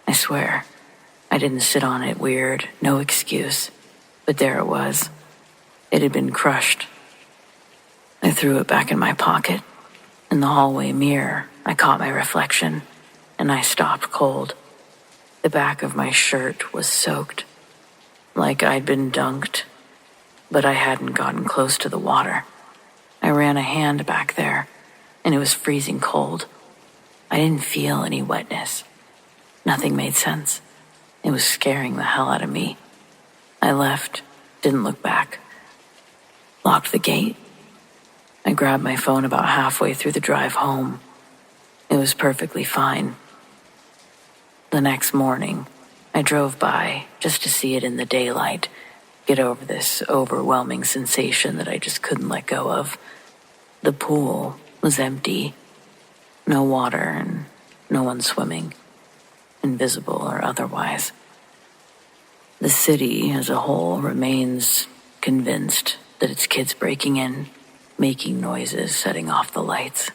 I swear. I didn't sit on it weird, no excuse. But there it was. It had been crushed. I threw it back in my pocket. In the hallway mirror, I caught my reflection, and I stopped cold. The back of my shirt was soaked, like I'd been dunked, but I hadn't gotten close to the water. I ran a hand back there, and it was freezing cold. I didn't feel any wetness. Nothing made sense. It was scaring the hell out of me. I left, didn't look back. Locked the gate. I grabbed my phone about halfway through the drive home. It was perfectly fine. The next morning, I drove by just to see it in the daylight, get over this overwhelming sensation that I just couldn't let go of. The pool was empty. No water and no one swimming, invisible or otherwise. The city as a whole remains convinced that it's kids breaking in, making noises, setting off the lights.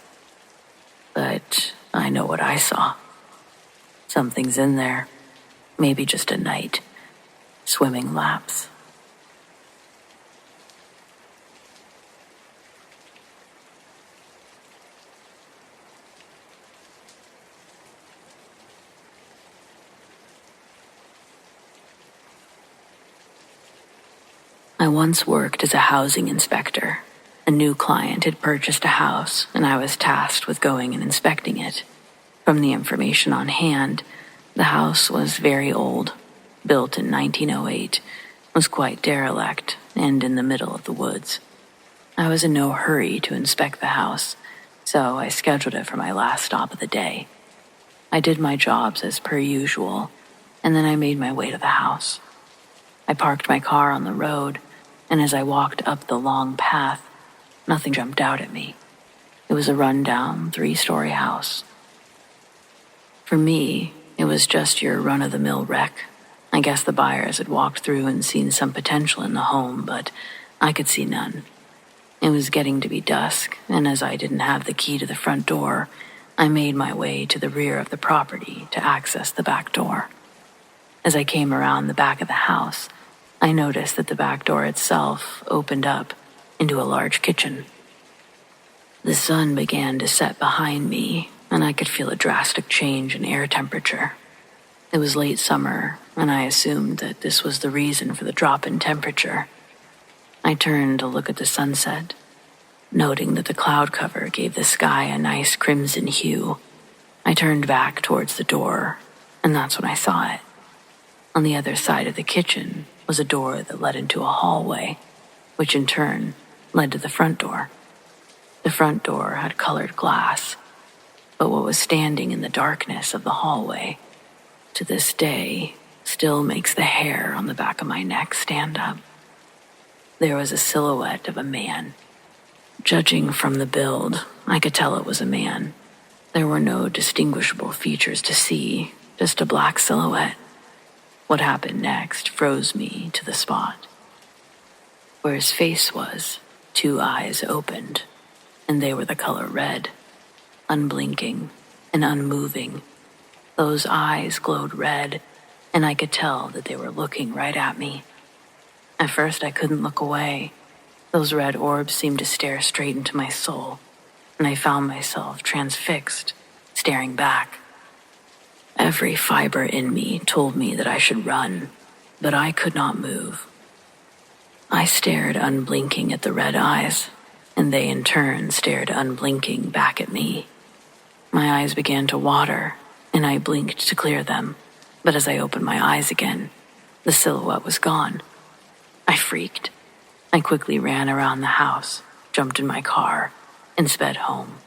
But I know what I saw. Something's in there. Maybe just a night. Swimming laps. I once worked as a housing inspector. A new client had purchased a house, and I was tasked with going and inspecting it. From the information on hand, the house was very old, built in 1908, was quite derelict, and in the middle of the woods. I was in no hurry to inspect the house, so I scheduled it for my last stop of the day. I did my jobs as per usual, and then I made my way to the house. I parked my car on the road, and as I walked up the long path, nothing jumped out at me. It was a rundown 3-story house. For me, it was just your run-of-the-mill wreck. I guess the buyers had walked through and seen some potential in the home, but I could see none. It was getting to be dusk, and as I didn't have the key to the front door, I made my way to the rear of the property to access the back door. As I came around the back of the house, I noticed that the back door itself opened up into a large kitchen. The sun began to set behind me, and I could feel a drastic change in air temperature. It was late summer, and I assumed that this was the reason for the drop in temperature. I turned to look at the sunset, noting that the cloud cover gave the sky a nice crimson hue. I turned back towards the door, and that's when I saw it. On the other side of the kitchen was a door that led into a hallway, which in turn led to the front door. The front door had colored glass, but what was standing in the darkness of the hallway, to this day, still makes the hair on the back of my neck stand up. There was a silhouette of a man. Judging from the build, I could tell it was a man. There were no distinguishable features to see, just a black silhouette. What happened next froze me to the spot. Where his face was, 2 eyes opened, and they were the color red, unblinking and unmoving. Those eyes glowed red, and I could tell that they were looking right at me. At first, I couldn't look away. Those red orbs seemed to stare straight into my soul, and I found myself transfixed, staring back. Every fiber in me told me that I should run, but I could not move. I stared unblinking at the red eyes, and they in turn stared unblinking back at me. My eyes began to water, and I blinked to clear them, but as I opened my eyes again, the silhouette was gone. I freaked. I quickly ran around the house, jumped in my car, and sped home.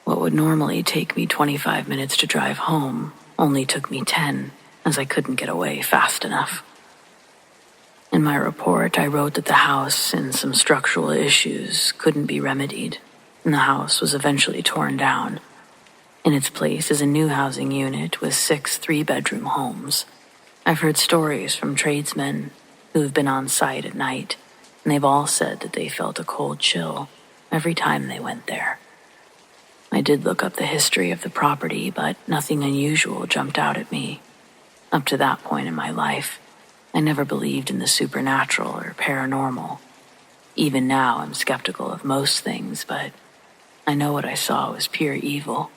What would normally take me 25 minutes to drive home only took me 10, as I couldn't get away fast enough. In my report, I wrote that the house and some structural issues couldn't be remedied, and the house was eventually torn down. In its place is a new housing unit with 6 3-bedroom homes. I've heard stories from tradesmen who have been on site at night, and they've all said that they felt a cold chill every time they went there. I did look up the history of the property, but nothing unusual jumped out at me. Up to that point in my life, I never believed in the supernatural or paranormal. Even now, I'm skeptical of most things, but I know what I saw was pure evil,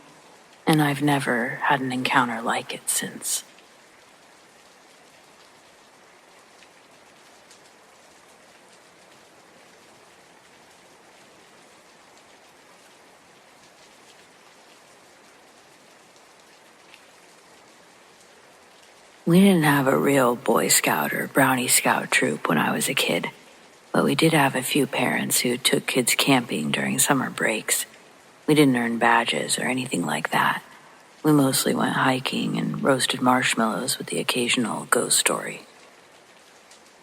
and I've never had an encounter like it since. We didn't have a real Boy Scout or Brownie Scout troop when I was a kid, but we did have a few parents who took kids camping during summer breaks. We didn't earn badges or anything like that. We mostly went hiking and roasted marshmallows with the occasional ghost story.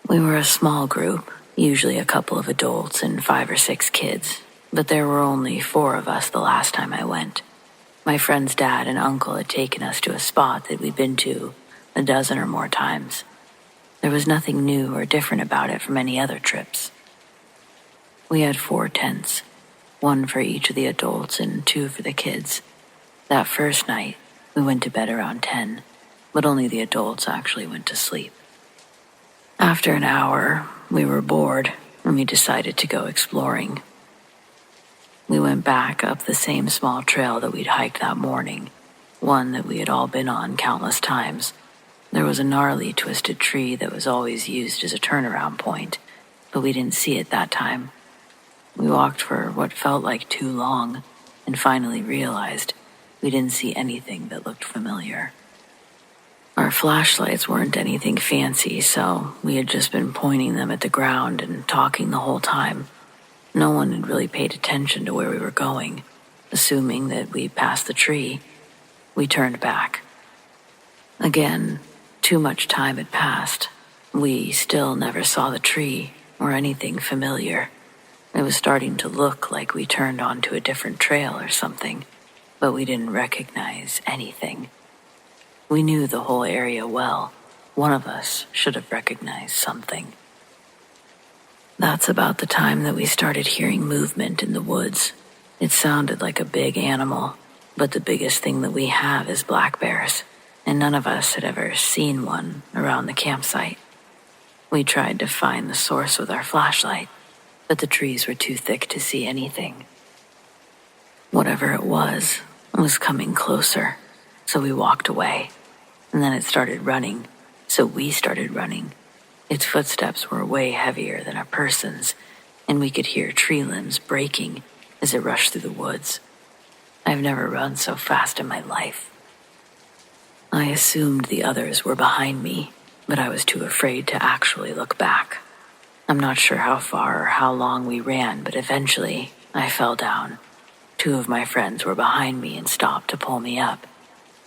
We were a small group, usually a couple of adults and 5 or 6 kids, but there were only 4 of us the last time I went. My friend's dad and uncle had taken us to a spot that we'd been to a dozen or more times. There was nothing new or different about it from any other trips. We had 4 tents, 1 for each of the adults and 2 for the kids. That first night, we went to bed around 10, but only the adults actually went to sleep. After an hour, we were bored, and we decided to go exploring. We went back up the same small trail that we'd hiked that morning, one that we had all been on countless times. There was a gnarly, twisted tree that was always used as a turnaround point, but we didn't see it that time. We walked for what felt like too long, and finally realized we didn't see anything that looked familiar. Our flashlights weren't anything fancy, so we had just been pointing them at the ground and talking the whole time. No one had really paid attention to where we were going, assuming that we'd passed the tree. We turned back. Again, too much time had passed. We still never saw the tree or anything familiar. It was starting to look like we turned onto a different trail or something, but we didn't recognize anything. We knew the whole area well. One of us should have recognized something. That's about the time that we started hearing movement in the woods. It sounded like a big animal, but the biggest thing that we have is black bears, and none of us had ever seen one around the campsite. We tried to find the source with our flashlight, but the trees were too thick to see anything. Whatever it was coming closer, so we walked away. And then it started running, so we started running. Its footsteps were way heavier than a person's, and we could hear tree limbs breaking as it rushed through the woods. I've never run so fast in my life. I assumed the others were behind me, but I was too afraid to actually look back. I'm not sure how far or how long we ran, but eventually I fell down. 2 of my friends were behind me and stopped to pull me up.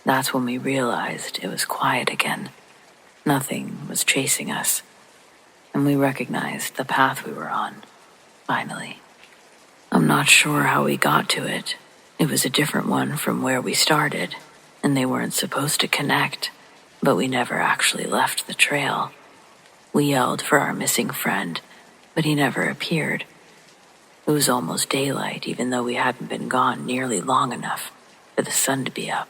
That's when we realized it was quiet again. Nothing was chasing us, and we recognized the path we were on, finally. I'm not sure how we got to it. It was a different one from where we started, and they weren't supposed to connect, but we never actually left the trail. We yelled for our missing friend, but he never appeared. It was almost daylight, even though we hadn't been gone nearly long enough for the sun to be up.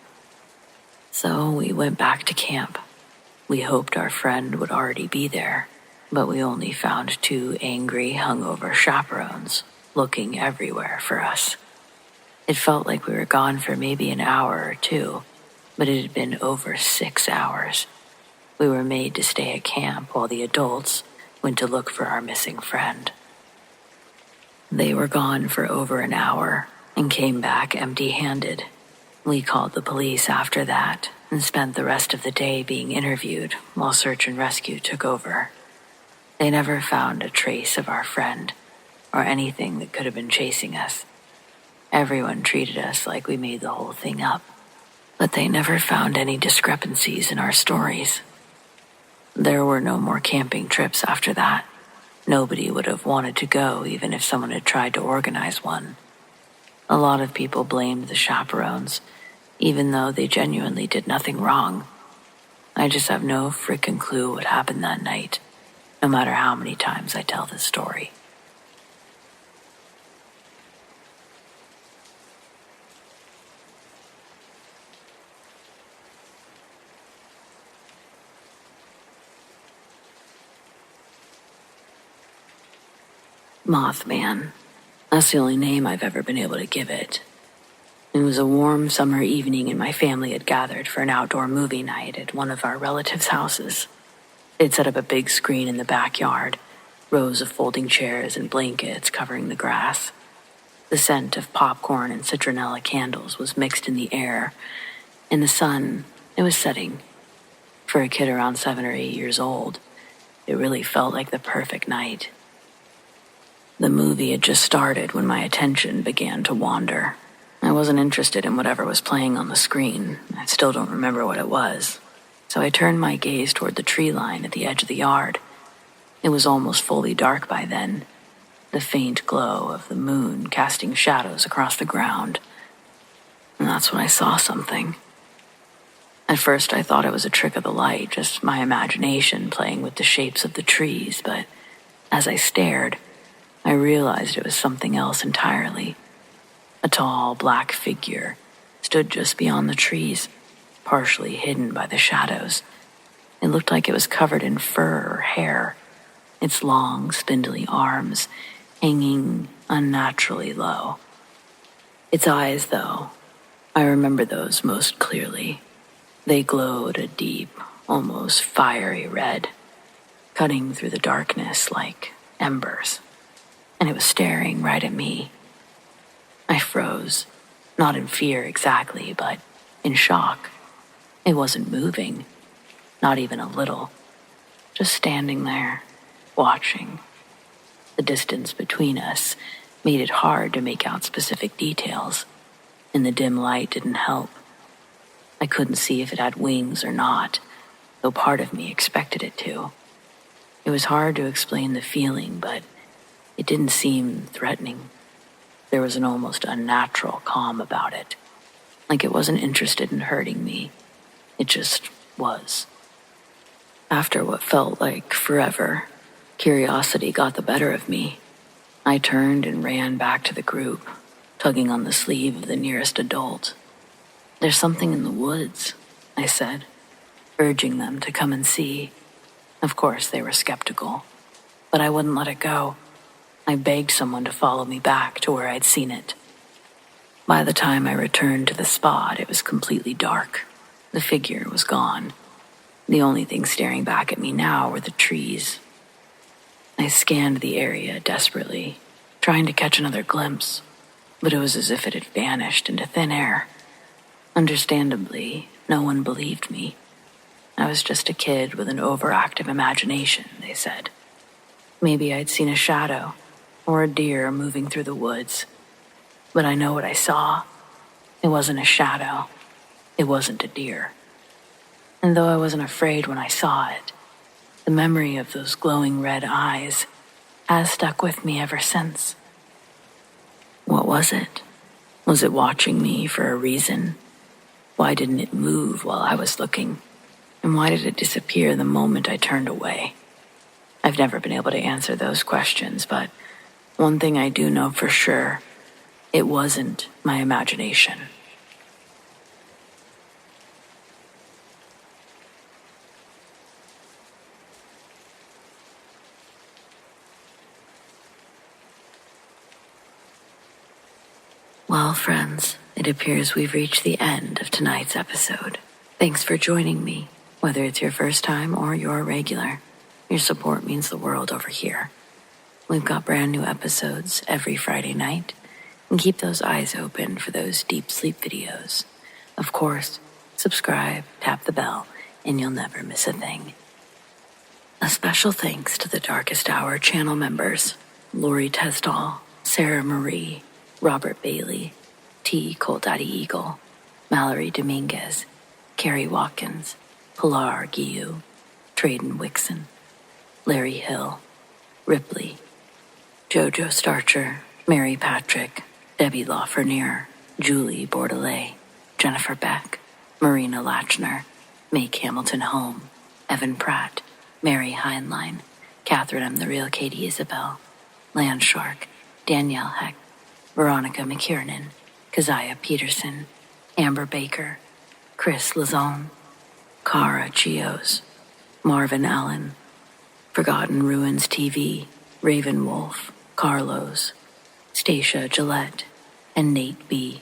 So we went back to camp. We hoped our friend would already be there, but we only found 2 angry, hungover chaperones looking everywhere for us. It felt like we were gone for maybe an hour or 2, but it had been over 6 hours. We were made to stay at camp while the adults went to look for our missing friend. They were gone for over an hour and came back empty-handed. We called the police after that and spent the rest of the day being interviewed while search and rescue took over. They never found a trace of our friend or anything that could have been chasing us. Everyone treated us like we made the whole thing up, but they never found any discrepancies in our stories. There were no more camping trips after that. Nobody would have wanted to go even if someone had tried to organize one. A lot of people blamed the chaperones, even though they genuinely did nothing wrong. I just have no frickin' clue what happened that night, no matter how many times I tell this story. Mothman. That's the only name I've ever been able to give it. It was a warm summer evening and my family had gathered for an outdoor movie night at one of our relatives' houses. They'd set up a big screen in the backyard, rows of folding chairs and blankets covering the grass. The scent of popcorn and citronella candles was mixed in the air. In the sun, it was setting. For a kid around 7 or 8 years old, it really felt like the perfect night. The movie had just started when my attention began to wander. I wasn't interested in whatever was playing on the screen. I still don't remember what it was. So I turned my gaze toward the tree line at the edge of the yard. It was almost fully dark by then, the faint glow of the moon casting shadows across the ground. And that's when I saw something. At first I thought it was a trick of the light, just my imagination playing with the shapes of the trees, but as I stared, I realized it was something else entirely. A tall, black figure stood just beyond the trees, partially hidden by the shadows. It looked like it was covered in fur or hair, its long, spindly arms hanging unnaturally low. Its eyes, though, I remember those most clearly. They glowed a deep, almost fiery red, cutting through the darkness like embers. And it was staring right at me. I froze, not in fear exactly, but in shock. It wasn't moving, not even a little, just standing there, watching. The distance between us made it hard to make out specific details. and the dim light didn't help. I couldn't see if it had wings or not, though part of me expected it to. It was hard to explain the feeling, but it didn't seem threatening. There was an almost unnatural calm about it, like it wasn't interested in hurting me. It just was. After what felt like forever, curiosity got the better of me. I turned and ran back to the group, tugging on the sleeve of the nearest adult. "There's something in the woods," I said, urging them to come and see. Of course, they were skeptical, but I wouldn't let it go. I begged someone to follow me back to where I'd seen it. By the time I returned to the spot, it was completely dark. The figure was gone. The only thing staring back at me now were the trees. I scanned the area desperately, trying to catch another glimpse, but it was as if it had vanished into thin air. Understandably, no one believed me. I was just a kid with an overactive imagination, they said. Maybe I'd seen a shadow or a deer moving through the woods. But I know what I saw. It wasn't a shadow. It wasn't a deer. And though I wasn't afraid when I saw it, the memory of those glowing red eyes has stuck with me ever since. What was it? Was it watching me for a reason? Why didn't it move while I was looking? And why did it disappear the moment I turned away? I've never been able to answer those questions, but one thing I do know for sure, it wasn't my imagination. Well, friends, it appears we've reached the end of tonight's episode. Thanks for joining me, whether it's your first time or you're a regular. Your support means the world over here. We've got brand new episodes every Friday night, and keep those eyes open for those deep sleep videos. Of course, subscribe, tap the bell, and you'll never miss a thing. A special thanks to the Darkest Hour channel members, Lori TESDAHL, Sarah Marie, Robert Bailey, COLTDADDY Eagle, Mallory Dominguez, Carrie Watkins, Pilar Guiu, Traden Wixon, Larry Hill, Ripley, Jojo Starcher, Mary Patrick, Debbie Lafreniere, Julie Bordelais, Jennifer Beck, Marina Lachner, Make Hamilton Home, Evan Pratt, Mary Heinlein, Catherine M. The Real Katie Isabel, Landshark, Danielle Heck, Veronica McKiernan, Keziah Peterson, Amber Baker, Chris Lazone, Cara Chios, Marvin Allen, Forgotten Ruins TV, Raven Wolf, Carlos, Stacia Gillette, and Nate B.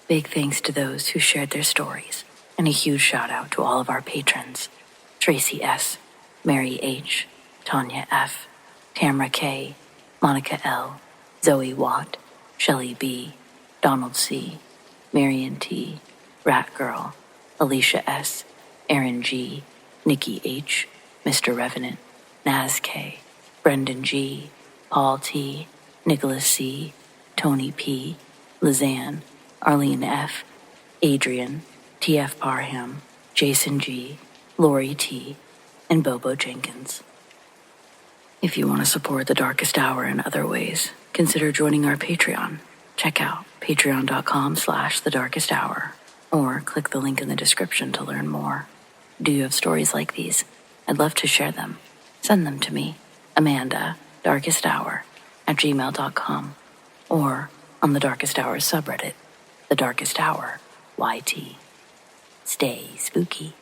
Big thanks to those who shared their stories, and a huge shout out to all of our patrons: Tracy S., Mary H., Tanya F., Tamara K., Monica L., Zoe Watt, Shelley B., Donald C., Marion T., Rat Girl, Alicia S., Aaron G., Nikki H., Mr. Revenant, Naz K., Brendan G., Paul T., Nicholas C., Tony P., Lizanne, Arlene F., Adrian, T.F. Parham, Jason G., Lori T., and Bobo Jenkins. If you want to support The Darkest Hour in other ways, consider joining our Patreon. Check out patreon.com/thedarkesthour or click the link in the description to learn more. Do you have stories like these? I'd love to share them. Send them to me, Amanda, darkesthour@gmail.com, or on the Darkest Hour subreddit, The Darkest Hour, YT. Stay spooky.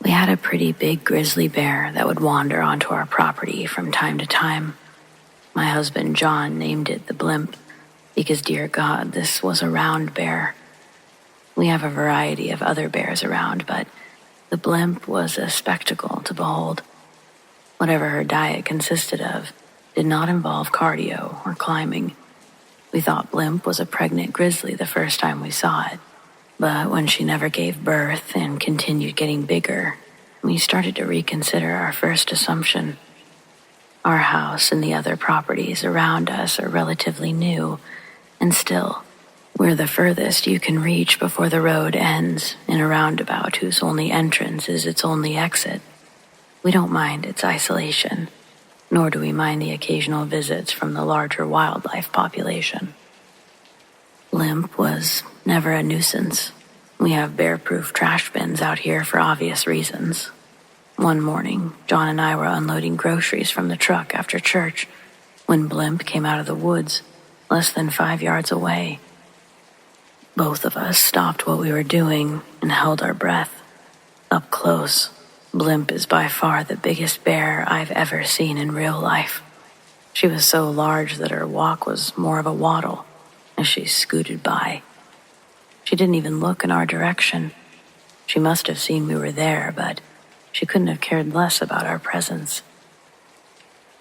We had a pretty big grizzly bear that would wander onto our property from time to time. My husband John named it the Blimp because, dear God, this was a round bear. We have a variety of other bears around, but the Blimp was a spectacle to behold. Whatever her diet consisted of did not involve cardio or climbing. We thought Blimp was a pregnant grizzly the first time we saw it. But when she never gave birth and continued getting bigger, we started to reconsider our first assumption. Our house and the other properties around us are relatively new, and still, we're the furthest you can reach before the road ends in a roundabout whose only entrance is its only exit. We don't mind its isolation, nor do we mind the occasional visits from the larger wildlife population. Blimp was never a nuisance. We have bear-proof trash bins out here for obvious reasons. One morning, John and I were unloading groceries from the truck after church when Blimp came out of the woods, less than 5 yards away. Both of us stopped what we were doing and held our breath. Up close, Blimp is by far the biggest bear I've ever seen in real life. She was so large that her walk was more of a waddle as she scooted by. She didn't even look in our direction. She must have seen we were there, but she couldn't have cared less about our presence.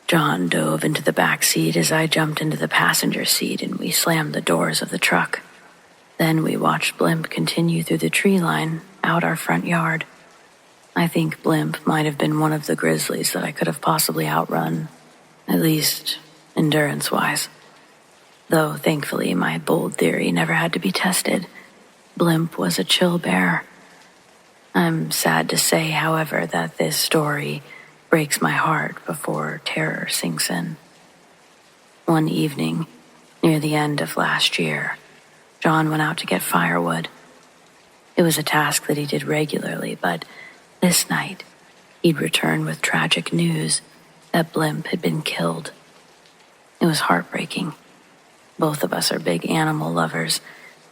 John dove into the back seat as I jumped into the passenger seat, and we slammed the doors of the truck. Then we watched Blimp continue through the tree line out our front yard. I think Blimp might have been one of the grizzlies that I could have possibly outrun, at least endurance-wise. Though, thankfully, my bold theory never had to be tested. Blimp was a chill bear. I'm sad to say, however, that this story breaks my heart before terror sinks in. One evening, near the end of last year, John went out to get firewood. It was a task that he did regularly, but this night, he'd returned with tragic news that Blimp had been killed. It was heartbreaking. Both of us are big animal lovers,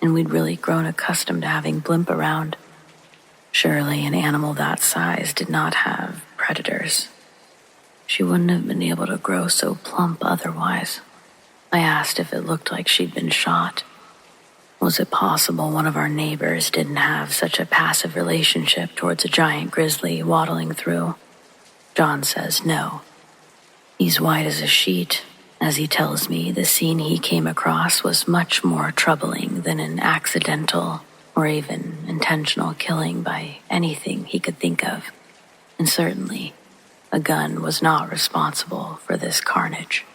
and we'd really grown accustomed to having Blimp around. Surely an animal that size did not have predators. She wouldn't have been able to grow so plump otherwise. I asked if it looked like she'd been shot. Was it possible one of our neighbors didn't have such a passive relationship towards a giant grizzly waddling through? John says no. He's white as a sheet. As he tells me, the scene he came across was much more troubling than an accidental or even intentional killing by anything he could think of. And certainly, a gun was not responsible for this carnage.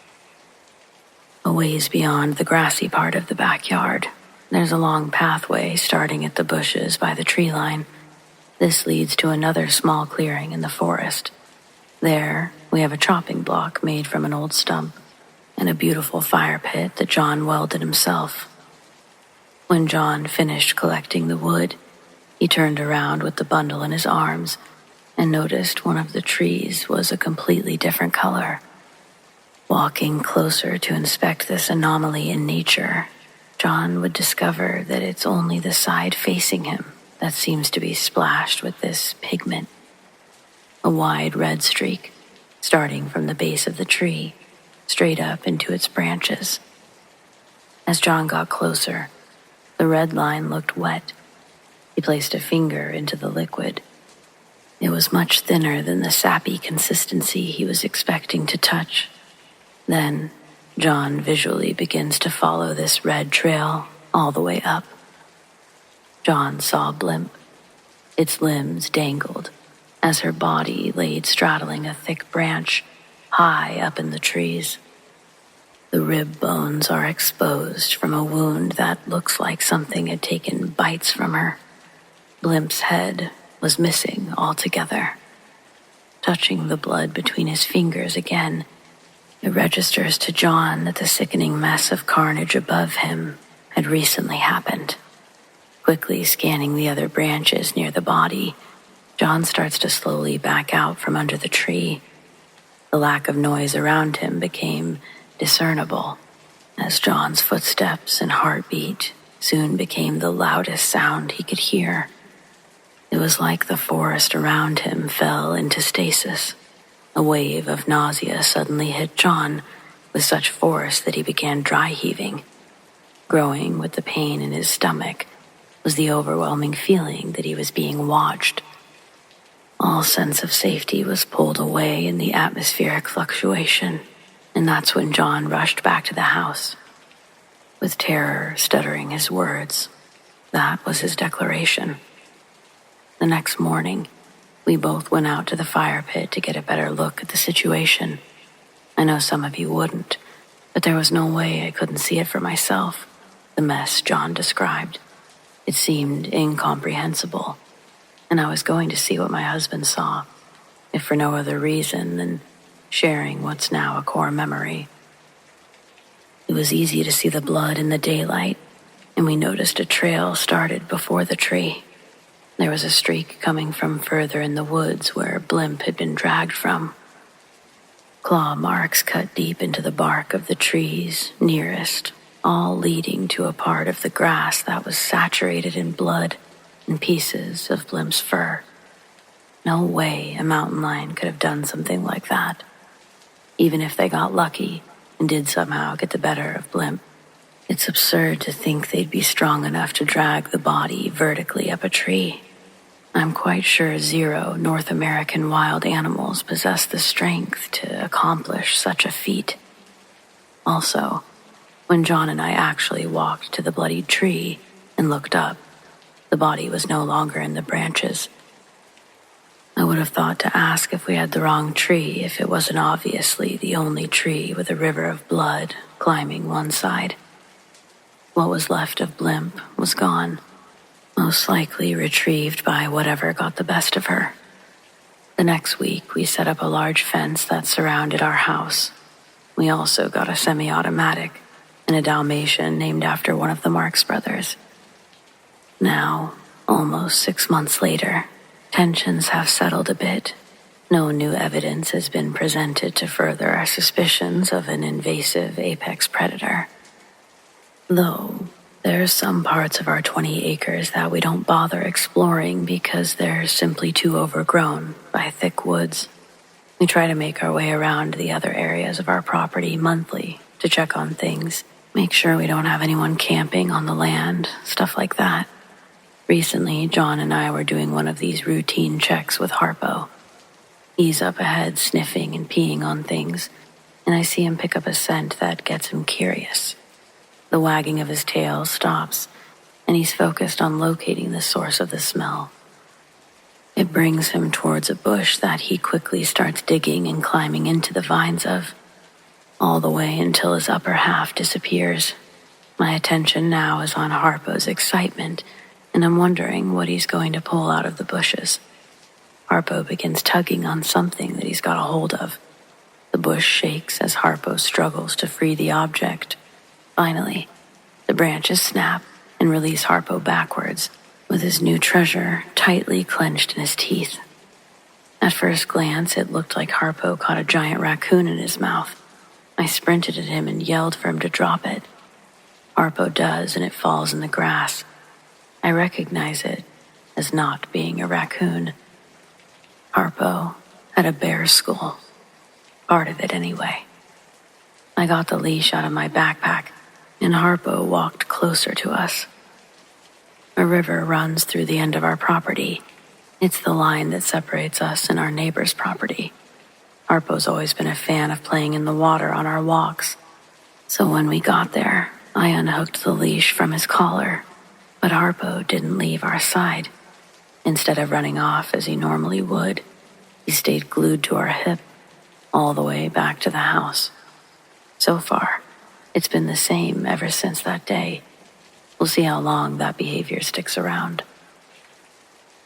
A ways beyond the grassy part of the backyard, there's a long pathway starting at the bushes by the tree line. This leads to another small clearing in the forest. There, we have a chopping block made from an old stump and a beautiful fire pit that John welded himself. When John finished collecting the wood, he turned around with the bundle in his arms and noticed one of the trees was a completely different color. Walking closer to inspect this anomaly in nature, John would discover that it's only the side facing him that seems to be splashed with this pigment. A wide red streak, starting from the base of the tree, straight up into its branches. As John got closer, the red line looked wet. He placed a finger into the liquid. It was much thinner than the sappy consistency he was expecting to touch. Then, John visually begins to follow this red trail all the way up. John saw Blimp. Its limbs dangled as her body laid straddling a thick branch high up in the trees. The rib bones are exposed from a wound that looks like something had taken bites from her. Blimp's head was missing altogether. Touching the blood between his fingers again, it registers to John that the sickening mess of carnage above him had recently happened. Quickly scanning the other branches near the body, John starts to slowly back out from under the tree. The lack of noise around him became discernible as John's footsteps and heartbeat soon became the loudest sound he could hear. It was like the forest around him fell into stasis. A wave of nausea suddenly hit John with such force that he began dry heaving. Growing with the pain in his stomach was the overwhelming feeling that he was being watched. All sense of safety was pulled away in the atmospheric fluctuation, and that's when John rushed back to the house. With terror stuttering his words, that was his declaration. The next morning, we both went out to the fire pit to get a better look at the situation. I know some of you wouldn't, but there was no way I couldn't see it for myself, the mess John described. It seemed incomprehensible, and I was going to see what my husband saw, if for no other reason than sharing what's now a core memory. It was easy to see the blood in the daylight, and we noticed a trail started before the tree. There was a streak coming from further in the woods where Blimp had been dragged from. Claw marks cut deep into the bark of the trees nearest, all leading to a part of the grass that was saturated in blood and pieces of Blimp's fur. No way a mountain lion could have done something like that. Even if they got lucky and did somehow get the better of Blimp, it's absurd to think they'd be strong enough to drag the body vertically up a tree. I'm quite sure 0 North American wild animals possess the strength to accomplish such a feat. Also, when John and I actually walked to the bloodied tree and looked up, the body was no longer in the branches. I would have thought to ask if we had the wrong tree if it wasn't obviously the only tree with a river of blood climbing one side. What was left of Blimp was gone, most likely retrieved by whatever got the best of her. The next week, we set up a large fence that surrounded our house. We also got a semi-automatic and a Dalmatian named after one of the Marx brothers. Now, almost 6 months later, tensions have settled a bit. No new evidence has been presented to further our suspicions of an invasive apex predator. Though, there are some parts of our 20 acres that we don't bother exploring because they're simply too overgrown by thick woods. We try to make our way around the other areas of our property monthly to check on things, make sure we don't have anyone camping on the land, stuff like that. Recently, John and I were doing one of these routine checks with Harpo. He's up ahead sniffing and peeing on things, and I see him pick up a scent that gets him curious. The wagging of his tail stops, and he's focused on locating the source of the smell. It brings him towards a bush that he quickly starts digging and climbing into the vines of, all the way until his upper half disappears. My attention now is on Harpo's excitement, and I'm wondering what he's going to pull out of the bushes. Harpo begins tugging on something that he's got a hold of. The bush shakes as Harpo struggles to free the object. Finally, the branches snap and release Harpo backwards, with his new treasure tightly clenched in his teeth. At first glance, it looked like Harpo caught a giant raccoon in his mouth. I sprinted at him and yelled for him to drop it. Harpo does, and it falls in the grass. I recognize it as not being a raccoon. Harpo had a bear's skull. Part of it, anyway. I got the leash out of my backpack, and Harpo walked closer to us. A river runs through the end of our property. It's the line that separates us and our neighbor's property. Harpo's always been a fan of playing in the water on our walks. So when we got there, I unhooked the leash from his collar, but Harpo didn't leave our side. Instead of running off as he normally would, he stayed glued to our hip all the way back to the house. So far, it's been the same ever since that day. We'll see how long that behavior sticks around.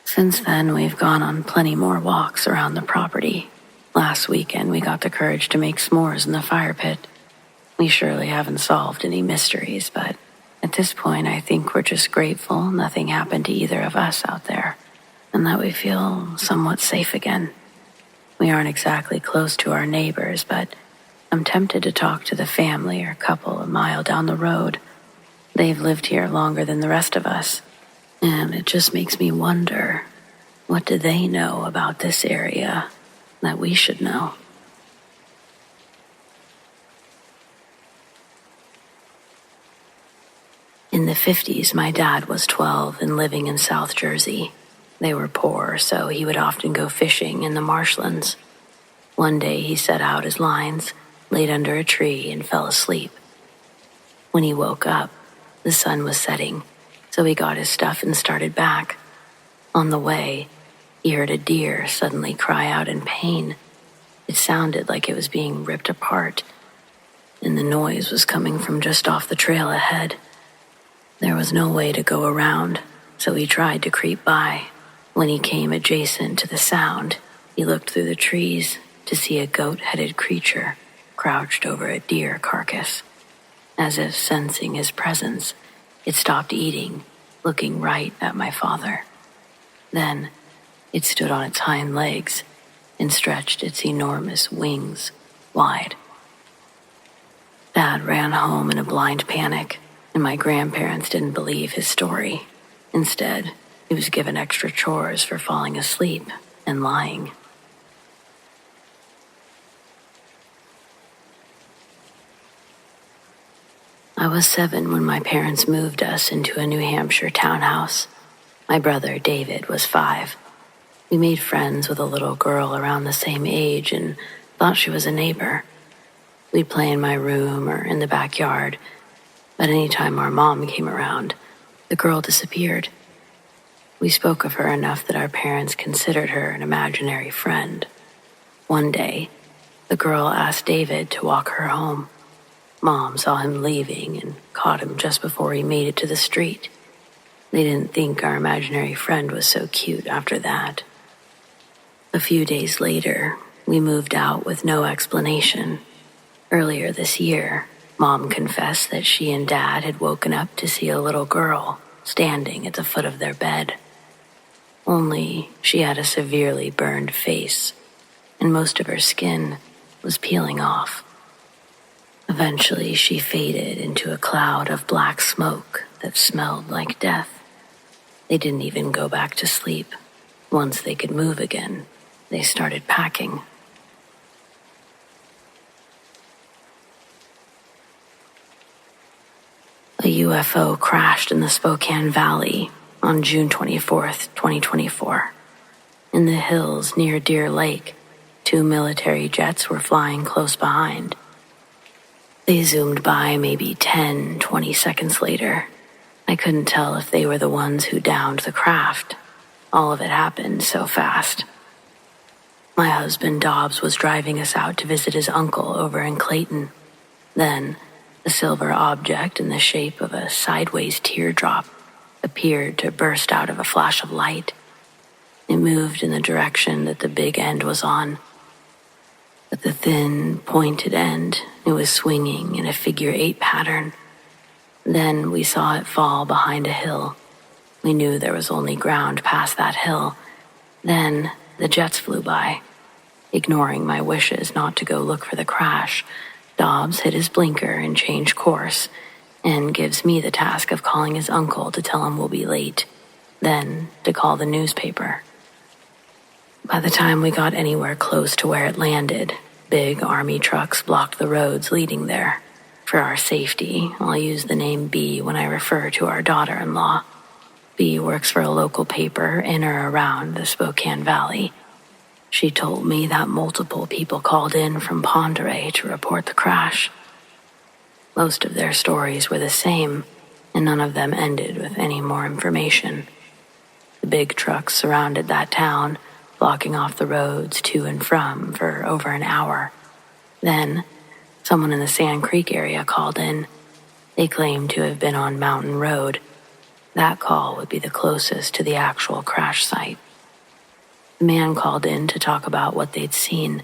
Since then, we've gone on plenty more walks around the property. Last weekend, we got the courage to make s'mores in the fire pit. We surely haven't solved any mysteries, but at this point, I think we're just grateful nothing happened to either of us out there, and that we feel somewhat safe again. We aren't exactly close to our neighbors, but I'm tempted to talk to the family or couple a mile down the road. They've lived here longer than the rest of us, and it just makes me wonder, what do they know about this area that we should know? In the 50s, my dad was 12 and living in South Jersey. They were poor, so he would often go fishing in the marshlands. One day he set out his lines, laid under a tree, and fell asleep. When he woke up, the sun was setting, so he got his stuff and started back. On the way, he heard a deer suddenly cry out in pain. It sounded like it was being ripped apart, and the noise was coming from just off the trail ahead. There was no way to go around, so he tried to creep by. When he came adjacent to the sound, he looked through the trees to see a goat-headed creature crouched over a deer carcass. As if sensing his presence, it stopped eating, looking right at my father. Then, it stood on its hind legs and stretched its enormous wings wide. Dad ran home in a blind panic, and my grandparents didn't believe his story. Instead, he was given extra chores for falling asleep and lying. I was 7 when my parents moved us into a New Hampshire townhouse. My brother, David, was 5. We made friends with a little girl around the same age and thought she was a neighbor. We'd play in my room or in the backyard, but any time our mom came around, the girl disappeared. We spoke of her enough that our parents considered her an imaginary friend. One day, the girl asked David to walk her home. Mom saw him leaving and caught him just before he made it to the street. They didn't think our imaginary friend was so cute after that. A few days later, we moved out with no explanation. Earlier this year, Mom confessed that she and Dad had woken up to see a little girl standing at the foot of their bed. Only she had a severely burned face, and most of her skin was peeling off. Eventually, she faded into a cloud of black smoke that smelled like death. They didn't even go back to sleep. Once they could move again, they started packing. A UFO crashed in the Spokane Valley on June 24th, 2024. In the hills near Deer Lake, 2 military jets were flying close behind. They zoomed by maybe 10, 20 seconds later. I couldn't tell if they were the ones who downed the craft. All of it happened so fast. My husband Dobbs was driving us out to visit his uncle over in Clayton. Then, a silver object in the shape of a sideways teardrop appeared to burst out of a flash of light. It moved in the direction that the big end was on. At the thin, pointed end, it was swinging in a figure 8 pattern. Then we saw it fall behind a hill. We knew there was only ground past that hill. Then the jets flew by. Ignoring my wishes not to go look for the crash, Dobbs hit his blinker and changed course, and gives me the task of calling his uncle to tell him we'll be late, then to call the newspaper. By the time we got anywhere close to where it landed, big army trucks blocked the roads leading there. For our safety, I'll use the name B when I refer to our daughter-in-law. B works for a local paper in or around the Spokane Valley. She told me that multiple people called in from Ponderay to report the crash. Most of their stories were the same, and none of them ended with any more information. The big trucks surrounded that town, blocking off the roads to and from for over an hour. Then, someone in the Sand Creek area called in. They claimed to have been on Mountain Road. That call would be the closest to the actual crash site. The man called in to talk about what they'd seen.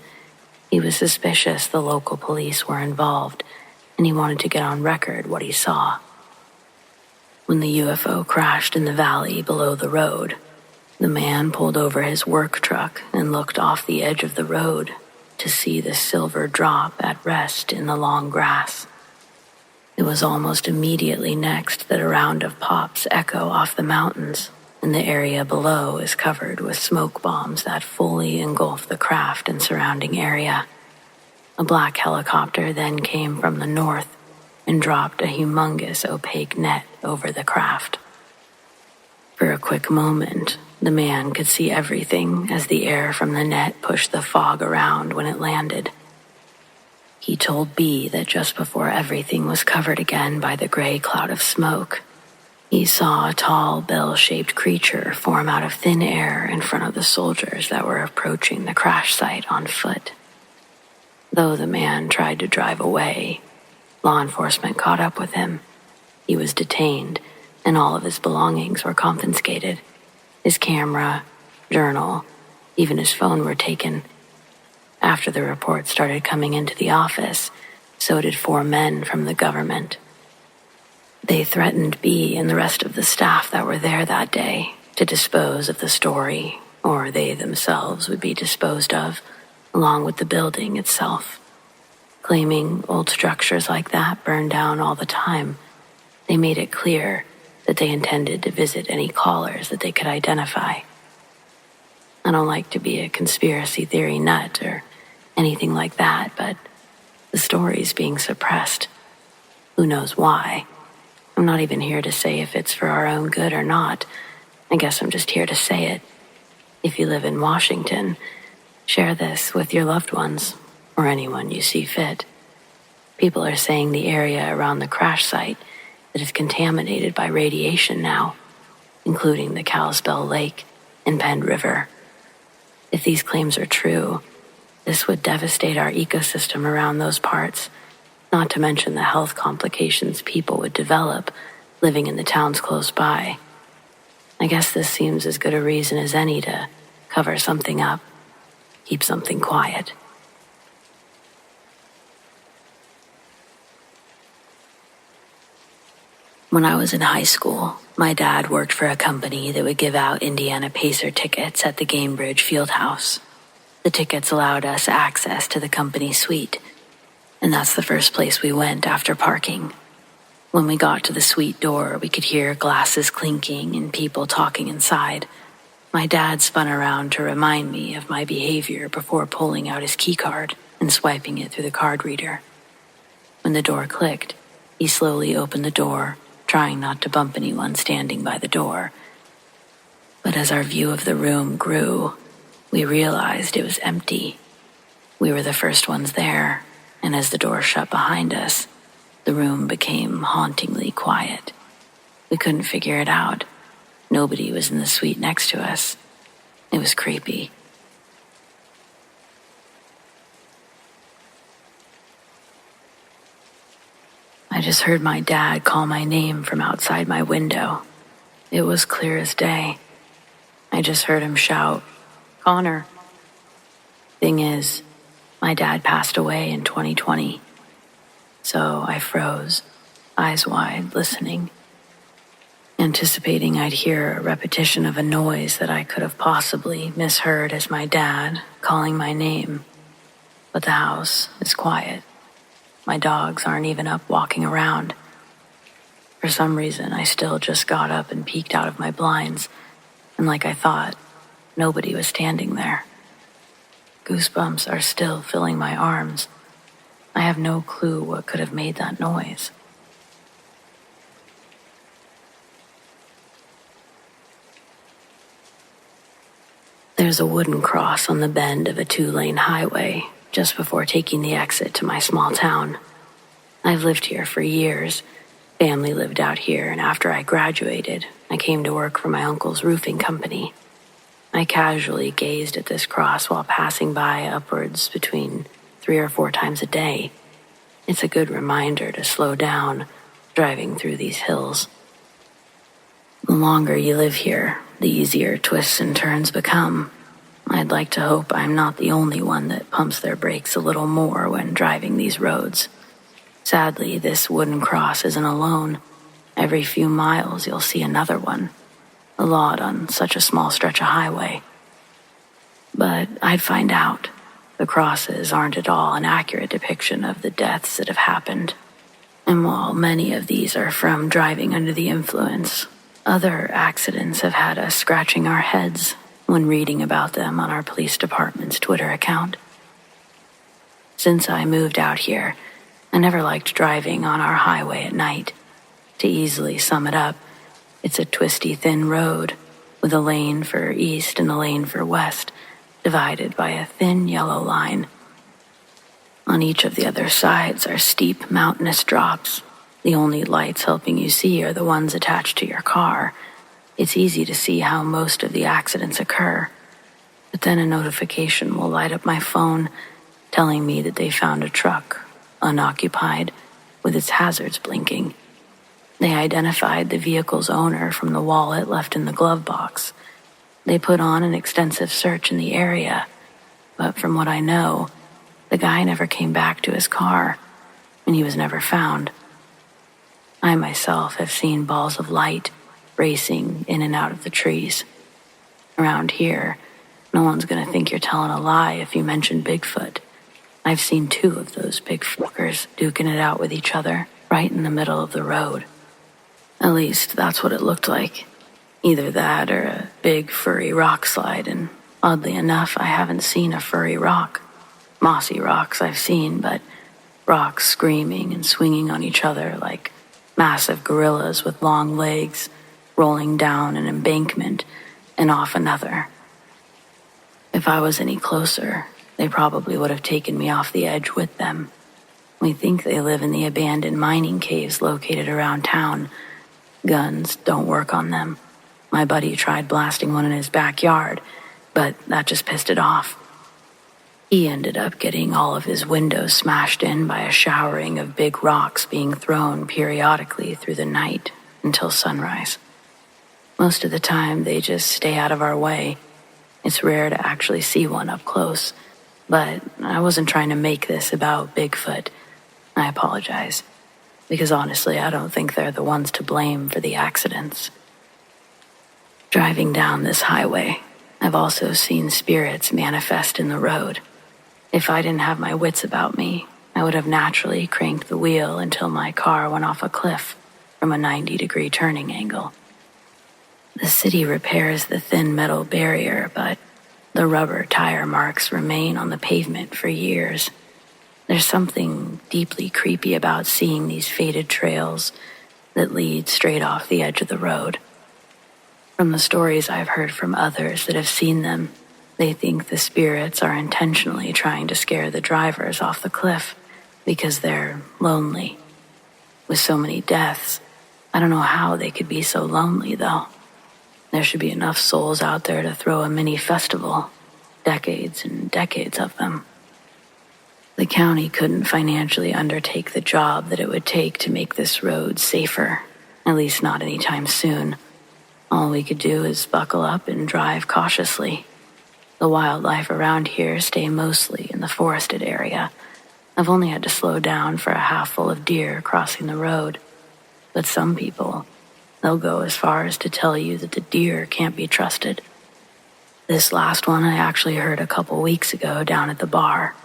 He was suspicious the local police were involved, and he wanted to get on record what he saw. When the UFO crashed in the valley below the road, the man pulled over his work truck and looked off the edge of the road to see the silver drop at rest in the long grass. It was almost immediately next that a round of pops echo off the mountains, and the area below is covered with smoke bombs that fully engulf the craft and surrounding area. A black helicopter then came from the north and dropped a humongous opaque net over the craft. For a quick moment, the man could see everything as the air from the net pushed the fog around when it landed. He told B that just before everything was covered again by the gray cloud of smoke, he saw a tall, bell-shaped creature form out of thin air in front of the soldiers that were approaching the crash site on foot. Though the man tried to drive away, law enforcement caught up with him. He was detained, and all of his belongings were confiscated. His camera, journal, even his phone were taken. After the reports started coming into the office, so did 4 men from the government. They threatened B and the rest of the staff that were there that day to dispose of the story, or they themselves would be disposed of, along with the building itself. Claiming old structures like that burn down all the time, they made it clear that they intended to visit any callers that they could identify. I don't like to be a conspiracy theory nut or anything like that, but the story's being suppressed. Who knows why? I'm not even here to say if it's for our own good or not. I guess I'm just here to say it. If you live in Washington, share this with your loved ones or anyone you see fit. People are saying the area around the crash site that is contaminated by radiation now, including the Kalispell Lake and Penn River. If these claims are true, this would devastate our ecosystem around those parts, not to mention the health complications people would develop living in the towns close by. I guess this seems as good a reason as any to cover something up, keep something quiet. When I was in high school, my dad worked for a company that would give out Indiana Pacer tickets at the Gamebridge Fieldhouse. The tickets allowed us access to the company suite, and that's the first place we went after parking. When we got to the suite door, we could hear glasses clinking and people talking inside. My dad spun around to remind me of my behavior before pulling out his keycard and swiping it through the card reader. When the door clicked, he slowly opened the door, trying not to bump anyone standing by the door. But as our view of the room grew, we realized it was empty. We were the first ones there, and as the door shut behind us, the room became hauntingly quiet. We couldn't figure it out. Nobody was in the suite next to us. It was creepy. I just heard my dad call my name from outside my window. It was clear as day. I just heard him shout, "Connor." Thing is, my dad passed away in 2020. So I froze, eyes wide, listening, anticipating I'd hear a repetition of a noise that I could have possibly misheard as my dad calling my name. But the house is quiet. My dogs aren't even up walking around. For some reason, I still just got up and peeked out of my blinds, and like I thought, nobody was standing there. Goosebumps are still filling my arms. I have no clue what could have made that noise. There's a wooden cross on the bend of a 2-lane highway just before taking the exit to my small town. I've lived here for years. Family lived out here, and after I graduated, I came to work for my uncle's roofing company. I casually gazed at this cross while passing by upwards between 3 or 4 times a day. It's a good reminder to slow down driving through these hills. The longer you live here, the easier twists and turns become. I'd like to hope I'm not the only one that pumps their brakes a little more when driving these roads. Sadly, this wooden cross isn't alone. Every few miles you'll see another one. A lot on such a small stretch of highway. But I'd find out. The crosses aren't at all an accurate depiction of the deaths that have happened. And while many of these are from driving under the influence, other accidents have had us scratching our heads when reading about them on our police department's Twitter account. Since I moved out here, I never liked driving on our highway at night. To easily sum it up, it's a twisty, thin road with a lane for east and a lane for west, divided by a thin yellow line. On each of the other sides are steep, mountainous drops. The only lights helping you see are the ones attached to your car. It's easy to see how most of the accidents occur. But then a notification will light up my phone telling me that they found a truck, unoccupied, with its hazards blinking. They identified the vehicle's owner from the wallet left in the glove box. They put on an extensive search in the area, but from what I know, the guy never came back to his car, and he was never found. I myself have seen balls of light racing in and out of the trees. Around here, no one's gonna think you're telling a lie if you mention Bigfoot. I've seen 2 of those big fuckers duking it out with each other right in the middle of the road. At least that's what it looked like. Either that or a big furry rock slide, and oddly enough, I haven't seen a furry rock. Mossy rocks I've seen, but rocks screaming and swinging on each other like massive gorillas with long legs rolling down an embankment and off another. If I was any closer, they probably would have taken me off the edge with them. We think they live in the abandoned mining caves located around town. Guns don't work on them. My buddy tried blasting one in his backyard, but that just pissed it off. He ended up getting all of his windows smashed in by a showering of big rocks being thrown periodically through the night until sunrise. Most of the time, they just stay out of our way. It's rare to actually see one up close, but I wasn't trying to make this about Bigfoot. I apologize, because honestly, I don't think they're the ones to blame for the accidents. Driving down this highway, I've also seen spirits manifest in the road. If I didn't have my wits about me, I would have naturally cranked the wheel until my car went off a cliff from a 90-degree turning angle. The city repairs the thin metal barrier, but the rubber tire marks remain on the pavement for years. There's something deeply creepy about seeing these faded trails that lead straight off the edge of the road. From the stories I've heard from others that have seen them, they think the spirits are intentionally trying to scare the drivers off the cliff because they're lonely. With so many deaths, I don't know how they could be so lonely, though. There should be enough souls out there to throw a mini festival, decades and decades of them. The county couldn't financially undertake the job that it would take to make this road safer, at least not anytime soon. All we could do is buckle up and drive cautiously. The wildlife around here stay mostly in the forested area. I've only had to slow down for a half full of deer crossing the road. But some people, they'll go as far as to tell you that the deer can't be trusted. This last one I actually heard a couple weeks ago down at the bar.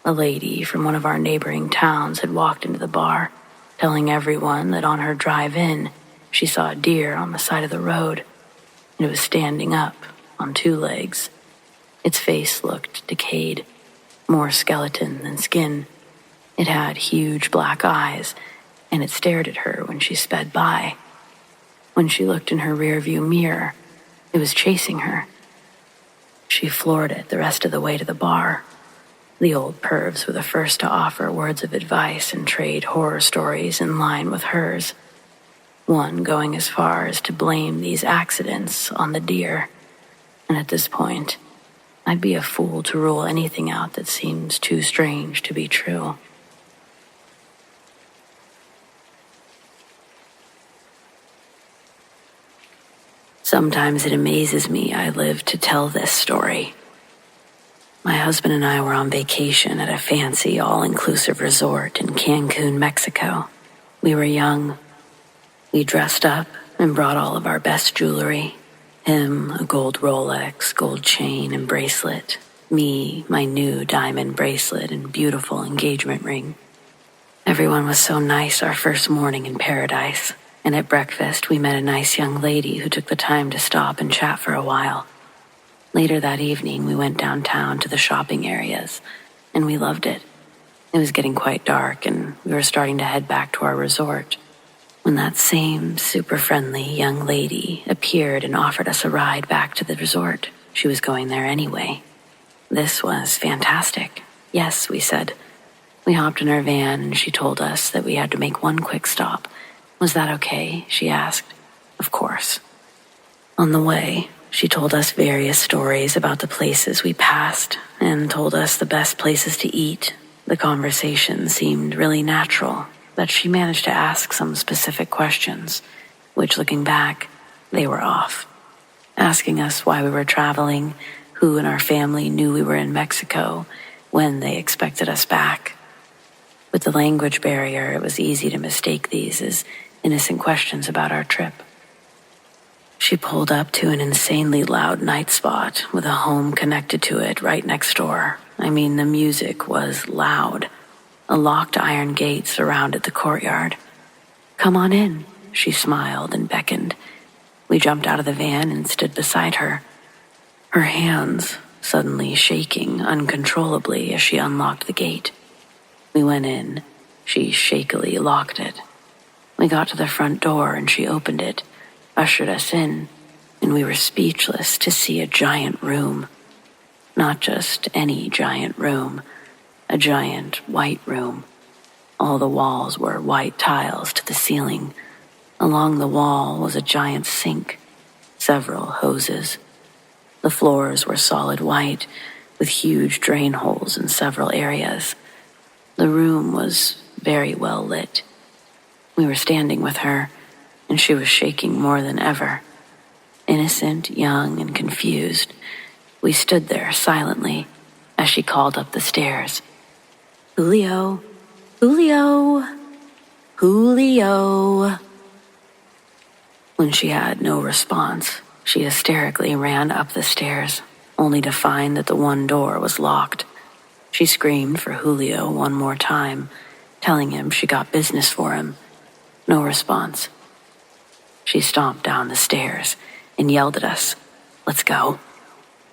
A lady from one of our neighboring towns had walked into the bar, telling everyone that on her drive in, she saw a deer on the side of the road. It was standing up on 2 legs. Its face looked decayed, more skeleton than skin. It had huge black eyes, and it stared at her when she sped by. When she looked in her rearview mirror, it was chasing her. She floored it the rest of the way to the bar. The old pervs were the first to offer words of advice and trade horror stories in line with hers. One going as far as to blame these accidents on the deer. And at this point, I'd be a fool to rule anything out that seems too strange to be true. Sometimes it amazes me I live to tell this story. My husband and I were on vacation at a fancy all-inclusive resort in Cancun, Mexico. We were young. We dressed up and brought all of our best jewelry. Him, a gold Rolex, gold chain and bracelet. Me, my new diamond bracelet and beautiful engagement ring. Everyone was so nice our first morning in paradise. And at breakfast, we met a nice young lady who took the time to stop and chat for a while. Later that evening, we went downtown to the shopping areas, and we loved it. It was getting quite dark, and we were starting to head back to our resort, when that same super friendly young lady appeared and offered us a ride back to the resort. She was going there anyway. This was fantastic. Yes, we said. We hopped in her van, and she told us that we had to make one quick stop. Was that okay? She asked. Of course. On the way, She told us various stories about the places we passed and told us the best places to eat. The conversation seemed really natural, but she managed to ask some specific questions, which, looking back, they were off. Asking us why we were traveling, who in our family knew we were in Mexico, when they expected us back. With the language barrier, it was easy to mistake these as innocent questions about our trip. She pulled up to an insanely loud night spot with a home connected to it right next door. I mean, the music was loud. A locked iron gate surrounded the courtyard. "Come on in," she smiled and beckoned. We jumped out of the van and stood beside her, her hands suddenly shaking uncontrollably as she unlocked the gate. We went in. She shakily locked it. We got to the front door and she opened it, ushered us in, and we were speechless to see a giant room. Not just any giant room, a giant white room. All the walls were white tiles to the ceiling. Along the wall was a giant sink, several hoses. The floors were solid white, with huge drain holes in several areas. The room was very well lit. We were standing with her, and she was shaking more than ever. Innocent, young, and confused, we stood there silently as she called up the stairs. "Julio! Julio! Julio!" When she had no response, she hysterically ran up the stairs, only to find that the one door was locked. She screamed for Julio one more time, telling him she got business for him. No response. She stomped down the stairs and yelled at us, "Let's go,"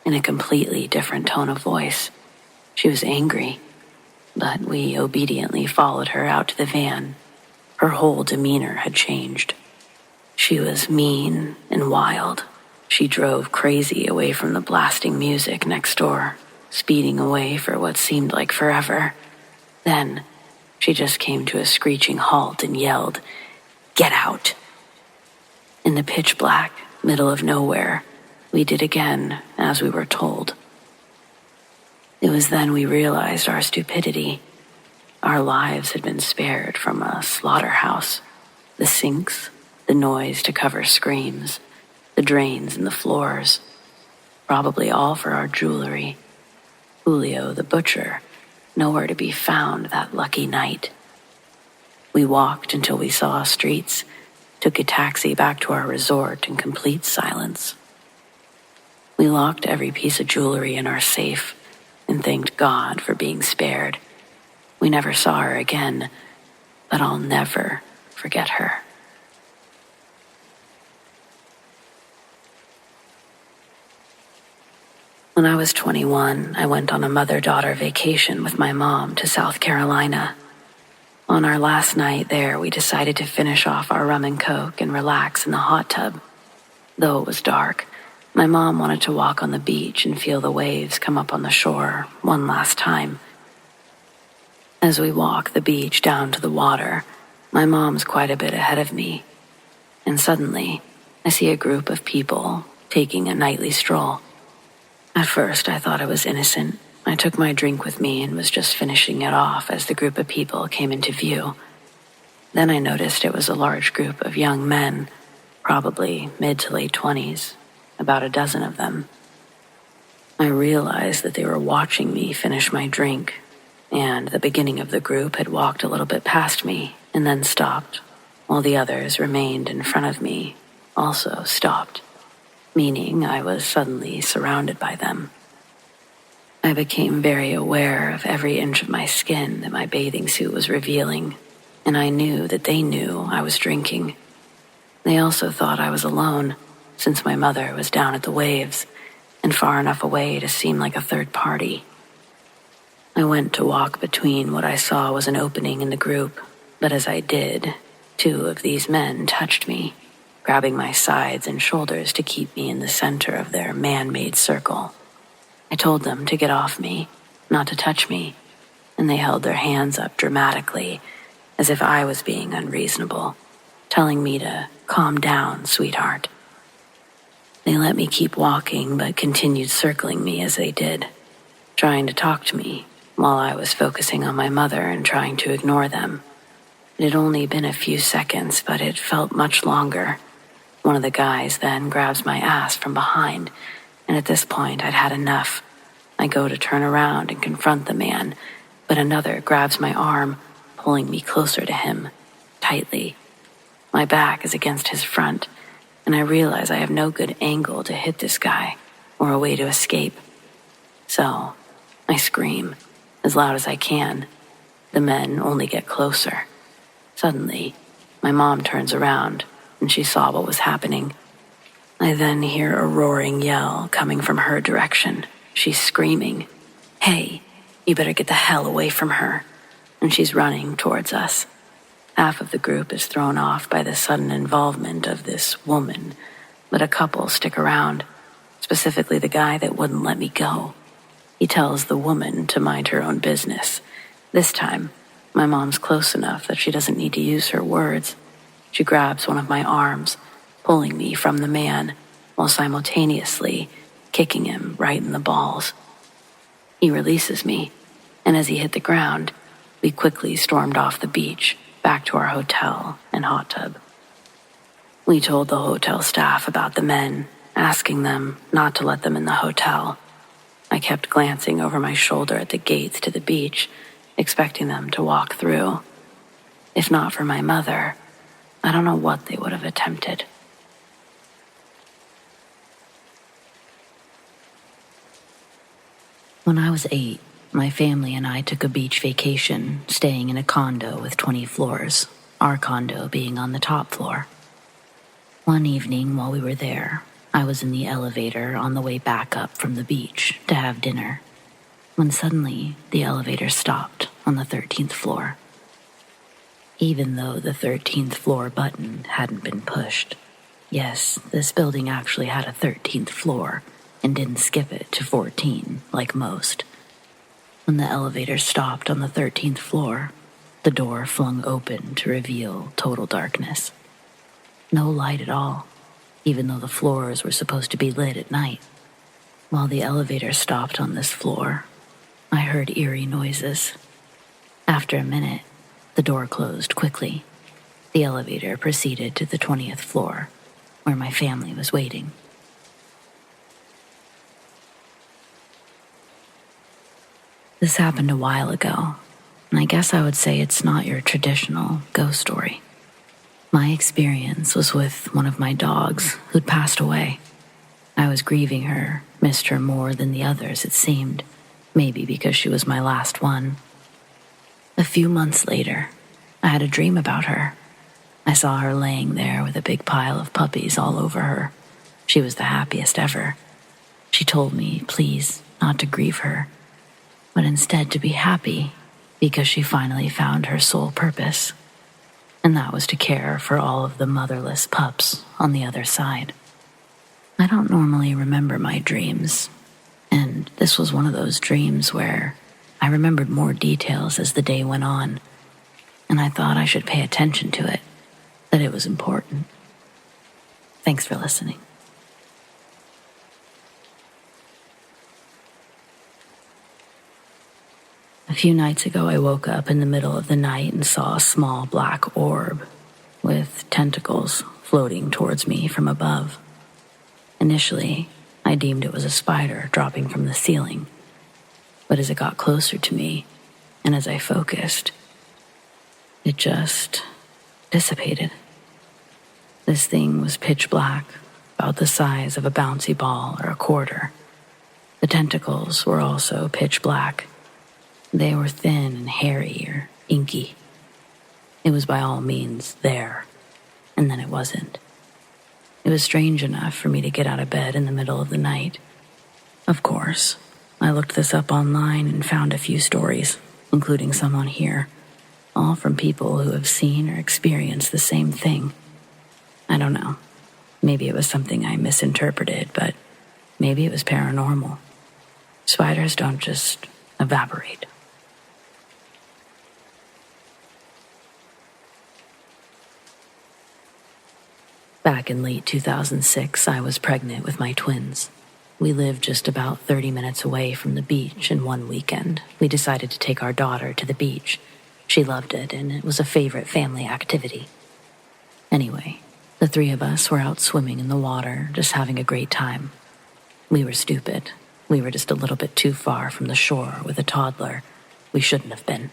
in a completely different tone of voice. She was angry, but we obediently followed her out to the van. Her whole demeanor had changed. She was mean and wild. She drove crazy away from the blasting music next door, speeding away for what seemed like forever. Then, she just came to a screeching halt and yelled, "Get out!" In the pitch black, middle of nowhere, we did again as we were told. It was then we realized our stupidity. Our lives had been spared from a slaughterhouse. The sinks, the noise to cover screams, the drains in the floors, probably all for our jewelry. Julio, the butcher, nowhere to be found that lucky night. We walked until we saw streets, took a taxi back to our resort in complete silence. We locked every piece of jewelry in our safe and thanked God for being spared. We never saw her again, but I'll never forget her. When I was 21, I went on a mother-daughter vacation with my mom to South Carolina. On our last night there, we decided to finish off our rum and coke and relax in the hot tub. Though it was dark, my mom wanted to walk on the beach and feel the waves come up on the shore one last time. As we walk the beach down to the water, my mom's quite a bit ahead of me, and suddenly I see a group of people taking a nightly stroll. At first, I thought I was innocent. I took my drink with me and was just finishing it off as the group of people came into view. Then I noticed it was a large group of young men, probably mid to late 20s, about a dozen of them. I realized that they were watching me finish my drink, and the beginning of the group had walked a little bit past me and then stopped, while the others remained in front of me, also stopped, meaning I was suddenly surrounded by them. I became very aware of every inch of my skin that my bathing suit was revealing, and I knew that they knew I was drinking. They also thought I was alone, since my mother was down at the waves and far enough away to seem like a third party. I went to walk between what I saw was an opening in the group, but as I did, two of these men touched me, grabbing my sides and shoulders to keep me in the center of their man-made circle. I told them to get off me, not to touch me, and they held their hands up dramatically, as if I was being unreasonable, telling me to calm down, sweetheart. They let me keep walking, but continued circling me as they did, trying to talk to me while I was focusing on my mother and trying to ignore them. It had only been a few seconds, but it felt much longer. One of the guys then grabs my ass from behind, and at this point I'd had enough. I go to turn around and confront the man, but another grabs my arm, pulling me closer to him, tightly. My back is against his front, and I realize I have no good angle to hit this guy or a way to escape. So, I scream, as loud as I can. The men only get closer. Suddenly, my mom turns around, and she saw what was happening. I then hear a roaring yell coming from her direction. She's screaming, "Hey, you better get the hell away from her." And she's running towards us. Half of the group is thrown off by the sudden involvement of this woman, but a couple stick around, specifically the guy that wouldn't let me go. He tells the woman to mind her own business. This time, my mom's close enough that she doesn't need to use her words. She grabs one of my arms, pulling me from the man, while simultaneously kicking him right in the balls. He releases me, and as he hit the ground, we quickly stormed off the beach, back to our hotel and hot tub. We told the hotel staff about the men, asking them not to let them in the hotel. I kept glancing over my shoulder at the gates to the beach, expecting them to walk through. If not for my mother, I don't know what they would have attempted. When I was 8, my family and I took a beach vacation, staying in a condo with 20 floors, our condo being on the top floor. One evening while we were there, I was in the elevator on the way back up from the beach to have dinner, when suddenly the elevator stopped on the 13th floor. Even though the 13th floor button hadn't been pushed. Yes, this building actually had a 13th floor and didn't skip it to 14 like most. When the elevator stopped on the 13th floor, the door flung open to reveal total darkness. No light at all, even though the floors were supposed to be lit at night. While the elevator stopped on this floor, I heard eerie noises. After a minute, the door closed quickly. The elevator proceeded to the 20th floor, where my family was waiting. This happened a while ago, and I guess I would say it's not your traditional ghost story. My experience was with one of my dogs who'd passed away. I was grieving her, missed her more than the others, it seemed, maybe because she was my last one. A few months later, I had a dream about her. I saw her laying there with a big pile of puppies all over her. She was the happiest ever. She told me, please, not to grieve her, but instead to be happy because she finally found her sole purpose, and that was to care for all of the motherless pups on the other side. I don't normally remember my dreams, and this was one of those dreams where I remembered more details as the day went on, and I thought I should pay attention to it, that it was important. Thanks for listening. A few nights ago, I woke up in the middle of the night and saw a small black orb with tentacles floating towards me from above. Initially, I deemed it was a spider dropping from the ceiling, but as it got closer to me and as I focused, it just dissipated. This thing was pitch black, about the size of a bouncy ball or a quarter. The tentacles were also pitch black. They were thin and hairy or inky. It was by all means there, and then it wasn't. It was strange enough for me to get out of bed in the middle of the night. Of course, I looked this up online and found a few stories, including some on here, all from people who have seen or experienced the same thing. I don't know. Maybe it was something I misinterpreted, but maybe it was paranormal. Spiders don't just evaporate. Back in late 2006, I was pregnant with my twins. We lived just about 30 minutes away from the beach, and one weekend, we decided to take our daughter to the beach. She loved it, and it was a favorite family activity. Anyway, the three of us were out swimming in the water, just having a great time. We were stupid. We were just a little bit too far from the shore with a toddler. We shouldn't have been.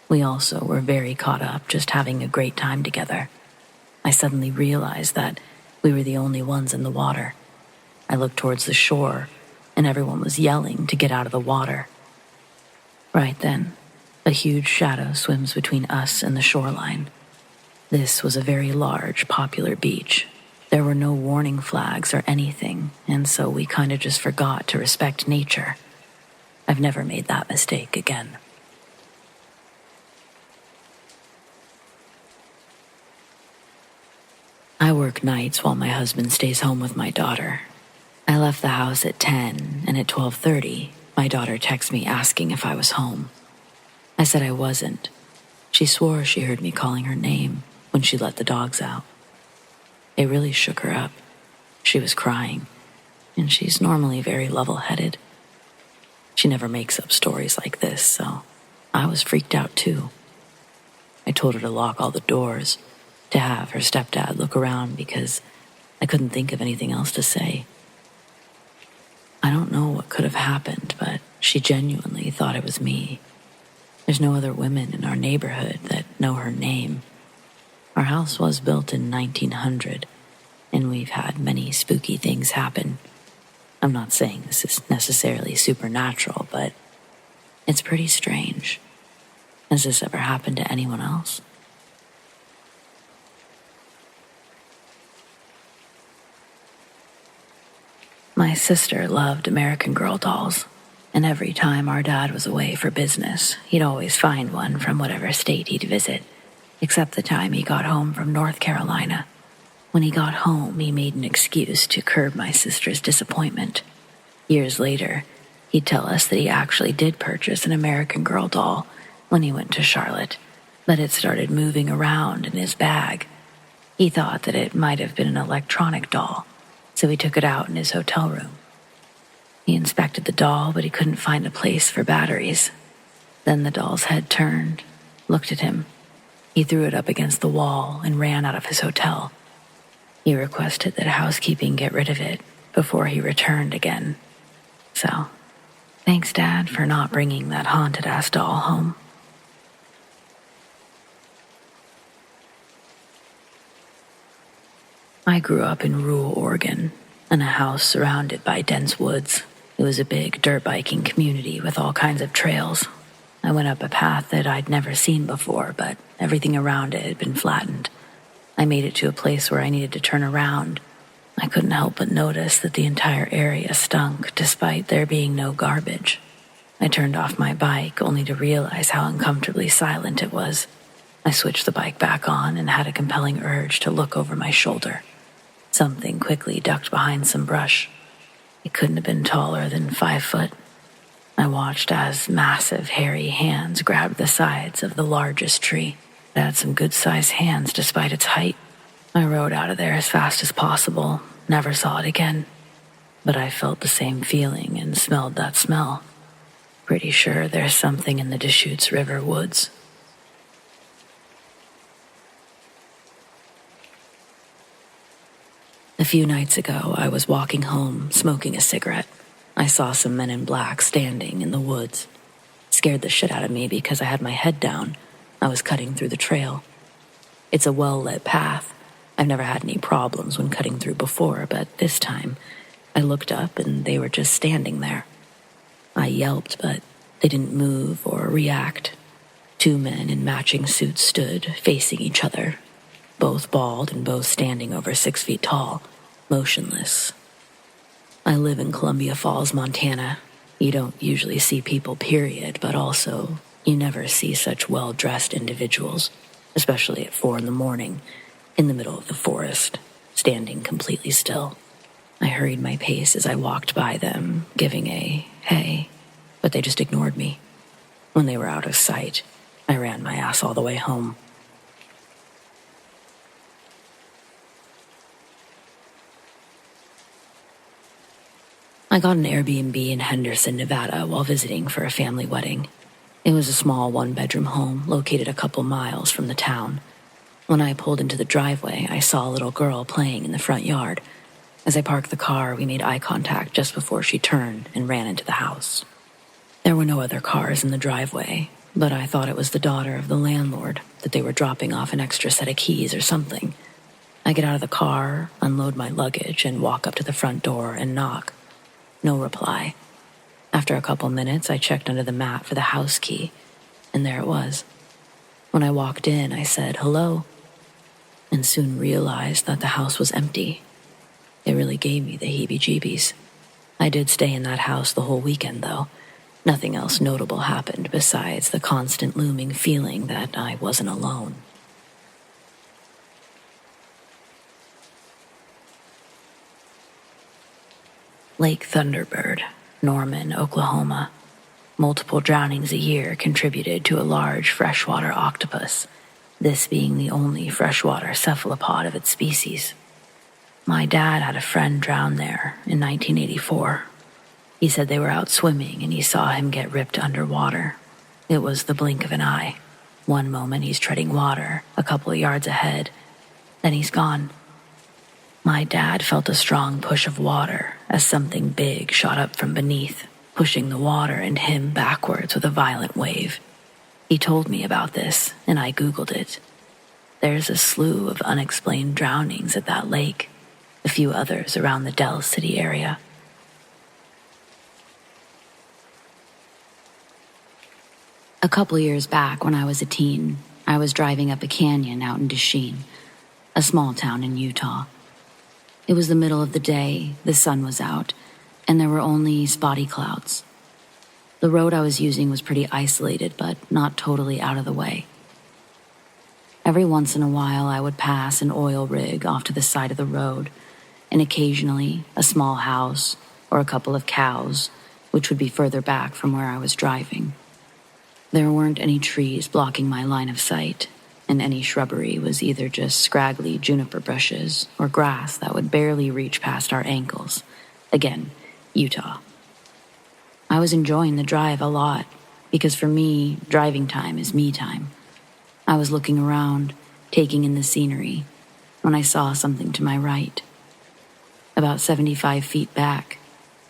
We also were very caught up just having a great time together. I suddenly realized that we were the only ones in the water. I looked towards the shore, and everyone was yelling to get out of the water. Right then, a huge shadow swims between us and the shoreline. This was a very large, popular beach. There were no warning flags or anything, and so we kind of just forgot to respect nature. I've never made that mistake again. I work nights while my husband stays home with my daughter. I left the house at 10, and at 12:30, my daughter texted me asking if I was home. I said I wasn't. She swore she heard me calling her name when she let the dogs out. It really shook her up. She was crying, and she's normally very level-headed. She never makes up stories like this, so I was freaked out too. I told her to lock all the doors, to have her stepdad look around because I couldn't think of anything else to say. I don't know what could have happened, but she genuinely thought it was me. There's no other women in our neighborhood that know her name. Our house was built in 1900, and we've had many spooky things happen. I'm not saying this is necessarily supernatural, but it's pretty strange. Has this ever happened to anyone else? My sister loved American Girl dolls, and every time our dad was away for business, he'd always find one from whatever state he'd visit, except the time he got home from North Carolina. When he got home, he made an excuse to curb my sister's disappointment. Years later, he'd tell us that he actually did purchase an American Girl doll when he went to Charlotte, but it started moving around in his bag. He thought that it might have been an electronic doll, so he took it out in his hotel room. He inspected the doll, but he couldn't find a place for batteries. Then the doll's head turned, looked at him. He threw it up against the wall and ran out of his hotel. He requested that housekeeping get rid of it before he returned again. So, thanks, Dad, for not bringing that haunted-ass doll home. I grew up in rural Oregon, in a house surrounded by dense woods. It was a big dirt biking community with all kinds of trails. I went up a path that I'd never seen before, but everything around it had been flattened. I made it to a place where I needed to turn around. I couldn't help but notice that the entire area stunk, despite there being no garbage. I turned off my bike, only to realize how uncomfortably silent it was. I switched the bike back on and had a compelling urge to look over my shoulder. Something quickly ducked behind some brush. It couldn't have been taller than 5 foot. I watched as massive, hairy hands grabbed the sides of the largest tree. It had some good-sized hands despite its height. I rode out of there as fast as possible, never saw it again. But I felt the same feeling and smelled that smell. Pretty sure there's something in the Deschutes River woods. A few nights ago, I was walking home, smoking a cigarette. I saw some men in black standing in the woods. It scared the shit out of me because I had my head down. I was cutting through the trail. It's a well-lit path. I've never had any problems when cutting through before, but this time, I looked up and they were just standing there. I yelped, but they didn't move or react. 2 men in matching suits stood, facing each other, both bald and both standing over 6 feet tall, motionless. I live in Columbia Falls, Montana. You don't usually see people, period, but also you never see such well-dressed individuals, especially at 4 a.m, in the middle of the forest, standing completely still. I hurried my pace as I walked by them, giving a hey, but they just ignored me. When they were out of sight, I ran my ass all the way home. I got an Airbnb in Henderson, Nevada while visiting for a family wedding. It was a small one-bedroom home located a couple miles from the town. When I pulled into the driveway, I saw a little girl playing in the front yard. As I parked the car, we made eye contact just before she turned and ran into the house. There were no other cars in the driveway, but I thought it was the daughter of the landlord, that they were dropping off an extra set of keys or something. I get out of the car, unload my luggage, and walk up to the front door and knock. No reply. After a couple minutes, I checked under the mat for the house key, and there it was. When I walked in, I said, "Hello," and soon realized that the house was empty. It really gave me the heebie-jeebies. I did stay in that house the whole weekend, though. Nothing else notable happened besides the constant looming feeling that I wasn't alone. Lake Thunderbird, Norman, Oklahoma. Multiple drownings a year contributed to a large freshwater octopus, this being the only freshwater cephalopod of its species. My dad had a friend drown there in 1984. He said they were out swimming and he saw him get ripped underwater. It was the blink of an eye. One moment he's treading water, a couple of yards ahead, then he's gone. My dad felt a strong push of water as something big shot up from beneath, pushing the water and him backwards with a violent wave. He told me about this, and I Googled it. There's a slew of unexplained drownings at that lake, a few others around the Del City area. A couple years back, when I was a teen, I was driving up a canyon out in Desheen, a small town in Utah. It was the middle of the day, the sun was out, and there were only spotty clouds. The road I was using was pretty isolated, but not totally out of the way. Every once in a while, I would pass an oil rig off to the side of the road, and occasionally a small house or a couple of cows, which would be further back from where I was driving. There weren't any trees blocking my line of sight, and any shrubbery was either just scraggly juniper bushes or grass that would barely reach past our ankles. Again, Utah. I was enjoying the drive a lot, because for me, driving time is me time. I was looking around, taking in the scenery, when I saw something to my right. About 75 feet back,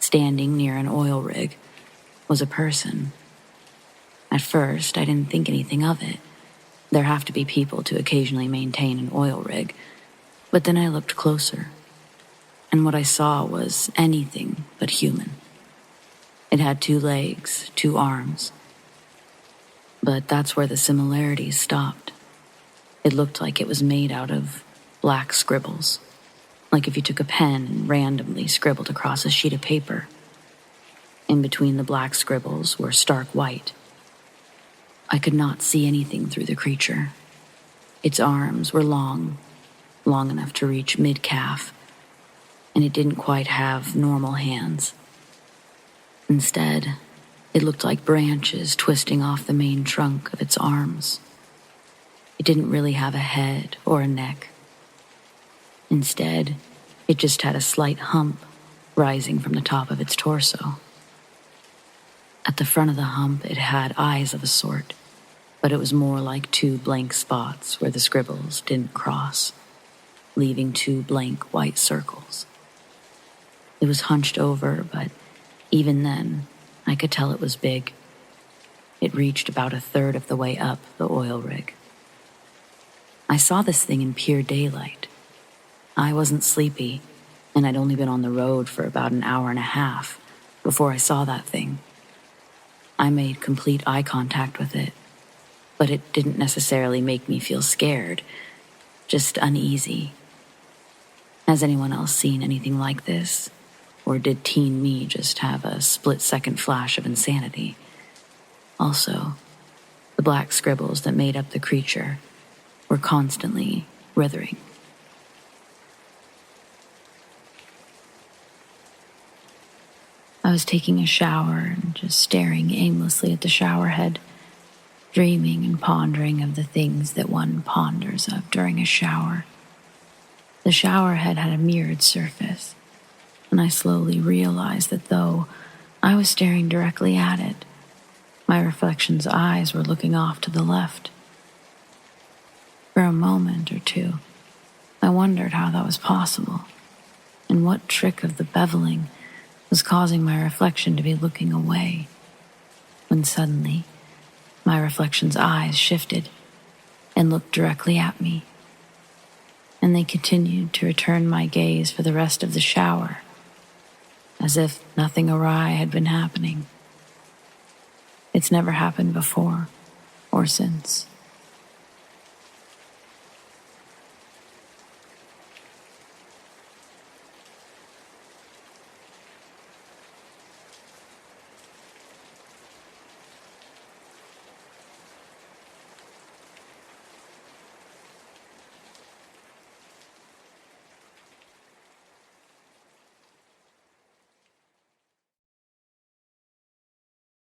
standing near an oil rig, was a person. At first, I didn't think anything of it. There have to be people to occasionally maintain an oil rig. But then I looked closer, and what I saw was anything but human. It had 2 legs, 2 arms. But that's where the similarities stopped. It looked like it was made out of black scribbles, like if you took a pen and randomly scribbled across a sheet of paper. In between the black scribbles were stark white. I could not see anything through the creature. Its arms were long enough to reach mid-calf, and it didn't quite have normal hands. Instead, it looked like branches twisting off the main trunk of its arms. It didn't really have a head or a neck. Instead, it just had a slight hump rising from the top of its torso. At the front of the hump, it had eyes of a sort, but it was more like 2 blank spots where the scribbles didn't cross, leaving 2 blank white circles. It was hunched over, but even then, I could tell it was big. It reached about 1/3 of the way up the oil rig. I saw this thing in pure daylight. I wasn't sleepy, and I'd only been on the road for about an hour and a half before I saw that thing. I made complete eye contact with it, but it didn't necessarily make me feel scared, just uneasy. Has anyone else seen anything like this? Or did teen me just have a split-second flash of insanity? Also, the black scribbles that made up the creature were constantly writhing. I was taking a shower and just staring aimlessly at the shower head, dreaming and pondering of the things that one ponders of during a shower. The shower head had a mirrored surface, and I slowly realized that though I was staring directly at it, my reflection's eyes were looking off to the left. For a moment or two, I wondered how that was possible, and what trick of the beveling was causing my reflection to be looking away, when suddenly my reflection's eyes shifted and looked directly at me, and they continued to return my gaze for the rest of the shower, as if nothing awry had been happening. It's never happened before or since.